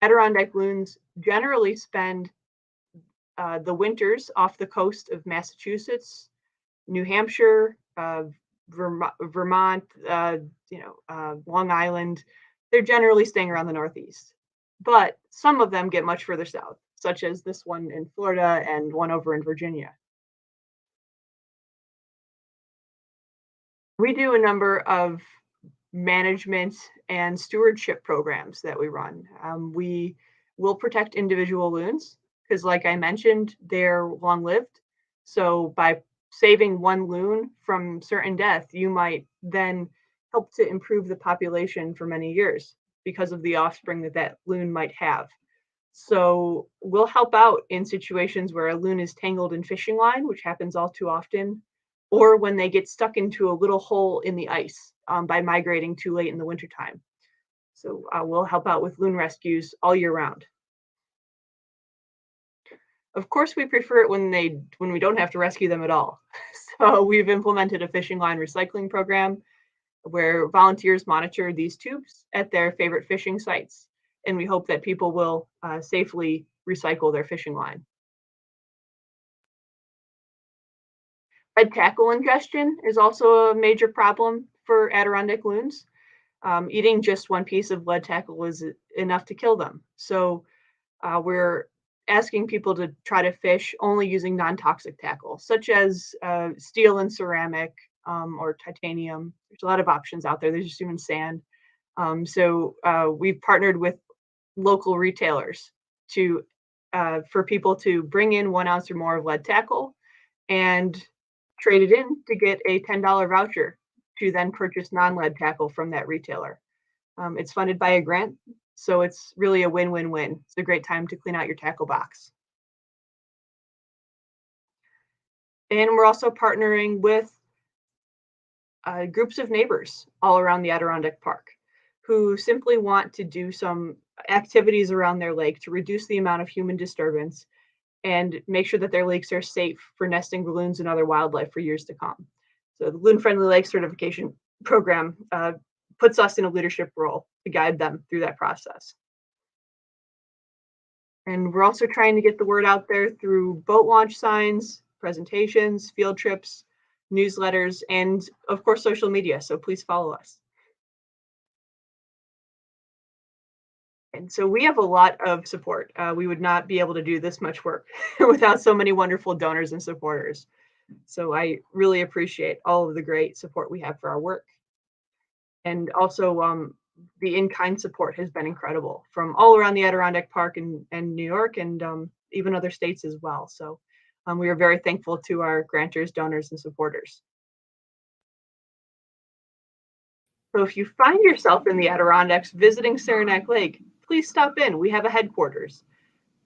Adirondack loons generally spend the winters off the coast of Massachusetts, New Hampshire, Vermont, Long Island. They're generally staying around the Northeast, but some of them get much further south, such as this one in Florida and one over in Virginia. We do a number of management and stewardship programs that we run. We will protect individual loons because, like I mentioned, they're long-lived. So by saving one loon from certain death, you might then help to improve the population for many years because of the offspring that loon might have. So we'll help out in situations where a loon is tangled in fishing line, which happens all too often, or when they get stuck into a little hole in the ice by migrating too late in the wintertime. So we'll help out with loon rescues all year round. Of course, we prefer it when we don't have to rescue them at all. So we've implemented a fishing line recycling program where volunteers monitor these tubes at their favorite fishing sites. And we hope that people will safely recycle their fishing line. Red tackle ingestion is also a major problem for Adirondack loons. Eating just one piece of lead tackle is enough to kill them. So we're asking people to try to fish only using non-toxic tackle, such as steel and ceramic or titanium. There's a lot of options out there. There's just even sand. So we've partnered with local retailers for people to bring in 1 ounce or more of lead tackle and trade it in to get a $10 voucher to then purchase non-lead tackle from that retailer. It's funded by a grant, so it's really a win-win-win. It's a great time to clean out your tackle box. And we're also partnering with groups of neighbors all around the Adirondack Park who simply want to do some activities around their lake to reduce the amount of human disturbance and make sure that their lakes are safe for nesting loons and other wildlife for years to come. So the Loon Friendly Lake Certification Program puts us in a leadership role to guide them through that process. And we're also trying to get the word out there through boat launch signs, presentations, field trips, newsletters, and of course, social media. So please follow us. And so we have a lot of support. We would not be able to do this much work without so many wonderful donors and supporters. So I really appreciate all of the great support we have for our work. And also the in-kind support has been incredible from all around the Adirondack Park and New York and even other states as well. So we are very thankful to our grantors, donors, and supporters. So if you find yourself in the Adirondacks visiting Saranac Lake, please stop in. We have a headquarters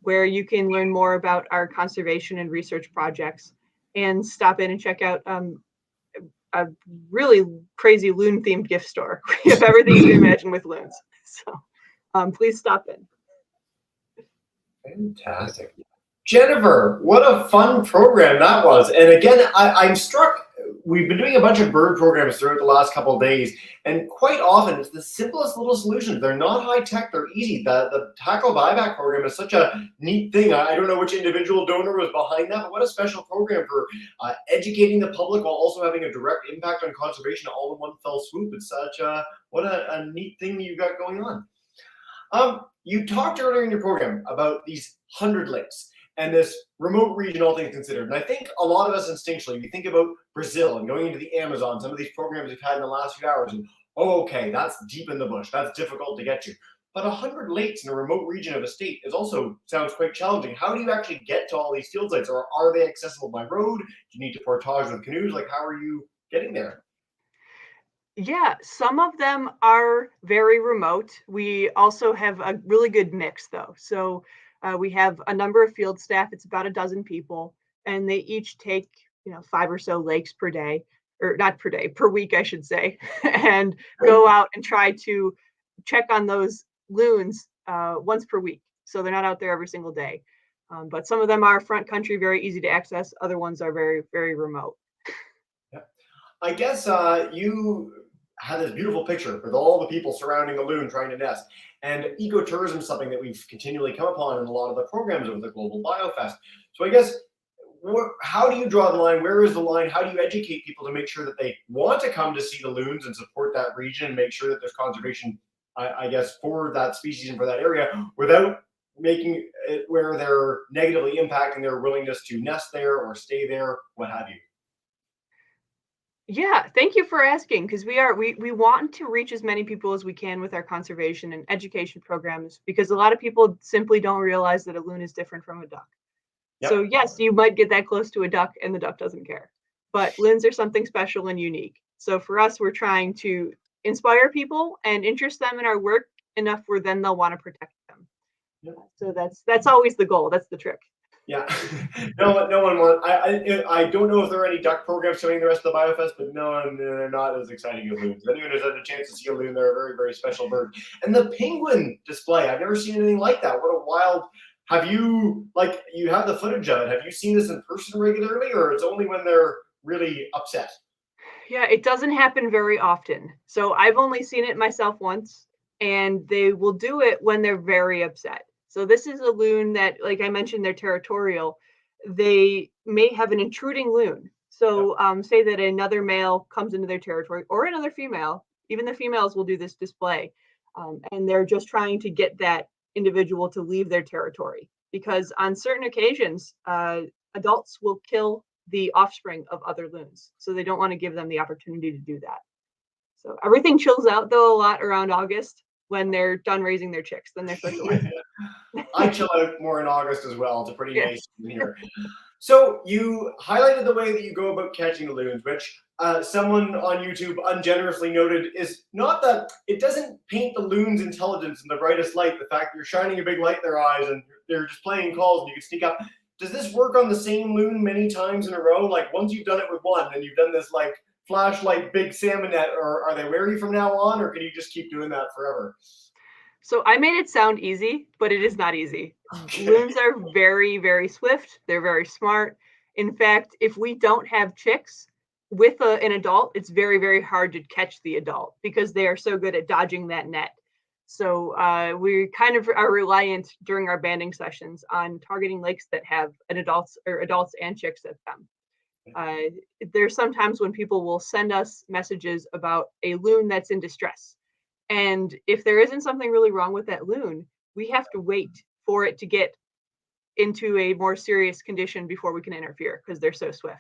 where you can learn more about our conservation and research projects and stop in and check out a really crazy loon themed gift store. We have everything you can imagine with loons. So please stop in. Fantastic. Jennifer, what a fun program that was. And again, I'm struck. We've been doing a bunch of bird programs throughout the last couple of days, and quite often it's the simplest little solutions. They're not high tech, they're easy. The tackle buyback program is such a neat thing. I don't know which individual donor was behind that, but what a special program for educating the public while also having a direct impact on conservation all in one fell swoop. It's such what a neat thing you got going on. You talked earlier in your program about these 100 lakes and this remote region, all things considered. And I think a lot of us instinctually, we think about Brazil and going into the Amazon, some of these programs we've had in the last few hours, and oh, okay, that's deep in the bush. That's difficult to get to. But 100 lakes in a remote region of a state sounds quite challenging. How do you actually get to all these field sites? Or are they accessible by road? Do you need to portage with canoes? Like, how are you getting there? Yeah, some of them are very remote. We also have a really good mix though. So we have a number of field staff. It's about a dozen people, and they each take 5 or so lakes per day, or not per day, per week, I should say, and go out and try to check on those loons once per week. So they're not out there every single day. But some of them are front country, very easy to access. Other ones are very, very remote. Yeah. I guess you had this beautiful picture with all the people surrounding a loon trying to nest. And ecotourism is something that we've continually come upon in a lot of the programs of the Global BioFest. So I guess, how do you draw the line? Where is the line? How do you educate people to make sure that they want to come to see the loons and support that region and make sure that there's conservation, I guess, for that species and for that area without making it where they're negatively impacting their willingness to nest there or stay there, what have you? Yeah, thank you for asking, because we want to reach as many people as we can with our conservation and education programs, because a lot of people simply don't realize that a loon is different from a duck. Yep. So yes, you might get that close to a duck and the duck doesn't care, but loons are something special and unique. So for us, we're trying to inspire people and interest them in our work enough where then they'll want to protect them. So that's always the goal. That's the trick. Yeah, no one wants. I don't know if there are any duck programs showing the rest of the BioFest, but no, they're not as exciting as loons. Anyone who's had a chance to see a loon, they're a very, very special bird. And the penguin display, I've never seen anything like that. What a wild! Have you you have the footage of it? Have you seen this in person regularly, or it's only when they're really upset? Yeah, it doesn't happen very often. So I've only seen it myself once, and they will do it when they're very upset. So this is a loon that, like I mentioned, they're territorial. They may have an intruding loon. So say that another male comes into their territory, or another female. Even the females will do this display, and they're just trying to get that individual to leave their territory. Because on certain occasions, adults will kill the offspring of other loons. So they don't want to give them the opportunity to do that. So everything chills out though a lot around August when they're done raising their chicks. Then they're pushed away. I chill out more in August as well. It's a pretty nice season here. So you highlighted the way that you go about catching the loons, which someone on YouTube ungenerously noted is not that it doesn't paint the loons' intelligence in the brightest light. The fact that you're shining a big light in their eyes and they're just playing calls and you can sneak up. Does this work on the same loon many times in a row? Like once you've done it with one and you've done this like flashlight big salmon net, or are they wary from now on, or can you just keep doing that forever? So I made it sound easy, but it is not easy. Loons are very, very swift. They're very smart. In fact, if we don't have chicks with an adult, it's very, very hard to catch the adult because they are so good at dodging that net. So we kind of are reliant during our banding sessions on targeting lakes that have adults and chicks at them. There's sometimes when people will send us messages about a loon that's in distress. And if there isn't something really wrong with that loon, we have to wait for it to get into a more serious condition before we can interfere because they're so swift.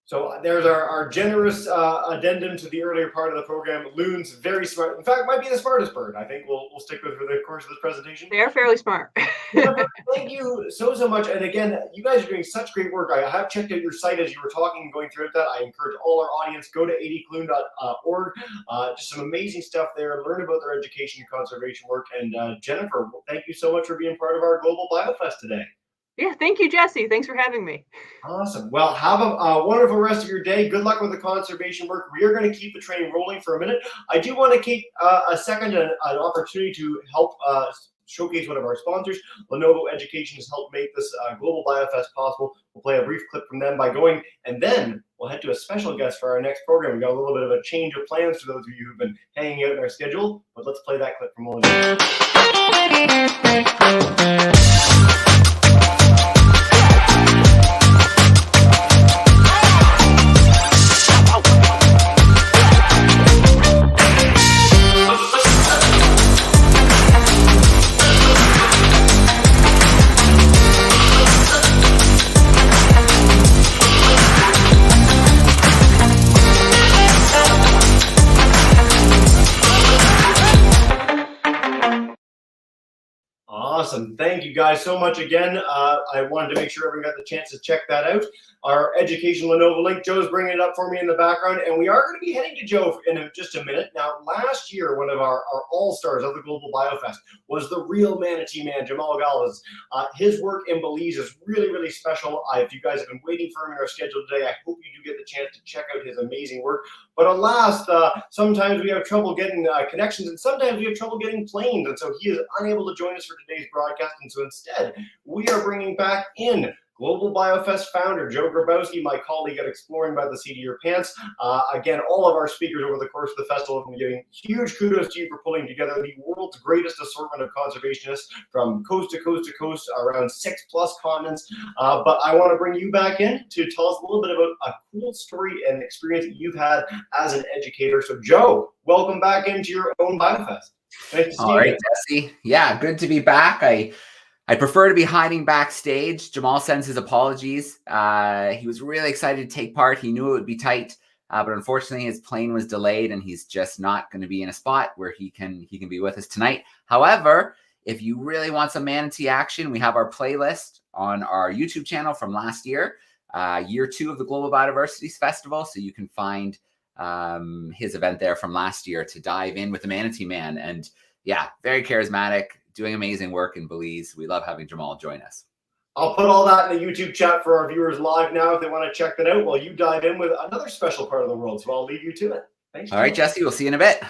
So there's our generous addendum to the earlier part of the program. Loons, very smart. In fact, might be the smartest bird. I think we'll stick with for the course of this presentation. They are fairly smart. Thank you so much. And again, you guys are doing such great work. I have checked out your site as you were talking and going through that. I encourage all our audience, go to 80cloon.org. Just some amazing stuff there. Learn about their education and conservation work. And Jennifer, thank you so much for being part of our Global BioFest today. Yeah, thank you, Jesse. Thanks for having me. Awesome. Well, have a wonderful rest of your day. Good luck with the conservation work. We are going to keep the train rolling for a minute. I do want to keep a second an opportunity to help showcase one of our sponsors. Lenovo Education has helped make this Global BioFest possible. We'll play a brief clip from them by going, and then we'll head to a special guest for our next program. We got a little bit of a change of plans for those of you who've been hanging out in our schedule, but let's play that clip from one of them. Awesome. Thank you guys so much again. I wanted to make sure everyone got the chance to check that out. Our education Lenovo link, Joe's bringing it up for me in the background, and we are going to be heading to Joe in just a minute. Now, last year, one of our all-stars of the Global BioFest was the real manatee man, Jamal Galvez. His work in Belize is really, really special. If you guys have been waiting for him in our schedule today, I hope you do get the chance to check out his amazing work. But alas, sometimes we have trouble getting connections, and sometimes we have trouble getting planes, and so he is unable to join us for today's broadcast. And so instead, we are bringing back in Global BioFest founder Joe Grabowski, my colleague at Exploring by the Seat of Your Pants. Again, all of our speakers over the course of the festival have been giving huge kudos to you for pulling together the world's greatest assortment of conservationists from coast to coast to coast, around 6+ continents. But I want to bring you back in to tell us a little bit about a cool story and experience that you've had as an educator. So Joe, welcome back into your own BioFest. Nice to see you. All right, Jesse. Yeah, good to be back. I prefer to be hiding backstage. Jamal sends his apologies. He was really excited to take part. He knew it would be tight, but unfortunately his plane was delayed and he's just not going to be in a spot where he can be with us tonight. However, if you really want some manatee action, we have our playlist on our YouTube channel from last year, year 2 of the Global Biodiversity Festival. So you can find his event there from last year to dive in with the manatee man. And yeah, very charismatic. doing amazing work in Belize. We love having Jamal join us. I'll put all that in the YouTube chat for our viewers live now if they want to check that out while you dive in with another special part of the world. So I'll leave you to it. Thanks. All right, Jesse, we'll see you in a bit.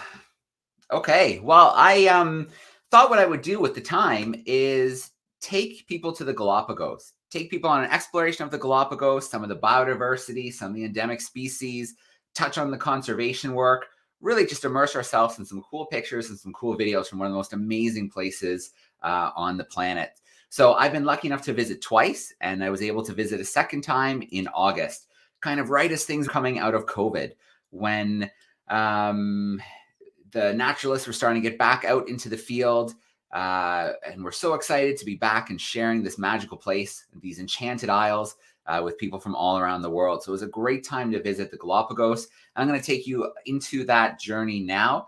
Okay, well, I thought what I would do with the time is take people to the Galapagos, take people on an exploration of the Galapagos, some of the biodiversity, some of the endemic species, touch on the conservation work, really just immerse ourselves in some cool pictures and some cool videos from one of the most amazing places on the planet. So I've been lucky enough to visit twice, and I was able to visit a second time in August, kind of right as things were coming out of COVID, when the naturalists were starting to get back out into the field, and we're so excited to be back and sharing this magical place, these enchanted isles, with people from all around the world. So it was a great time to visit the Galapagos. I'm going to take you into that journey now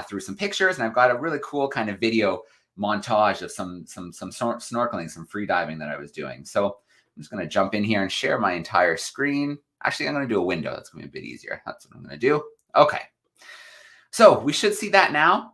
through some pictures, and I've got a really cool kind of video montage of some snorkeling, some free diving that I was doing. So I'm just going to jump in here and share my entire screen. Actually, I'm going to do a window. That's going to be a bit easier. That's what I'm going to do. Okay. So we should see that now.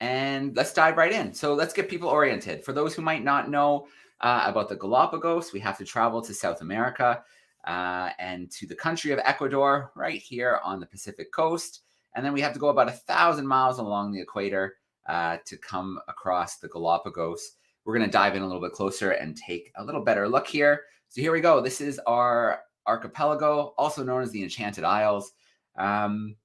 And let's dive right in. So let's get people oriented. For those who might not know about the Galapagos, we have to travel to South America and to the country of Ecuador right here on the Pacific coast. And then we have to go about 1,000 miles along the equator to come across the Galapagos. We're going to dive in a little bit closer and take a little better look here. So here we go. This is our archipelago, also known as the Enchanted Isles. And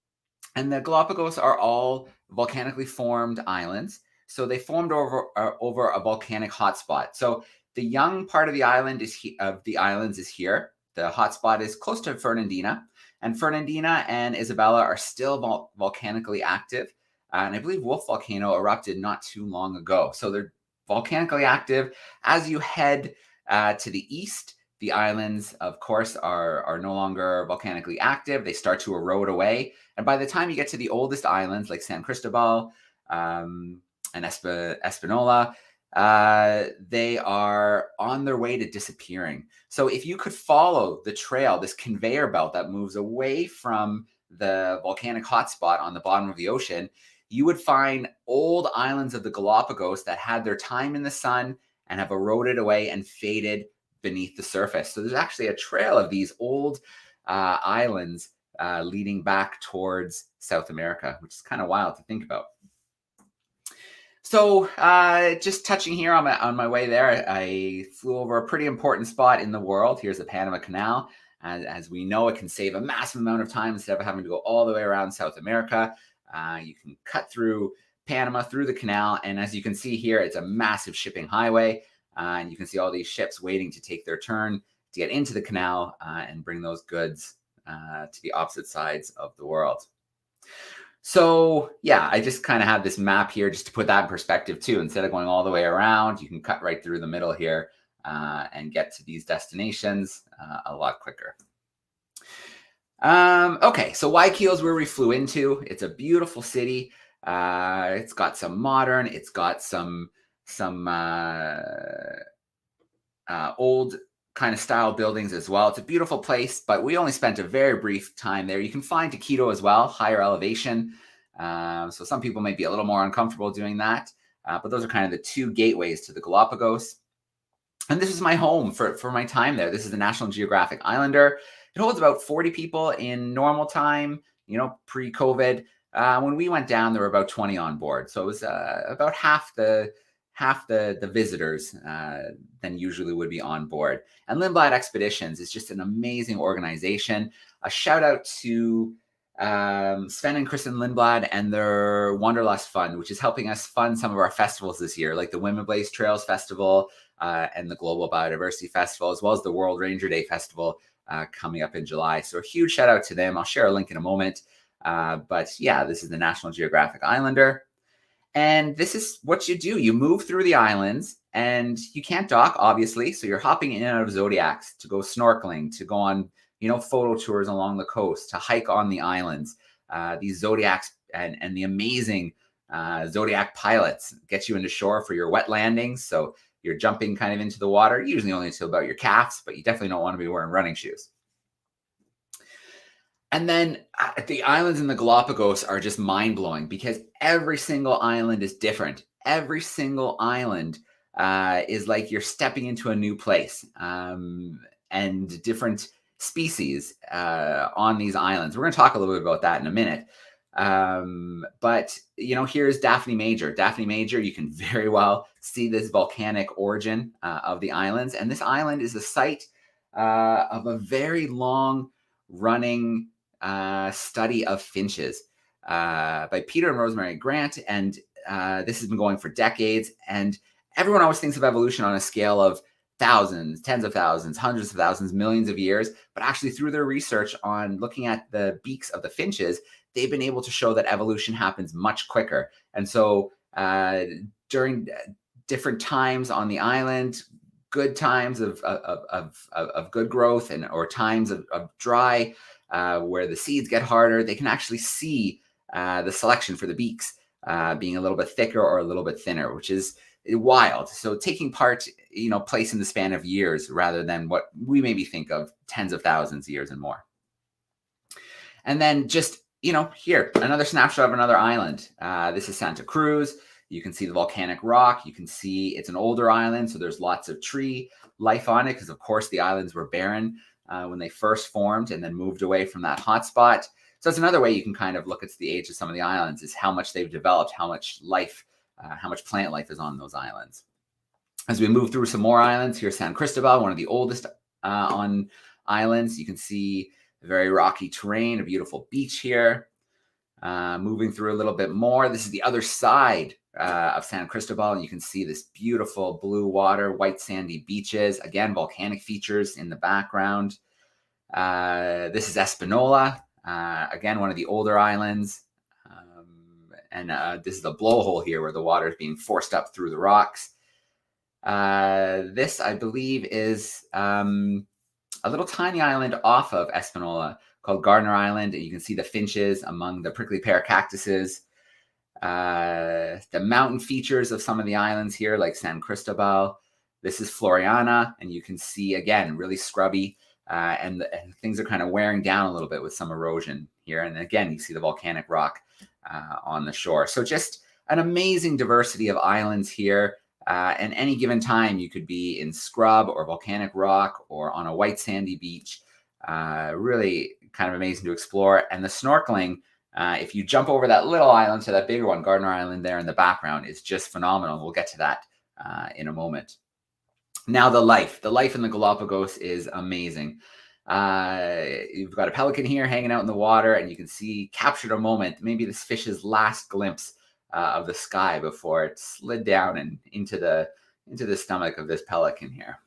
the Galapagos are all volcanically formed islands. So they formed over a volcanic hotspot. So the young part of the island is here. The hotspot is close to Fernandina. And Fernandina and Isabella are still volcanically active. And I believe Wolf Volcano erupted not too long ago. So they're volcanically active. As you head to the east, the islands, of course, are no longer volcanically active. They start to erode away. And by the time you get to the oldest islands like San Cristobal and Espanola, they are on their way to disappearing. So if you could follow the trail, this conveyor belt that moves away from the volcanic hotspot on the bottom of the ocean, you would find old islands of the Galapagos that had their time in the sun and have eroded away and faded beneath the surface. So there's actually a trail of these old islands leading back towards South America, which is kind of wild to think about. So just touching here on my way there, I flew over a pretty important spot in the world. Here's the Panama Canal. As we know, it can save a massive amount of time instead of having to go all the way around South America. You can cut through Panama, through the canal. And as you can see here, it's a massive shipping highway. And you can see all these ships waiting to take their turn to get into the canal and bring those goods to the opposite sides of the world. So yeah, I just kind of have this map here just to put that in perspective too. Instead of going all the way around, you can cut right through the middle here and get to these destinations a lot quicker. Okay, so Guayaquil is where we flew into. It's a beautiful city. It's got some modern, it's got some old kind of style buildings as well. It's a beautiful place, but we only spent a very brief time there. You can find Quito as well, higher elevation. So some people might be a little more uncomfortable doing that, but those are kind of the two gateways to the Galapagos. And this is my home for my time there. This is the National Geographic Islander. It holds about 40 people in normal time, pre-COVID. When we went down, there were about 20 on board. So it was about half the visitors than usually would be on board. And Lindblad Expeditions is just an amazing organization. A shout out to Sven and Kristen Lindblad and their Wanderlust Fund, which is helping us fund some of our festivals this year, like the Women Blaze Trails Festival and the Global Biodiversity Festival, as well as the World Ranger Day Festival coming up in July. So a huge shout out to them. I'll share a link in a moment. But yeah, this is the National Geographic Islander. And this is what you do. You move through the islands and you can't dock, obviously. So you're hopping in and out of Zodiacs to go snorkeling, to go on, photo tours along the coast, to hike on the islands. These Zodiacs and the amazing Zodiac pilots get you into shore for your wet landings. So you're jumping kind of into the water, usually only until about your calves, but you definitely don't want to be wearing running shoes. And then the islands in the Galapagos are just mind-blowing because every single island is different. every single island is like you're stepping into a new place, and different species on these islands. We're going to talk a little bit about that in a minute. But here's Daphne Major. Daphne Major, you can very well see this volcanic origin of the islands. And this island is the site of a very long running study of finches by Peter and Rosemary Grant. And this has been going for decades. And everyone always thinks of evolution on a scale of thousands, tens of thousands, hundreds of thousands, millions of years. But actually, through their research on looking at the beaks of the finches, they've been able to show that evolution happens much quicker. And so during different times on the island, good times of good growth or times of dry, where the seeds get harder, they can actually see the selection for the beaks being a little bit thicker or a little bit thinner, which is wild. So taking part, place in the span of years rather than what we maybe think of tens of thousands of years and more. And then just, here, another snapshot of another island. This is Santa Cruz. You can see the volcanic rock. You can see it's an older island, so there's lots of tree life on it because, of course, the islands were barren when they first formed and then moved away from that hotspot. So that's another way you can kind of look at the age of some of the islands, is how much they've developed, how much life, how much plant life is on those islands. As we move through some more islands, here's San Cristobal, one of the oldest on islands. You can see very rocky terrain, a beautiful beach here. Moving through a little bit more, this is the other side of San Cristobal, and you can see this beautiful blue water, white sandy beaches, again, volcanic features in the background. This is Espanola, again, one of the older islands. And this is the blowhole here where the water is being forced up through the rocks. This, I believe, is a little tiny island off of Espanola called Gardner Island. You can see the finches among the prickly pear cactuses. The mountain features of some of the islands here, like San Cristobal. This is Floriana, and you can see, again, really scrubby, and things are kind of wearing down a little bit with some erosion here. And again, you see the volcanic rock on the shore. So just an amazing diversity of islands here. And any given time, you could be in scrub or volcanic rock or on a white sandy beach. Really kind of amazing to explore. And the snorkeling, if you jump over that little island to that bigger one, Gardner Island there in the background, is just phenomenal. We'll get to that in a moment. Now, the life in the Galapagos is amazing. You've got a pelican here hanging out in the water, and you can see, captured a moment, maybe this fish's last glimpse of the sky before it slid down and into the stomach of this pelican here.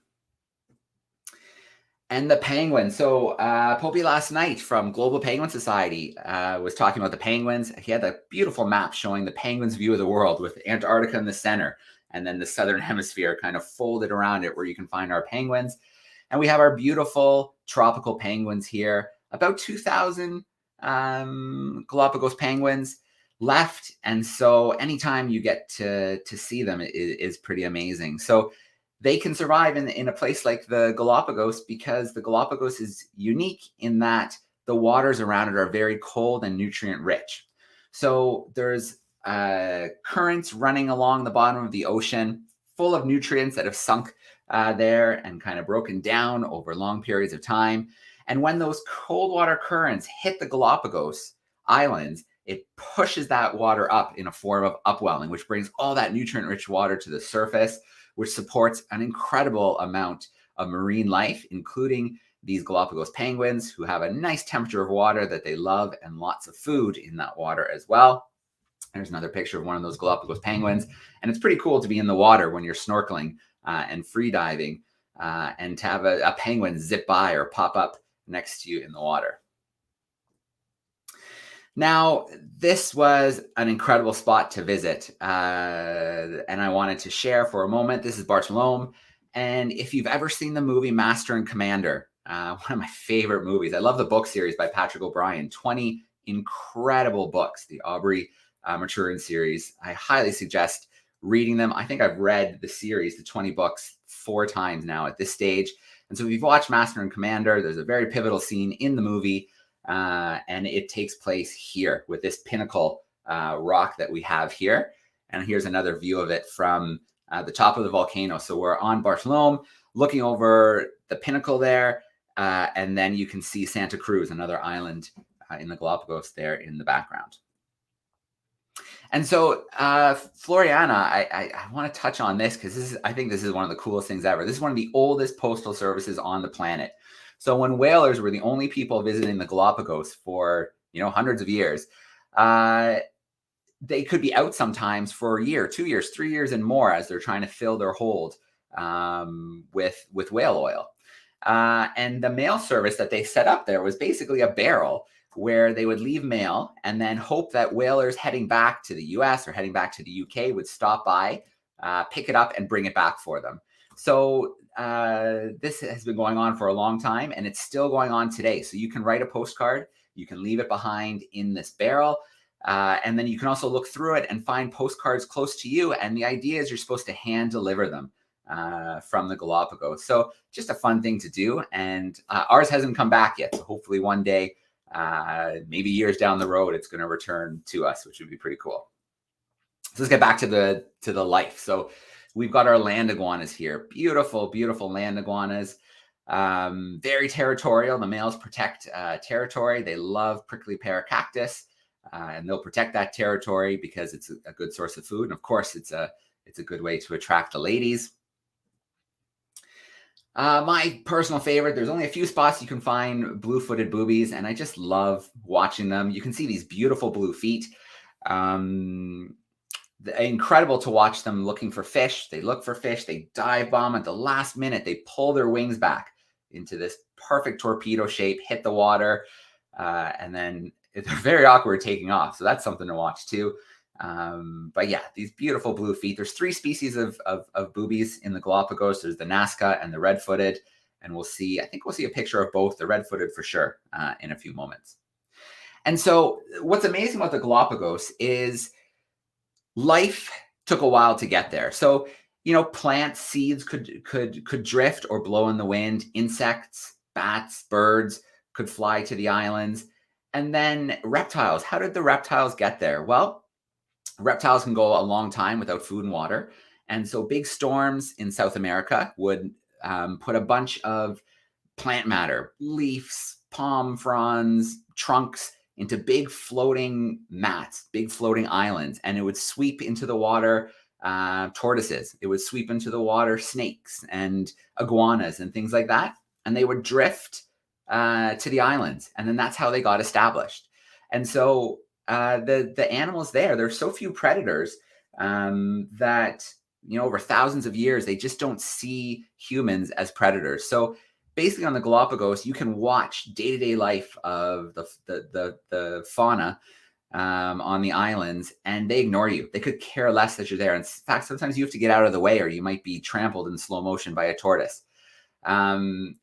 And the penguin. So Poppy last night from Global Penguin Society was talking about the penguins. He had a beautiful map showing the penguins' view of the world with Antarctica in the center, and then the southern hemisphere kind of folded around it where you can find our penguins. And we have our beautiful tropical penguins here, about 2,000 Galapagos penguins left. And so anytime you get to see them is pretty amazing. So they can survive in a place like the Galapagos because the Galapagos is unique in that the waters around it are very cold and nutrient rich. So there's currents running along the bottom of the ocean full of nutrients that have sunk there and kind of broken down over long periods of time. And when those cold water currents hit the Galapagos Islands, it pushes that water up in a form of upwelling, which brings all that nutrient-rich water to the surface, which supports an incredible amount of marine life, including these Galapagos penguins, who have a nice temperature of water that they love and lots of food in that water as well. There's another picture of one of those Galapagos penguins. And it's pretty cool to be in the water when you're snorkeling and free diving and to have a penguin zip by or pop up next to you in the water. Now, this was an incredible spot to visit, and I wanted to share for a moment. This is Bartolome, and if you've ever seen the movie Master and Commander, one of my favorite movies. I love the book series by Patrick O'Brian, 20 incredible books, the Aubrey Maturin series. I highly suggest reading them. I think I've read the series, the 20 books, 4 times now at this stage. And so if you've watched Master and Commander, there's a very pivotal scene in the movie, and it takes place here with this pinnacle rock that we have here. And here's another view of it from the top of the volcano. So we're on Bartolome, looking over the pinnacle there. And then you can see Santa Cruz, another island in the Galapagos there in the background. And so, Floriana, I want to touch on this because I think this is one of the coolest things ever. This is one of the oldest postal services on the planet. So when whalers were the only people visiting the Galapagos for, hundreds of years, they could be out sometimes for a year, 2 years, 3 years and more as they're trying to fill their hold with whale oil. And the mail service that they set up there was basically a barrel where they would leave mail and then hope that whalers heading back to the US or heading back to the UK would stop by, pick it up and bring it back for them. So this has been going on for a long time and it's still going on today. So you can write a postcard, you can leave it behind in this barrel, and then you can also look through it and find postcards close to you. And the idea is you're supposed to hand deliver them from the Galapagos. So just a fun thing to do. And ours hasn't come back yet. So hopefully one day, maybe years down the road, it's going to return to us, which would be pretty cool. So let's get back to the life. So we've got our land iguanas here. Beautiful, beautiful land iguanas. Very territorial. The males protect territory. They love prickly pear cactus, and they'll protect that territory because it's a good source of food. And of course, it's a good way to attract the ladies. My personal favorite, there's only a few spots you can find blue-footed boobies, and I just love watching them. You can see these beautiful blue feet. Incredible to watch them looking for fish. They look for fish. They dive bomb at the last minute. They pull their wings back into this perfect torpedo shape, hit the water, and then they're very awkward taking off. So that's something to watch too. But yeah, these beautiful blue feet. There's 3 species of boobies in the Galapagos. There's the Nazca and the red-footed, and I think we'll see a picture of both, the red-footed for sure, in a few moments. And so what's amazing about the Galapagos is life took a while to get there. So, plants, seeds could drift or blow in the wind. Insects, bats, birds could fly to the islands. And then reptiles. How did the reptiles get there? Well, reptiles can go a long time without food and water. And so big storms in South America would put a bunch of plant matter, leaves, palm fronds, trunks into big floating mats, big floating islands. And it would sweep into the water tortoises. It would sweep into the water snakes and iguanas and things like that. And they would drift to the islands. And then that's how they got established. And so the animals there's so few predators that, over thousands of years, they just don't see humans as predators. So basically on the Galapagos, you can watch day-to-day life of the fauna on the islands, and they ignore you. They could care less that you're there. In fact, sometimes you have to get out of the way or you might be trampled in slow motion by a tortoise.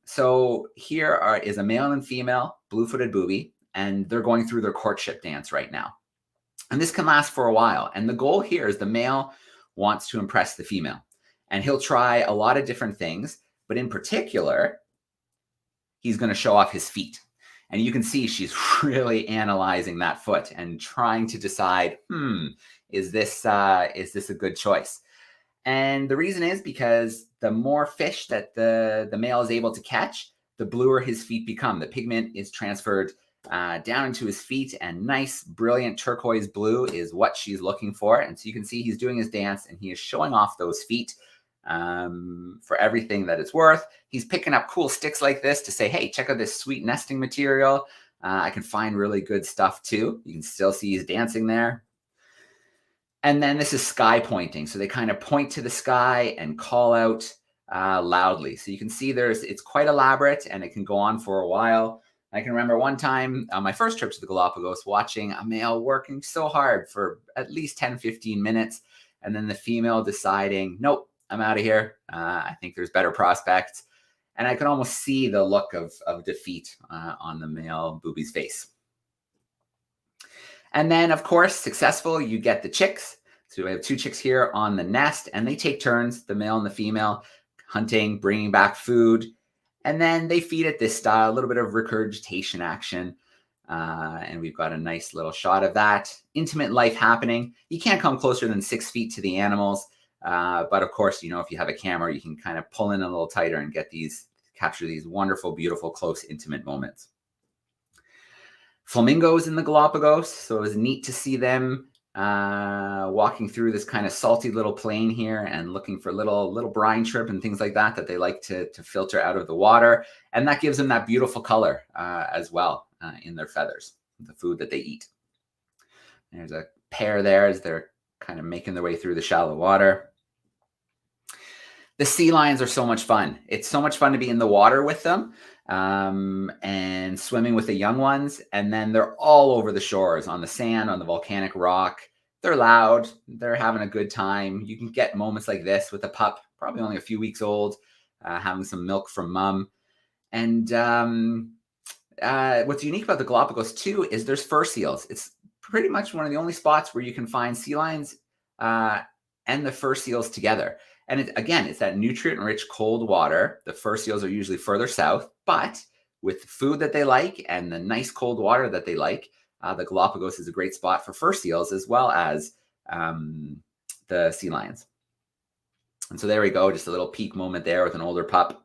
So here is a male and female blue-footed booby, and they're going through their courtship dance right now. And this can last for a while. And the goal here is the male wants to impress the female. And he'll try a lot of different things, but in particular, he's going to show off his feet. And you can see she's really analyzing that foot and trying to decide, is this a good choice? And the reason is because the more fish that the male is able to catch, the bluer his feet become. The pigment is transferred down into his feet, and nice, brilliant turquoise blue is what she's looking for. And so you can see he's doing his dance and he is showing off those feet for everything that it's worth. He's picking up cool sticks like this to say, hey, check out this sweet nesting material. I can find really good stuff too. You can still see he's dancing there. And then this is sky pointing. So they kind of point to the sky and call out loudly. So you can see it's quite elaborate and it can go on for a while. I can remember one time on my first trip to the Galapagos watching a male working so hard for at least 10, 15 minutes. And then the female deciding, nope, I'm out of here. I think there's better prospects. And I can almost see the look of defeat on the male booby's face. And then, of course, successful, you get the chicks. So we have 2 chicks here on the nest, and they take turns, the male and the female, hunting, bringing back food. And then they feed it this style, a little bit of regurgitation action. And we've got a nice little shot of that. Intimate life happening. You can't come closer than 6 feet to the animals. But of course, you know, if you have a camera, you can kind of pull in a little tighter and capture these wonderful, beautiful, close, intimate moments. Flamingos in the Galapagos. So it was neat to see them walking through this kind of salty little plain here and looking for little brine shrimp and things like that they like to filter out of the water. And that gives them that beautiful color as well in their feathers, the food that they eat. There's a pair there as they're kind of making their way through the shallow water. The sea lions are so much fun. It's so much fun to be in the water with them and swimming with the young ones. And then they're all over the shores, on the sand, on the volcanic rock. They're loud. They're having a good time. You can get moments like this with a pup, probably only a few weeks old, having some milk from mom. And what's unique about the Galapagos too is there's fur seals. It's pretty much one of the only spots where you can find sea lions and the fur seals together. And it's that nutrient-rich cold water. The fur seals are usually further south, but with the food that they like and the nice cold water that they like, the Galapagos is a great spot for fur seals as well as the sea lions. And so there we go, just a little peak moment there with an older pup.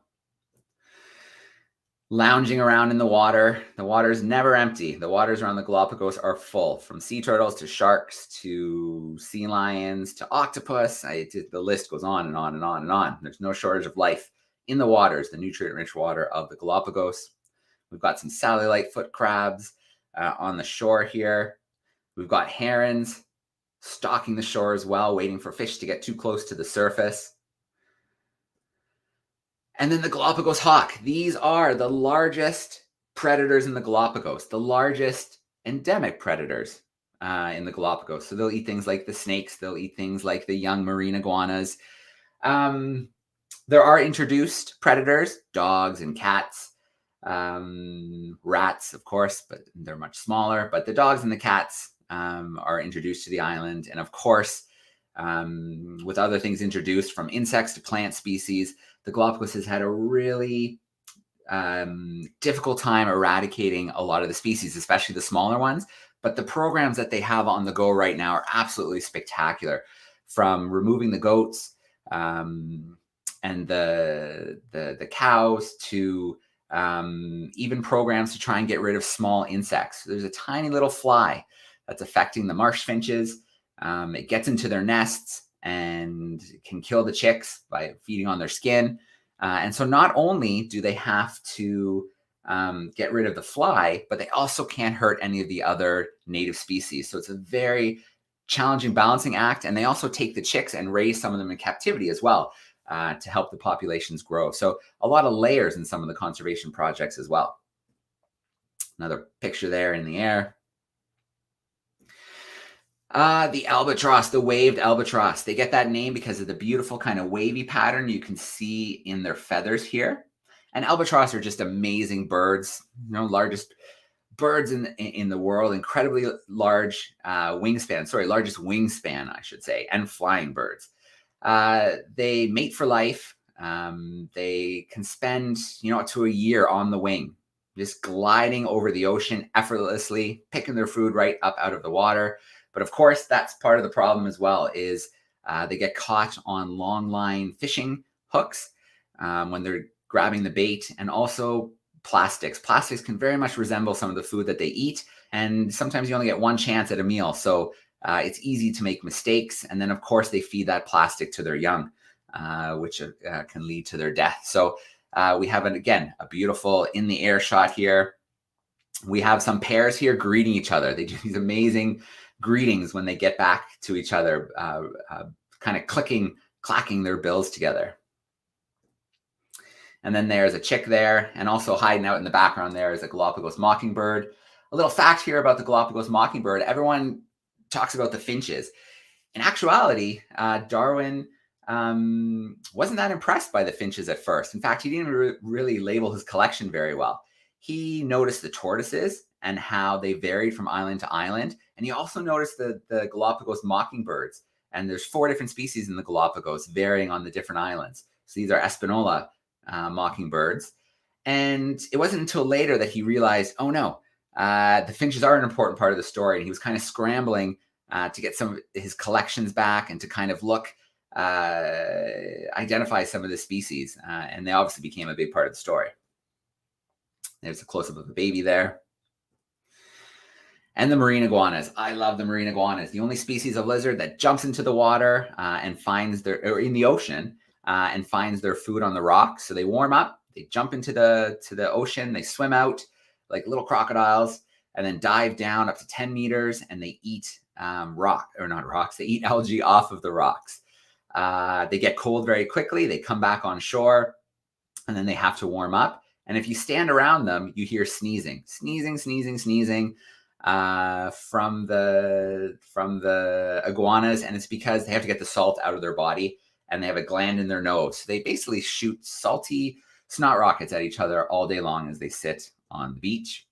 Lounging around in the water. The water is never empty. The waters around the Galapagos are full, from sea turtles to sharks to sea lions to octopus. The list goes on and on and on and on. There's no shortage of life in the waters, the nutrient-rich water of the Galapagos. We've got some satellite foot crabs on the shore here. We've got herons stalking the shore as well, waiting for fish to get too close to the surface. And then the Galapagos hawk. These are the largest predators in the Galapagos, the largest endemic predators in the Galapagos. So they'll eat things like the snakes. They'll eat things like the young marine iguanas. There are introduced predators, dogs and cats, rats, of course, but they're much smaller. But the dogs and the cats are introduced to the island. And of course, with other things introduced, from insects to plant species, the Galapagos has had a really difficult time eradicating a lot of the species, especially the smaller ones. But the programs that they have on the go right now are absolutely spectacular, from removing the goats and the cows to even programs to try and get rid of small insects. There's a tiny little fly that's affecting the marsh finches. It gets into their nests and can kill the chicks by feeding on their skin. And so not only do they have to get rid of the fly, but they also can't hurt any of the other native species. So it's a very challenging balancing act. And they also take the chicks and raise some of them in captivity as well to help the populations grow. So a lot of layers in some of the conservation projects as well. Another picture there in the air. The albatross, the waved albatross. They get that name because of the beautiful kind of wavy pattern you can see in their feathers here. And albatross are just amazing birds, largest birds in the world, incredibly large wingspan, largest wingspan, I should say, and flying birds. They mate for life. They can spend, up to a year on the wing, just gliding over the ocean effortlessly, picking their food right up out of the water. But of course, that's part of the problem as well, is they get caught on long line fishing hooks when they're grabbing the bait, and also plastics. Plastics can very much resemble some of the food that they eat, and sometimes you only get one chance at a meal. So it's easy to make mistakes. And then, of course, they feed that plastic to their young, which can lead to their death. So we have, again, a beautiful in the air shot here. We have some pairs here greeting each other. They do these amazing greetings when they get back to each other, kind of clacking their bills together. And then there's a chick there, and also hiding out in the background there is a Galapagos mockingbird. A little fact here about the Galapagos mockingbird: everyone talks about the finches. In actuality, Darwin wasn't that impressed by the finches at first. In fact, he didn't really label his collection very well. He noticed the tortoises and how they varied from island to island. And he also noticed the Galapagos mockingbirds. And there's 4 different species in the Galapagos, varying on the different islands. So these are Espanola mockingbirds. And it wasn't until later that he realized, oh no, the finches are an important part of the story, and he was kind of scrambling to get some of his collections back and to kind of identify some of the species, and they obviously became a big part of the story. There's a close-up of the baby there. And the marine iguanas. I love the marine iguanas. The only species of lizard that jumps into the water and finds or in the ocean and finds their food on the rocks. So they warm up, they jump into the ocean, they swim out like little crocodiles, and then dive down up to 10 meters, and they eat they eat algae off of the rocks. They get cold very quickly, they come back on shore, and then they have to warm up. And if you stand around them, you hear sneezing from the iguanas, and it's because they have to get the salt out of their body, and they have a gland in their nose. So they basically shoot salty snot rockets at each other all day long as they sit on the beach.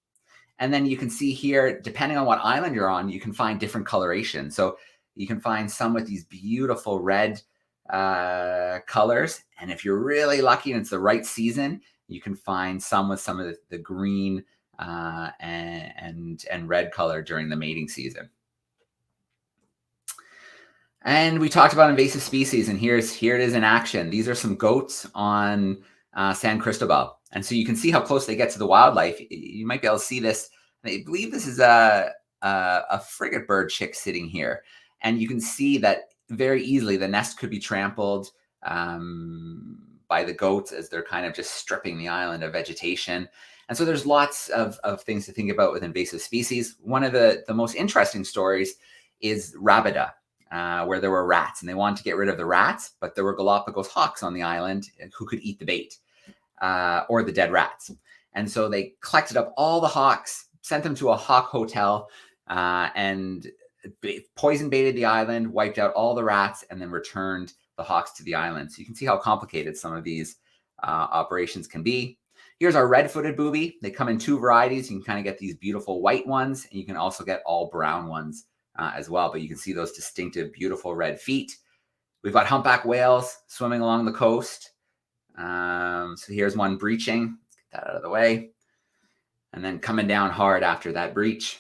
And then you can see here, depending on what island you're on, you can find different coloration. So you can find some with these beautiful red colors, and if you're really lucky and it's the right season, you can find some with some of the green and red color during the mating season. And we talked about invasive species, and here it is in action. These are some goats on San Cristobal, and so you can see how close they get to the wildlife. You might be able to see this. I believe this is a frigate bird chick sitting here, and you can see that very easily the nest could be trampled by the goats as they're kind of just stripping the island of vegetation. And so there's lots of things to think about with invasive species. One of the most interesting stories is Rabida, where there were rats, and they wanted to get rid of the rats, but there were Galapagos hawks on the island who could eat the bait or the dead rats. And so they collected up all the hawks, sent them to a hawk hotel, and poison baited the island, wiped out all the rats, and then returned the hawks to the island. So you can see how complicated some of these operations can be. Here's our red-footed booby. They come in two varieties. You can kind of get these beautiful white ones, and you can also get all brown ones as well. But you can see those distinctive, beautiful red feet. We've got humpback whales swimming along the coast. So here's one breaching. Get that out of the way. And then coming down hard after that breach.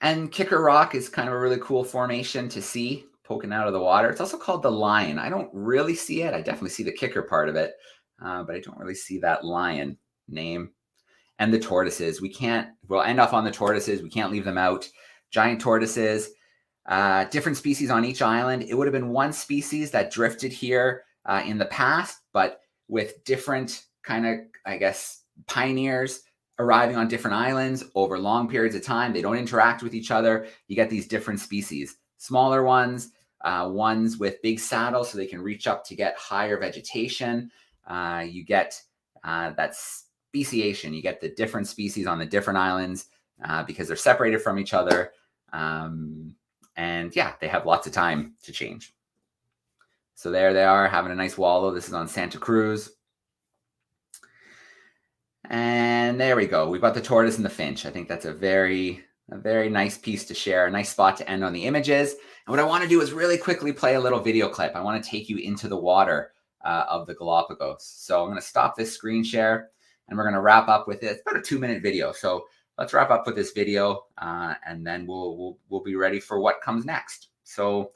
And Kicker Rock is kind of a really cool formation to see poking out of the water. It's also called the lion. I don't really see it. I definitely see the kicker part of it. But I don't really see that lion name. And the tortoises. We'll end off on the tortoises. We can't leave them out. Giant tortoises, different species on each island. It would have been one species that drifted here in the past, but with different kind of, I guess, pioneers arriving on different islands over long periods of time. They don't interact with each other. You get these different species. Smaller ones, ones with big saddles so they can reach up to get higher vegetation. You get that speciation. You get the different species on the different islands because they're separated from each other. And yeah, they have lots of time to change. So there they are having a nice wallow. This is on Santa Cruz. And there we go. We've got the tortoise and the finch. I think that's a very nice piece to share, a nice spot to end on the images. And what I want to do is really quickly play a little video clip. I want to take you into the water of the Galapagos. So I'm going to stop this screen share, and we're going to wrap up with it. It's about a 2-minute video. So let's wrap up with this video, and then we'll be ready for what comes next. So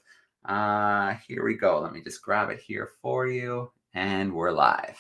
here we go. Let me just grab it here for you, and we're live.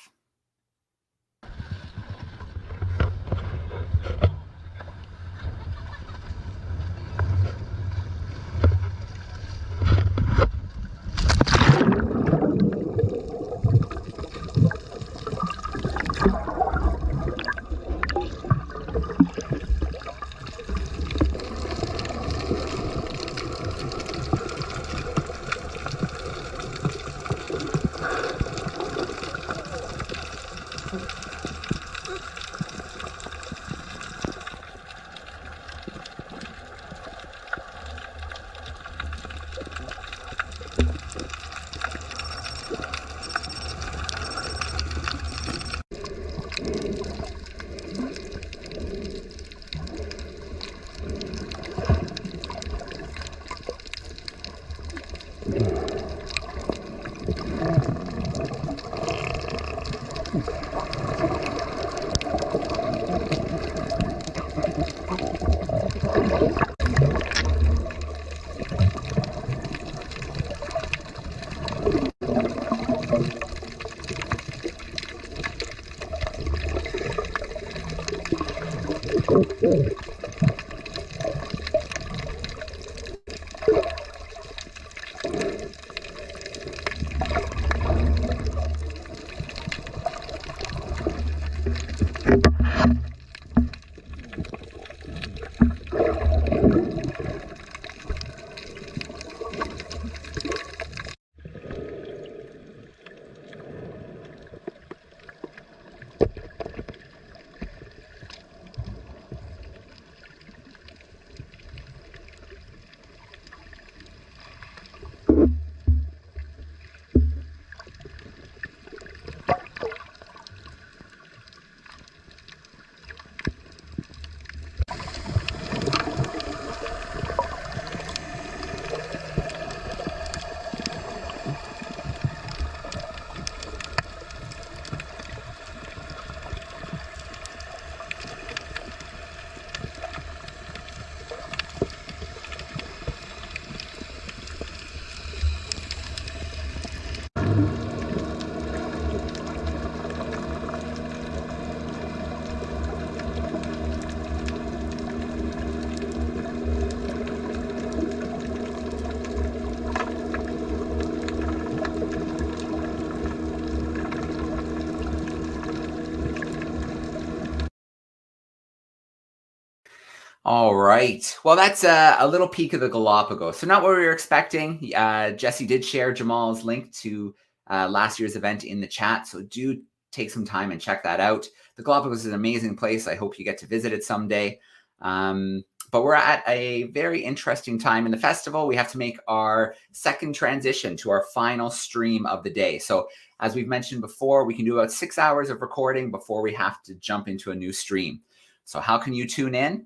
All right. Well, that's a little peek of the Galapagos. So not what we were expecting. Jesse did share Jamal's link to last year's event in the chat. So do take some time and check that out. The Galapagos is an amazing place. I hope you get to visit it someday. But we're at a very interesting time in the festival. We have to make our second transition to our final stream of the day. So as we've mentioned before, we can do about 6 hours of recording before we have to jump into a new stream. So how can you tune in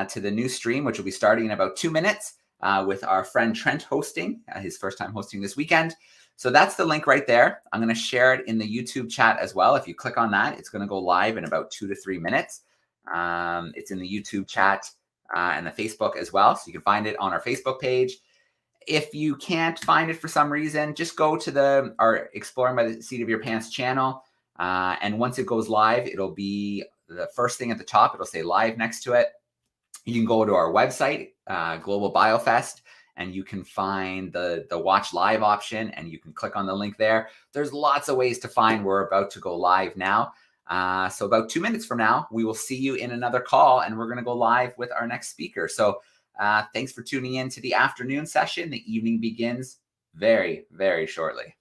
to the new stream, which will be starting in about 2 minutes with our friend Trent hosting, his first time hosting this weekend. So that's the link right there. I'm going to share it in the YouTube chat as well. If you click on that, it's going to go live in about 2 to 3 minutes. It's in the YouTube chat and the Facebook as well. So you can find it on our Facebook page. If you can't find it for some reason, just go to our Exploring by the Seat of Your Pants channel. And once it goes live, it'll be the first thing at the top. It'll say live next to it. You can go to our website, Global Biofest, and you can find the watch live option, and you can click on the link there. There's lots of ways to find. We're about to go live now. So about 2 minutes from now, we will see you in another call, and we're going to go live with our next speaker. So thanks for tuning in to the afternoon session. The evening begins very, very shortly.